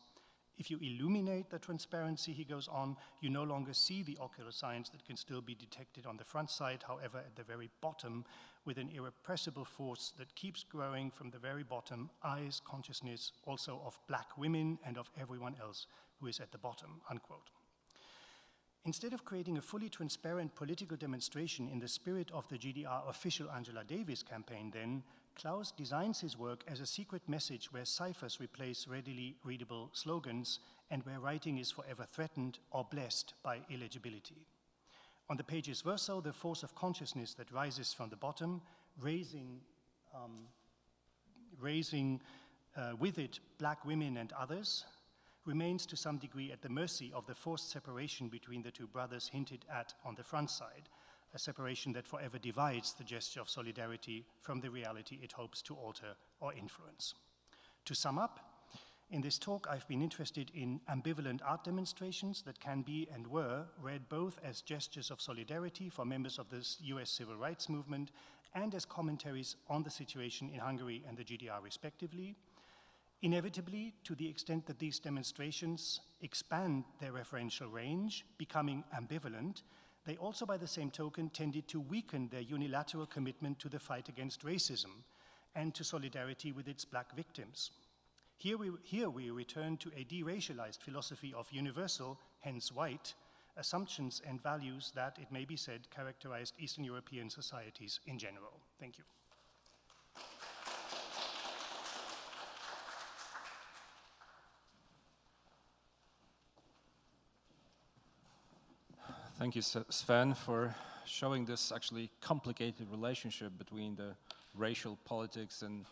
If you illuminate the transparency, he goes on, you no longer see the ocular signs that can still be detected on the front side, however, at the very bottom, with an irrepressible force that keeps growing from the very bottom, eyes, consciousness also of black women and of everyone else who is at the bottom, unquote. Instead of creating a fully transparent political demonstration in the spirit of the GDR official Angela Davis campaign then, Klaus designs his work as a secret message where ciphers replace readily readable slogans and where writing is forever threatened or blessed by illegibility. On the page's verso, the force of consciousness that rises from the bottom, raising with it black women and others, remains to some degree at the mercy of the forced separation between the two brothers hinted at on the front side, a separation that forever divides the gesture of solidarity from the reality it hopes to alter or influence. To sum up, in this talk I've been interested in ambivalent art demonstrations that can be and were read both as gestures of solidarity for members of the US civil rights movement and as commentaries on the situation in Hungary and the GDR respectively. Inevitably, to the extent that these demonstrations expand their referential range, becoming ambivalent, they also by the same token tended to weaken their unilateral commitment to the fight against racism and to solidarity with its black victims. Here we return to a deracialized philosophy of universal, hence white, assumptions and values that, it may be said, characterized Eastern European societies in general. Thank you. Thank you, Sven, for showing this actually complicated relationship between the racial politics and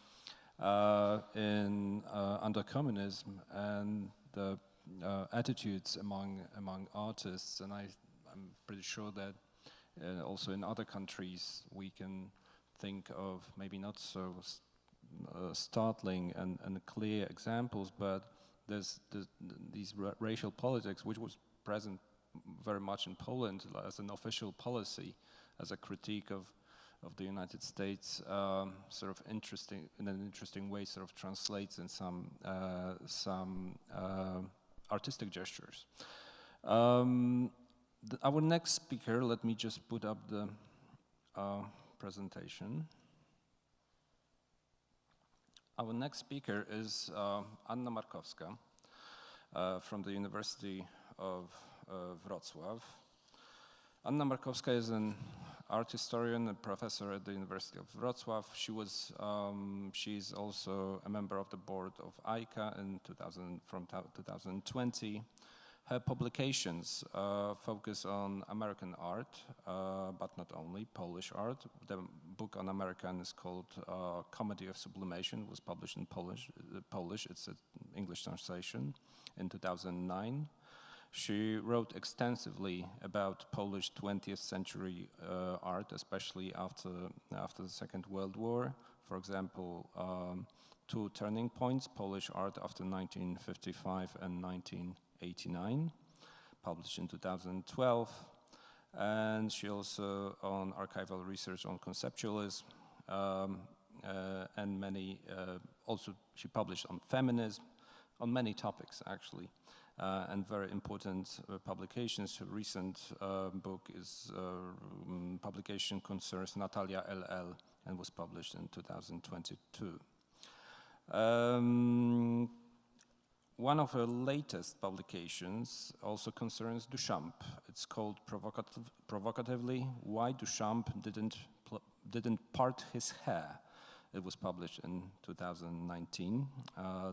under communism and the attitudes among artists. And I'm pretty sure that also in other countries we can think of maybe not so startling and clear examples, but there's these racial politics, which was present very much in Poland as an official policy, as a critique of the United States, sort of interesting in an interesting way, sort of translates in some artistic gestures. Our next speaker, let me just put up the presentation. Our next speaker is Anna Markowska from the University of Wrocław. Anna Markowska is an art historian and professor at the University of Wrocław. She's also a member of the board of ICA from 2020. Her publications focus on American art, but not only, Polish art. The book on American is called Comedy of Sublimation, was published in Polish. It's an English translation in 2009. She wrote extensively about Polish 20th century art, especially after the Second World War. For example, two turning points, Polish art after 1955 and 1989, published in 2012. And she also on archival research on conceptualism and many, also she published on feminism, on many topics actually. And very important publications. Her recent book is publication concerns Natalia LL and was published in 2022. One of her latest publications also concerns Duchamp. It's called provocatively, Why Duchamp Didn't Part His Hair. It was published in 2019.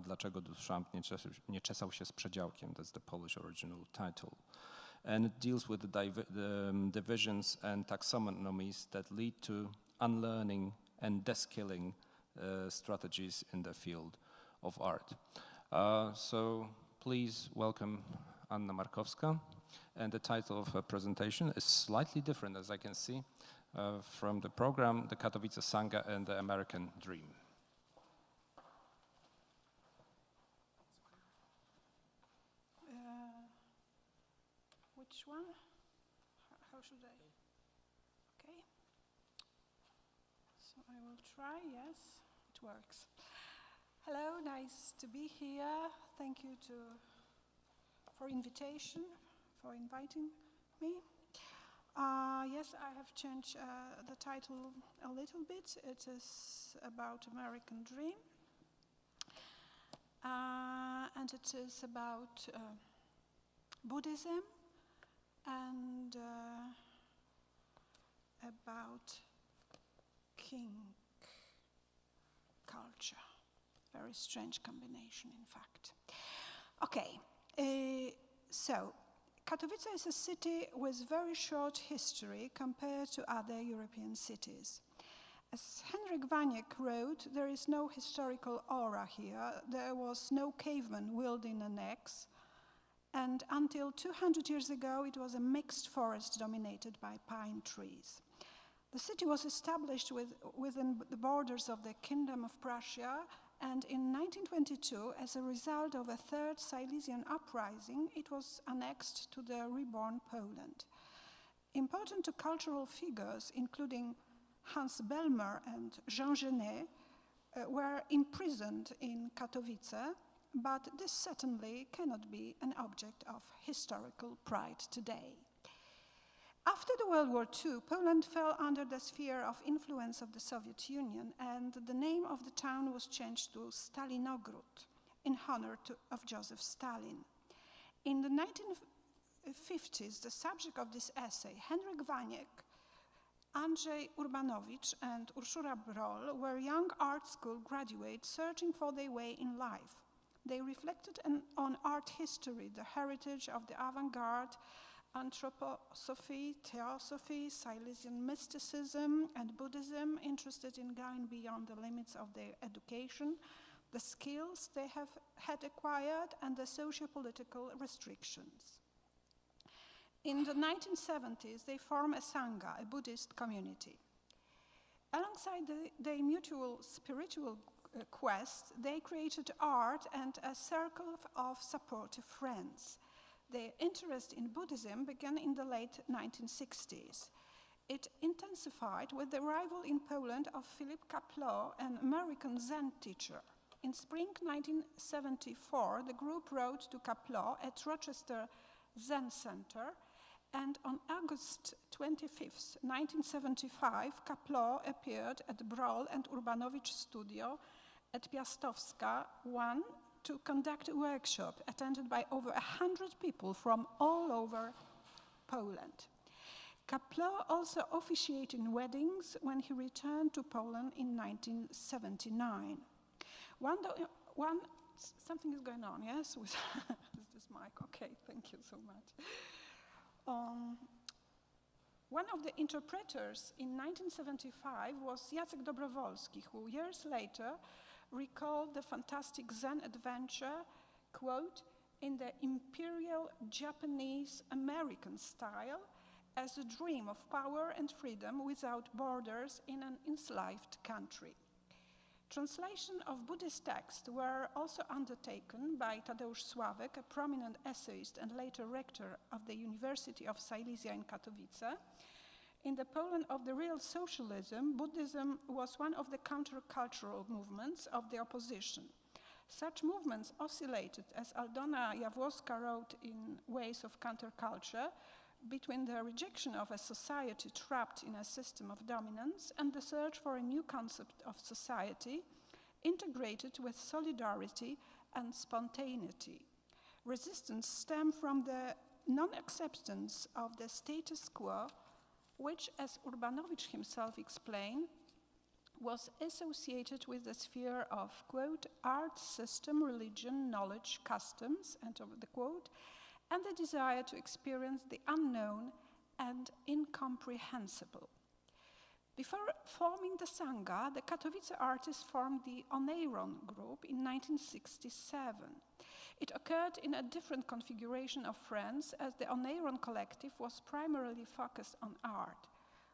Dlaczego Duchamp nie czesał się z przedziałkiem? That's the Polish original title. And it deals with the divisions and taxonomies that lead to unlearning and deskilling strategies in the field of art. So please welcome Anna Markowska. And the title of her presentation is slightly different, as I can see. From the program, the Katowice Sanga and the American Dream. Which one? How should I? Okay. So I will try, yes, it works. Hello, nice to be here. Thank you for invitation, for inviting me. Yes, I have changed the title a little bit. It is about American Dream. And it is about Buddhism and about King culture. Very strange combination, in fact. Okay, so Katowice is a city with very short history compared to other European cities. As Henryk Waniek wrote, there is no historical aura here. There was no caveman wielding an axe. And until 200 years ago, it was a mixed forest dominated by pine trees. The city was established within the borders of the Kingdom of Prussia, and in 1922, as a result of a third Silesian uprising, it was annexed to the reborn Poland. Important cultural figures, including Hans Bellmer and Jean Genet, were imprisoned in Katowice, but this certainly cannot be an object of historical pride today. After the World War II, Poland fell under the sphere of influence of the Soviet Union, and the name of the town was changed to Stalinogród, in honor of Joseph Stalin. In the 1950s, the subject of this essay, Henryk Waniek, Andrzej Urbanowicz, and Urszula Broll were young art school graduates searching for their way in life. They reflected on art history, the heritage of the avant-garde, anthroposophy, theosophy, Silesian mysticism, and Buddhism, interested in going beyond the limits of their education, the skills they had acquired, and the socio-political restrictions. In the 1970s, they formed a Sangha, a Buddhist community. Alongside their mutual spiritual quest, they created art and a circle of supportive friends. Their interest in Buddhism began in the late 1960s. It intensified with the arrival in Poland of Philip Kapleau, an American Zen teacher. In spring 1974, the group wrote to Kapleau at Rochester Zen Center, and on August 25, 1975, Kapleau appeared at Broll and Urbanowicz studio at Piastowska 1 to conduct a workshop attended by over 100 people from all over Poland. Kapleau also officiated in weddings when he returned to Poland in 1979. Something is going on, yes? With this mic, okay, thank you so much. One of the interpreters in 1975 was Jacek Dobrowolski, who years later recalled the fantastic Zen adventure, quote, in the imperial Japanese-American style, as a dream of power and freedom without borders in an enslaved country. Translation of Buddhist texts were also undertaken by Tadeusz Sławek, a prominent essayist and later rector of the University of Silesia in Katowice. In the Poland of the real socialism, Buddhism was one of the countercultural movements of the opposition. Such movements oscillated, as Aldona Jawłowska wrote in Ways of Counterculture, between the rejection of a society trapped in a system of dominance and the search for a new concept of society integrated with solidarity and spontaneity. Resistance stemmed from the non-acceptance of the status quo, which, as Urbanowicz himself explained, was associated with the sphere of, quote, art, system, religion, knowledge, customs, end of the quote, and the desire to experience the unknown and incomprehensible. Before forming the Sangha, the Katowice artists formed the Oneiron group in 1967. It occurred in a different configuration of friends, as the Oneiron collective was primarily focused on art.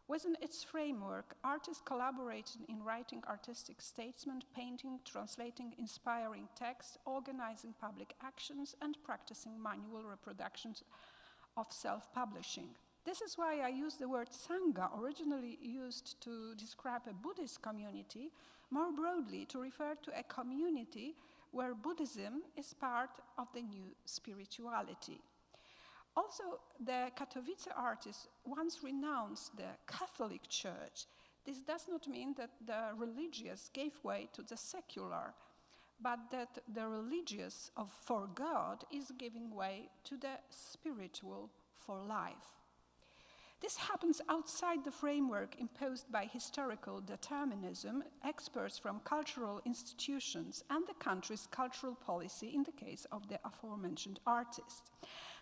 Within its framework, artists collaborated in writing artistic statements, painting, translating inspiring texts, organizing public actions, and practicing manual reproductions of self-publishing. This is why I use the word Sangha, originally used to describe a Buddhist community, more broadly to refer to a community where Buddhism is part of the new spirituality. Also, the Katowice artists once renounced the Catholic Church. This does not mean that the religious gave way to the secular, but that the religious for God is giving way to the spiritual for life. This happens outside the framework imposed by historical determinism, experts from cultural institutions, and the country's cultural policy in the case of the aforementioned artists.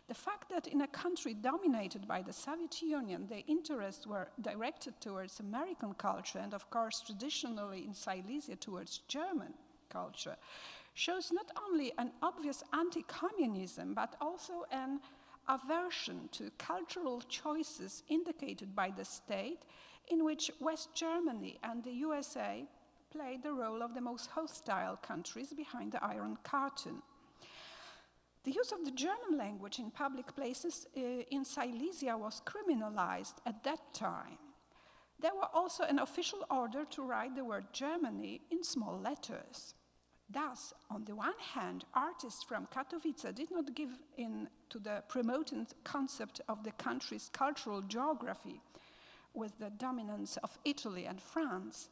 The fact that in a country dominated by the Soviet Union, their interests were directed towards American culture and, of course, traditionally in Silesia towards German culture, shows not only an obvious anti-communism, but also an aversion to cultural choices indicated by the state, in which West Germany and the USA played the role of the most hostile countries behind the Iron Curtain. The use of the German language in public places in Silesia was criminalized at that time. There was also an official order to write the word Germany in small letters. Thus, on the one hand, artists from Katowice did not give in to the promoted concept of the country's cultural geography with the dominance of Italy and France.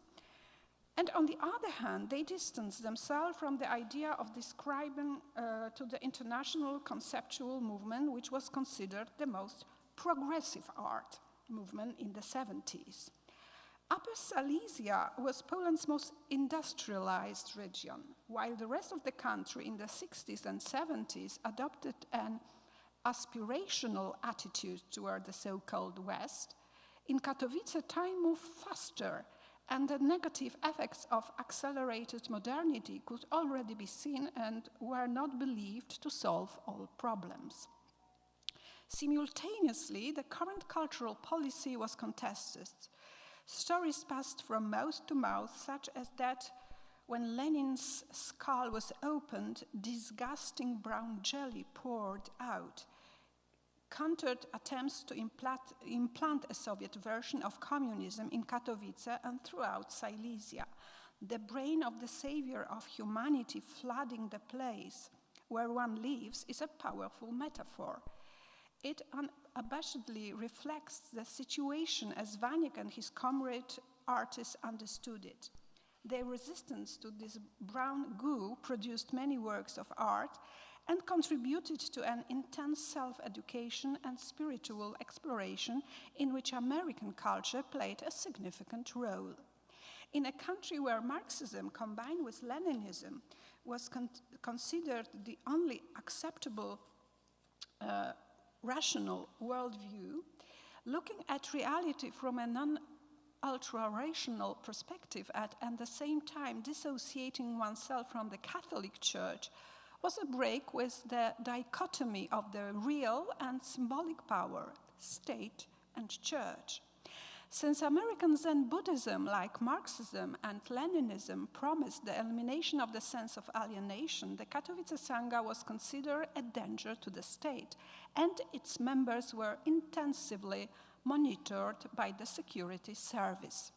And on the other hand, they distanced themselves from the idea of describing to the international conceptual movement, which was considered the most progressive art movement in the 70s. Upper Silesia was Poland's most industrialized region, while the rest of the country in the 60s and 70s adopted an aspirational attitude toward the so-called West, in Katowice time moved faster, and the negative effects of accelerated modernity could already be seen and were not believed to solve all problems. Simultaneously, the current cultural policy was contested. Stories passed from mouth to mouth, such as that when Lenin's skull was opened, disgusting brown jelly poured out, countered attempts to implant a Soviet version of communism in Katowice and throughout Silesia. The brain of the savior of humanity flooding the place where one lives is a powerful metaphor. It unabashedly reflects the situation as Vaniek and his comrade artists understood it. Their resistance to this brown goo produced many works of art and contributed to an intense self-education and spiritual exploration in which American culture played a significant role. In a country where Marxism combined with Leninism was considered the only acceptable rational worldview, looking at reality from a non-ultra-rational perspective and at the same time dissociating oneself from the Catholic Church was a break with the dichotomy of the real and symbolic power, state and church. Since American Zen Buddhism, like Marxism and Leninism, promised the elimination of the sense of alienation, the Katowice Sangha was considered a danger to the state, and its members were intensively monitored by the security service.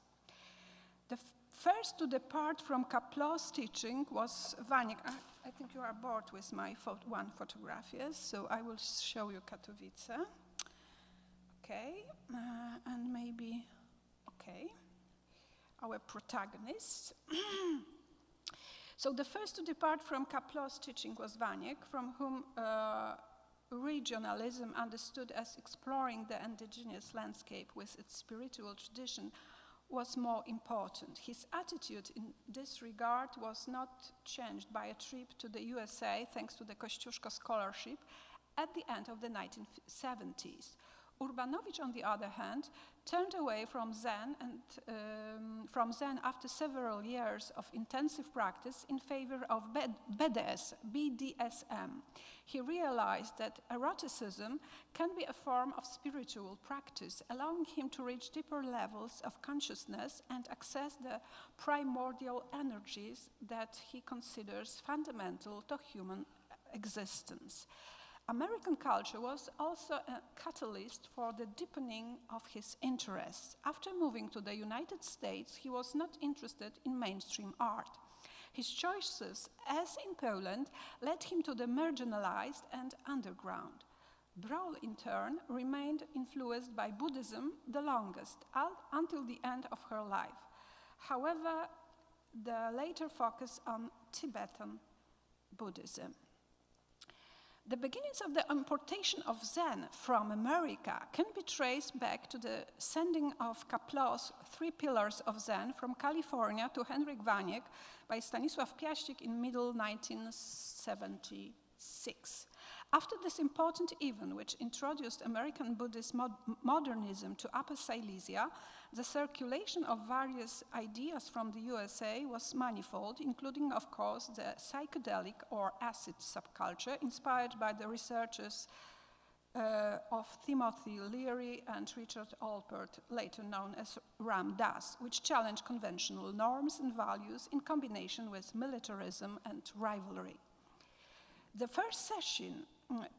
The first to depart from Kaplow's teaching was Vaniek. I think you are bored with my one photograph, yes? So I will show you Katowice. Okay, and maybe, okay, our protagonist. So the first to depart from Kaplow's teaching was Vaniek, from whom regionalism, understood as exploring the indigenous landscape with its spiritual tradition, was more important. His attitude in this regard was not changed by a trip to the USA, thanks to the Kościuszko Scholarship, at the end of the 1970s. Urbanowicz, on the other hand, turned away from Zen after several years of intensive practice in favor of BDSM. He realized that eroticism can be a form of spiritual practice, allowing him to reach deeper levels of consciousness and access the primordial energies that he considers fundamental to human existence. American culture was also a catalyst for the deepening of his interests. After moving to the United States, he was not interested in mainstream art. His choices, as in Poland, led him to the marginalized and underground. Brawl, in turn, remained influenced by Buddhism the longest, until the end of her life. However, the later focused on Tibetan Buddhism. The beginnings of the importation of Zen from America can be traced back to the sending of Kaplow's 3 Pillars of Zen from California to Henryk Vaniek by Stanisław Piaścik in middle 1976. After this important event, which introduced American Buddhist modernism to Upper Silesia, the circulation of various ideas from the USA was manifold, including, of course, the psychedelic or acid subculture inspired by the researches of Timothy Leary and Richard Alpert, later known as Ram Dass, which challenged conventional norms and values in combination with militarism and rivalry. The first session,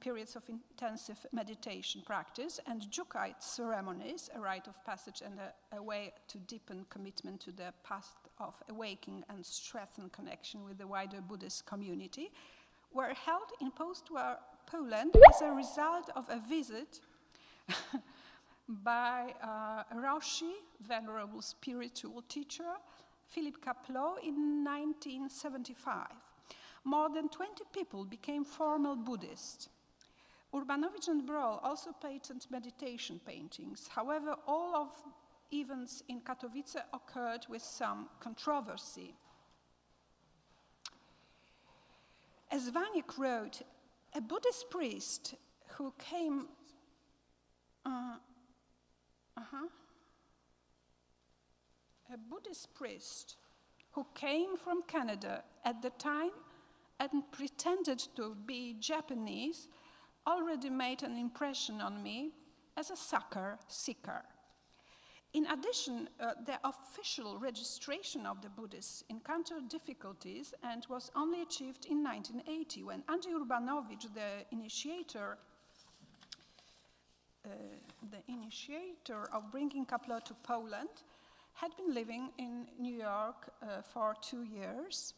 periods of intensive meditation practice, and Jukite ceremonies, a rite of passage and a way to deepen commitment to the path of awakening and strengthen connection with the wider Buddhist community, were held in post-war Poland as a result of a visit by Roshi, venerable spiritual teacher, Philip Kapleau, in 1975. More than 20 people became formal Buddhists. Urbanowicz and Brawl also patented meditation paintings. However, all of events in Katowice occurred with some controversy. As Vaniek wrote, a Buddhist priest who came a Buddhist priest who came from Canada at the time and pretended to be Japanese already made an impression on me as a sucker seeker. In addition, the official registration of the Buddhists encountered difficulties and was only achieved in 1980 when Andrzej Urbanowicz, the initiator of bringing Kapleau to Poland, had been living in New York for 2 years,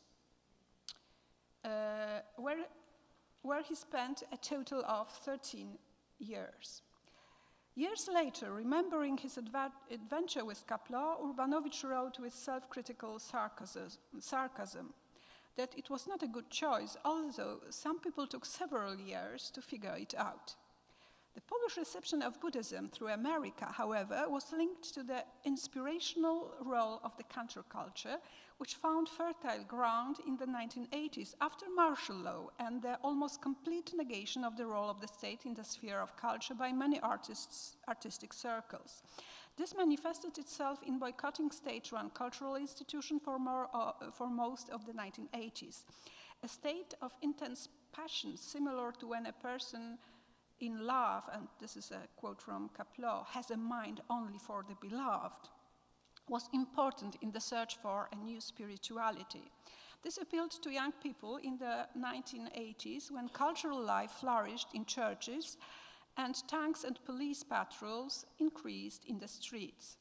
where he spent a total of 13 years. Years later, remembering his adventure with Kapleau, Urbanowicz wrote with self-critical sarcasm that it was not a good choice, although some people took several years to figure it out. The Polish reception of Buddhism through America, however, was linked to the inspirational role of the counterculture, which found fertile ground in the 1980s after martial law and the almost complete negation of the role of the state in the sphere of culture by many artistic circles. This manifested itself in boycotting state-run cultural institutions for most of the 1980s. A state of intense passion, similar to when a person in love, and this is a quote from Kapleau, has a mind only for the beloved, was important in the search for a new spirituality. This appealed to young people in the 1980s when cultural life flourished in churches and tanks and police patrols increased in the streets.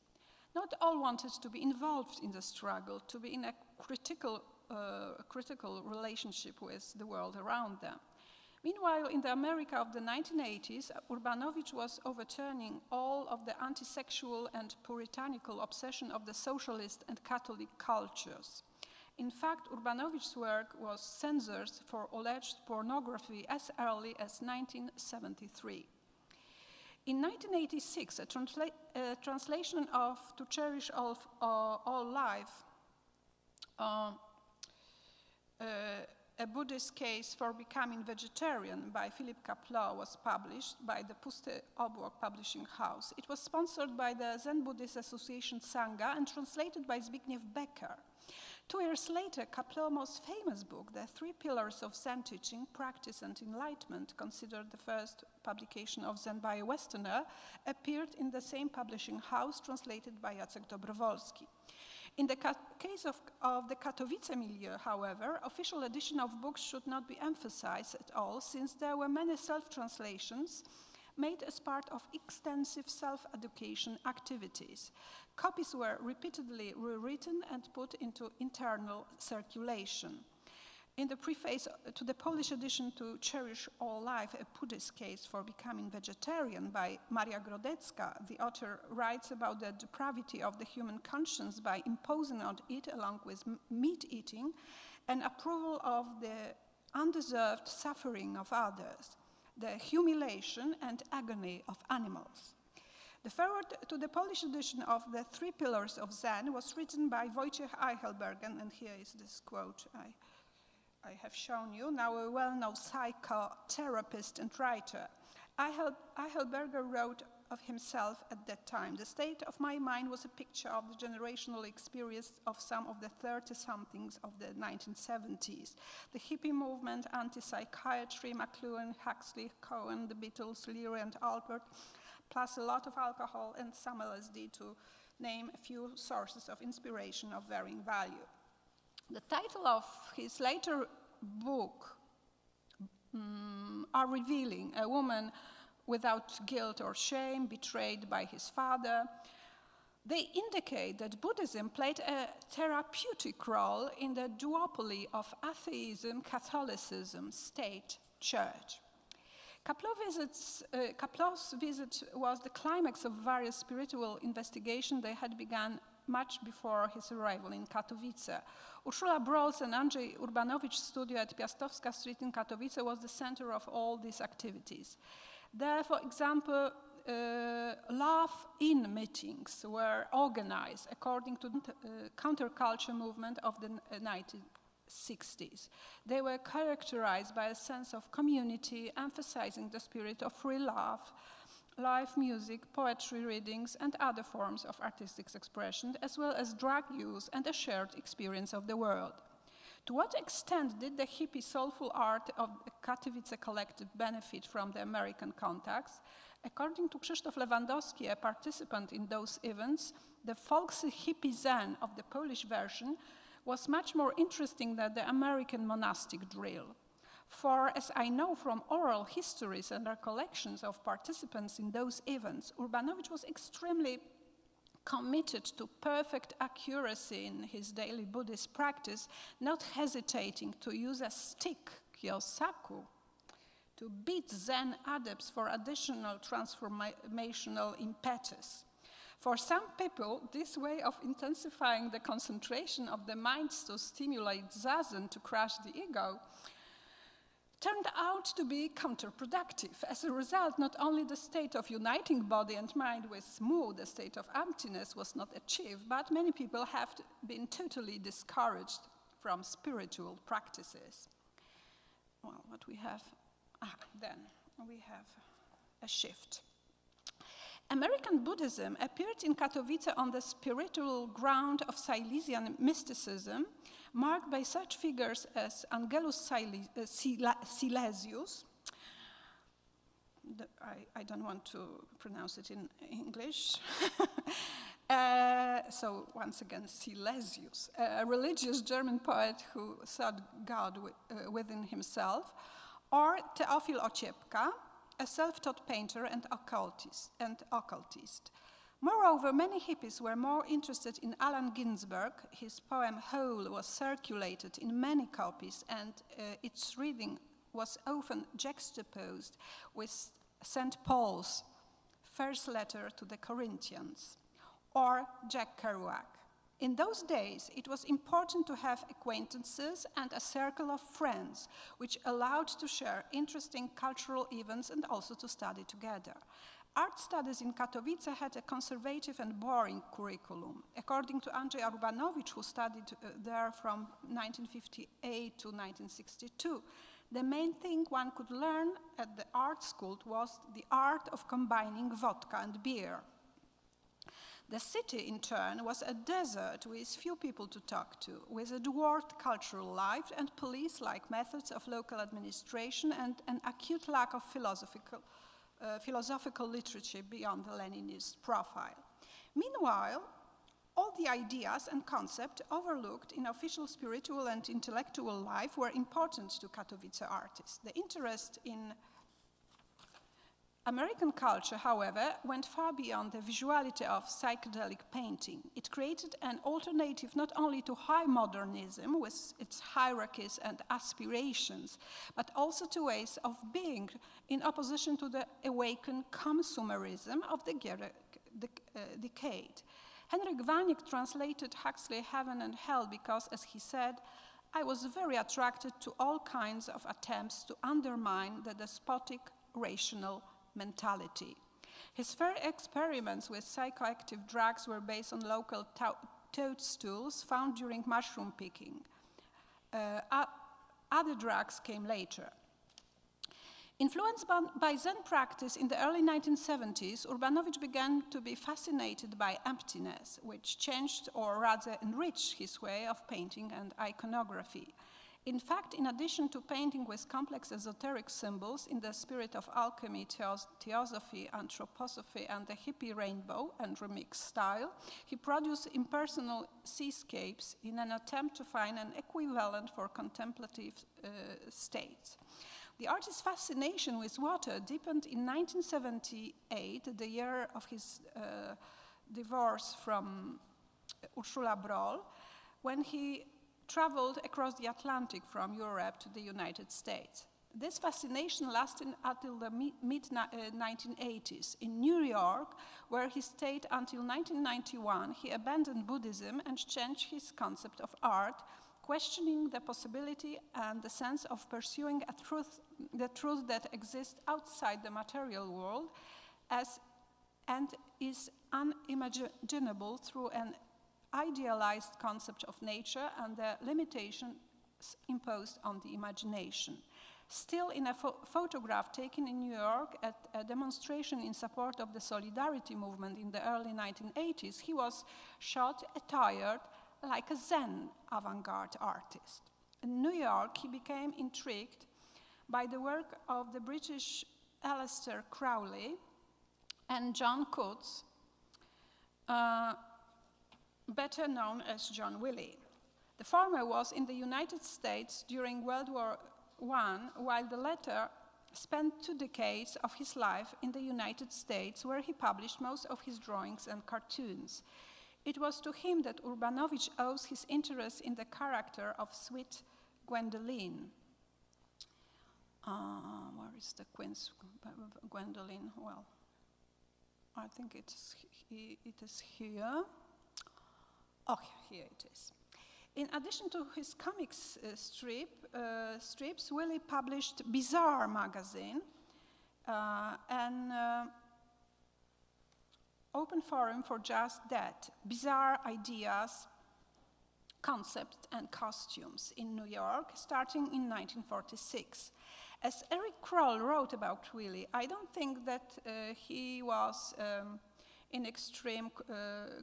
Not all wanted to be involved in the struggle, to be in a critical relationship with the world around them. Meanwhile, in the America of the 1980s, Urbanowicz was overturning all of the anti-sexual and puritanical obsession of the socialist and Catholic cultures. In fact, Urbanowicz's work was censored for alleged pornography as early as 1973. In 1986, a translation of To Cherish All Life, a Buddhist Case for Becoming Vegetarian by Philip Kapleau was published by the Pusty Obłok publishing house. It was sponsored by the Zen Buddhist Association Sangha and translated by Zbigniew Becker. 2 years later, Kapleau's most famous book, The Three Pillars of Zen Teaching, Practice and Enlightenment, considered the first publication of Zen by a Westerner, appeared in the same publishing house, translated by Jacek Dobrowolski. In the case of the Katowice milieu, however, official edition of books should not be emphasized at all, since there were many self-translations made as part of extensive self-education activities. Copies were repeatedly rewritten and put into internal circulation. In the preface to the Polish edition To Cherish All Life, a Buddhist Case for Becoming Vegetarian by Maria Grodecka, the author writes about the depravity of the human conscience by imposing on it, along with meat eating, an approval of the undeserved suffering of others, the humiliation and agony of animals. The foreword to the Polish edition of The Three Pillars of Zen was written by Wojciech Eichelbergen, and here is this quote I have shown you, now a well-known psychotherapist and writer. Eichelberger wrote of himself at that time, "The state of my mind was a picture of the generational experience of some of the 30-somethings of the 1970s. The hippie movement, anti-psychiatry, McLuhan, Huxley, Cohen, the Beatles, Leary and Albert, plus a lot of alcohol and some LSD, to name a few sources of inspiration of varying value." The title of his later book are revealing: a woman without guilt or shame, betrayed by his father. They indicate that Buddhism played a therapeutic role in the duopoly of atheism, Catholicism, state, church. Kapleau's visit was the climax of various spiritual investigations they had begun much before his arrival in Katowice. Urszula Broll's and Andrzej Urbanowicz's studio at Piastowska Street in Katowice was the center of all these activities. There, for example, love-in meetings were organized according to the counterculture movement of the 60s. They were characterized by a sense of community, emphasizing the spirit of free love, live music, poetry readings, and other forms of artistic expression, as well as drug use and a shared experience of the world. To what extent did the hippie soulful art of the Katowice collective benefit from the American contacts? According to Krzysztof Lewandowski, a participant in those events, the folksy hippie zen of the Polish version was much more interesting than the American monastic drill. For, as I know from oral histories and recollections of participants in those events, Urbanowicz was extremely committed to perfect accuracy in his daily Buddhist practice, not hesitating to use a stick, kyosaku, to beat Zen adepts for additional transformational impetus. For some people, this way of intensifying the concentration of the mind to stimulate zazen to crush the ego turned out to be counterproductive. As a result, not only the state of uniting body and mind with mu, the state of emptiness, was not achieved, but many people have been totally discouraged from spiritual practices. Well, what we have, then we have a shift. American Buddhism appeared in Katowice on the spiritual ground of Silesian mysticism, marked by such figures as Angelus Silesius. I don't want to pronounce it in English. So once again, Silesius, a religious German poet who sought God within himself, or Teofil Ociepka, a self-taught painter and occultist. Moreover, many hippies were more interested in Allen Ginsberg. His poem Whole was circulated in many copies, and its reading was often juxtaposed with St. Paul's first letter to the Corinthians, or Jack Kerouac. In those days, it was important to have acquaintances and a circle of friends, which allowed to share interesting cultural events and also to study together. Art studies in Katowice had a conservative and boring curriculum. According to Andrzej Urbanowicz, who studied there from 1958 to 1962, the main thing one could learn at the art school was the art of combining vodka and beer. The city, in turn, was a desert with few people to talk to, with a dwarfed cultural life and police-like methods of local administration and an acute lack of philosophical literature beyond the Leninist profile. Meanwhile, all the ideas and concepts overlooked in official spiritual and intellectual life were important to Katowice artists. The interest in American culture, however, went far beyond the visuality of psychedelic painting. It created an alternative not only to high modernism with its hierarchies and aspirations, but also to ways of being in opposition to the awakened consumerism of the decade. Henryk Wanik translated Huxley Heaven and Hell because, as he said, I was very attracted to all kinds of attempts to undermine the despotic rational mentality. His first experiments with psychoactive drugs were based on local toadstools found during mushroom picking. Other drugs came later. Influenced by Zen practice in the early 1970s, Urbanowicz began to be fascinated by emptiness, which changed or rather enriched his way of painting and iconography. In fact, in addition to painting with complex esoteric symbols in the spirit of alchemy, theosophy, anthroposophy, and the hippie rainbow and remix style, he produced impersonal seascapes in an attempt to find an equivalent for contemplative states. The artist's fascination with water deepened in 1978, the year of his divorce from Ursula Broll, when he traveled across the Atlantic from Europe to the United States. This fascination lasted until the mid-1980s. In New York, where he stayed until 1991, he abandoned Buddhism and changed his concept of art, questioning the possibility and the sense of pursuing the truth that exists outside the material world and is unimaginable through an idealized concept of nature and the limitation imposed on the imagination. Still, in a photograph taken in New York at a demonstration in support of the Solidarity movement in the early 1980s, he was shot attired like a Zen avant-garde artist. In New York, he became intrigued by the work of the British Aleister Crowley and John Coates, better known as John Willie. The former was in the United States during World War I, while the latter spent 2 decades of his life in the United States, where he published most of his drawings and cartoons. It was to him that Urbanowicz owes his interest in the character of Sweet Gwendoline. Where is the Queen's Gwendoline? Well, I think it is here. Oh, here it is. In addition to his comics strips, Willie published Bizarre magazine, an open forum for just that, bizarre ideas, concepts, and costumes in New York, starting in 1946. As Eric Kroll wrote about Willie, I don't think that he was in extreme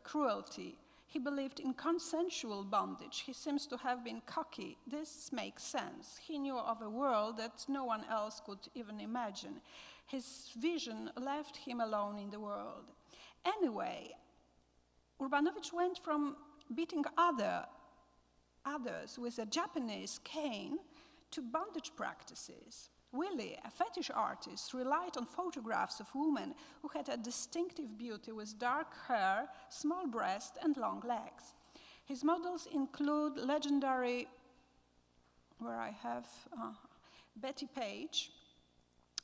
cruelty. He believed in consensual bondage. He seems to have been cocky. This makes sense. He knew of a world that no one else could even imagine. His vision left him alone in the world. Anyway, Urbanowicz went from beating others with a Japanese cane to bondage practices. Willie, a fetish artist, relied on photographs of women who had a distinctive beauty with dark hair, small breasts, and long legs. His models include legendary, where I have Betty Page,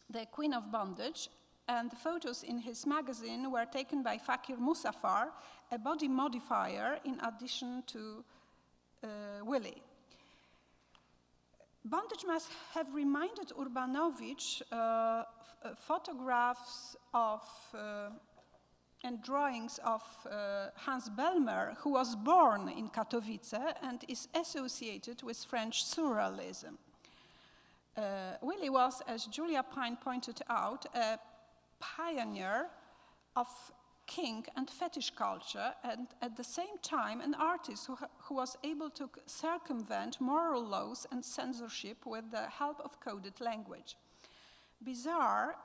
the Queen of Bondage, and the photos in his magazine were taken by Fakir Musafar, a body modifier in addition to Willie. Bondage must have reminded Urbanowicz photographs of and drawings of Hans Bellmer, who was born in Katowice and is associated with French surrealism. Willie was, as Julia Pine pointed out, a pioneer of kink and fetish culture, and at the same time an artist who was able to circumvent moral laws and censorship with the help of coded language. Bizarre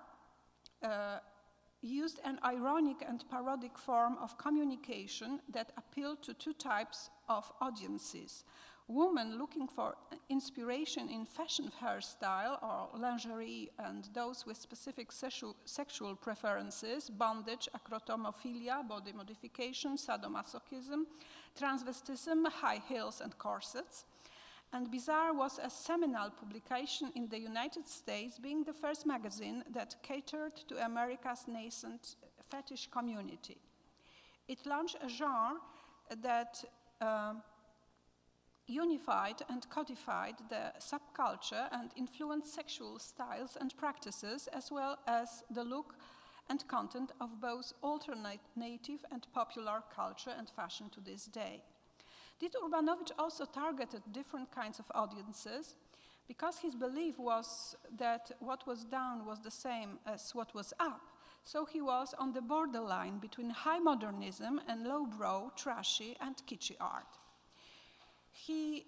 used an ironic and parodic form of communication that appealed to 2 types of audiences: women looking for inspiration in fashion hairstyle or lingerie, and those with specific sexual preferences, bondage, acrotomophilia, body modification, sadomasochism, transvestism, high heels and corsets. And Bizarre was a seminal publication in the United States, being the first magazine that catered to America's nascent fetish community. It launched a genre that unified and codified the subculture and influenced sexual styles and practices, as well as the look and content of both alternative and popular culture and fashion to this day. Did Urbanowicz also targeted different kinds of audiences? Because his belief was that what was down was the same as what was up, so he was on the borderline between high modernism and lowbrow, trashy, and kitschy art. He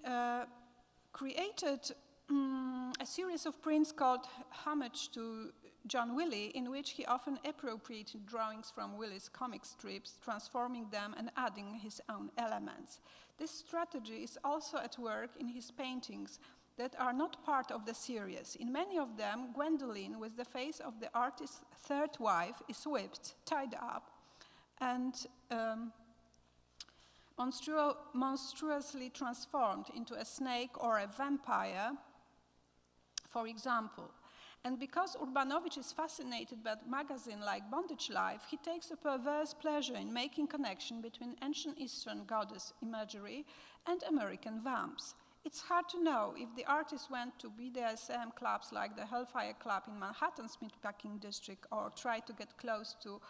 created a series of prints called Homage to John Willie, in which he often appropriated drawings from Willie's comic strips, transforming them and adding his own elements. This strategy is also at work in his paintings that are not part of the series. In many of them, Gwendoline, with the face of the artist's 3rd wife, is whipped, tied up, and monstruously transformed into a snake or a vampire, for example. And because Urbanowicz is fascinated by a magazine like Bondage Life, he takes a perverse pleasure in making connection between ancient Eastern goddess imagery and American vamps. It's hard to know if the artist went to BDSM clubs like the Hellfire Club in Manhattan's Meatpacking District, or tried to get close to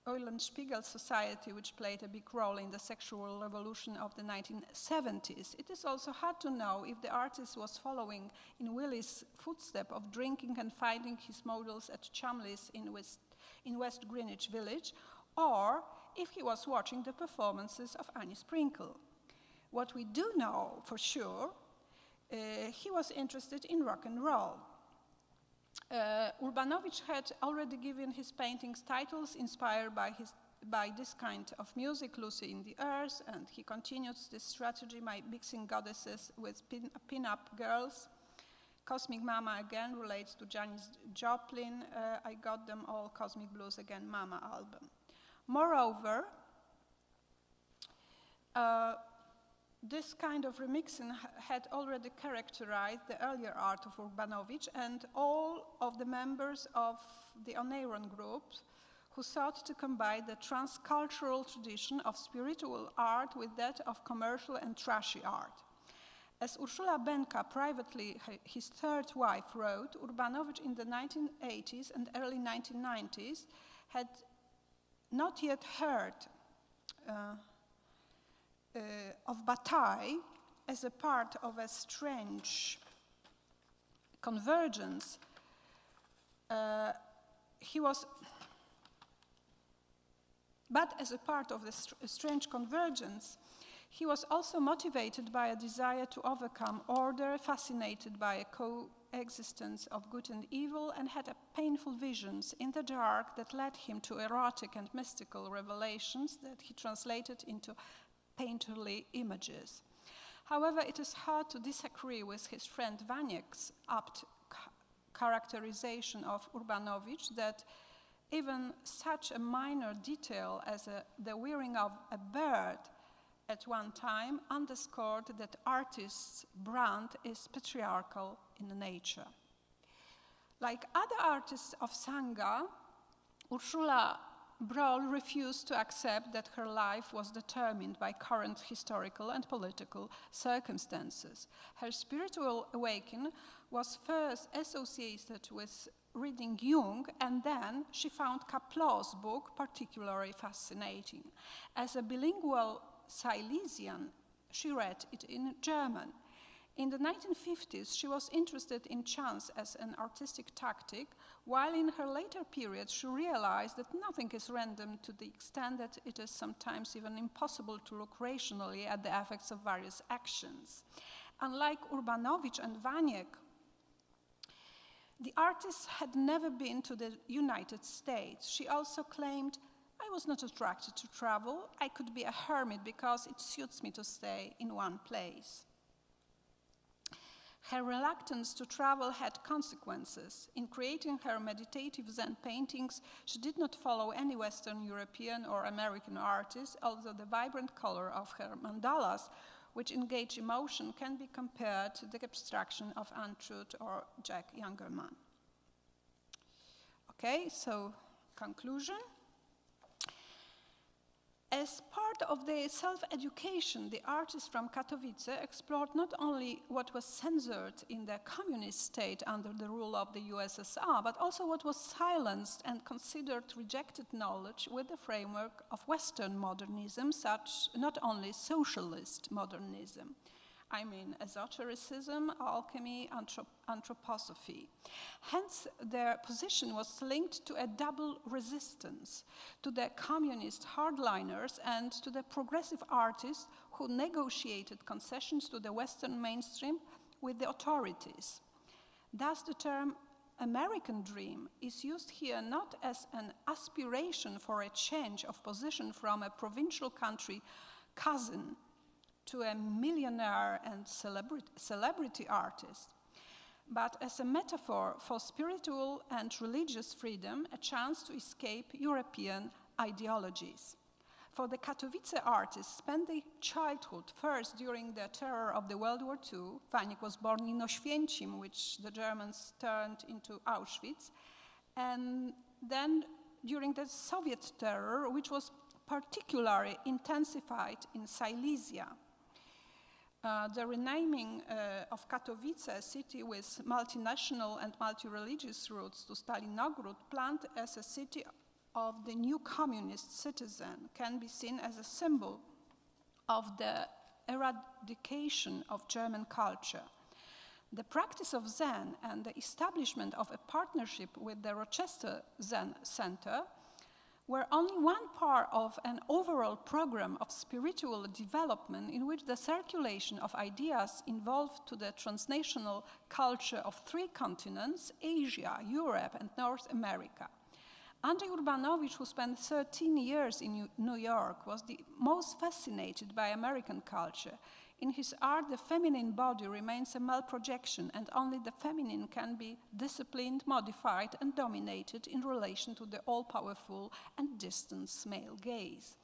Eulenspiegel society, which played a big role in the sexual revolution of the 1970s. It is also hard to know if the artist was following in Willie's footsteps of drinking and finding his models at Chambliss in West Greenwich Village, or if he was watching the performances of Annie Sprinkle. What we do know for sure, he was interested in rock and roll. Urbanowicz had already given his paintings titles inspired by this kind of music, Lucy in the Earth, and he continues this strategy by mixing goddesses with pin-up girls. Cosmic Mama again relates to Janis Joplin. I Got Them All, Cosmic Blues Again, Mama album. Moreover, this kind of remixing had already characterized the earlier art of Urbanowicz, and all of the members of the Oneiron group who sought to combine the transcultural tradition of spiritual art with that of commercial and trashy art. As Urszula Benka, privately his third wife, wrote, Urbanowicz in the 1980s and early 1990s had not yet heard of Bataille as a part of a strange convergence. But as a part of the strange convergence, he was also motivated by a desire to overcome order, fascinated by a coexistence of good and evil, and had painful visions in the dark that led him to erotic and mystical revelations that he translated into painterly images. However, it is hard to disagree with his friend Waniek's apt characterization of Urbanowicz that even such a minor detail as the wearing of a bird at one time underscored that artist's brand is patriarchal in nature. Like other artists of Sangha, Urszula Broll refused to accept that her life was determined by current historical and political circumstances. Her spiritual awakening was first associated with reading Jung, and then she found Kaplow's book particularly fascinating. As a bilingual Silesian, she read it in German. In the 1950s, she was interested in chance as an artistic tactic, while in her later period she realized that nothing is random to the extent that it is sometimes even impossible to look rationally at the effects of various actions. Unlike Urbanowicz and Waniek, the artist had never been to the United States. She also claimed, I was not attracted to travel. I could be a hermit because it suits me to stay in one place. Her reluctance to travel had consequences. In creating her meditative Zen paintings, she did not follow any Western European or American artists, although the vibrant color of her mandalas, which engage emotion, can be compared to the abstraction of Anne Trute or Jack Youngerman. Okay, so conclusion. As part of their self-education, the artists from Katowice explored not only what was censored in the communist state under the rule of the USSR, but also what was silenced and considered rejected knowledge with the framework of Western modernism, such not only socialist modernism. I mean esotericism, alchemy, anthroposophy. Hence, their position was linked to a double resistance, to the communist hardliners and to the progressive artists who negotiated concessions to the Western mainstream with the authorities. Thus, the term American dream is used here not as an aspiration for a change of position from a provincial country cousin to a millionaire and celebrity artist, but as a metaphor for spiritual and religious freedom, a chance to escape European ideologies. For the Katowice artists, spent their childhood first during the terror of the World War II. Waniek was born in Oświęcim, which the Germans turned into Auschwitz, and then during the Soviet terror, which was particularly intensified in Silesia. The renaming of Katowice, a city with multinational and multi-religious roots, to Stalinograd, planned as a city of the new communist citizen can be seen as a symbol of the eradication of German culture. The practice of Zen and the establishment of a partnership with the Rochester Zen Center were only one part of an overall program of spiritual development in which the circulation of ideas involved to the transnational culture of 3 continents, Asia, Europe, and North America. Andrzej Urbanowicz, who spent 13 years in New York, was the most fascinated by American culture. In his art, the feminine body remains a male projection, and only the feminine can be disciplined, modified, and dominated in relation to the all-powerful and distant male gaze.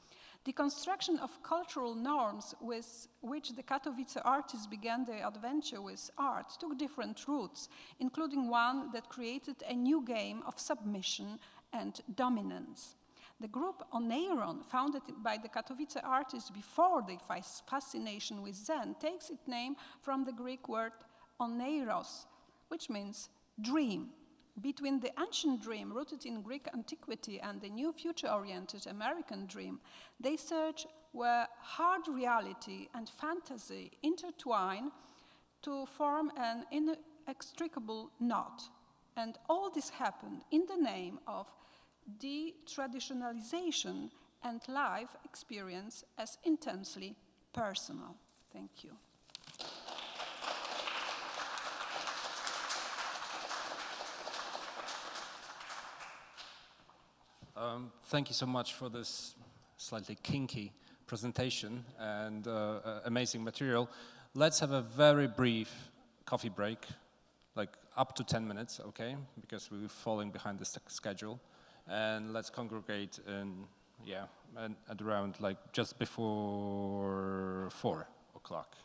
The construction of cultural norms with which the Katowice artists began their adventure with art took different routes, including one that created a new game of submission and dominance. The group Oneiron, founded by the Katowice artists before their fascination with Zen, takes its name from the Greek word oneiros, which means dream. Between the ancient dream rooted in Greek antiquity and the new future-oriented American dream, they search where hard reality and fantasy intertwine to form an inextricable knot. And all this happened in the name of de-traditionalization and life experience as intensely personal. Thank you. Thank you so much for this slightly kinky presentation and amazing material. Let's have a very brief coffee break, like up to 10 minutes, okay? Because we're falling behind the schedule. And let's congregate at around like just before 4 o'clock.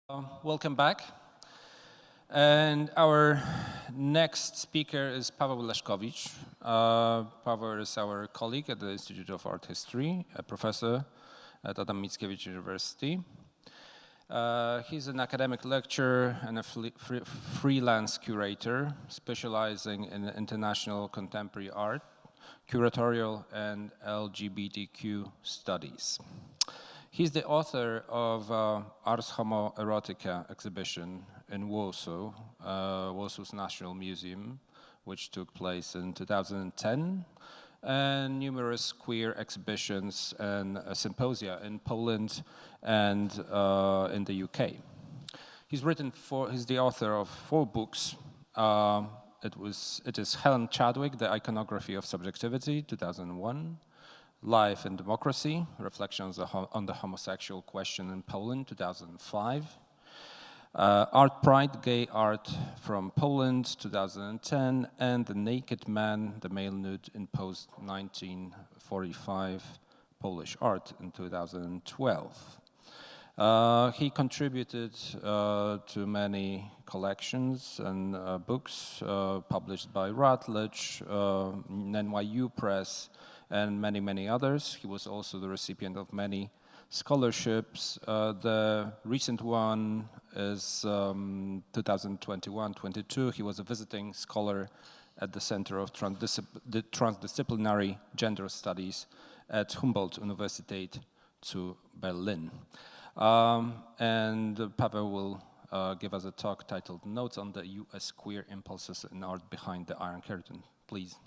Welcome back. And our next speaker is Paweł Leszkowicz. Paweł is our colleague at the Institute of Art History, a professor at Adam Mickiewicz University. He's an academic lecturer and a freelance curator specializing in international contemporary art, curatorial and LGBTQ studies. He's the author of Ars Homoerotica exhibition in Warsaw, Warsaw's National Museum, which took place in 2010, and numerous queer exhibitions and symposia in Poland and in the UK. He's the author of 4 books. It is Helen Chadwick, The Iconography of Subjectivity, 2001, Life and Democracy, Reflections on the Homosexual Question in Poland, 2005, Art Pride, Gay Art from Poland, 2010, and The Naked Man, The Male Nude in Post-1945 Polish Art in 2012. He contributed to many collections and books published by Routledge, NYU Press, and many, many others. He was also the recipient of many scholarships. The recent one is 2021-22. He was a visiting scholar at the Center of Transdisciplinary Gender Studies at Humboldt Universität zu Berlin. And Paweł will give us a talk titled Notes on the U.S. Queer Impulses in Art Behind the Iron Curtain. Please.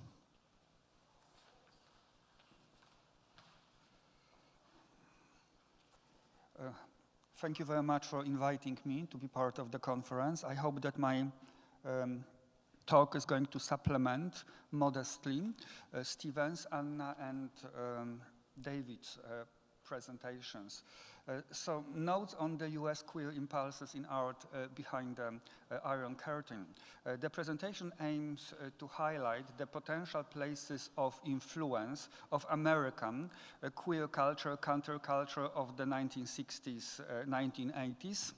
Thank you very much for inviting me to be part of the conference. I hope that my talk is going to supplement modestly Steven's, Anna, and David's presentations. So, notes on the US queer impulses in art behind the Iron Curtain. The presentation aims to highlight the potential places of influence of American queer culture, counterculture of the 1960s, 1980s,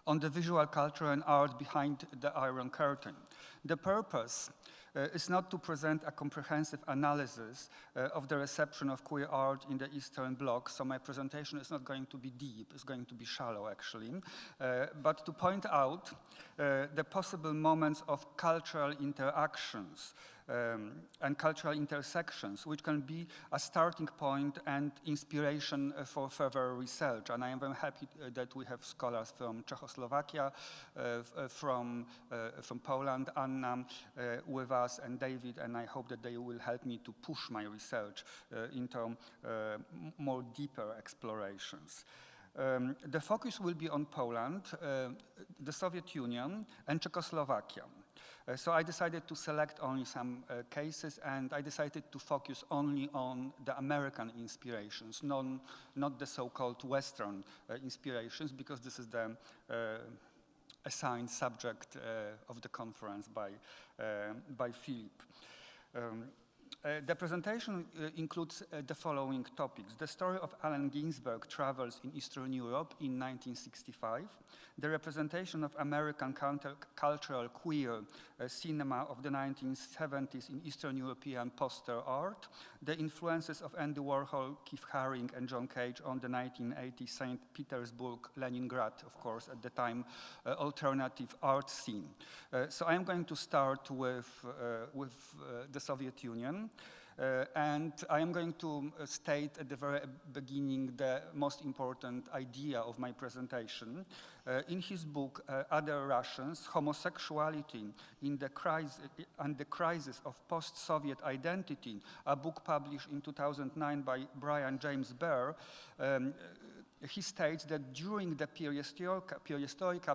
on the visual culture and art behind the Iron Curtain. The purpose is not to present a comprehensive analysis of the reception of queer art in the Eastern Bloc, so my presentation is not going to be deep, it's going to be shallow actually, but to point out the possible moments of cultural interactions and cultural intersections, which can be a starting point and inspiration for further research. And I am very happy that we have scholars from Czechoslovakia, from Poland, Anna with us, and David, and I hope that they will help me to push my research into more deeper explorations. The focus will be on Poland, the Soviet Union, and Czechoslovakia. So I decided to select only some cases, and I decided to focus only on the American inspirations, not the so-called Western inspirations, because this is the assigned subject of the conference by Philip. The presentation includes the following topics: the story of Allen Ginsberg travels in Eastern Europe in 1965, the representation of American countercultural queer cinema of the 1970s in Eastern European poster art, the influences of Andy Warhol, Keith Haring, and John Cage on the 1980s St. Petersburg, Leningrad, of course, at the time, alternative art scene. So I'm going to start with the Soviet Union. And I am going to state at the very beginning the most important idea of my presentation. In his book, Other Russians, Homosexuality in the Crisis and the Crisis of Post-Soviet Identity, a book published in 2009 by Brian James Baer, he states that during the perestroika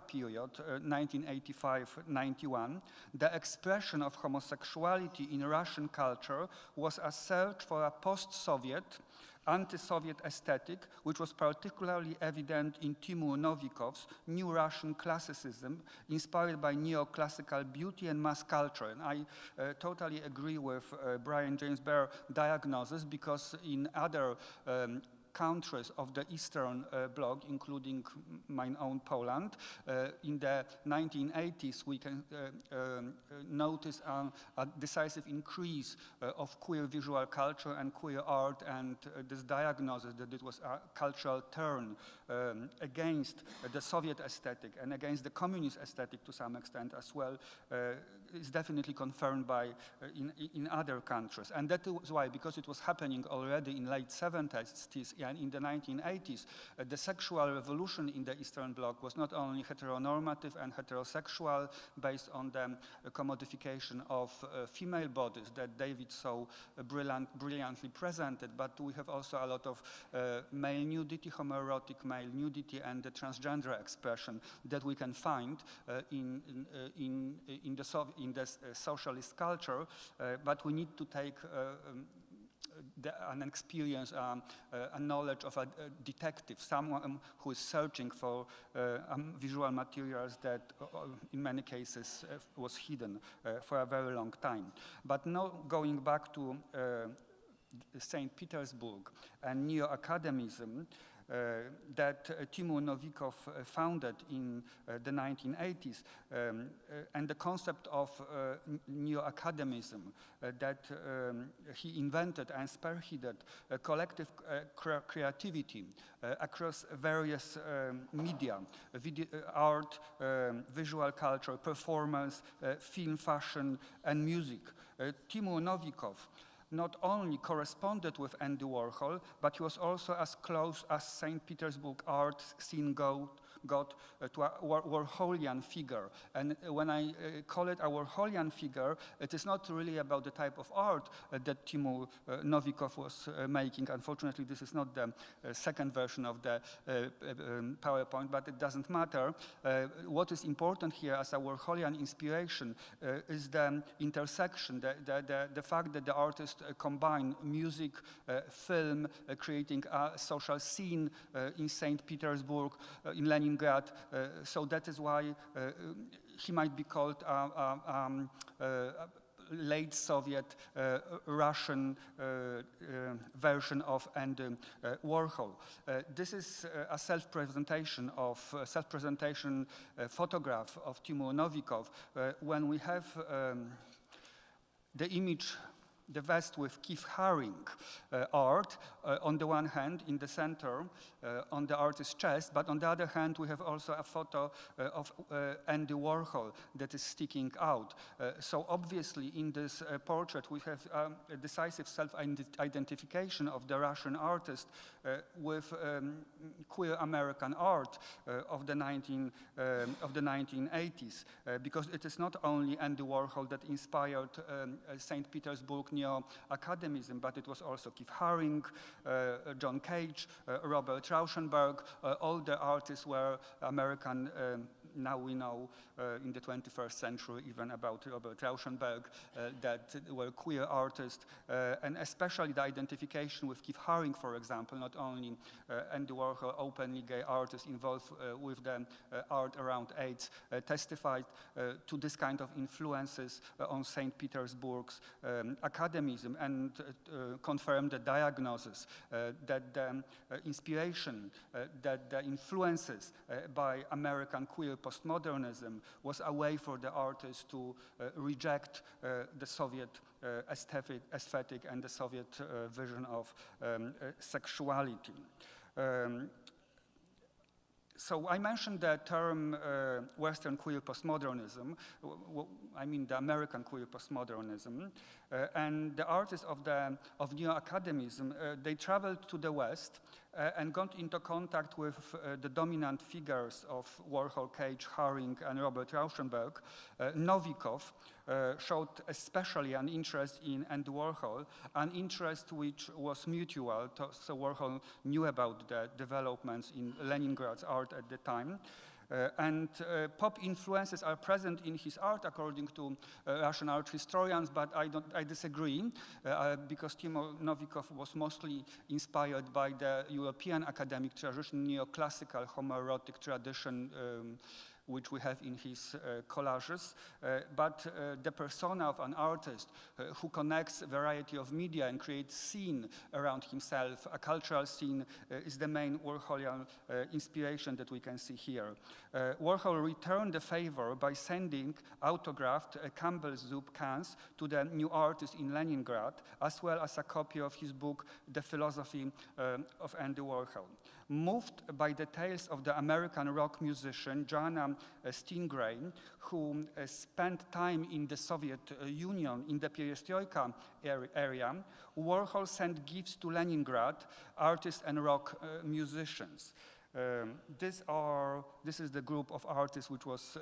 period, 1985-91, the expression of homosexuality in Russian culture was a search for a post-Soviet, anti-Soviet aesthetic, which was particularly evident in Timur Novikov's New Russian Classicism, inspired by neoclassical beauty and mass culture. And I totally agree with Brian James Baer's diagnosis, because in other countries of the Eastern Bloc, including my own Poland. In the 1980s, we can notice a decisive increase of queer visual culture and queer art, and this diagnosis that it was a cultural turn against the Soviet aesthetic and against the communist aesthetic to some extent as well is definitely confirmed by in other countries. And that is why, because it was happening already in late 70s and in the 1980s, the sexual revolution in the Eastern Bloc was not only heteronormative and heterosexual, based on the commodification of female bodies that David so brilliantly presented, but we have also a lot of male nudity, homoerotic male nudity, and the transgender expression that we can find in the socialist culture, but we need to take an experience, a knowledge of a detective, someone who is searching for visual materials that in many cases was hidden for a very long time. But now going back to St. Petersburg and neo-academism, that Timur Novikov founded in the 1980s, and the concept of neo-academism that he invented and spearheaded collective creativity across various media, art, visual culture, performance, film, fashion, and music. Timur Novikov not only corresponded with Andy Warhol, but he was also as close as St. Petersburg art scene got to a Warholian figure. And when I call it a Warholian figure, it is not really about the type of art that Timur Novikov was making. Unfortunately, this is not the second version of the PowerPoint, but it doesn't matter. What is important here as a Warholian inspiration is the intersection, the fact that the artist combined music, film, creating a social scene in St. Petersburg, in Leningrad. So that is why he might be called late Soviet Russian version of Andy Warhol. This is a self-presentation photograph of Timur Novikov. When we have the image, the vest with Keith Haring art, on the one hand, in the center, on the artist's chest, but on the other hand, we have also a photo of Andy Warhol that is sticking out. So obviously, in this portrait, we have a decisive self-identification of the Russian artist with queer American art of the 1980s, because it is not only Andy Warhol that inspired St. Petersburg neo-academism, but it was also Keith Haring, John Cage, Robert Rauschenberg. All the artists were American. Now we know in the 21st century even about Robert Rauschenberg that were queer artists, and especially the identification with Keith Haring, for example, not only Andy Warhol, openly gay artist involved with the art around AIDS, testified to this kind of influences on St. Petersburg's academism, and confirmed the diagnosis that the inspiration, that the influences by American queer postmodernism was a way for the artist to reject the Soviet aesthetic and the Soviet vision of sexuality. So I mentioned the term Western queer postmodernism. I mean the American queer postmodernism. And the artists of neo-academism, they traveled to the West and got into contact with the dominant figures of Warhol, Cage, Haring, and Robert Rauschenberg. Novikov showed especially an interest in Andy Warhol, an interest which was mutual. So Warhol knew about the developments in Leningrad's art at the time. And pop influences are present in his art, according to Russian art historians, but I disagree, because Timur Novikov was mostly inspired by the European academic tradition, neoclassical homoerotic tradition, which we have in his collages, but the persona of an artist who connects a variety of media and creates scene around himself, a cultural scene, is the main Warholian inspiration that we can see here. Warhol returned the favor by sending autographed Campbell's soup cans to the new artist in Leningrad, as well as a copy of his book, The Philosophy of Andy Warhol. Moved by the tales of the American rock musician Joanna Stingray, who spent time in the Soviet Union in the Perestroika area, Warhol sent gifts to Leningrad artists and rock musicians. This is the group of artists which was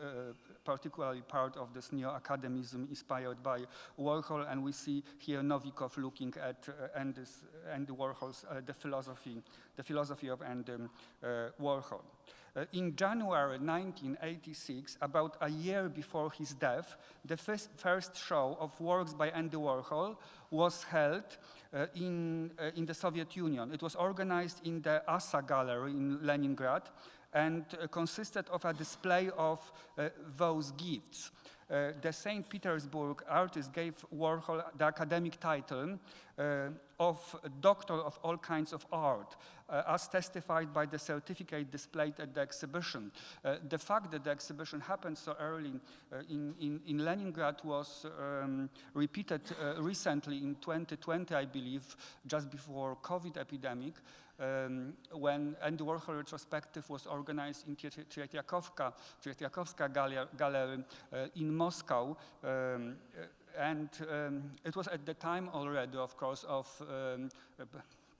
particularly part of this neo-academism inspired by Warhol, and we see here Novikov looking at Andy Warhol's the philosophy of Andy Warhol. In January 1986, about a year before his death, the first show of works by Andy Warhol was held in the Soviet Union. It was organized in the Assa Gallery in Leningrad and consisted of a display of those gifts. The St. Petersburg artist gave Warhol the academic title of Doctor of all kinds of art, as testified by the certificate displayed at the exhibition. The fact that the exhibition happened so early in Leningrad was repeated recently in 2020, I believe, just before COVID epidemic, when Andy Warhol retrospective was organized in Tretyakovska Gallery in Moscow. And it was at the time already, of course, of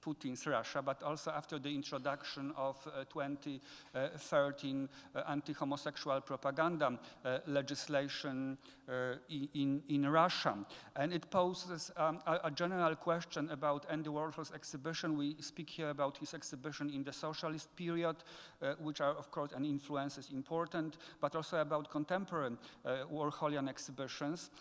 Putin's Russia, but also after the introduction of 2013 anti-homosexual propaganda legislation in Russia. And it poses a general question about Andy Warhol's exhibition. We speak here about his exhibition in the socialist period, which are, of course, and influence is important, but also about contemporary Warholian exhibitions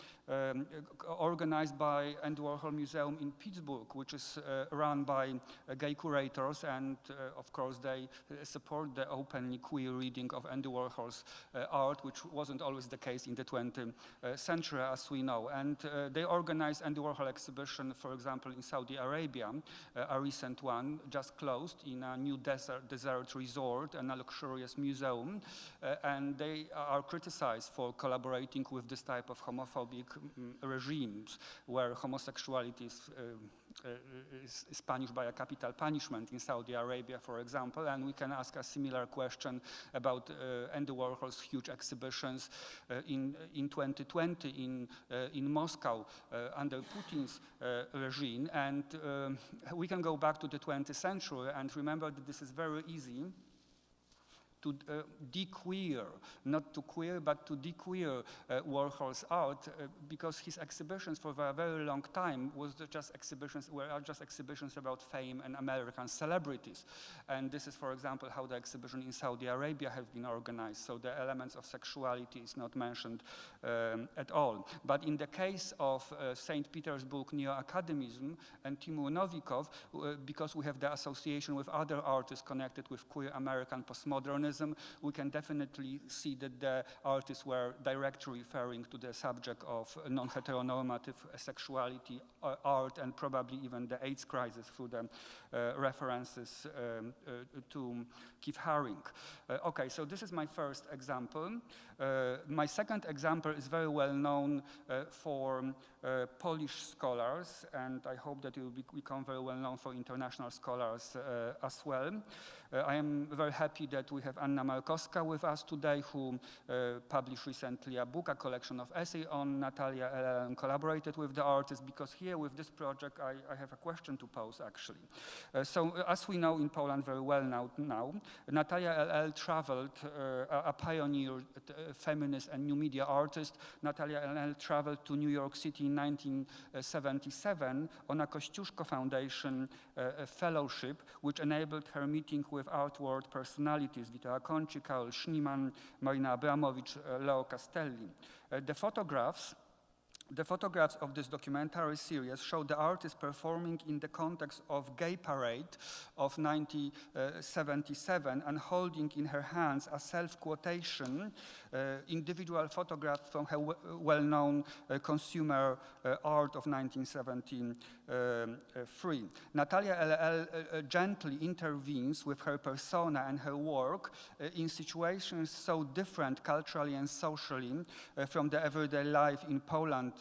organized by Andy Warhol Museum in Pittsburgh, which is run by gay curators, and of course they support the openly queer reading of Andy Warhol's art, which wasn't always the case in the 20th century, as we know. And they organized Andy Warhol exhibition, for example, in Saudi Arabia, a recent one, just closed in a new desert resort and a luxurious museum, and they are criticized for collaborating with this type of homophobic regimes where homosexuality is punished by a capital punishment in Saudi Arabia, for example, and we can ask a similar question about Andy Warhol's huge exhibitions in 2020 in Moscow under Putin's regime, and we can go back to the 20th century and remember that this is very easy to de-queer, not to queer, but to de-queer Warhol's art, because his exhibitions for a very long time were just exhibitions about fame and American celebrities. And this is, for example, how the exhibition in Saudi Arabia have been organized. So the elements of sexuality is not mentioned at all. But in the case of St. Petersburg neo-academism and Timur Novikov, because we have the association with other artists connected with queer American postmodernism, we can definitely see that the artists were directly referring to the subject of non-heteronormative sexuality art, and probably even the AIDS crisis through the references to Keith Haring. Okay, so this is my first example. My second example is very well known for Polish scholars, and I hope that it will become very well known for international scholars as well. I am very happy that we have Anna Markowska with us today, who published recently a book, a collection of essays on Natalia LL, and collaborated with the artist, because here with this project I have a question to pose, actually. So as we know in Poland very well now, Natalia LL traveled, a pioneer feminist and new media artist. Natalia LL traveled to New York City in 1977 on a Kościuszko Foundation fellowship, which enabled her meeting with outward personalities, Witold Kończyk, Karol Schneemann, Marina Abramowicz, Leo Castelli. The photographs The photographs of this documentary series show the artist performing in the context of Gay Parade of 1977 and holding in her hands a self-quotation, individual photograph from her well-known consumer art of 1973. Natalia LL gently intervenes with her persona and her work in situations so different culturally and socially from the everyday life in Poland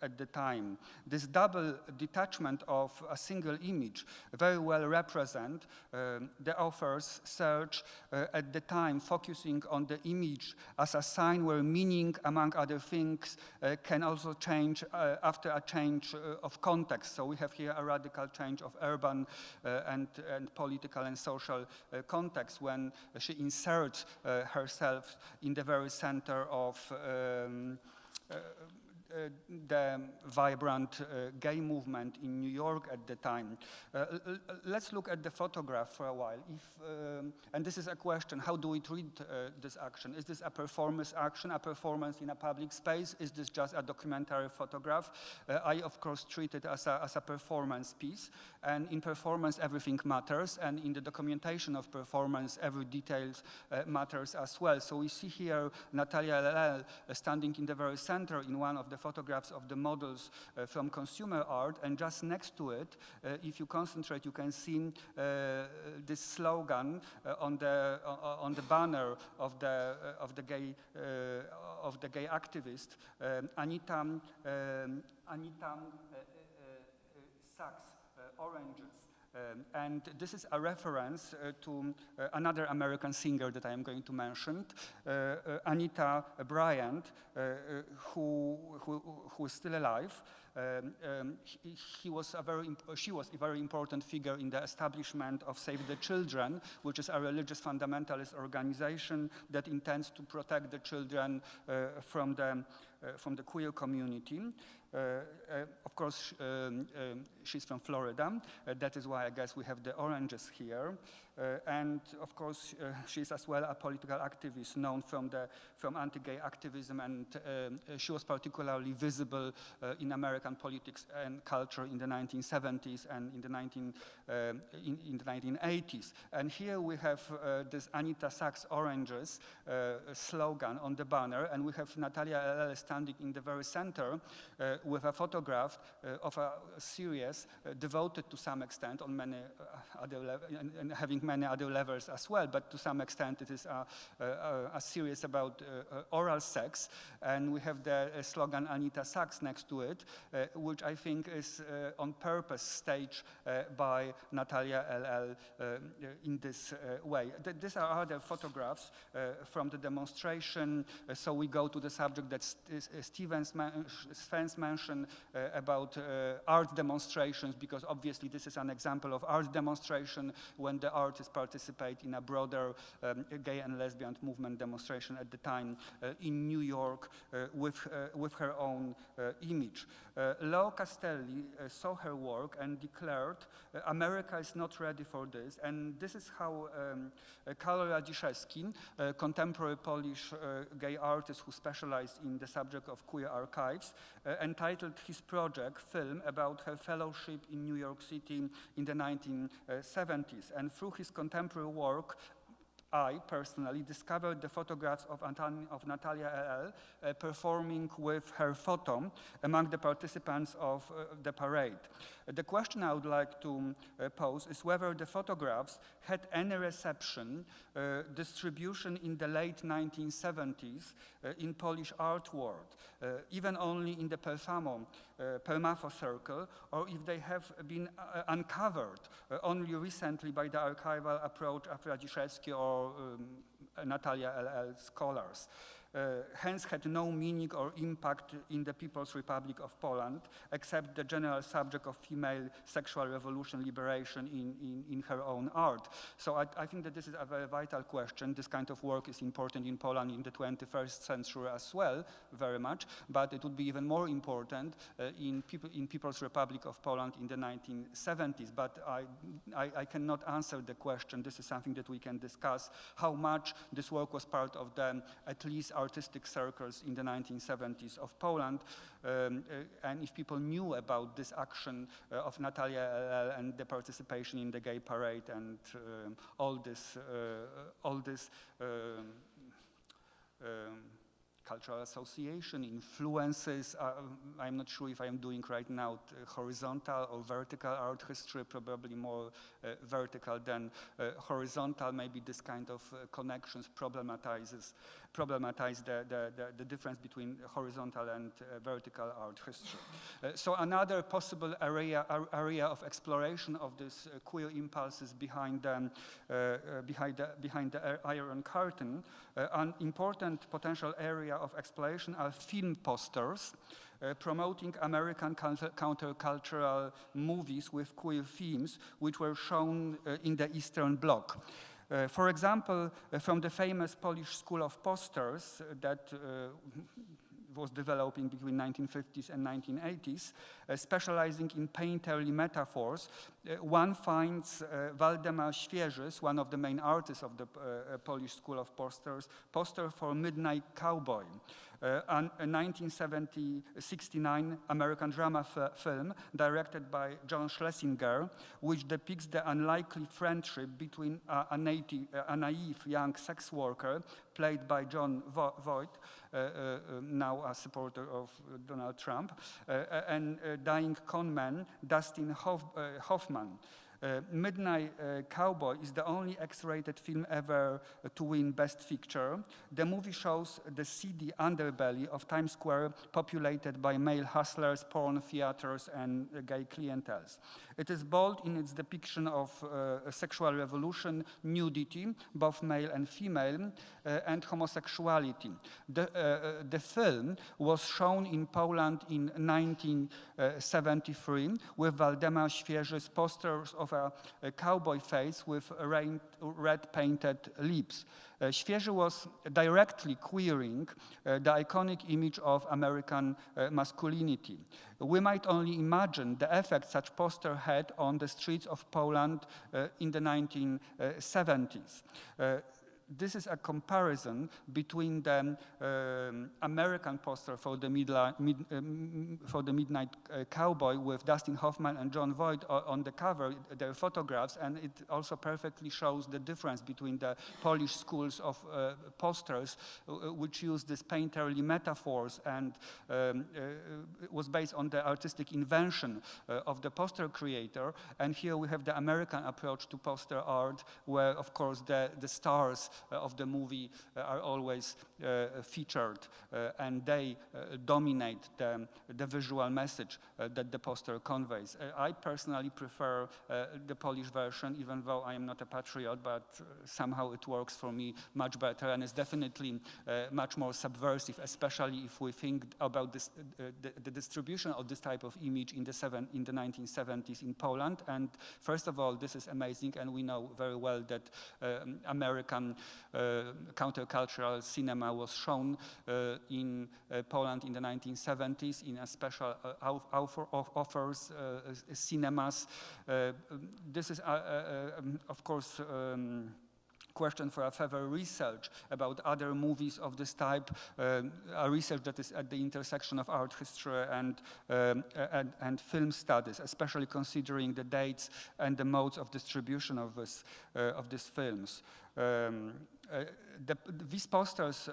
at the time. This double detachment of a single image very well represent the author's search at the time, focusing on the image as a sign where meaning, among other things, can also change after a change of context. So we have here a radical change of urban and political and social context when she inserts herself in the very center of the vibrant gay movement in New York at the time. Let's look at the photograph for a while. And this is a question, how do we treat this action? Is this a performance action, a performance in a public space? Is this just a documentary photograph? I, of course, treat it as a performance piece. And in performance, everything matters. And in the documentation of performance, every detail matters as well. So we see here Natalia LL standing in the very center in one of the photographs of the models from consumer art, and just next to it, if you concentrate, you can see this slogan on the banner of the gay activist Anita Sachs, Oranges. And this is a reference to another American singer that I am going to mention, Anita Bryant, who is still alive. She was a very important figure in the establishment of Save the Children, which is a religious fundamentalist organization that intends to protect the children from the queer community. Of course, she's from Florida. That is why I guess we have the oranges here. And of course, she's as well a political activist known from anti-gay activism, and she was particularly visible in American politics and culture in the 1970s and in the 1980s. And here we have this Anita Sachs Oranges slogan on the banner, and we have Natalia LL standing in the very center with a photograph of a series devoted to some extent on many other levels, and having many other levels as well, but to some extent it is a series about oral sex, and we have the slogan Anita Sachs next to it, which I think is on purpose staged by Natalia LL in this way. These are other photographs from the demonstration, so we go to the subject that Sven's mentioned about art demonstrations, because obviously this is an example of art demonstration when the artists participate in a broader gay and lesbian movement demonstration at the time in New York with her own image. Leo Castelli saw her work and declared, America is not ready for this, and this is how Karol Radziszewski, a contemporary Polish gay artist who specialized in the subject of queer archives, entitled his project film about her fellowship in New York City in the 1970s. And through his contemporary work, I personally discovered the photographs of Natalia LL performing with her photo among the participants of the parade. The question I would like to pose is whether the photographs had any reception, distribution in the late 1970s in Polish art world, even only in the Permafo circle, or if they have been uncovered only recently by the archival approach of Radziszewski or Natalia LL scholars. Hence had no meaning or impact in the People's Republic of Poland, except the general subject of female sexual revolution liberation in her own art. So I think that this is a very vital question. This kind of work is important in Poland in the 21st century as well, very much, but it would be even more important in People's Republic of Poland in the 1970s. But I cannot answer the question. This is something that we can discuss, how much this work was part of the, at least, artistic circles in the 1970s of Poland. And if people knew about this action of Natalia LL and the participation in the gay parade and all this cultural association, influences. I'm not sure if I'm doing right now horizontal or vertical art history, probably more vertical than horizontal. Maybe this kind of connections problematize the difference between horizontal and vertical art history. So another possible area of exploration of these queer impulses behind the Iron Curtain, an important potential area of exploration are film posters promoting American countercultural movies with queer themes, which were shown in the Eastern Bloc. For example, from the famous Polish school of posters that was developing between 1950s and 1980s, specializing in painterly metaphors, one finds Waldemar Świeży's, one of the main artists of the Polish school of posters, poster for Midnight Cowboy, a 1969 American drama film directed by John Schlesinger, which depicts the unlikely friendship between a naive young sex worker, played by John Voight, now a supporter of Donald Trump, and dying conman Dustin Hoffman. Midnight Cowboy is the only X-rated film ever to win Best Picture. The movie shows the seedy underbelly of Times Square populated by male hustlers, porn theaters, and gay clienteles. It is bold in its depiction of sexual revolution, nudity, both male and female, and homosexuality. The film was shown in Poland in 1973 with Waldemar Świeży's posters of a cowboy face with red painted lips. Świeży was directly queering the iconic image of American masculinity. We might only imagine the effect such poster had on the streets of Poland in the 1970s. This is a comparison between the American poster for the Midnight Cowboy with Dustin Hoffman and John Voight on the cover, their photographs, and it also perfectly shows the difference between the Polish schools of posters, which use these painterly metaphors and was based on the artistic invention of the poster creator. And here we have the American approach to poster art, where, of course, the stars of the movie are always featured, and they dominate the visual message that the poster conveys. I personally prefer the Polish version, even though I am not a patriot, but somehow it works for me much better, and it's definitely much more subversive, especially if we think about this, the distribution of this type of image in the 1970s in Poland. And first of all, this is amazing, and we know very well that American countercultural cinema was shown in Poland in the 1970s in a special offers cinemas. This is, of course, question for a further research about other movies of this type, a research that is at the intersection of art history and film studies, especially considering the dates and the modes of distribution of these films. These posters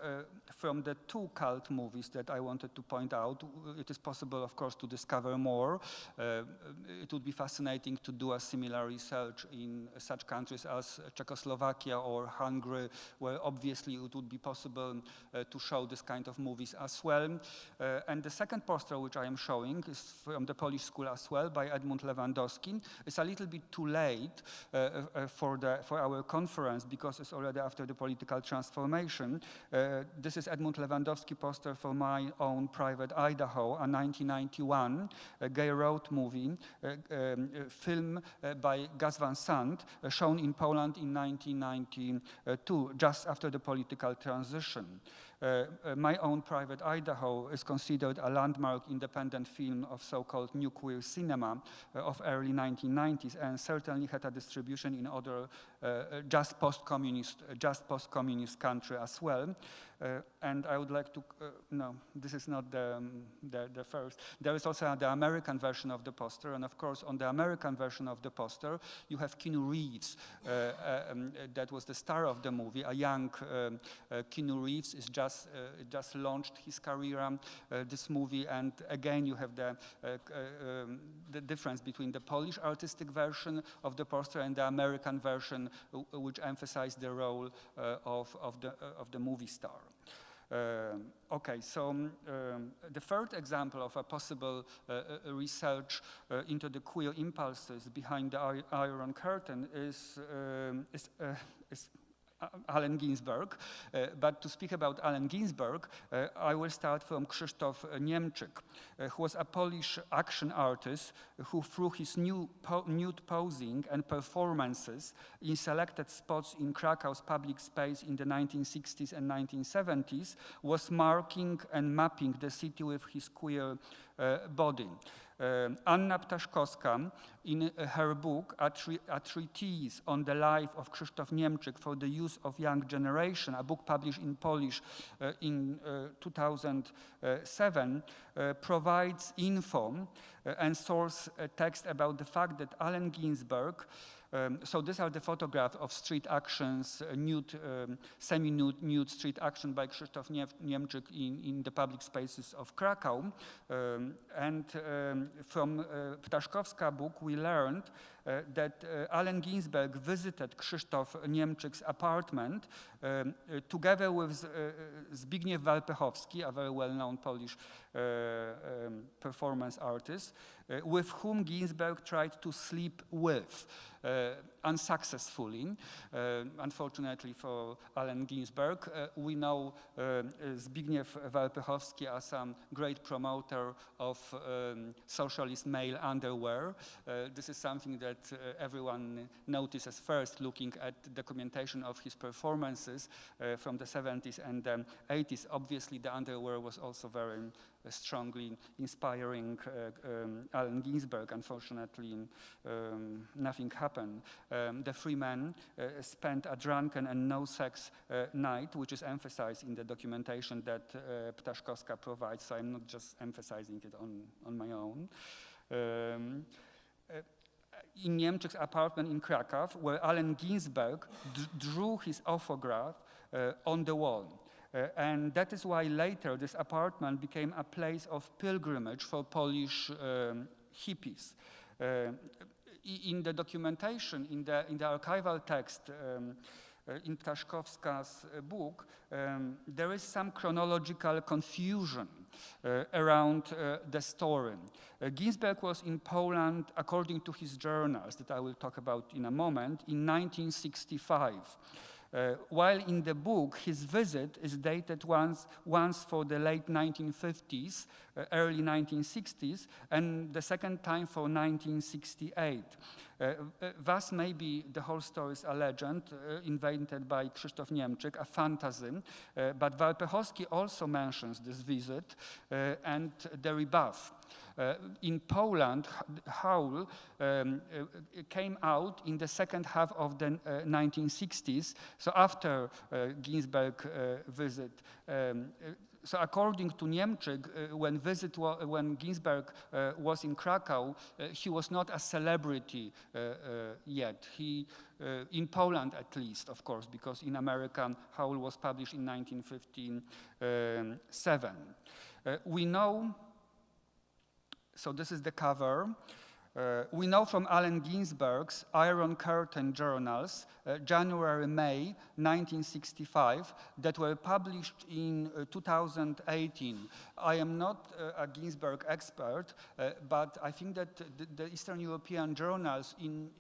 from the two cult movies that I wanted to point out, it is possible, of course, to discover more. It would be fascinating to do a similar research in such countries as Czechoslovakia or Hungary, where obviously it would be possible to show this kind of movies as well. And the second poster which I am showing is from the Polish school as well, by Edmund Lewandowski. It's a little bit too late for our conference because it's already after the political transformation. This is Edmund Lewandowski poster for My Own Private Idaho, a 1991 gay road movie, film by Gus Van Sant, shown in Poland in 1992, just after the political transition. My Own Private Idaho is considered a landmark independent film of so-called new queer cinema of early 1990s, and certainly had a distribution in other just post-communist country as well. and I would like to, no, this is not the first. There is also the American version of the poster, and of course on the American version of the poster you have Keanu Reeves, that was the star of the movie. A young Keanu Reeves is just launched his career, this movie, and again you have the difference between the Polish artistic version of the poster and the American version, which emphasized the role of the movie star. Okay, so the third example of a possible research into the queer impulses behind the Iron Curtain is Allen Ginsberg. But to speak about Allen Ginsberg, I will start from Krzysztof Niemczyk, who was a Polish action artist who, through his nude posing and performances in selected spots in Krakow's public space in the 1960s and 1970s, was marking and mapping the city with his queer body. Anna Ptaszkowska, in her book, A Treatise on the Life of Krzysztof Niemczyk for the Use of Young Generation, a book published in Polish in 2007, provides info and source text about the fact that Allen Ginsberg, so these are the photographs of street actions, semi-nude street action by Krzysztof Niemczyk in the public spaces of Krakow. And from Ptaszkowska's book, we learned that Allen Ginsberg visited Krzysztof Niemczyk's apartment together with Zbigniew Walpechowski, a very well-known Polish performance artist, with whom Ginsberg tried to sleep with, unsuccessfully. Unfortunately for Allen Ginsberg, we know Zbigniew Walpechowski as a great promoter of socialist male underwear. This is something that everyone notices first looking at documentation of his performances from the 70s and the 80s. Obviously, the underwear was also very strongly inspiring Allen Ginsberg. Unfortunately, nothing happened. The three men spent a drunken and no-sex night, which is emphasized in the documentation that Ptaszkowska provides, so I'm not just emphasizing it on my own. In Niemczyk's apartment in Krakow, where Allen Ginsberg drew his autograph on the wall. And that is why later this apartment became a place of pilgrimage for Polish hippies. In the documentation, in the archival text, in Ptaszkowska's book, there is some chronological confusion around the story. Ginsberg was in Poland, according to his journals, that I will talk about in a moment, in 1965. While in the book, his visit is dated once for the late 1950s, early 1960s, and the second time for 1968. Thus, maybe the whole story is a legend invented by Krzysztof Niemczyk, a fantasy, but Walpechowski also mentions this visit and the rebuff. In Poland, Howl came out in the second half of the 1960s, so after Ginsberg visit. So according to Niemczyk, when Ginsberg was in Krakow, he was not a celebrity yet. He, in Poland at least, of course, because in America, Howl was published in 1957. We know, so this is the cover. We know from Allen Ginsberg's Iron Curtain journals, January-May 1965, that were published in 2018. I am not a Ginsberg expert, but I think that the Eastern European journals in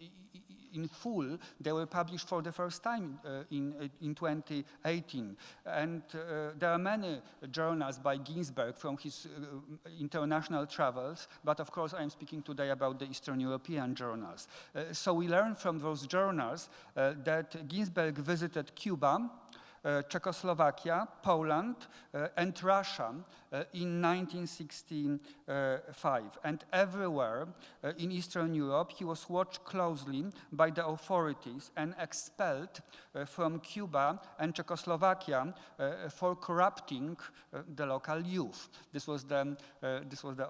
full, they were published for the first time in 2018. And there are many journals by Ginsberg from his international travels, but of course I'm speaking today about the Eastern European journals. So we learn from those journals that Ginsberg visited Cuba, Czechoslovakia, Poland, and Russia in 1965. And everywhere in Eastern Europe, he was watched closely by the authorities and expelled from Cuba and Czechoslovakia for corrupting the local youth. This was the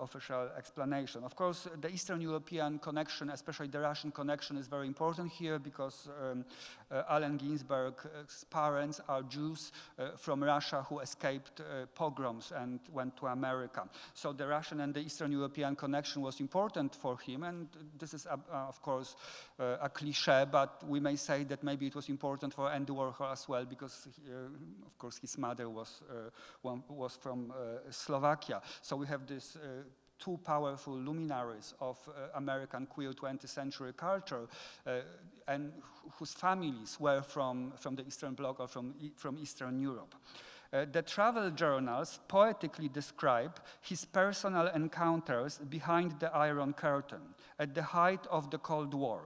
official explanation. Of course, the Eastern European connection, especially the Russian connection, is very important here because Allen Ginsberg's parents are Jews from Russia who escaped pogroms and went to America. So the Russian and the Eastern European connection was important for him, and this is, of course, a cliche, but we may say that maybe it was important for Andy Warhol as well, because, of course, his mother was from Slovakia. So we have this two powerful luminaries of American queer 20th century culture, and whose families were from the Eastern Bloc or from Eastern Europe. The travel journals poetically describe his personal encounters behind the Iron Curtain at the height of the Cold War,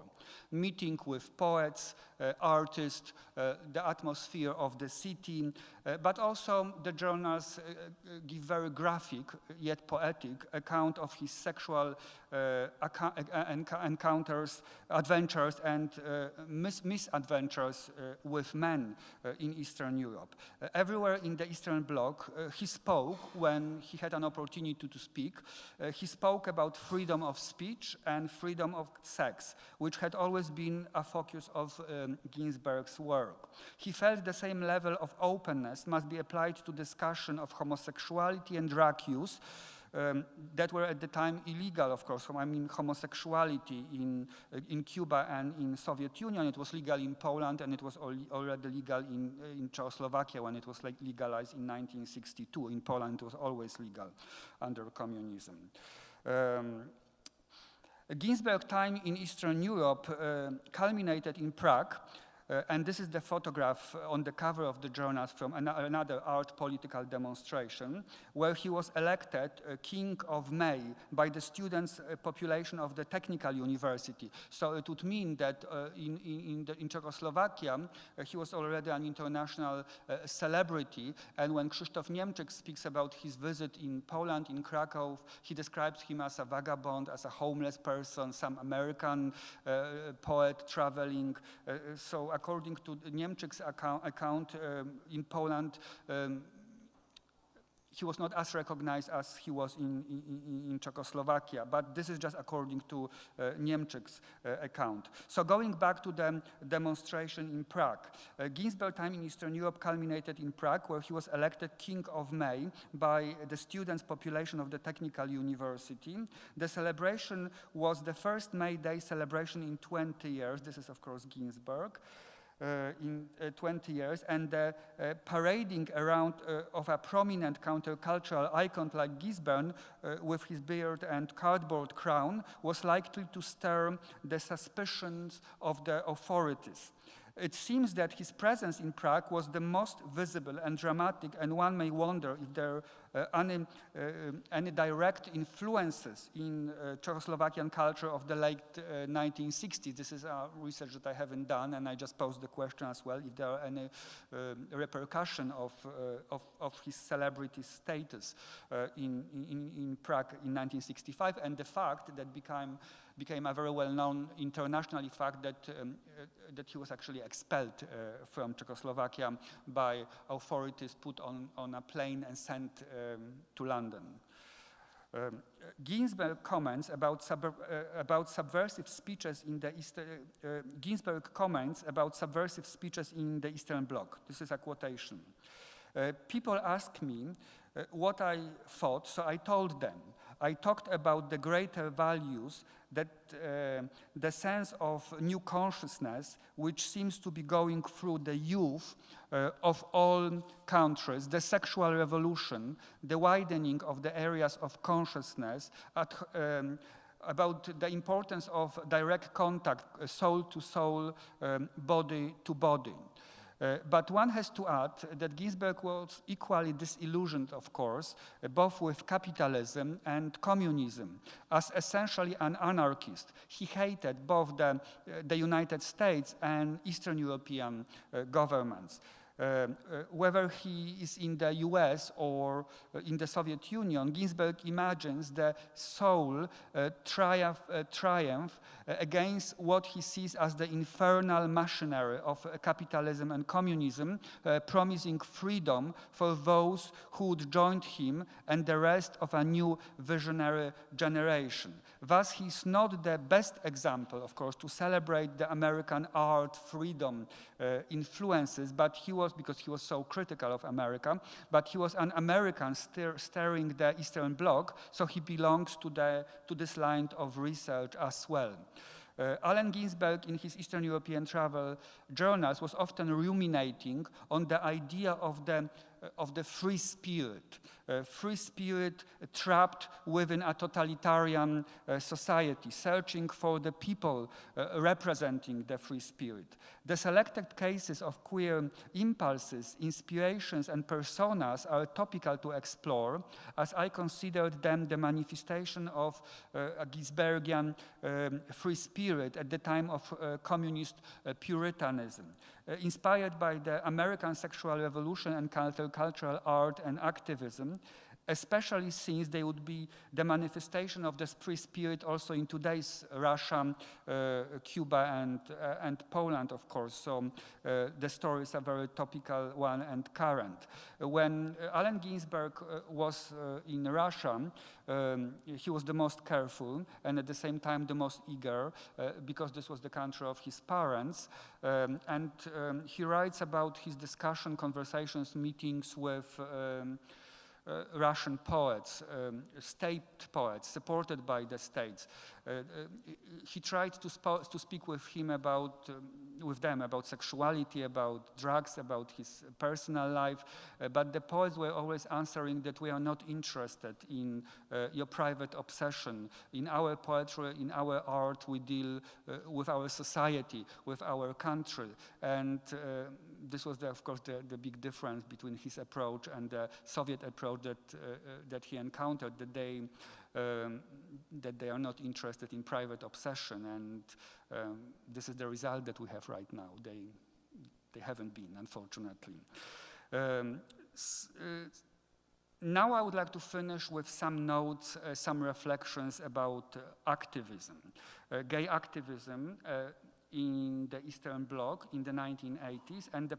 meeting with poets, artists, the atmosphere of the city, but also the journals give very graphic yet poetic account of his sexual encounters, adventures, and misadventures with men in Eastern Europe. Everywhere in the Eastern Bloc, he spoke when he had an opportunity to speak. He spoke about freedom of speech and freedom of sex, which had always been a focus of Ginsberg's work. He felt the same level of openness must be applied to discussion of homosexuality and drug use that were at the time illegal, of course. I mean, homosexuality in Cuba and in Soviet Union, it was legal in Poland, and it was already legal in Czechoslovakia when it was legalized in 1962. In Poland, it was always legal under communism. Ginsberg's time in Eastern Europe culminated in Prague, and this is the photograph on the cover of the journals from another art political demonstration, where he was elected King of May by the students' population of the Technical University. So it would mean that in Czechoslovakia, he was already an international celebrity, and when Krzysztof Niemczyk speaks about his visit in Poland, in Krakow, he describes him as a vagabond, as a homeless person, some American poet traveling. So according to Niemczyk's account in Poland, he was not as recognized as he was in Czechoslovakia, but this is just according to Niemczyk's account. So going back to the demonstration in Prague, Ginsberg's time in Eastern Europe culminated in Prague, where he was elected King of May by the students' population of the Technical University. The celebration was the first May Day celebration in 20 years. This is, of course, Ginsberg. In 20 years, and the parading around of a prominent countercultural icon like Ginsberg with his beard and cardboard crown was likely to stir the suspicions of the authorities. It seems that his presence in Prague was the most visible and dramatic, and one may wonder if there are any direct influences in Czechoslovakian culture of the late 1960s. This is a research that I haven't done, and I just posed the question as well, if there are any repercussion of his celebrity status in Prague in 1965, and the fact that became a very well-known internationally fact that he was actually expelled from Czechoslovakia by authorities, put on a plane and sent to London. Ginsberg comments about subversive speeches in the Eastern Bloc. This is a quotation. People ask me what I thought, so I told them. I talked about the greater values, that the sense of new consciousness which seems to be going through the youth of all countries, the sexual revolution, the widening of the areas of consciousness, about the importance of direct contact, soul to soul, body to body. But one has to add that Ginsberg was equally disillusioned, of course, both with capitalism and communism. As essentially an anarchist, he hated both the United States and Eastern European governments. Whether he is in the US or in the Soviet Union, Ginsberg imagines the soul triumph against what he sees as the infernal machinery of capitalism and communism, promising freedom for those who would join him and the rest of a new visionary generation. Thus, he's not the best example, of course, to celebrate the American art freedom influences, but he was, because he was so critical of America, but he was an American steering the Eastern Bloc, so he belongs to this line of research as well. Allen Ginsberg, in his Eastern European travel journals, was often ruminating on the idea of the free spirit trapped within a totalitarian society, searching for the people representing the free spirit. The selected cases of queer impulses, inspirations, and personas are topical to explore, as I considered them the manifestation of a Ginsbergian free spirit at the time of communist Puritanism. Inspired by the American sexual revolution and countercultural art and activism, especially since they would be the manifestation of this free spirit also in today's Russia, Cuba, and Poland, of course. So the story is a very topical one and current. When Allen Ginsberg was in Russia, he was the most careful and at the same time the most eager, because this was the country of his parents. And he writes about his discussion, conversations, meetings with Russian poets, state poets, supported by the states. He tried to speak with them about sexuality, about drugs, about his personal life, but the poets were always answering that we are not interested in your private obsession. In our poetry, in our art, we deal with our society, with our country, and this was, of course, the big difference between his approach and the Soviet approach that he encountered, that they are not interested in private obsession, and this is the result that we have right now. They haven't been, unfortunately. Now I would like to finish with some notes, some reflections about activism, gay activism in the Eastern Bloc in the 1980s and the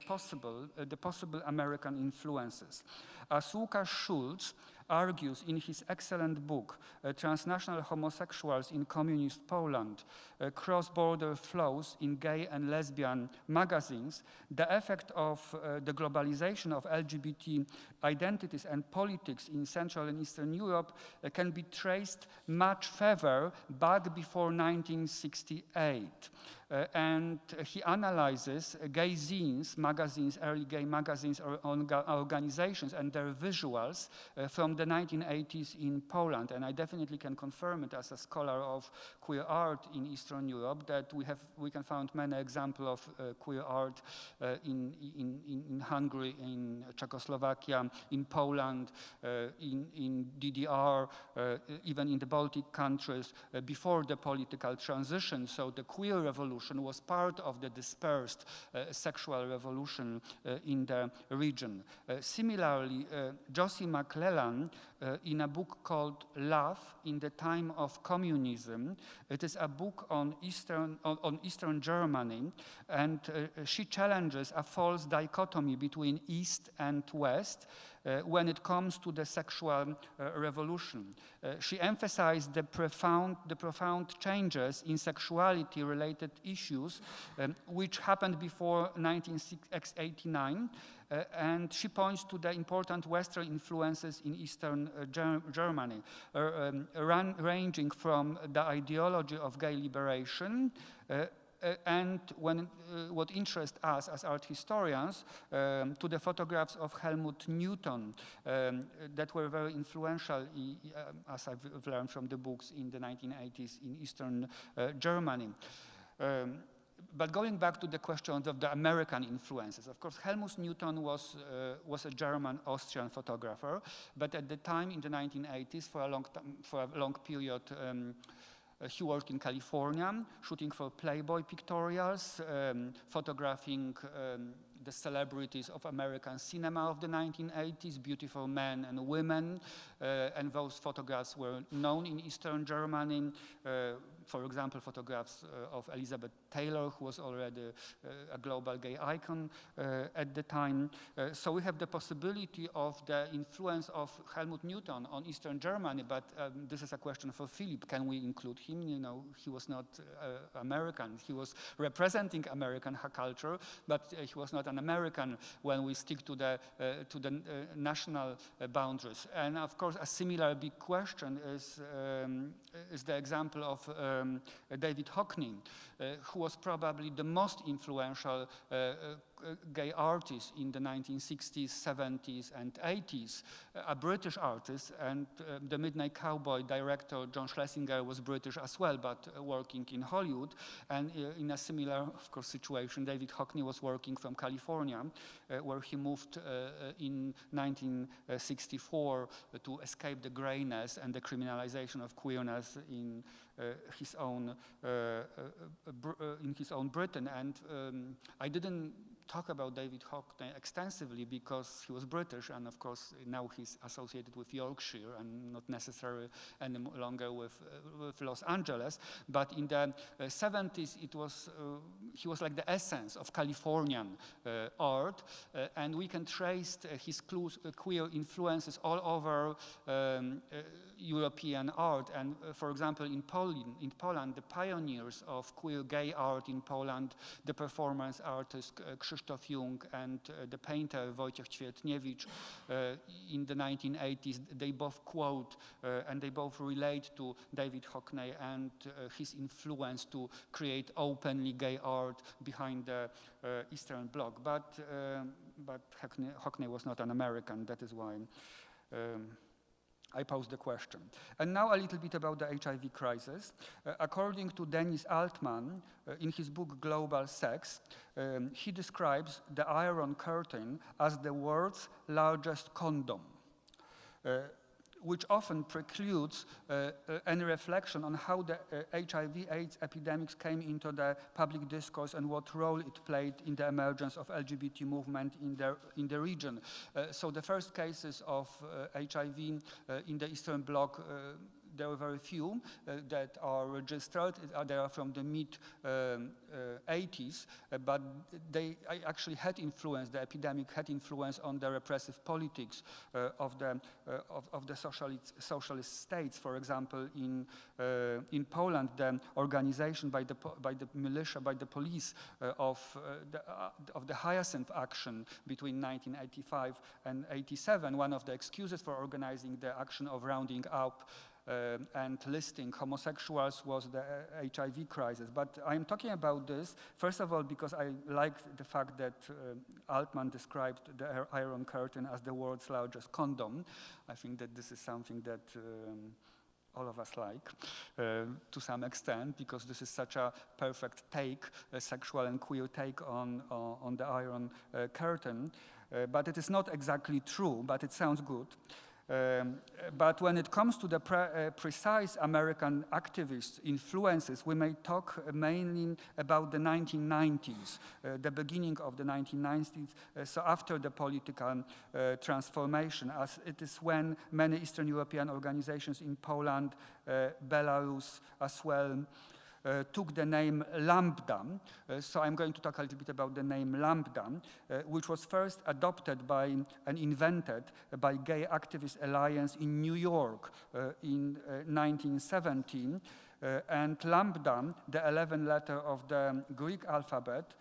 possible American influences. As Łukasz Schulz argues in his excellent book, Transnational Homosexuals in Communist Poland, Cross-Border Flows in Gay and Lesbian Magazines, the effect of the globalization of LGBT identities and politics in Central and Eastern Europe can be traced much further back before 1968. And he analyzes gay zines, magazines, early gay magazines or organizations and their visuals from the 1980s in Poland. And I definitely can confirm it as a scholar of queer art in Eastern Europe that we can find many examples of queer art in Hungary, in Czechoslovakia, in Poland, in DDR, even in the Baltic countries before the political transition. So the queer revolution was part of the dispersed sexual revolution in the region. Similarly, Josie McClellan, in a book called Love in the Time of Communism, it is a book on Eastern Germany, and she challenges a false dichotomy between East and West when it comes to the sexual revolution. She emphasized the profound changes in sexuality-related issues which happened before 1989, and she points to the important Western influences in Eastern Germany, ranging from the ideology of gay liberation and what interests us as art historians, to the photographs of Helmut Newton that were very influential, as I've learned from the books in the 1980s in Eastern Germany. But going back to the question of the American influences, of course, Helmut Newton was a German-Austrian photographer, but at the time in the 1980s, for a long period, he worked in California, shooting for Playboy pictorials, photographing the celebrities of American cinema of the 1980s, beautiful men and women, and those photographs were known in Eastern Germany. For example, photographs of Elizabeth Taylor, who was already a global gay icon at the time. So we have the possibility of the influence of Helmut Newton on Eastern Germany, but this is a question for Philip. Can we include him? You know, he was not American. He was representing American culture, but he was not an American when we stick to the national boundaries. And of course, a similar big question is the example of David Hockney, who was probably the most influential gay artist in the 1960s, 70s, and 80s, a British artist, and the Midnight Cowboy director John Schlesinger was British as well, but working in Hollywood. And in a similar, of course, situation, David Hockney was working from California, where he moved in 1964 to escape the grayness and the criminalization of queerness in his own Britain. And I didn't talk about David Hockney extensively because he was British, and of course now he's associated with Yorkshire and not necessarily any longer with Los Angeles. But in the 70s, he was like the essence of Californian art, and we can trace his queer influences all over European art. And for example, in Poland, the pioneers of queer gay art in Poland, the performance artist Krzysztof Jung and the painter Wojciech Ćwiertniewicz in the 1980s, they both quote and they both relate to David Hockney and his influence to create openly gay art behind the Eastern Bloc. But Hockney was not an American. That is why I posed the question. And now a little bit about the HIV crisis. According to Dennis Altman, in his book Global Sex, he describes the Iron Curtain as the world's largest condom, which often precludes any reflection on how the HIV/AIDS epidemics came into the public discourse and what role it played in the emergence of LGBT movement in the region. So the first cases of HIV in the Eastern Bloc, there were very few that are registered. They are from the mid-80s, but they actually had influence, the epidemic had influence on the repressive politics of the socialist states. For example, in Poland, the organization by the militia, by the police of the Hyacinth action between 1985 and 87, one of the excuses for organizing the action of rounding up and listing homosexuals was the HIV crisis. But I'm talking about this, first of all, because I like the fact that Altman described the Iron Curtain as the world's largest condom. I think that this is something that all of us like to some extent, because this is such a perfect take, a sexual and queer take on the Iron Curtain. But it is not exactly true, but it sounds good. But when it comes to the precise American activist influences, we may talk mainly about the 1990s, the beginning of the 1990s, so after the political transformation, as it is when many Eastern European organizations in Poland, Belarus as well, took the name Lambda. So I'm going to talk a little bit about the name Lambda, which was first adopted by and invented by Gay Activist Alliance in New York in 1917. And Lambda, the 11th letter of the Greek alphabet,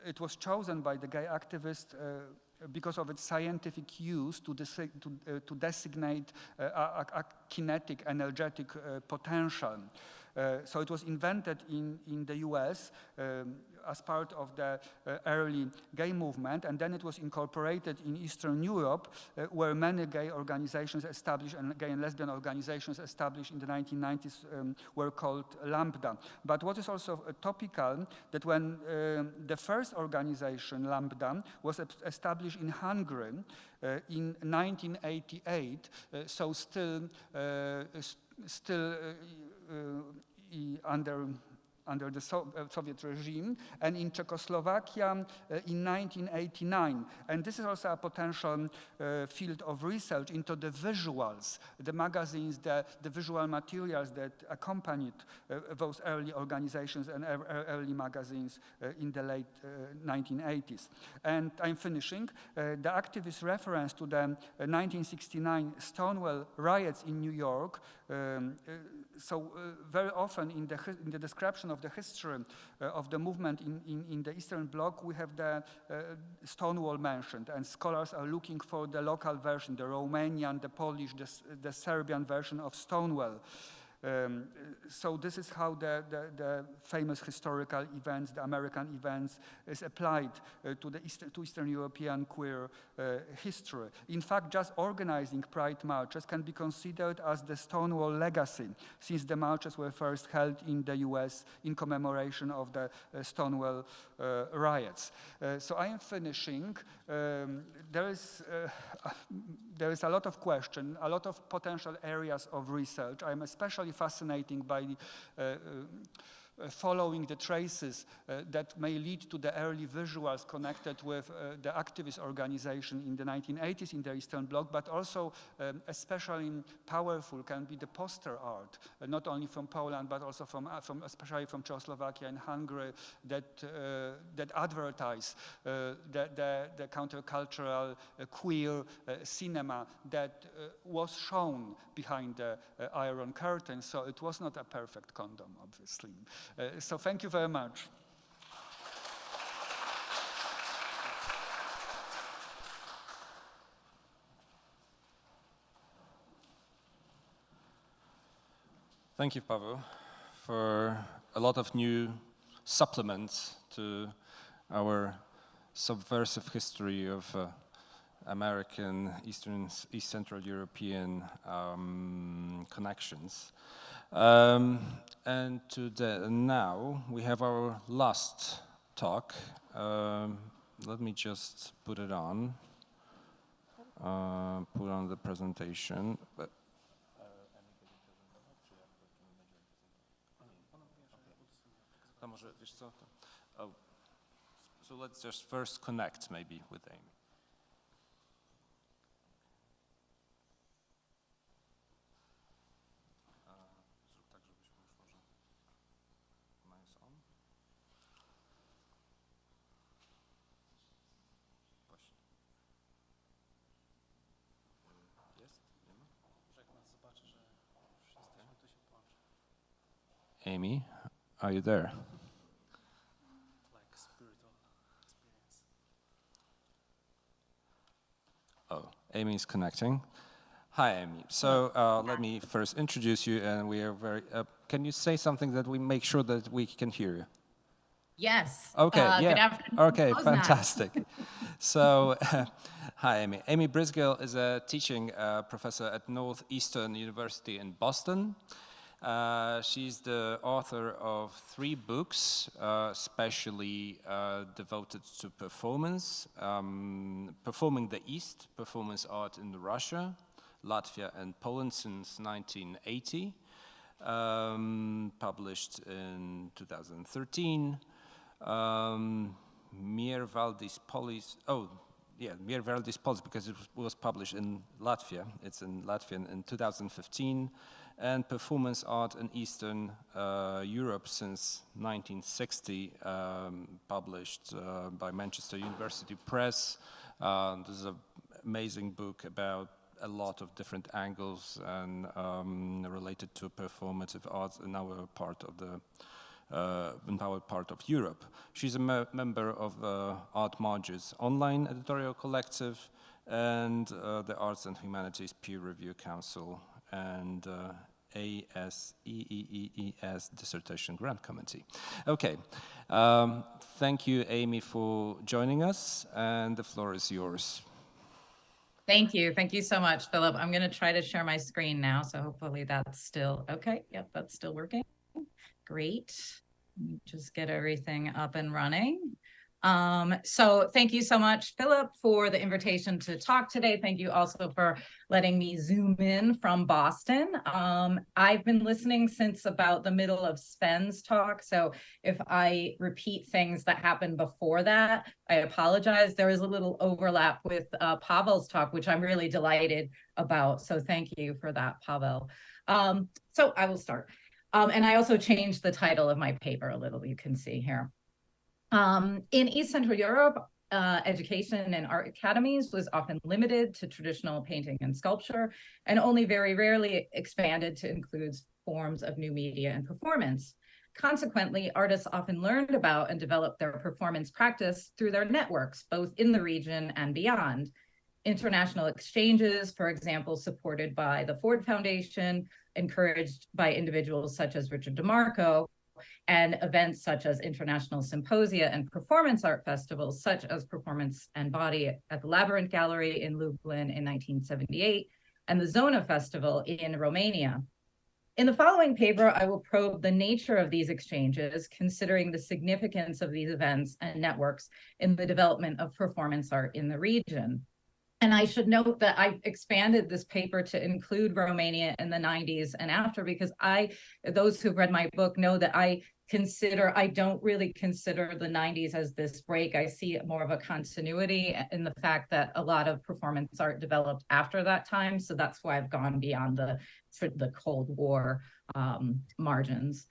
it was chosen by the gay activists because of its scientific use to designate a kinetic, energetic potential. So it was invented in the US as part of the early gay movement, and then it was incorporated in Eastern Europe, where many gay organizations established and gay and lesbian organizations established in the 1990s were called Lambda. But what is also topical, that when the first organization, Lambda, was established in Hungary in 1988, so still under under the Soviet regime, and in Czechoslovakia in 1989. And this is also a potential field of research into the visuals, the magazines, the visual materials that accompanied those early organizations and early magazines in the late 1980s. And I'm finishing. The activist reference to the 1969 Stonewall riots in New York. Very often in the description of the history of the movement in the Eastern Bloc, we have the Stonewall mentioned, and scholars are looking for the local version, the Romanian, the Polish, the Serbian version of Stonewall. So this is how the famous historical events, the American events, is applied to Eastern European queer history. In fact, just organizing Pride marches can be considered as the Stonewall legacy, since the marches were first held in the US in commemoration of the Stonewall riots. So I am finishing. There is a lot of questions, a lot of potential areas of research. I am especially fascinated by following the traces that may lead to the early visuals connected with the activist organization in the 1980s in the Eastern Bloc, but also especially powerful can be the poster art, not only from Poland, but also especially from Czechoslovakia and Hungary, that advertise the countercultural queer cinema that was shown behind the Iron Curtain. So it was not a perfect condom, obviously. So thank you very much. Thank you, Paweł, for a lot of new supplements to our subversive history of American, East Central European connections. And now we have our last talk. Let me just put it on. Put on the presentation. So let's just first connect maybe with Amy. Amy, are you there? Oh, Amy is connecting. Hi, Amy. So let me first introduce you, and we are very. Can you say something that we make sure that we can hear you? Yes. Okay. Yeah. Good afternoon. Okay. Poznań. Fantastic. So, hi, Amy. Amy Brisgill is a teaching professor at Northeastern University in Boston. She's the author of 3 books, especially devoted to performance, Performing the East, Performance Art in Russia, Latvia and Poland since 1980, published in 2013. Mir Valdis Polis, Mir Valdis Polis, because it was published in Latvia. It's in Latvian in 2015. And Performance Art in Eastern Europe since 1960, published by Manchester University Press. This is an amazing book about a lot of different angles and related to performative arts in our part of Europe. She's a member of Art Marges online editorial collective and the Arts and Humanities Peer Review Council and ASEEES Dissertation Grant Committee. Okay, thank you, Amy, for joining us, and the floor is yours. Thank you so much, Philip. I'm going to try to share my screen now, so hopefully that's still okay. Yep, that's still working. Great. Let me just get everything up and running. So thank you so much, Philip, for the invitation to talk today. Thank you also for letting me zoom in from Boston. I've been listening since about the middle of Sven's talk. So if I repeat things that happened before that, I apologize. There is a little overlap with Pavel's talk, which I'm really delighted about. So thank you for that, Pavel. So I will start. And I also changed the title of my paper a little, you can see here. In East Central Europe, education in art academies was often limited to traditional painting and sculpture, and only very rarely expanded to include forms of new media and performance. Consequently, artists often learned about and developed their performance practice through their networks, both in the region and beyond. International exchanges, for example, supported by the Ford Foundation, encouraged by individuals such as Richard DeMarco, and events such as international symposia and performance art festivals, such as Performance and Body at the Labyrinth Gallery in Lublin in 1978, and the Zona Festival in Romania. In the following paper, I will probe the nature of these exchanges, considering the significance of these events and networks in the development of performance art in the region. And I should note that I expanded this paper to include Romania in the 90s and after, because those who've read my book know that I don't really consider the 90s as this break. I see more of a continuity in the fact that a lot of performance art developed after that time. So that's why I've gone beyond the Cold War margins.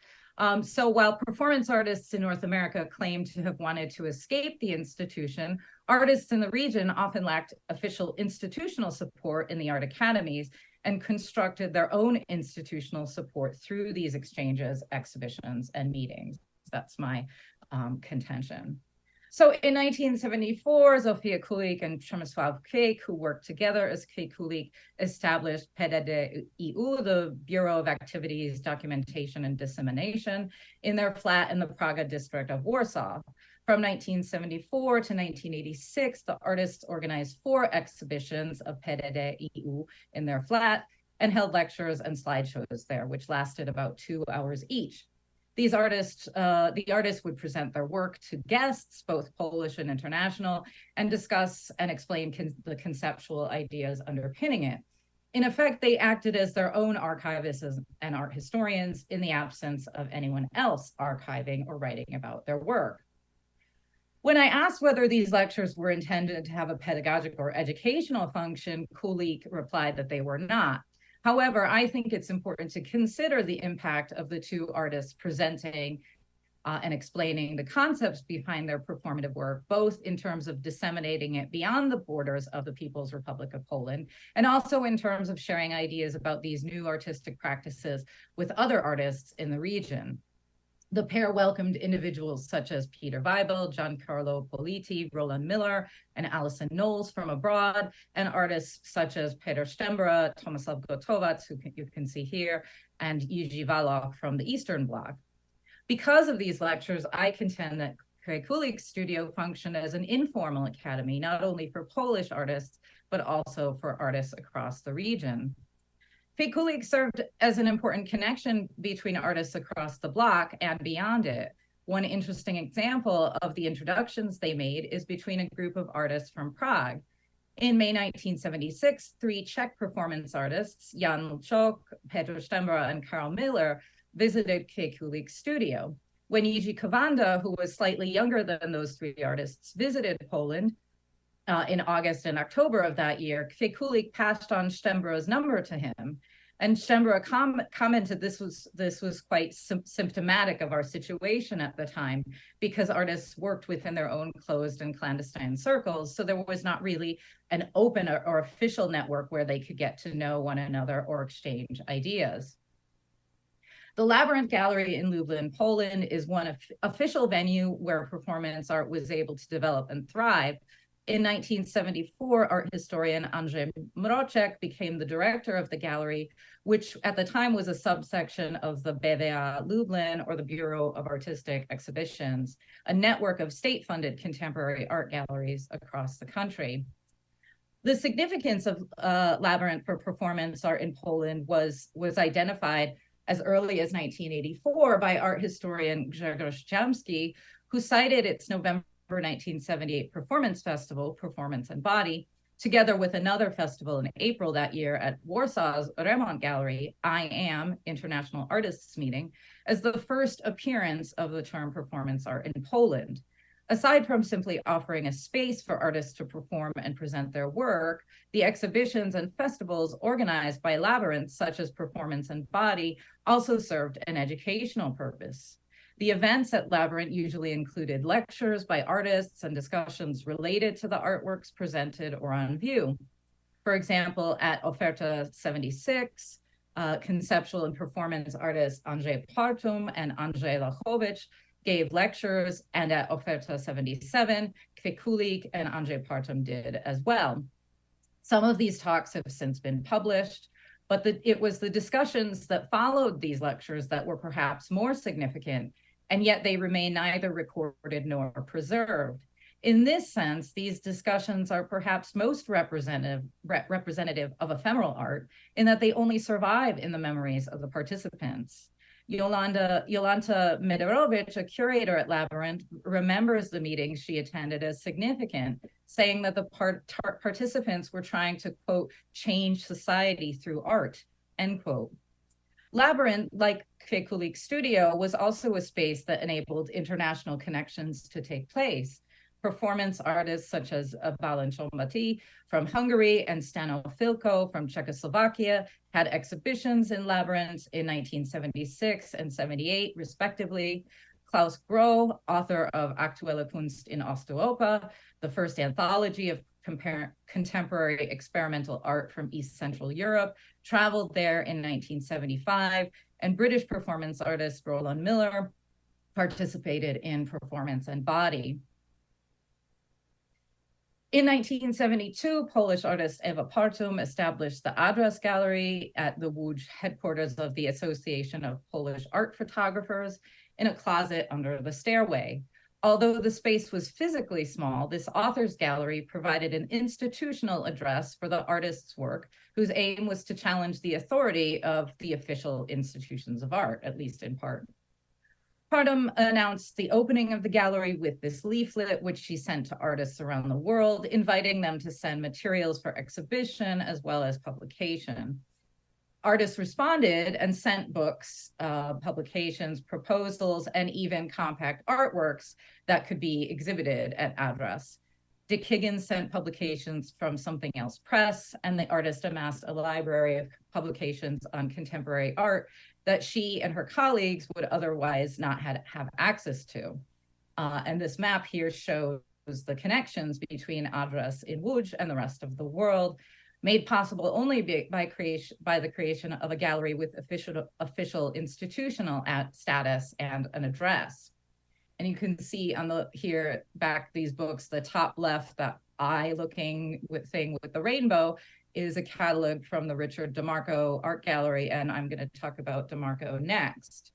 So while performance artists in North America claim to have wanted to escape the institution, artists in the region often lacked official institutional support in the art academies and constructed their own institutional support through these exchanges, exhibitions, and meetings. That's my contention. So in 1974, Zofia Kulik and Przemysław Kwiek, who worked together as Kwiek Kulik, established PDD-EU, the Bureau of Activities, Documentation, and Dissemination, in their flat in the Praga district of Warsaw. From 1974 to 1986, the artists organized 4 exhibitions of PDD-EU in their flat and held lectures and slideshows there, which lasted about 2 hours each. The artists would present their work to guests, both Polish and international, and discuss and explain the conceptual ideas underpinning it. In effect, they acted as their own archivists and art historians in the absence of anyone else archiving or writing about their work. When I asked whether these lectures were intended to have a pedagogic or educational function, Kulik replied that they were not. However, I think it's important to consider the impact of the 2 artists presenting and explaining the concepts behind their performative work, both in terms of disseminating it beyond the borders of the People's Republic of Poland, and also in terms of sharing ideas about these new artistic practices with other artists in the region. The pair welcomed individuals such as Peter Weibel, Giancarlo Politi, Roland Miller, and Alison Knowles from abroad, and artists such as Peter Stembra, Tomislav Gotovac, who you can see here, and Jiří Valach from the Eastern Bloc. Because of these lectures, I contend that Kwiek Kulik's studio functioned as an informal academy, not only for Polish artists, but also for artists across the region. Kwiek Kulik served as an important connection between artists across the bloc and beyond it. One interesting example of the introductions they made is between a group of artists from Prague. In May 1976, 3 Czech performance artists, Jan Lčok, Petr Stembra, and Karl Miller, visited Kwiek Kulik's studio. When Jiří Kavanda, who was slightly younger than those 3 artists, visited Poland in August and October of that year, Kwiek Kulik passed on Stembra's number to him. And Stembra commented this was quite symptomatic of our situation at the time, because artists worked within their own closed and clandestine circles. So there was not really an open or official network where they could get to know one another or exchange ideas. The Labyrinth Gallery in Lublin, Poland, is one official venue where performance art was able to develop and thrive. In 1974, art historian Andrzej Mroczek became the director of the gallery, which at the time was a subsection of the BWA Lublin, or the Bureau of Artistic Exhibitions, a network of state-funded contemporary art galleries across the country. The significance of Labyrinth for performance art in Poland was identified as early as 1984 by art historian Grzegorz Jamski, who cited its November 1978 performance festival, Performance and Body, together with another festival in April that year at Warsaw's Remont Gallery, I Am International Artists Meeting, as the first appearance of the term performance art in Poland. Aside from simply offering a space for artists to perform and present their work, the exhibitions and festivals organized by Labyrinth, such as Performance and Body, also served an educational purpose. The events at Labyrinth usually included lectures by artists and discussions related to the artworks presented or on view. For example, at Oferta 76, conceptual and performance artists Andrzej Partum and Andrzej Lachowicz gave lectures, and at Oferta 77, Kwekulik and Andrzej Partum did as well. Some of these talks have since been published, but it was the discussions that followed these lectures that were perhaps more significant, and yet they remain neither recorded nor preserved. In this sense, these discussions are perhaps most representative of ephemeral art in that they only survive in the memories of the participants. Jolanta Mederowicz, a curator at Labyrinth, remembers the meetings she attended as significant, saying that the participants were trying to, quote, change society through art, end quote. Labyrinth, like Kwekulik's studio, was also a space that enabled international connections to take place. Performance artists such as Balint Csombati from Hungary and Stano Filko from Czechoslovakia had exhibitions in Labyrinth in 1976 and 78, respectively. Klaus Groh, author of Aktuelle Kunst in Osteuropa, the first anthology of contemporary experimental art from East Central Europe, traveled there in 1975, and British performance artist Roland Miller participated in Performance and Body. In 1972, Polish artist Ewa Partum established the Address Gallery at the Łódź headquarters of the Association of Polish Art Photographers in a closet under the stairway. Although the space was physically small, this author's gallery provided an institutional address for the artist's work, whose aim was to challenge the authority of the official institutions of art, at least in part. Partum announced the opening of the gallery with this leaflet, which she sent to artists around the world, inviting them to send materials for exhibition as well as publication. Artists responded and sent books, publications, proposals, and even compact artworks that could be exhibited at Address. Dick Higgins sent publications from Something Else Press, and the artist amassed a library of publications on contemporary art that she and her colleagues would otherwise not have access to. And this map here shows the connections between Address in Łódź and the rest of the world, made possible only by the creation of a gallery with official institutional status and an address. And you can see on the here back these books, the top left, that eye-looking thing with the rainbow is a catalog from the Richard DeMarco Art Gallery, and I'm going to talk about DeMarco next.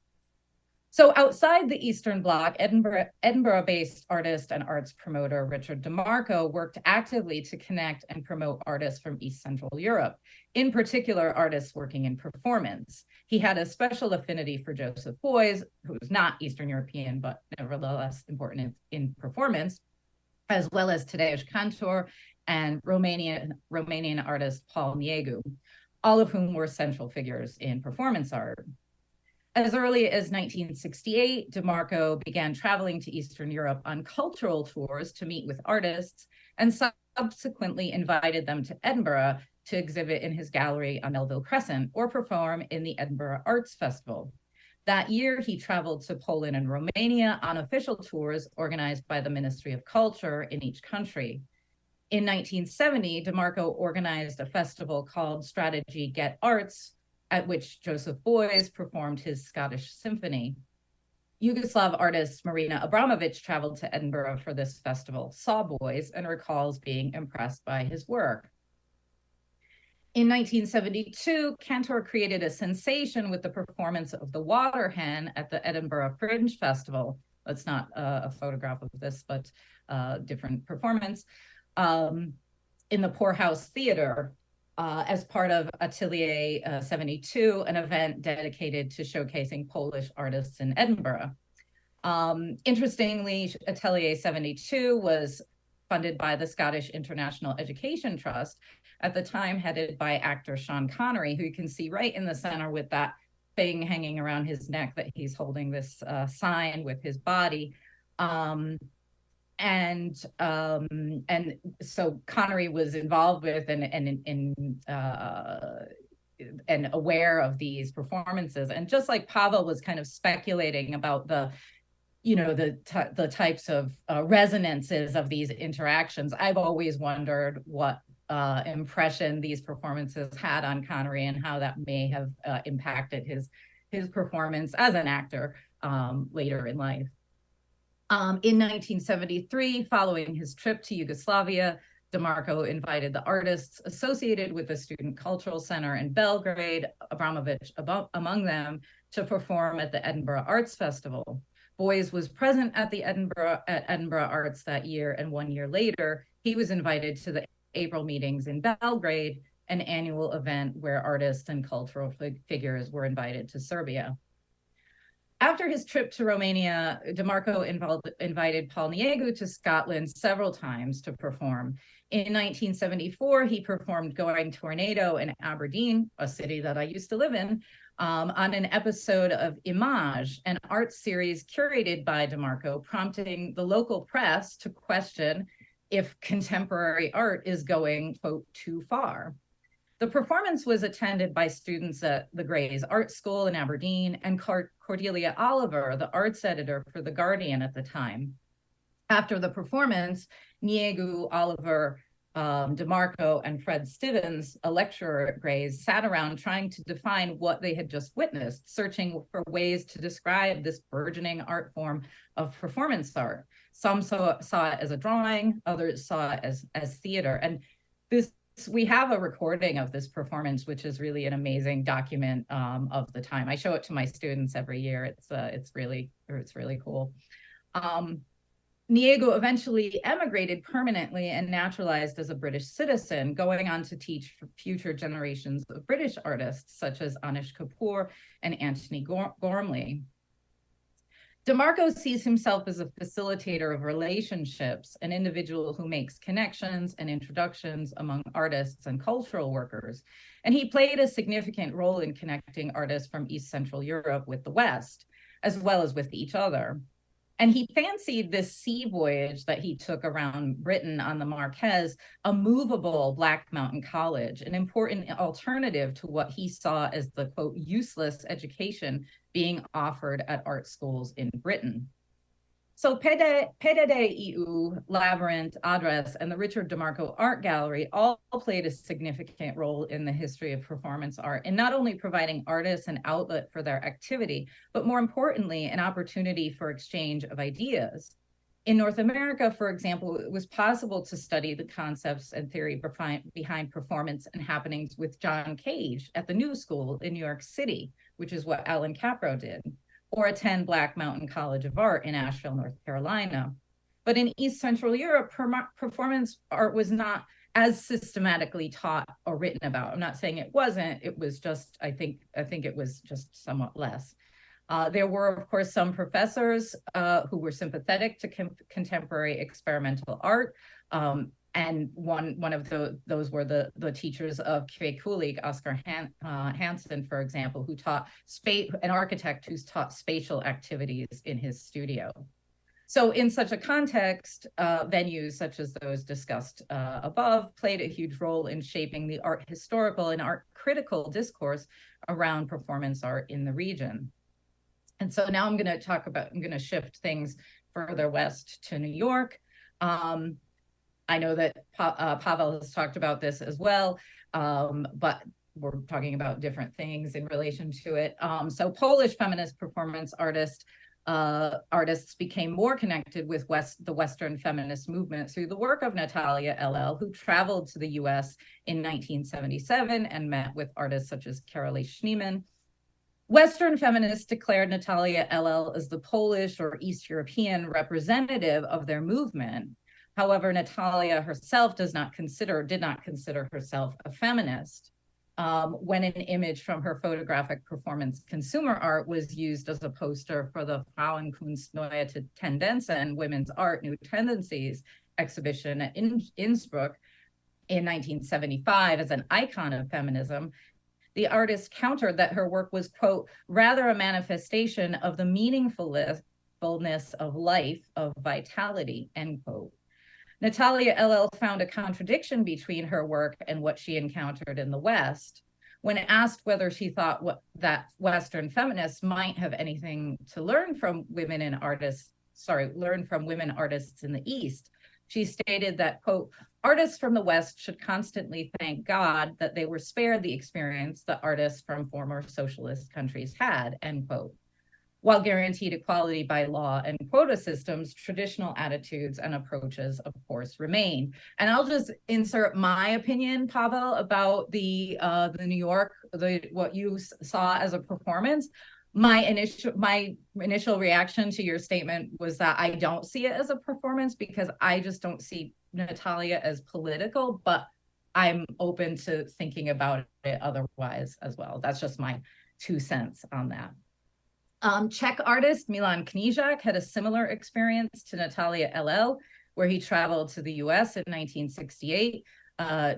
So outside the Eastern Bloc, Edinburgh-based artist and arts promoter Richard DeMarco worked actively to connect and promote artists from East Central Europe, in particular artists working in performance. He had a special affinity for Joseph Beuys, who was not Eastern European, but nevertheless important in performance, as well as Tadeusz Kantor and Romanian artist Paul Miegu, all of whom were central figures in performance art. As early as 1968, DeMarco began traveling to Eastern Europe on cultural tours to meet with artists, and subsequently invited them to Edinburgh to exhibit in his gallery on Melville Crescent or perform in the Edinburgh Arts Festival. That year, he traveled to Poland and Romania on official tours organized by the Ministry of Culture in each country. In 1970, DeMarco organized a festival called Strategy Get Arts, at which Joseph Beuys performed his Scottish Symphony. Yugoslav artist Marina Abramovic traveled to Edinburgh for this festival, saw Beuys, and recalls being impressed by his work. In 1972, Kantor created a sensation with the performance of The Water Hen at the Edinburgh Fringe Festival. That's not a photograph of this, but a different performance, in the Poorhouse Theatre, as part of Atelier 72, an event dedicated to showcasing Polish artists in Edinburgh. Interestingly, Atelier 72 was funded by the Scottish International Education Trust, at the time headed by actor Sean Connery, who you can see right in the center with that thing hanging around his neck that he's holding this sign with his body. And so Connery was involved with and aware of these performances. And just like Pavel was kind of speculating about the types of resonances of these interactions, I've always wondered what impression these performances had on Connery and how that may have impacted his performance as an actor later in life. In 1973, following his trip to Yugoslavia, DeMarco invited the artists associated with the Student Cultural Center in Belgrade, Abramovich among them, to perform at the Edinburgh Arts Festival. Boys was present at the Edinburgh Arts that year, and 1 year later, he was invited to the April meetings in Belgrade, an annual event where artists and cultural figures were invited to Serbia. After his trip to Romania, DeMarco invited Paul Niegu to Scotland several times to perform. In 1974, he performed Going Tornado in Aberdeen, a city that I used to live in, on an episode of Image, an art series curated by DeMarco, prompting the local press to question if contemporary art is going, quote, too far. The performance was attended by students at the Gray's Art School in Aberdeen and Cordelia Oliver, the arts editor for The Guardian at the time. After the performance, Niegu, Oliver, DeMarco, and Fred Stivens, a lecturer at Gray's, sat around trying to define what they had just witnessed, searching for ways to describe this burgeoning art form of performance art. Some saw it as a drawing, others saw it as theater. And we have a recording of this performance, which is really an amazing document of the time. I show it to my students every year. It's really cool. Niegu eventually emigrated permanently and naturalized as a British citizen, going on to teach future generations of British artists such as Anish Kapoor and Anthony Gormley. DeMarco sees himself as a facilitator of relationships, an individual who makes connections and introductions among artists and cultural workers. And he played a significant role in connecting artists from East Central Europe with the West, as well as with each other. And he fancied this sea voyage that he took around Britain on the Marquez, a movable Black Mountain College, an important alternative to what he saw as the, quote, useless education being offered at art schools in Britain. So PDD-EU, Labyrinth, Address, and the Richard DeMarco Art Gallery all played a significant role in the history of performance art in not only providing artists an outlet for their activity, but more importantly, an opportunity for exchange of ideas. In North America, for example, it was possible to study the concepts and theory behind performance and happenings with John Cage at the New School in New York City, which is what Alan Capro did, or attend Black Mountain College of Art in Asheville, North Carolina. But in East Central Europe, performance art was not as systematically taught or written about. I'm not saying it wasn't, it was just, I think it was just somewhat less. There were, of course, some professors who were sympathetic to contemporary experimental art. And one of those were the teachers of Kveikulik, Oscar Hansen, for example, who taught an architect who's taught spatial activities in his studio. So in such a context, venues such as those discussed above played a huge role in shaping the art historical and art critical discourse around performance art in the region. And so now I'm going to shift things further west to New York. I know that Pavel has talked about this as well, but we're talking about different things in relation to it. So Polish feminist performance artists became more connected with the Western feminist movement through the work of Natalia LL, who traveled to the US in 1977 and met with artists such as Carolee Schneemann. Western feminists declared Natalia LL as the Polish or East European representative of their movement. However, Natalia herself did not consider herself a feminist. when an image from her photographic performance Consumer Art was used as a poster for the Frauenkunst Neue Tendenzen, Women's Art, New Tendencies exhibition at Innsbruck in 1975 as an icon of feminism, the artist countered that her work was, quote, rather a manifestation of the meaningfulness of life, of vitality, end quote. Natalia LL found a contradiction between her work and what she encountered in the West. When asked whether she thought that Western feminists might have anything to learn from women artists in the East, she stated that, quote, artists from the West should constantly thank God that they were spared the experience that artists from former socialist countries had, end quote. While guaranteed equality by law and quota systems, traditional attitudes and approaches, of course, remain. And I'll just insert my opinion, Pavel, about the New York, what you saw as a performance. My initial reaction to your statement was that I don't see it as a performance because I just don't see Natalia as political, but I'm open to thinking about it otherwise as well. That's just my 2 cents on that. Czech artist Milan Knížák had a similar experience to Natalia LL, where he traveled to the US in 1968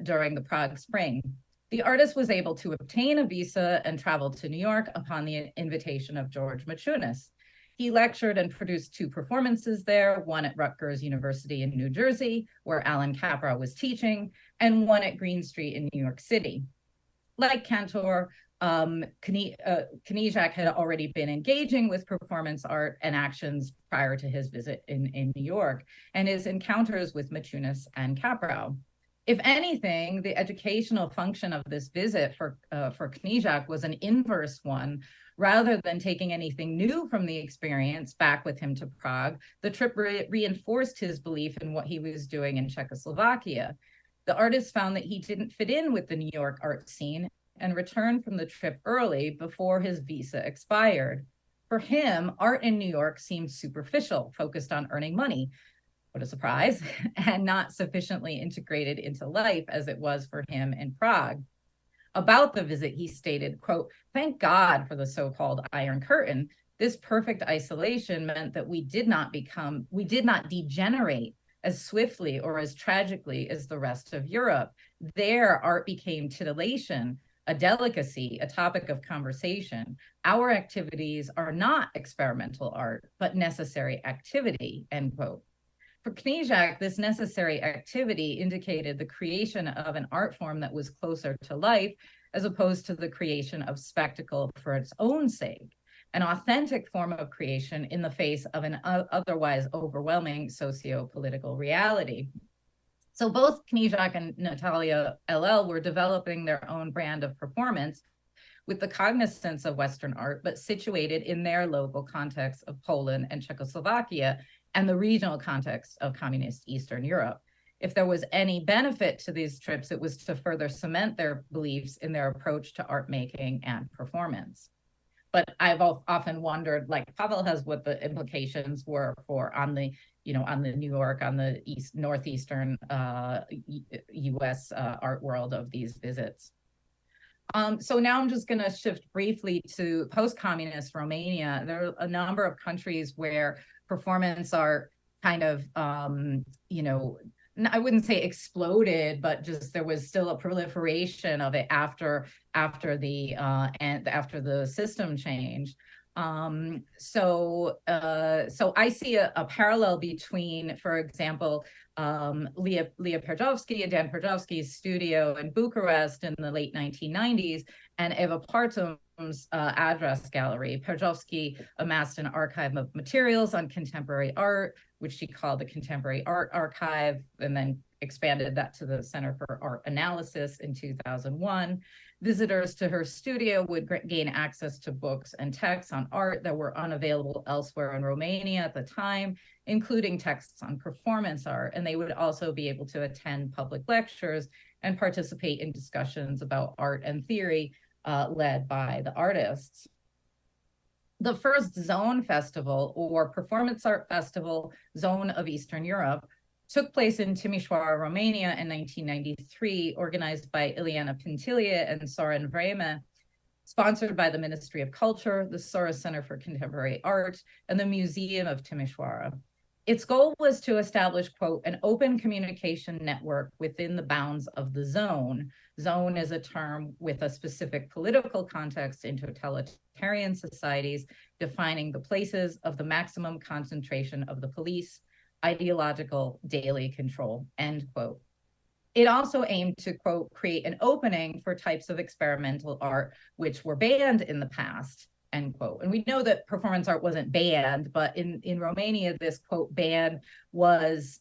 during the Prague Spring. The artist was able to obtain a visa and travel to New York upon the invitation of George Maciunas. He lectured and produced 2 performances there, one at Rutgers University in New Jersey, where Alan Capra was teaching, and one at Green Street in New York City. Like Cantor, Knížák had already been engaging with performance art and actions prior to his visit in New York, and his encounters with Maciunas and Capra. If anything, the educational function of this visit for Knížák was an inverse one. Rather than taking anything new from the experience back with him to Prague, the trip reinforced his belief in what he was doing in Czechoslovakia. The artist found that he didn't fit in with the New York art scene and returned from the trip early before his visa expired. For him, art in New York seemed superficial, focused on earning money. What a surprise, and not sufficiently integrated into life as it was for him in Prague. About the visit, he stated, quote, thank God for the so-called Iron Curtain. This perfect isolation meant that we did not degenerate as swiftly or as tragically as the rest of Europe. There, art became titillation, a delicacy, a topic of conversation. Our activities are not experimental art, but necessary activity, end quote. For Knížák, this necessary activity indicated the creation of an art form that was closer to life, as opposed to the creation of spectacle for its own sake, an authentic form of creation in the face of an otherwise overwhelming socio-political reality. So both Knížák and Natalia LL were developing their own brand of performance with the cognizance of Western art, but situated in their local context of Poland and Czechoslovakia, and the regional context of communist Eastern Europe. If there was any benefit to these trips, it was to further cement their beliefs in their approach to art making and performance. But I've often wondered, like Pavel has, what the implications were for on the New York, on the northeastern U.S. art world of these visits. So now I'm just going to shift briefly to post-communist Romania. There are a number of countries where performance art kind of, I wouldn't say exploded, but just there was still a proliferation of it after the system changed. So I see a parallel between, for example, Leah Perdowski and Dan Perdowski's studio in Bucharest in the late 1990s, and Eva Partum's address gallery. Perdowski amassed an archive of materials on contemporary art, which she called the Contemporary Art Archive, and then expanded that to the Center for Art Analysis in 2001. Visitors to her studio would gain access to books and texts on art that were unavailable elsewhere in Romania at the time, including texts on performance art. And they would also be able to attend public lectures and participate in discussions about art and theory led by the artists. The first Zone Festival, or Performance Art Festival Zone of Eastern Europe, took place in Timișoara, Romania in 1993, organized by Ileana Pintilie and Sorin Vreme, sponsored by the Ministry of Culture, the Soros Center for Contemporary Art, and the Museum of Timișoara. Its goal was to establish, quote, an open communication network within the bounds of the zone. Zone is a term with a specific political context in totalitarian societies, defining the places of the maximum concentration of the police, ideological daily control, end quote. It also aimed to, quote, create an opening for types of experimental art which were banned in the past, end quote. And we know that performance art wasn't banned, but in Romania, this, quote, ban was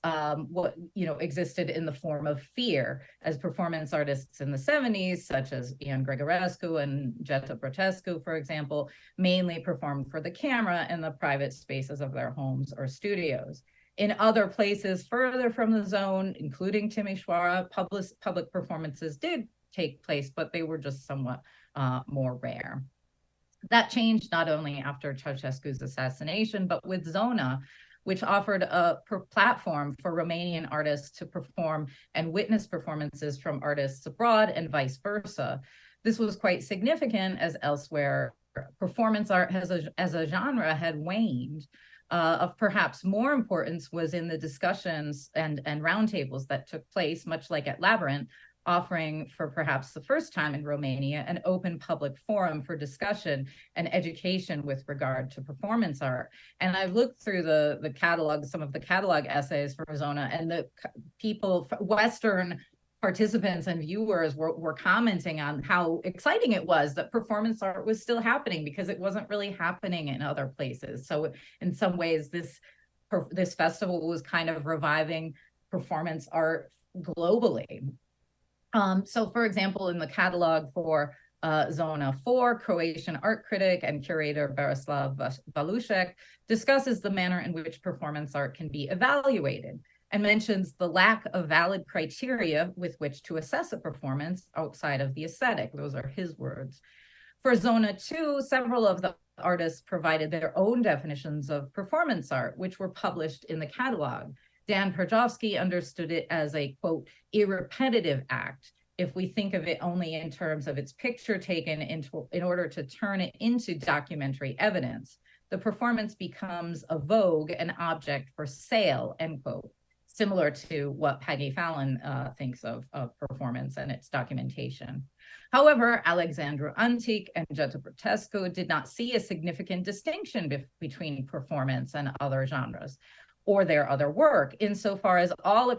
what, existed in the form of fear, as performance artists in the 70s, such as Ion Grigorescu and Jeta Brătescu, for example, mainly performed for the camera in the private spaces of their homes or studios. In other places further from the zone, including Timișoara, public performances did take place, but they were just somewhat more rare. That changed not only after Ceausescu's assassination, but with Zona, which offered a platform for Romanian artists to perform and witness performances from artists abroad and vice versa. This was quite significant, as elsewhere, performance art as a genre had waned. Of perhaps more importance was in the discussions and roundtables that took place, much like at Labyrinth, offering for perhaps the first time in Romania an open public forum for discussion and education with regard to performance art. And I've looked through the catalog, some of the catalog essays for Zona, and the people, Western participants and viewers were commenting on how exciting it was that performance art was still happening, because it wasn't really happening in other places. So in some ways, this festival was kind of reviving performance art globally. So for example, in the catalog for Zona 4, Croatian art critic and curator Berislav Valušek discusses the manner in which performance art can be evaluated, and mentions the lack of valid criteria with which to assess a performance outside of the aesthetic. Those are his words. For Zona 2, several of the artists provided their own definitions of performance art, which were published in the catalog. Dan Perjovsky understood it as a, quote, irrepetitive act, if we think of it only in terms of its picture taken in order to turn it into documentary evidence. The performance becomes a vogue, an object for sale, end quote. Similar to what Peggy Fallon thinks of performance and its documentation. However, Alexandru Antic and Jeta Brătescu did not see a significant distinction between performance and other genres, or their other work, insofar as all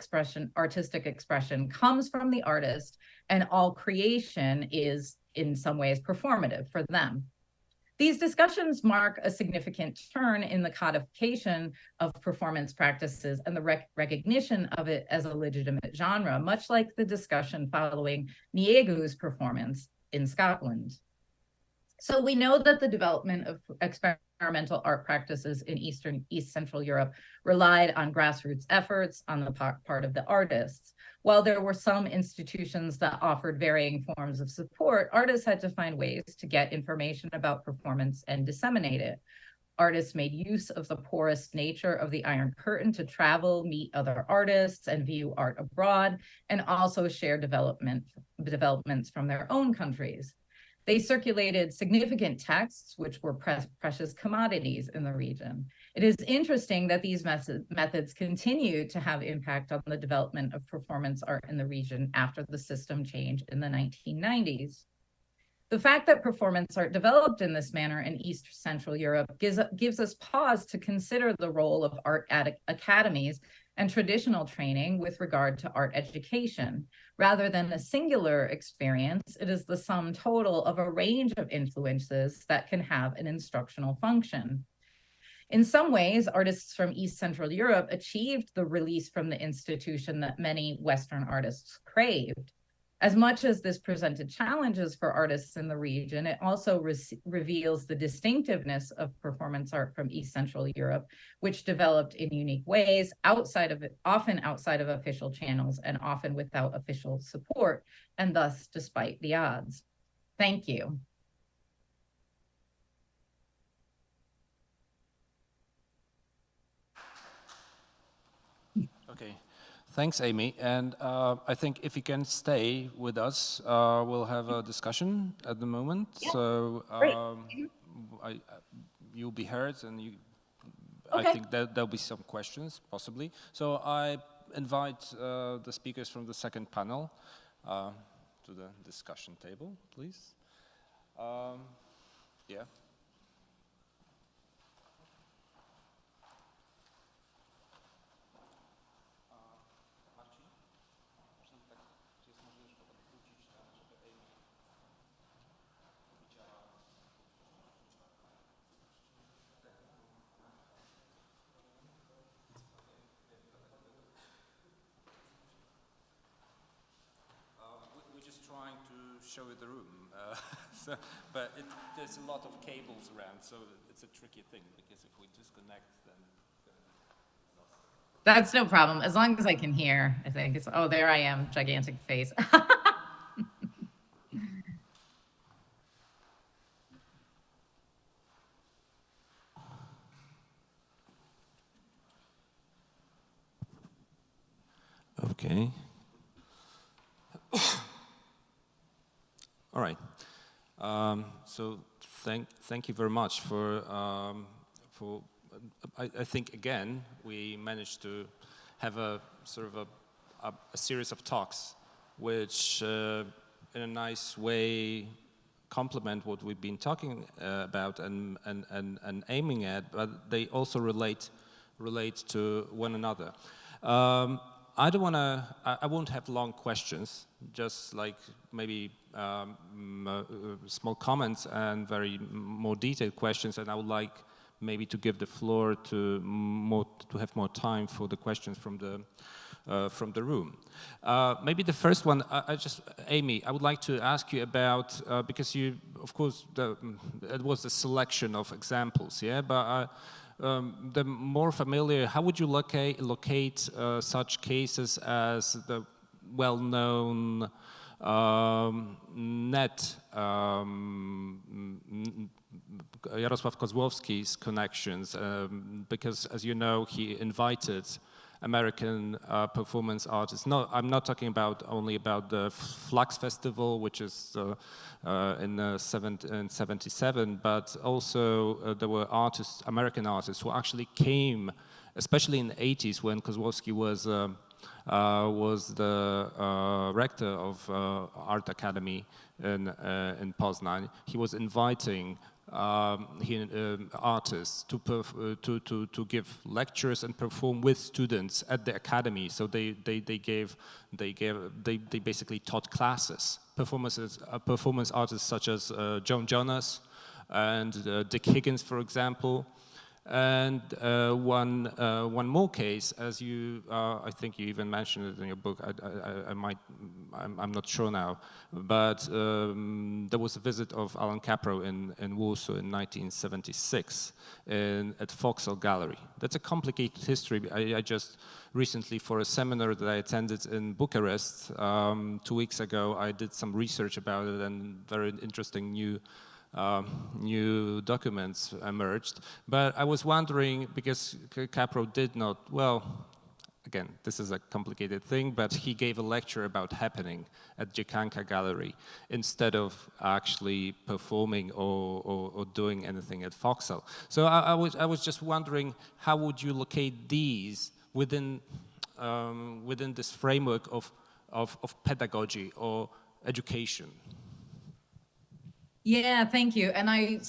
artistic expression comes from the artist, and all creation is in some ways performative for them. These discussions mark a significant turn in the codification of performance practices and the recognition of it as a legitimate genre, much like the discussion following Niegu's performance in Scotland. So we know that the development of experimental art practices in East Central Europe relied on grassroots efforts on the part of the artists. While there were some institutions that offered varying forms of support, artists had to find ways to get information about performance and disseminate it. Artists made use of the porous nature of the Iron Curtain to travel, meet other artists, and view art abroad, and also share developments from their own countries. They circulated significant texts, which were precious commodities in the region. It is interesting that these methods continue to have impact on the development of performance art in the region after the system change in the 1990s. The fact that performance art developed in this manner in East Central Europe gives us pause to consider the role of art academies and traditional training with regard to art education. Rather than a singular experience, it is the sum total of a range of influences that can have an instructional function. In some ways, artists from East Central Europe achieved the release from the institution that many Western artists craved. As much as this presented challenges for artists in the region, it also reveals the distinctiveness of performance art from East Central Europe, which developed in unique ways, often outside of official channels and often without official support, and thus despite the odds. Thank you. Okay, Thanks, Amy. And I think if you can stay with us, we'll have a discussion at the moment. Yeah. So you'll be heard, and you. Okay. I think there'll be some questions, possibly. So I invite the speakers from the second panel to the discussion table, please. Yeah. Trying to show you the room, but there's a lot of cables around, so it's a tricky thing, because if we disconnect, then... That's no problem, as long as I can hear, I think. It's, oh, there I am, gigantic face. Okay. All right. So thank you very much for I think again we managed to have a sort of a series of talks which in a nice way complement what we've been talking about and aiming at, but they also relate to one another. I don't want to. I won't have long questions. Just like maybe small comments and more detailed questions. And I would like maybe to give the floor to have more time for the questions from the room. Maybe the first one. Amy, I would like to ask you about because you, of course, it was a selection of examples, yeah, but. The more familiar, how would you locate such cases as the well-known net Jarosław Kozłowski's connections? Because, as you know, he invited American performance artists. No, I'm not talking only about the Flux Festival, which is in 77, but also there were American artists who actually came, especially in the 80s when Kozłowski was the rector of Art Academy in Poznań. He was inviting artists to give lectures and perform with students at the academy. So they basically taught classes. Performance artists such as Joan Jonas and Dick Higgins, for example. And one more case, as you, I think you even mentioned it in your book. I'm not sure now, but there was a visit of Alan Capro in Warsaw in 1976 at Vauxhall Gallery. That's a complicated history. I just recently, for a seminar that I attended in Bucharest 2 weeks ago, I did some research about it, and very interesting new documents emerged. But I was wondering, because Capro did not, well, again, this is a complicated thing, but he gave a lecture about happening at Dziekanka Gallery instead of actually performing or doing anything at Vauxhall. So I was just wondering, how would you locate these within this framework of pedagogy or education? Yeah, thank you. And I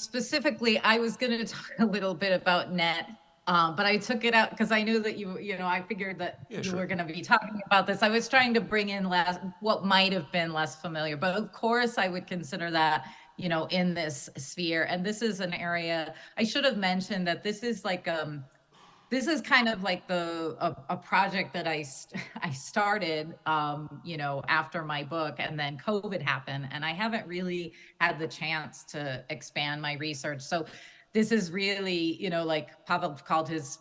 was going to talk a little bit about net, but I took it out because I knew that I figured that you were going to be talking about this. I was trying to bring in what might have been less familiar, but of course I would consider that, in this sphere. And this is an area, I should have mentioned that this is like, this is kind of like a project that I started, after my book, and then COVID happened, and I haven't really had the chance to expand my research. So this is really, like Pavel called his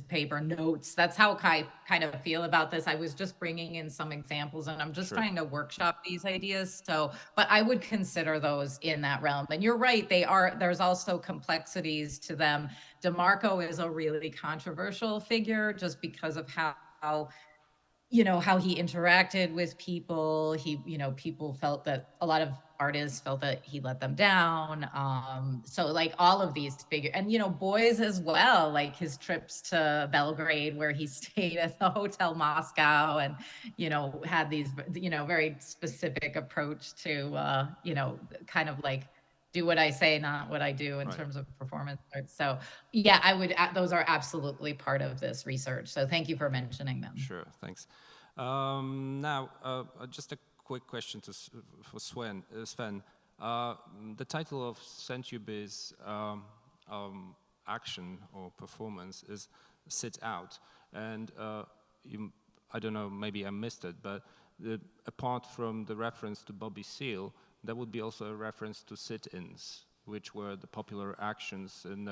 paper notes. That's how I kind of feel about this. I was just bringing in some examples, and I'm just trying to workshop these ideas. So, but I would consider those in that realm. And you're right, there's also complexities to them. DeMarco is a really controversial figure just because of how you know, how he interacted with people. He, you know, people felt that, a lot of artists felt that he let them down. So like all of these figures, and, you know, boys as well, like his trips to Belgrade where he stayed at the Hotel Moscow and, you know, had these, you know, very specific approach to, you know, kind of like, do what I say, not what I do in terms of performance art. So yeah, I would, those are absolutely part of this research. So thank you for mentioning them. Sure, thanks. Now, just a quick question for Sven. The title of Centuby's action or performance is Sit Out. And I don't know, maybe I missed it, but apart from the reference to Bobby Seale, there would be also a reference to sit-ins, which were the popular actions in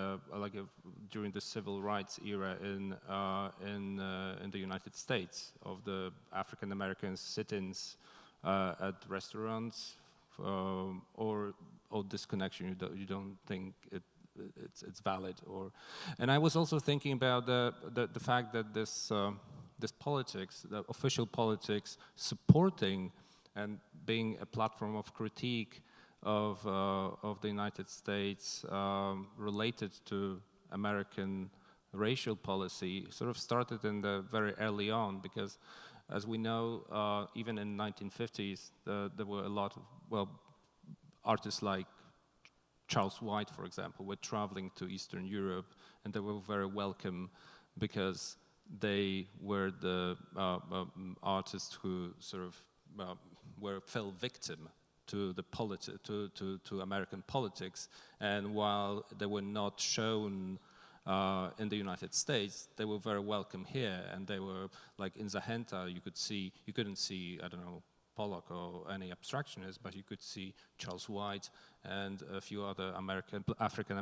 during the civil rights era in the United States, of the African American sit-ins at restaurants, or this connection you don't think it's valid, or. And I was also thinking about the fact that this politics, the official politics, supporting and being a platform of critique of the United States related to American racial policy sort of started in the very early on, because as we know, even in the 1950s, there were a lot of, well, artists like Charles White, for example, were traveling to Eastern Europe, and they were very welcome because they were the artists who sort of fell victim to the to American politics, and while they were not shown in the United States, they were very welcome here, and they were like in Zahenta. You couldn't see, I don't know, Pollock or any abstractionist, but you could see Charles White and a few other African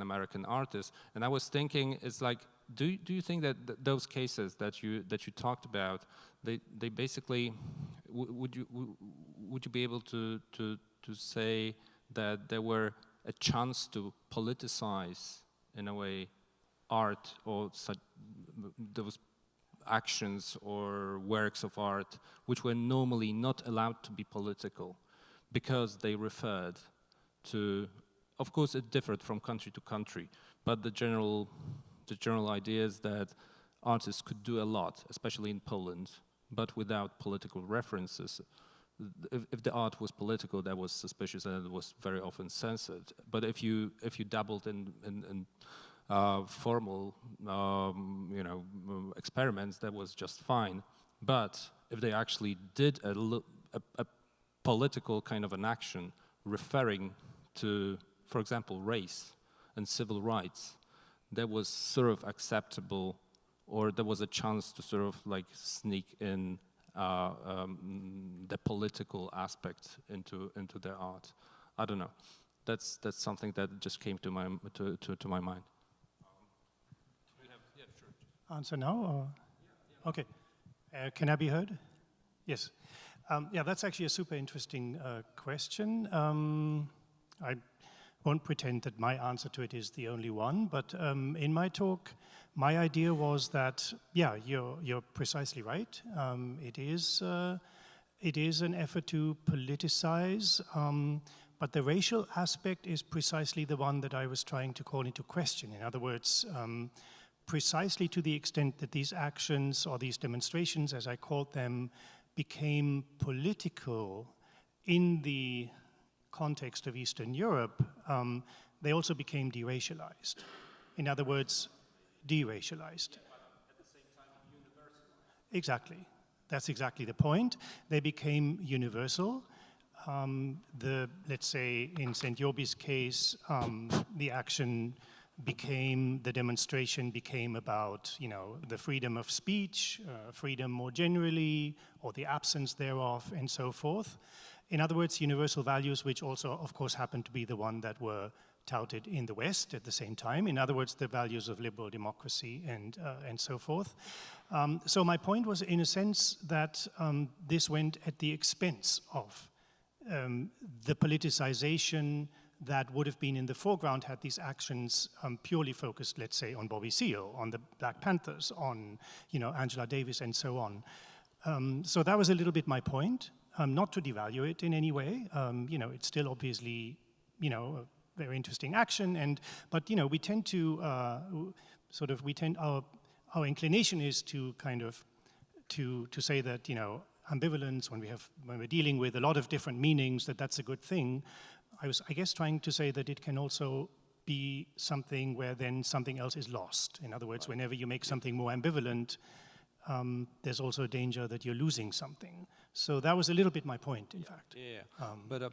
American artists. And I was thinking, it's like, do you think that those cases that you talked about, they basically, would you be able to say that there were a chance to politicize, in a way, art, or such those actions or works of art which were normally not allowed to be political, because they referred to, of course it differed from country to country, but the general idea is that artists could do a lot, especially in Poland, but without political references. If the art was political, that was suspicious and it was very often censored. But if you dabbled in formal, you know, experiments, that was just fine. But if they actually did a political kind of an action referring to, for example, race and civil rights, that was sort of acceptable, or there was a chance to sort of like sneak in the political aspect into their art. I don't know. That's something that just came to my mind. Answer now, or? Yeah. Okay. Can I be heard? Yes. Yeah, that's actually a super interesting question. I won't pretend that my answer to it is the only one, but in my talk, my idea was that, yeah, you're precisely right. It is an effort to politicize, but the racial aspect is precisely the one that I was trying to call into question. In other words, precisely to the extent that these actions or these demonstrations, as I called them, became political in the context of Eastern Europe, they also became deracialized. In other words, deracialized. At the same time, universalized. Exactly. That's exactly the point. They became universal. Let's say in St. Jobi's case, the action became, the demonstration became about, you know, the freedom of speech, freedom more generally, or the absence thereof, and so forth. In other words, universal values, which also, of course, happened to be the one that were touted in the West at the same time. In other words, the values of liberal democracy and so forth. So my point was, in a sense, that this went at the expense of the politicization, that would have been in the foreground had these actions purely focused, let's say, on Bobby Seale, on the Black Panthers, on Angela Davis, and so on. So that was a little bit my point. Not to devalue it in any way. It's still obviously, a very interesting action, but we tend to our inclination is to kind of to say that ambivalence, when we're dealing with a lot of different meanings, that's a good thing. I was, I guess, trying to say that it can also be something where then something else is lost. In other words, whenever you make something more ambivalent, there's also a danger that you're losing something. So that was a little bit my point, in fact. Yeah. But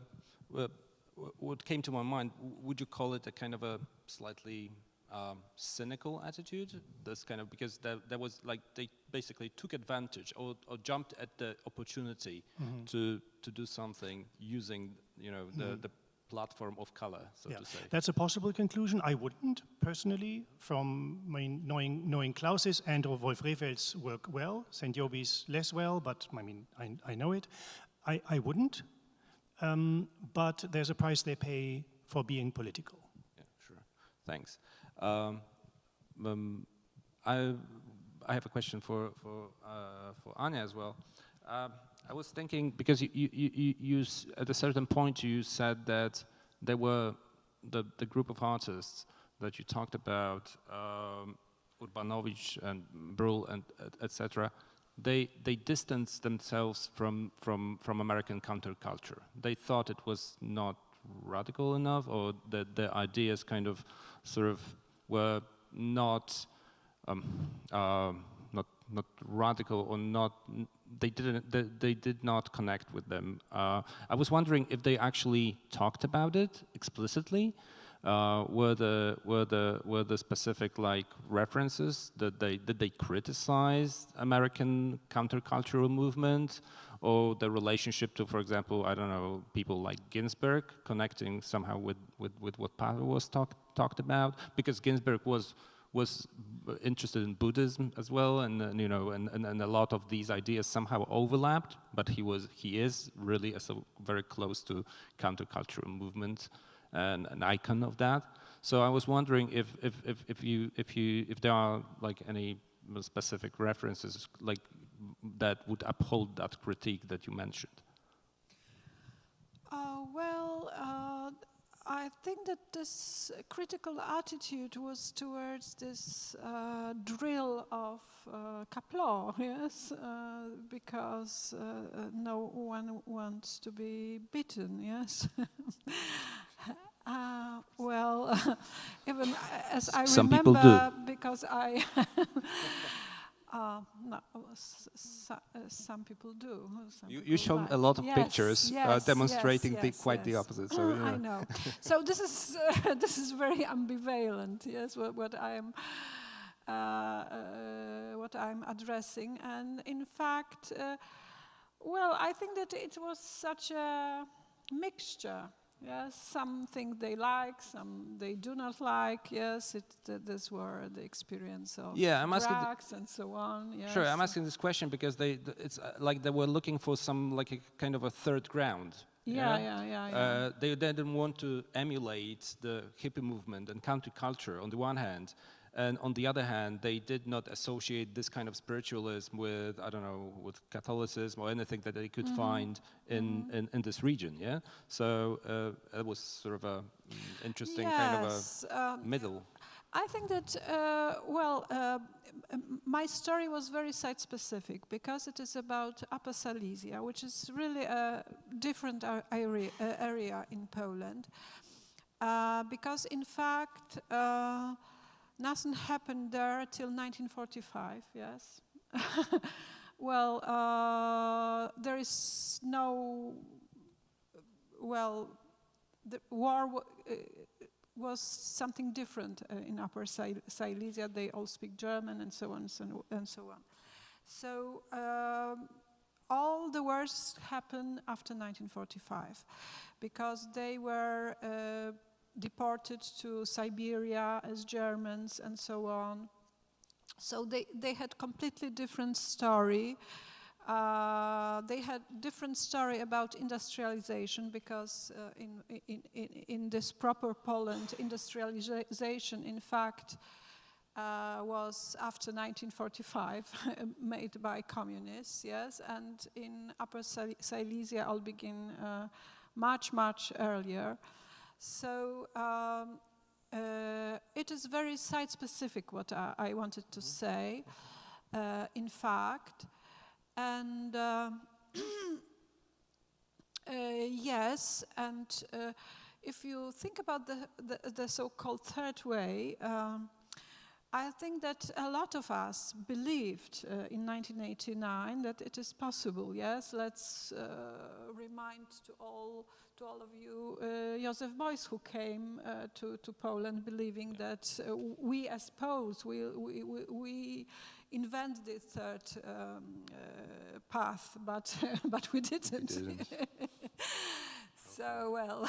what came to my mind, would you call it a kind of a slightly cynical attitude? This kind of, because there was like, they basically took advantage or jumped at the opportunity to do something using, the platform of color, so to say. That's a possible conclusion. I wouldn't, personally, from knowing Klaus's and or Wolf Refeld's work well, St. Jobi's less well, but I know it. I wouldn't, but there's a price they pay for being political. Yeah, sure. Thanks. I have a question for Anya as well. I was thinking, because you at a certain point you said that there were the group of artists that you talked about, Urbanowicz and Brühl and etc. They distanced themselves from American counterculture. They thought it was not radical enough, or that the ideas kind of sort of were not not radical, or not. They did not connect with them. I was wondering if they actually talked about it explicitly. Were the specific like references that they criticized American countercultural movement, or the relationship to, for example, I don't know, people like Ginsberg connecting somehow with what Pavel was talked about, because Ginsberg was interested in Buddhism as well, and a lot of these ideas somehow overlapped, but he is really very close to countercultural movement and an icon of that. So I was wondering if there are like any specific references like that would uphold that critique that you mentioned. I think that this critical attitude was towards this drill of Kaplan, yes, because no one wants to be beaten, yes. Even as I some remember, people do. because I no, some people do. You show a lot of pictures demonstrating quite the opposite. So I know. So this is very ambivalent. Yes, what I'm addressing, and in fact, I think that it was such a mixture. Yes, some think they like, some they do not like. Yes, these were the experience of drugs and so on. Yes. Sure, I'm asking this question because it's like they were looking for some like a kind of a third ground. Yeah. They didn't want to emulate the hippie movement and counterculture on the one hand, and on the other hand, they did not associate this kind of spiritualism with, I don't know, with Catholicism or anything that they could find in this region. Yeah, so it was sort of a interesting kind of a middle. I think that my story was very site-specific because it is about Upper Silesia, which is really a different area in Poland. Because in fact, nothing happened there till 1945. Yes. There is no. The war was something different in Upper Silesia. They all speak German and so on and so on. So all the worst happened after 1945 because they were deported to Siberia as Germans and so on. So they had completely different story. They had different story about industrialization, because in this proper Poland, industrialization, in fact, was after 1945 made by communists, yes, and in Upper Silesia all began much earlier. So it is very site-specific what I wanted to say, in fact. And yes, and if you think about the so-called third way, I think that a lot of us believed in 1989 that it is possible. Yes, let's remind to all of you Joseph Beuys, who came to Poland believing that we as Poles we invent the third path, but we didn't. So, well,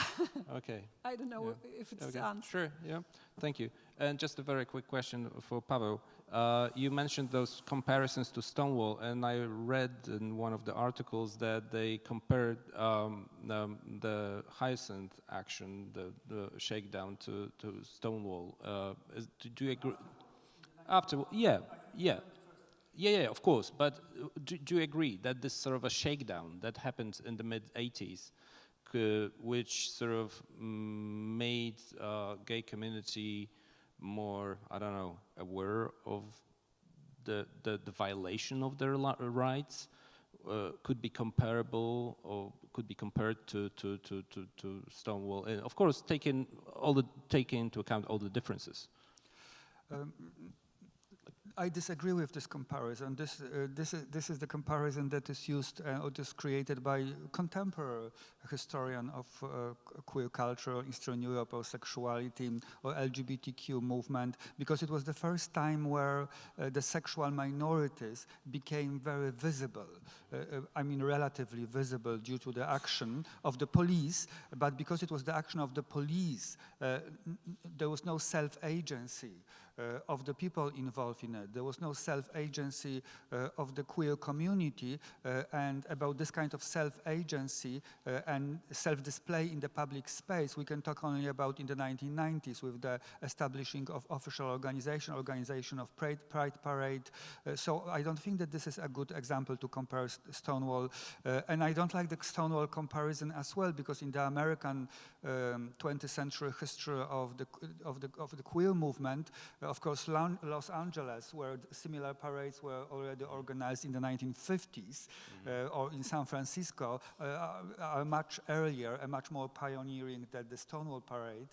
okay. I don't know if it's the answer. Sure, yeah, thank you. And just a very quick question for Paweł. You mentioned those comparisons to Stonewall, and I read in one of the articles that they compared the Hyacinth action, the shakedown, to Stonewall. Do you agree? After, yeah, of course. But do you agree that this sort of a shakedown that happened in the mid-80s, which sort of made gay community more, I don't know, aware of the violation of their rights, could be comparable or could be compared to Stonewall, and of course taking into account all the differences? I disagree with this comparison. This is the comparison that is used or just created by contemporary historian of queer culture, Eastern Europe, or sexuality, or LGBTQ movement, because it was the first time where the sexual minorities became very visible. I mean, relatively visible due to the action of the police, but because it was the action of the police, there was no self-agency of the people involved in it. There was no self-agency of the queer community, and about this kind of self-agency and self-display in the public space, we can talk only about in the 1990s with the establishing of official organization of Pride Parade. So I don't think that this is a good example to compare Stonewall, and I don't like the Stonewall comparison as well, because in the American 20th century history of the queer movement, of course, Los Angeles, where similar parades were already organized in the 1950s, or in San Francisco, are much earlier and much more pioneering than the Stonewall Parade.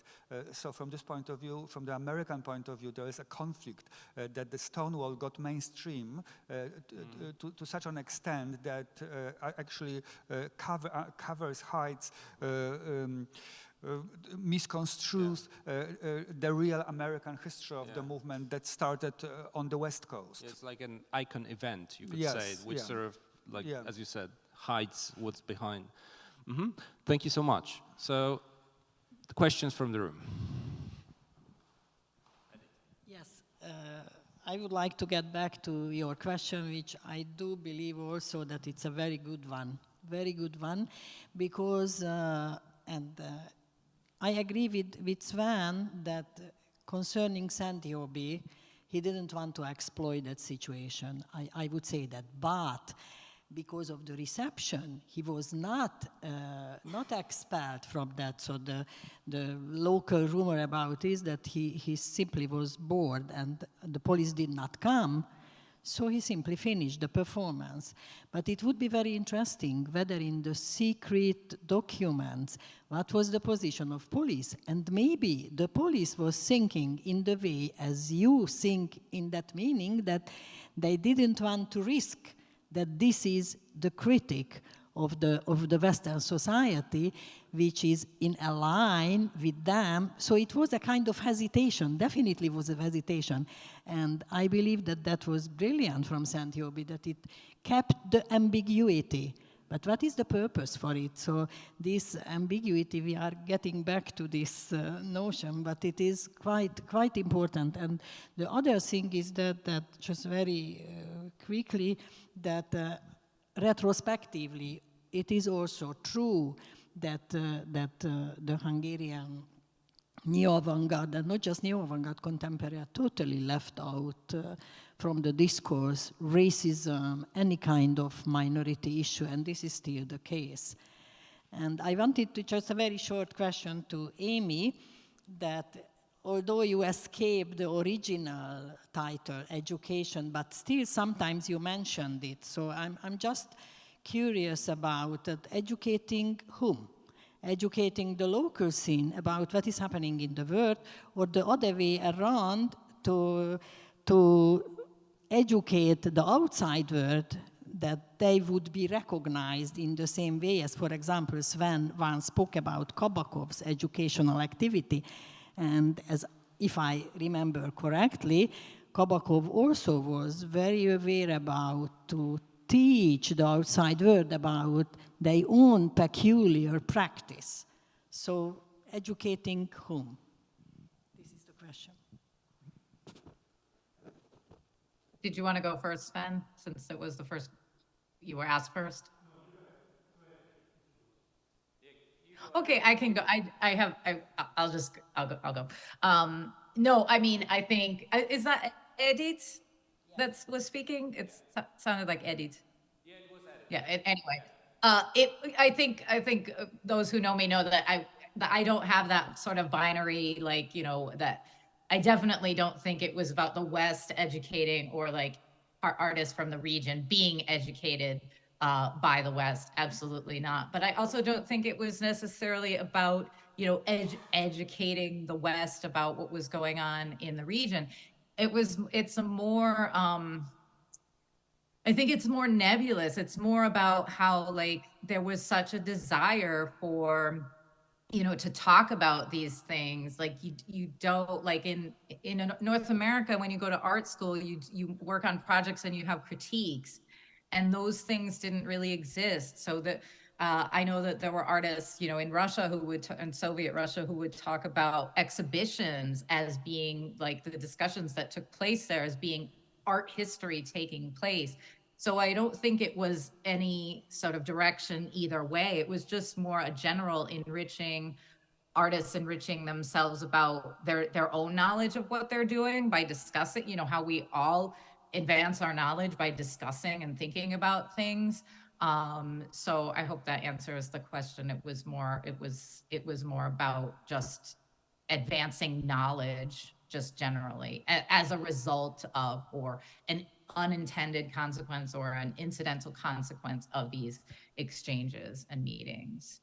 So from this point of view, from the American point of view, there is a conflict that the Stonewall got mainstream to such an extent that actually covers, hides, misconstrues the real American history of the movement that started on the West Coast. It's like an icon event, you could say, which sort of, like, as you said, hides what's behind. Thank you so much. So, the questions from the room. Yes, I would like to get back to your question, which I do believe also that it's a very good one, because, I agree with Sven that concerning Santi-Obi, he didn't want to exploit that situation. I would say that, but because of the reception, he was not expelled from that. So the local rumor about is that he simply was bored and the police did not come. So he simply finished the performance. But it would be very interesting whether in the secret documents, what was the position of police? And maybe the police was thinking in the way as you think, in that meaning that they didn't want to risk that this is the critic of the Western society, which is in a line with them. So it was a kind of hesitation, definitely was a hesitation. And I believe that that was brilliant from Santi-Obi, that it kept the ambiguity. But what is the purpose for it? So this ambiguity, we are getting back to this notion, but it is quite important. And the other thing is that just very quickly, that retrospectively, it is also true that, the Hungarian neo-avant-garde, and not just neo-avant-garde, contemporary, are totally left out from the discourse, racism, any kind of minority issue, and this is still the case. And I wanted to just a very short question to Amy, that although you escaped the original title, education, but still sometimes you mentioned it. So I'm just curious about educating whom? Educating the local scene about what is happening in the world, or the other way around, to educate the outside world that they would be recognized in the same way as, for example, Sven once spoke about Kabakov's educational activity. And as if I remember correctly, Kabakov also was very aware about to teach the outside world about their own peculiar practice. So educating whom? This is the question. Did you want to go first, Sven, since it was the first, you were asked first? Okay, I can go. I'll go. No, I mean, I think, is that Edith that was speaking? It sounded like Edith. Yeah, it was Edith. Yeah, anyway. I think those who know me know that I don't have that sort of binary, like, you know, that I definitely don't think it was about the West educating, or like artists from the region being educated by the West. Absolutely not. But I also don't think it was necessarily about, you know, educating the West about what was going on in the region. It's a more, I think it's more nebulous. It's more about how, like, there was such a desire for, you know, to talk about these things. Like you don't, like in North America, when you go to art school, you work on projects and you have critiques, and those things didn't really exist. So that I know that there were artists, you know, in Russia in Soviet Russia, who would talk about exhibitions as being, like, the discussions that took place there as being art history taking place. So I don't think it was any sort of direction either way. It was just more a general artists enriching themselves about their own knowledge of what they're doing by discussing, you know, how we all advance our knowledge by discussing and thinking about things. So I hope that answers the question. It was more about just advancing knowledge, just generally, as a result of, or an unintended consequence or an incidental consequence of these exchanges and meetings.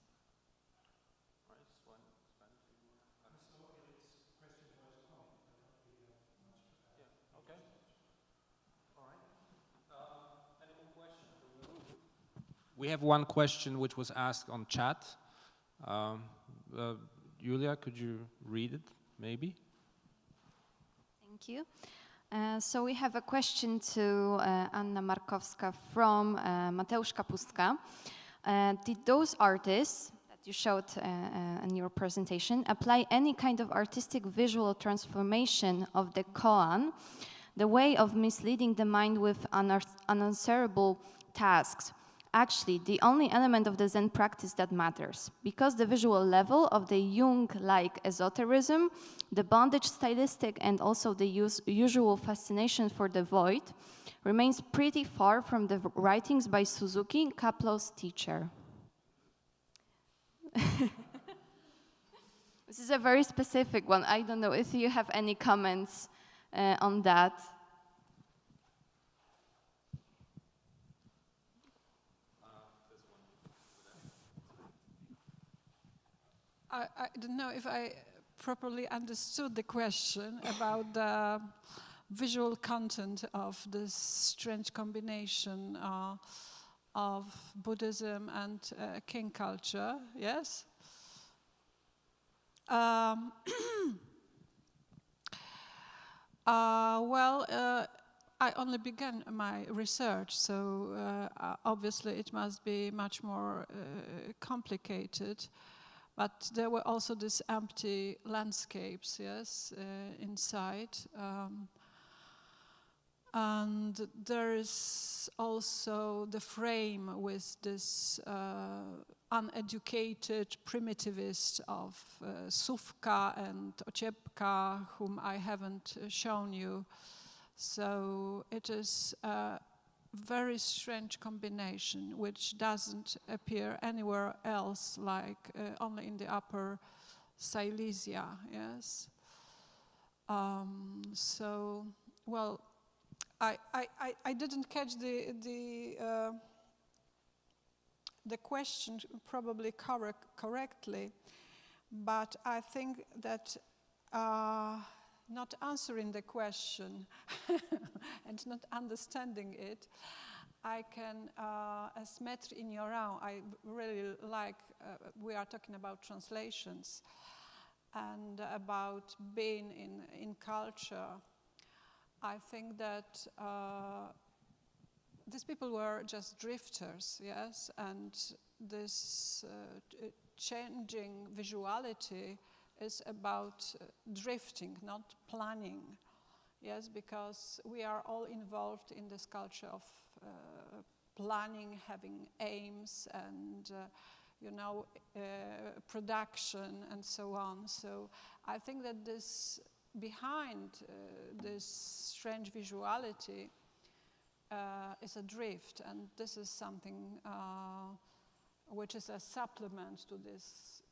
We have one question which was asked on chat. Julia, could you read it, maybe? Thank you. So we have a question to Anna Markowska from Mateusz Kapustka. Did those artists that you showed in your presentation apply any kind of artistic visual transformation of the koan, the way of misleading the mind with unanswerable tasks? Actually, the only element of the Zen practice that matters, because the visual level of the Jung-like esotericism, the bondage stylistic, and also the usual fascination for the void remains pretty far from the writings by Suzuki, Kaplo's teacher. This is a very specific one. I don't know if you have any comments on that. I don't know if I properly understood the question about the visual content of this strange combination of Buddhism and King culture, yes? I only began my research, so obviously it must be much more complicated. But there were also these empty landscapes, yes, inside. And there is it's also the frame with this uneducated primitivist of Sufka and Ociepka, whom I haven't shown you. So it is a very strange combination, which doesn't appear anywhere else, like only in the Upper Silesia, yes. So, well, I didn't catch the question probably correctly, but I think that not answering the question and not understanding it, I can, as Maître Ignorant, I really like, we are talking about translations and about being in culture. I think that these people were just drifters, yes, and this changing visuality is about drifting, not planning, yes, because we are all involved in this culture of planning, having aims, and you know, production, and so on. So I think that this, behind this strange visuality, is a drift, and this is something which is a supplement to this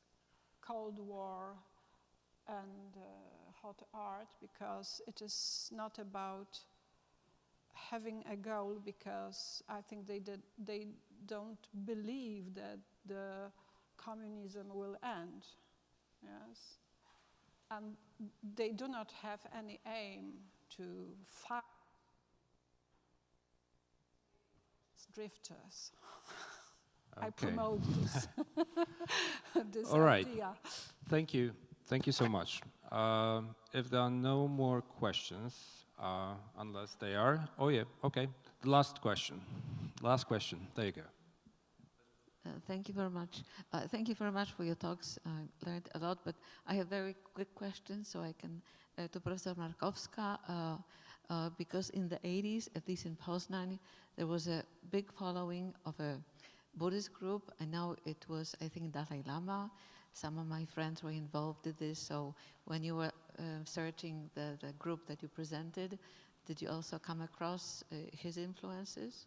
Cold War and hot art, because it is not about having a goal, because I think they don't believe that the communism will end, yes, and they do not have any aim to fight drifters. Okay. I promote this, this All right. idea. Thank you. Thank you so much. If there are no more questions, unless they are, oh yeah, okay. The last question. Last question. There you go. Thank you very much. Thank you very much for your talks. I learned a lot, but I have very quick questions, so I can, to Professor Markowska, because in the 80s, at least in Poznań, there was a big following of a Buddhist group, and now it was, I think, Dalai Lama. Some of my friends were involved in this, so when you were searching the group that you presented, did you also come across his influences?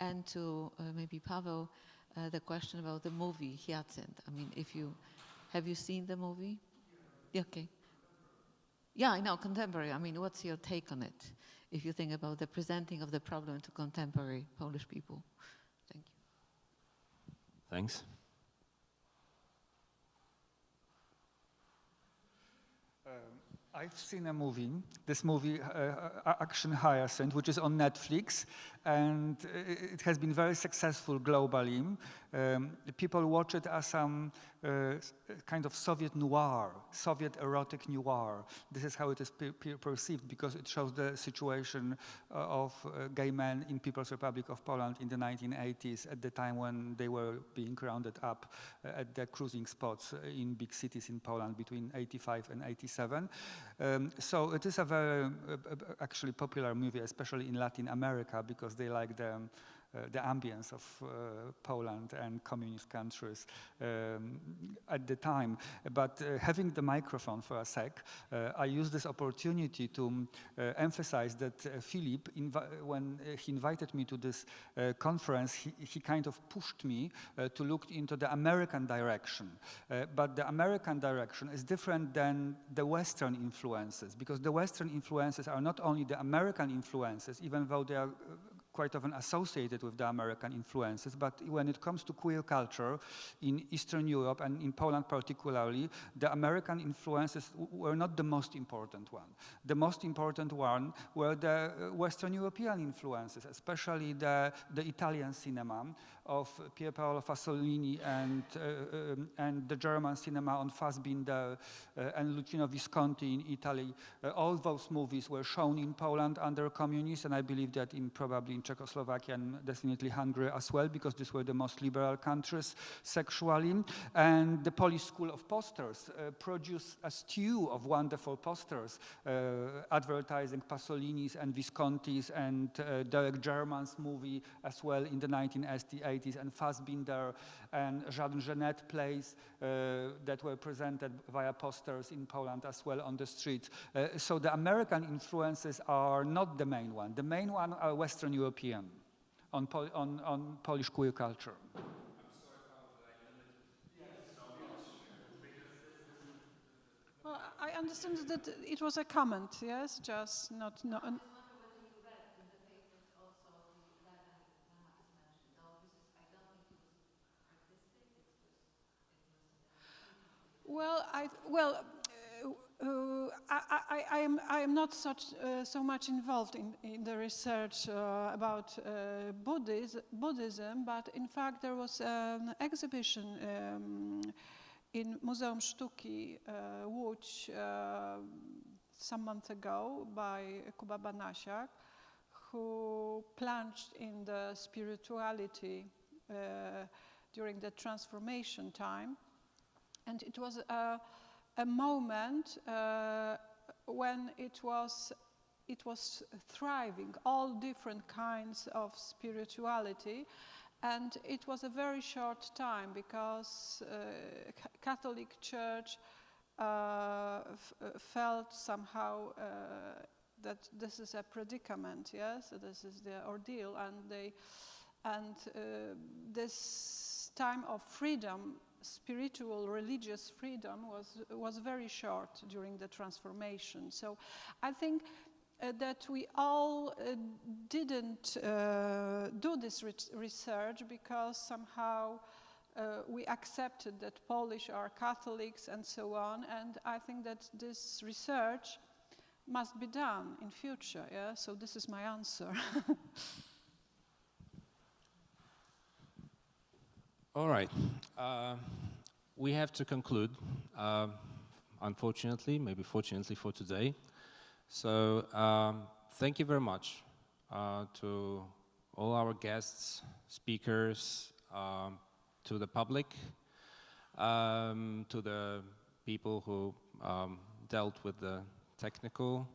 And to maybe Pavel, the question about the movie Hyacinth. I mean, have you seen the movie? Yeah, okay. Yeah, I know, contemporary. I mean, what's your take on it? If you think about the presenting of the problem to contemporary Polish people. Thank you. Thanks. I've seen a movie, this movie, Action Hyacinth, which is on Netflix, and it has been very successful globally. People watch it as some kind of Soviet noir, Soviet erotic noir. This is how it is perceived, because it shows the situation of gay men in People's Republic of Poland in the 1980s, at the time when they were being rounded up at the cruising spots in big cities in Poland between 85 and 87. So it is a very actually popular movie, especially in Latin America, because they like the ambience of Poland and communist countries at the time. But having the microphone for a sec, I use this opportunity to emphasize that Philip, when he invited me to this conference, he kind of pushed me to look into the American direction. But the American direction is different than the Western influences, because the Western influences are not only the American influences, even though they are quite often associated with the American influences, but when it comes to queer culture in Eastern Europe and in Poland particularly, the American influences were not the most important one. The most important one were the Western European influences, especially the Italian cinema of Pier Paolo Pasolini and the German cinema on Fassbinder and Luchino Visconti in Italy. All those movies were shown in Poland under communists, and I believe that probably in Czechoslovakia and definitely Hungary as well, because these were the most liberal countries sexually. And the Polish School of Posters produced a stew of wonderful posters advertising Pasolini's and Visconti's and Derek Jarman's movie as well in the 1980s, and Fassbinder and Jean Genet plays that were presented via posters in Poland as well on the street. So the American influences are not the main one. The main one are Western European on Polish queer culture. Well, I understand that it was a comment, yes, just not. Well, I am not so much involved in the research about Buddhism, but in fact there was an exhibition in Muzeum Sztuki Łódź some months ago by Kuba Banasiak, who plunged in the spirituality during the transformation time. And it was a moment when it was thriving, all different kinds of spirituality. And it was a very short time because Catholic Church felt somehow that this is a predicament, yes, this is the ordeal, and this time of freedom, spiritual, religious freedom was very short during the transformation. So I think that we all didn't do this research because somehow we accepted that Polish are Catholics and so on, and I think that this research must be done in future, yeah? So this is my answer. All right. We have to conclude, unfortunately, maybe fortunately for today. So thank you very much to all our guests, speakers, to the public, to the people who dealt with the technical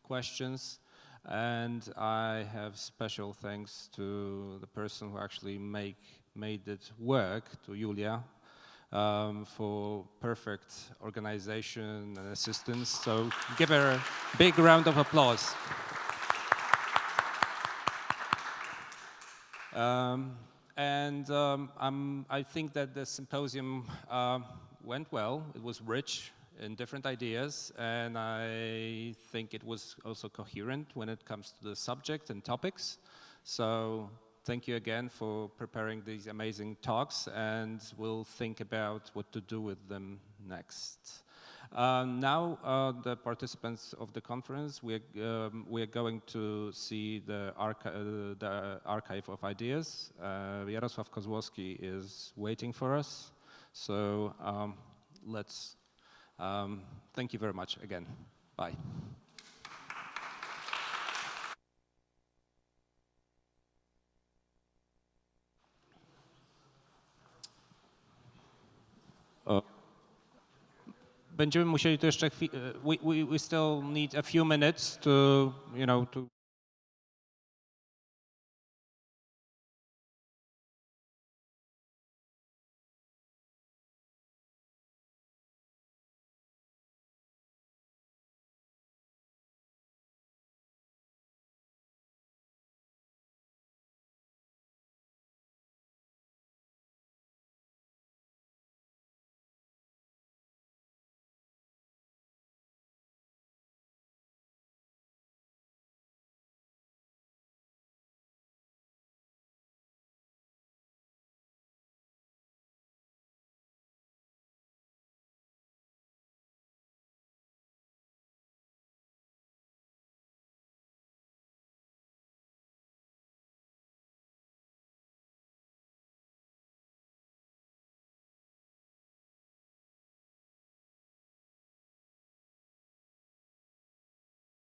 questions. And I have special thanks to the person who actually made it work, to Julia, for perfect organization and assistance. So give her a big round of applause. I think that the symposium went well. It was rich in different ideas, and I think it was also coherent when it comes to the subject and topics. So thank you again for preparing these amazing talks, and we'll think about what to do with them next. Now, the participants of the conference, we're going to see the archive of ideas. Jarosław Kozłowski is waiting for us. So let's thank you very much again. Bye. Będziemy musieli to jeszcze we still need a few minutes to, to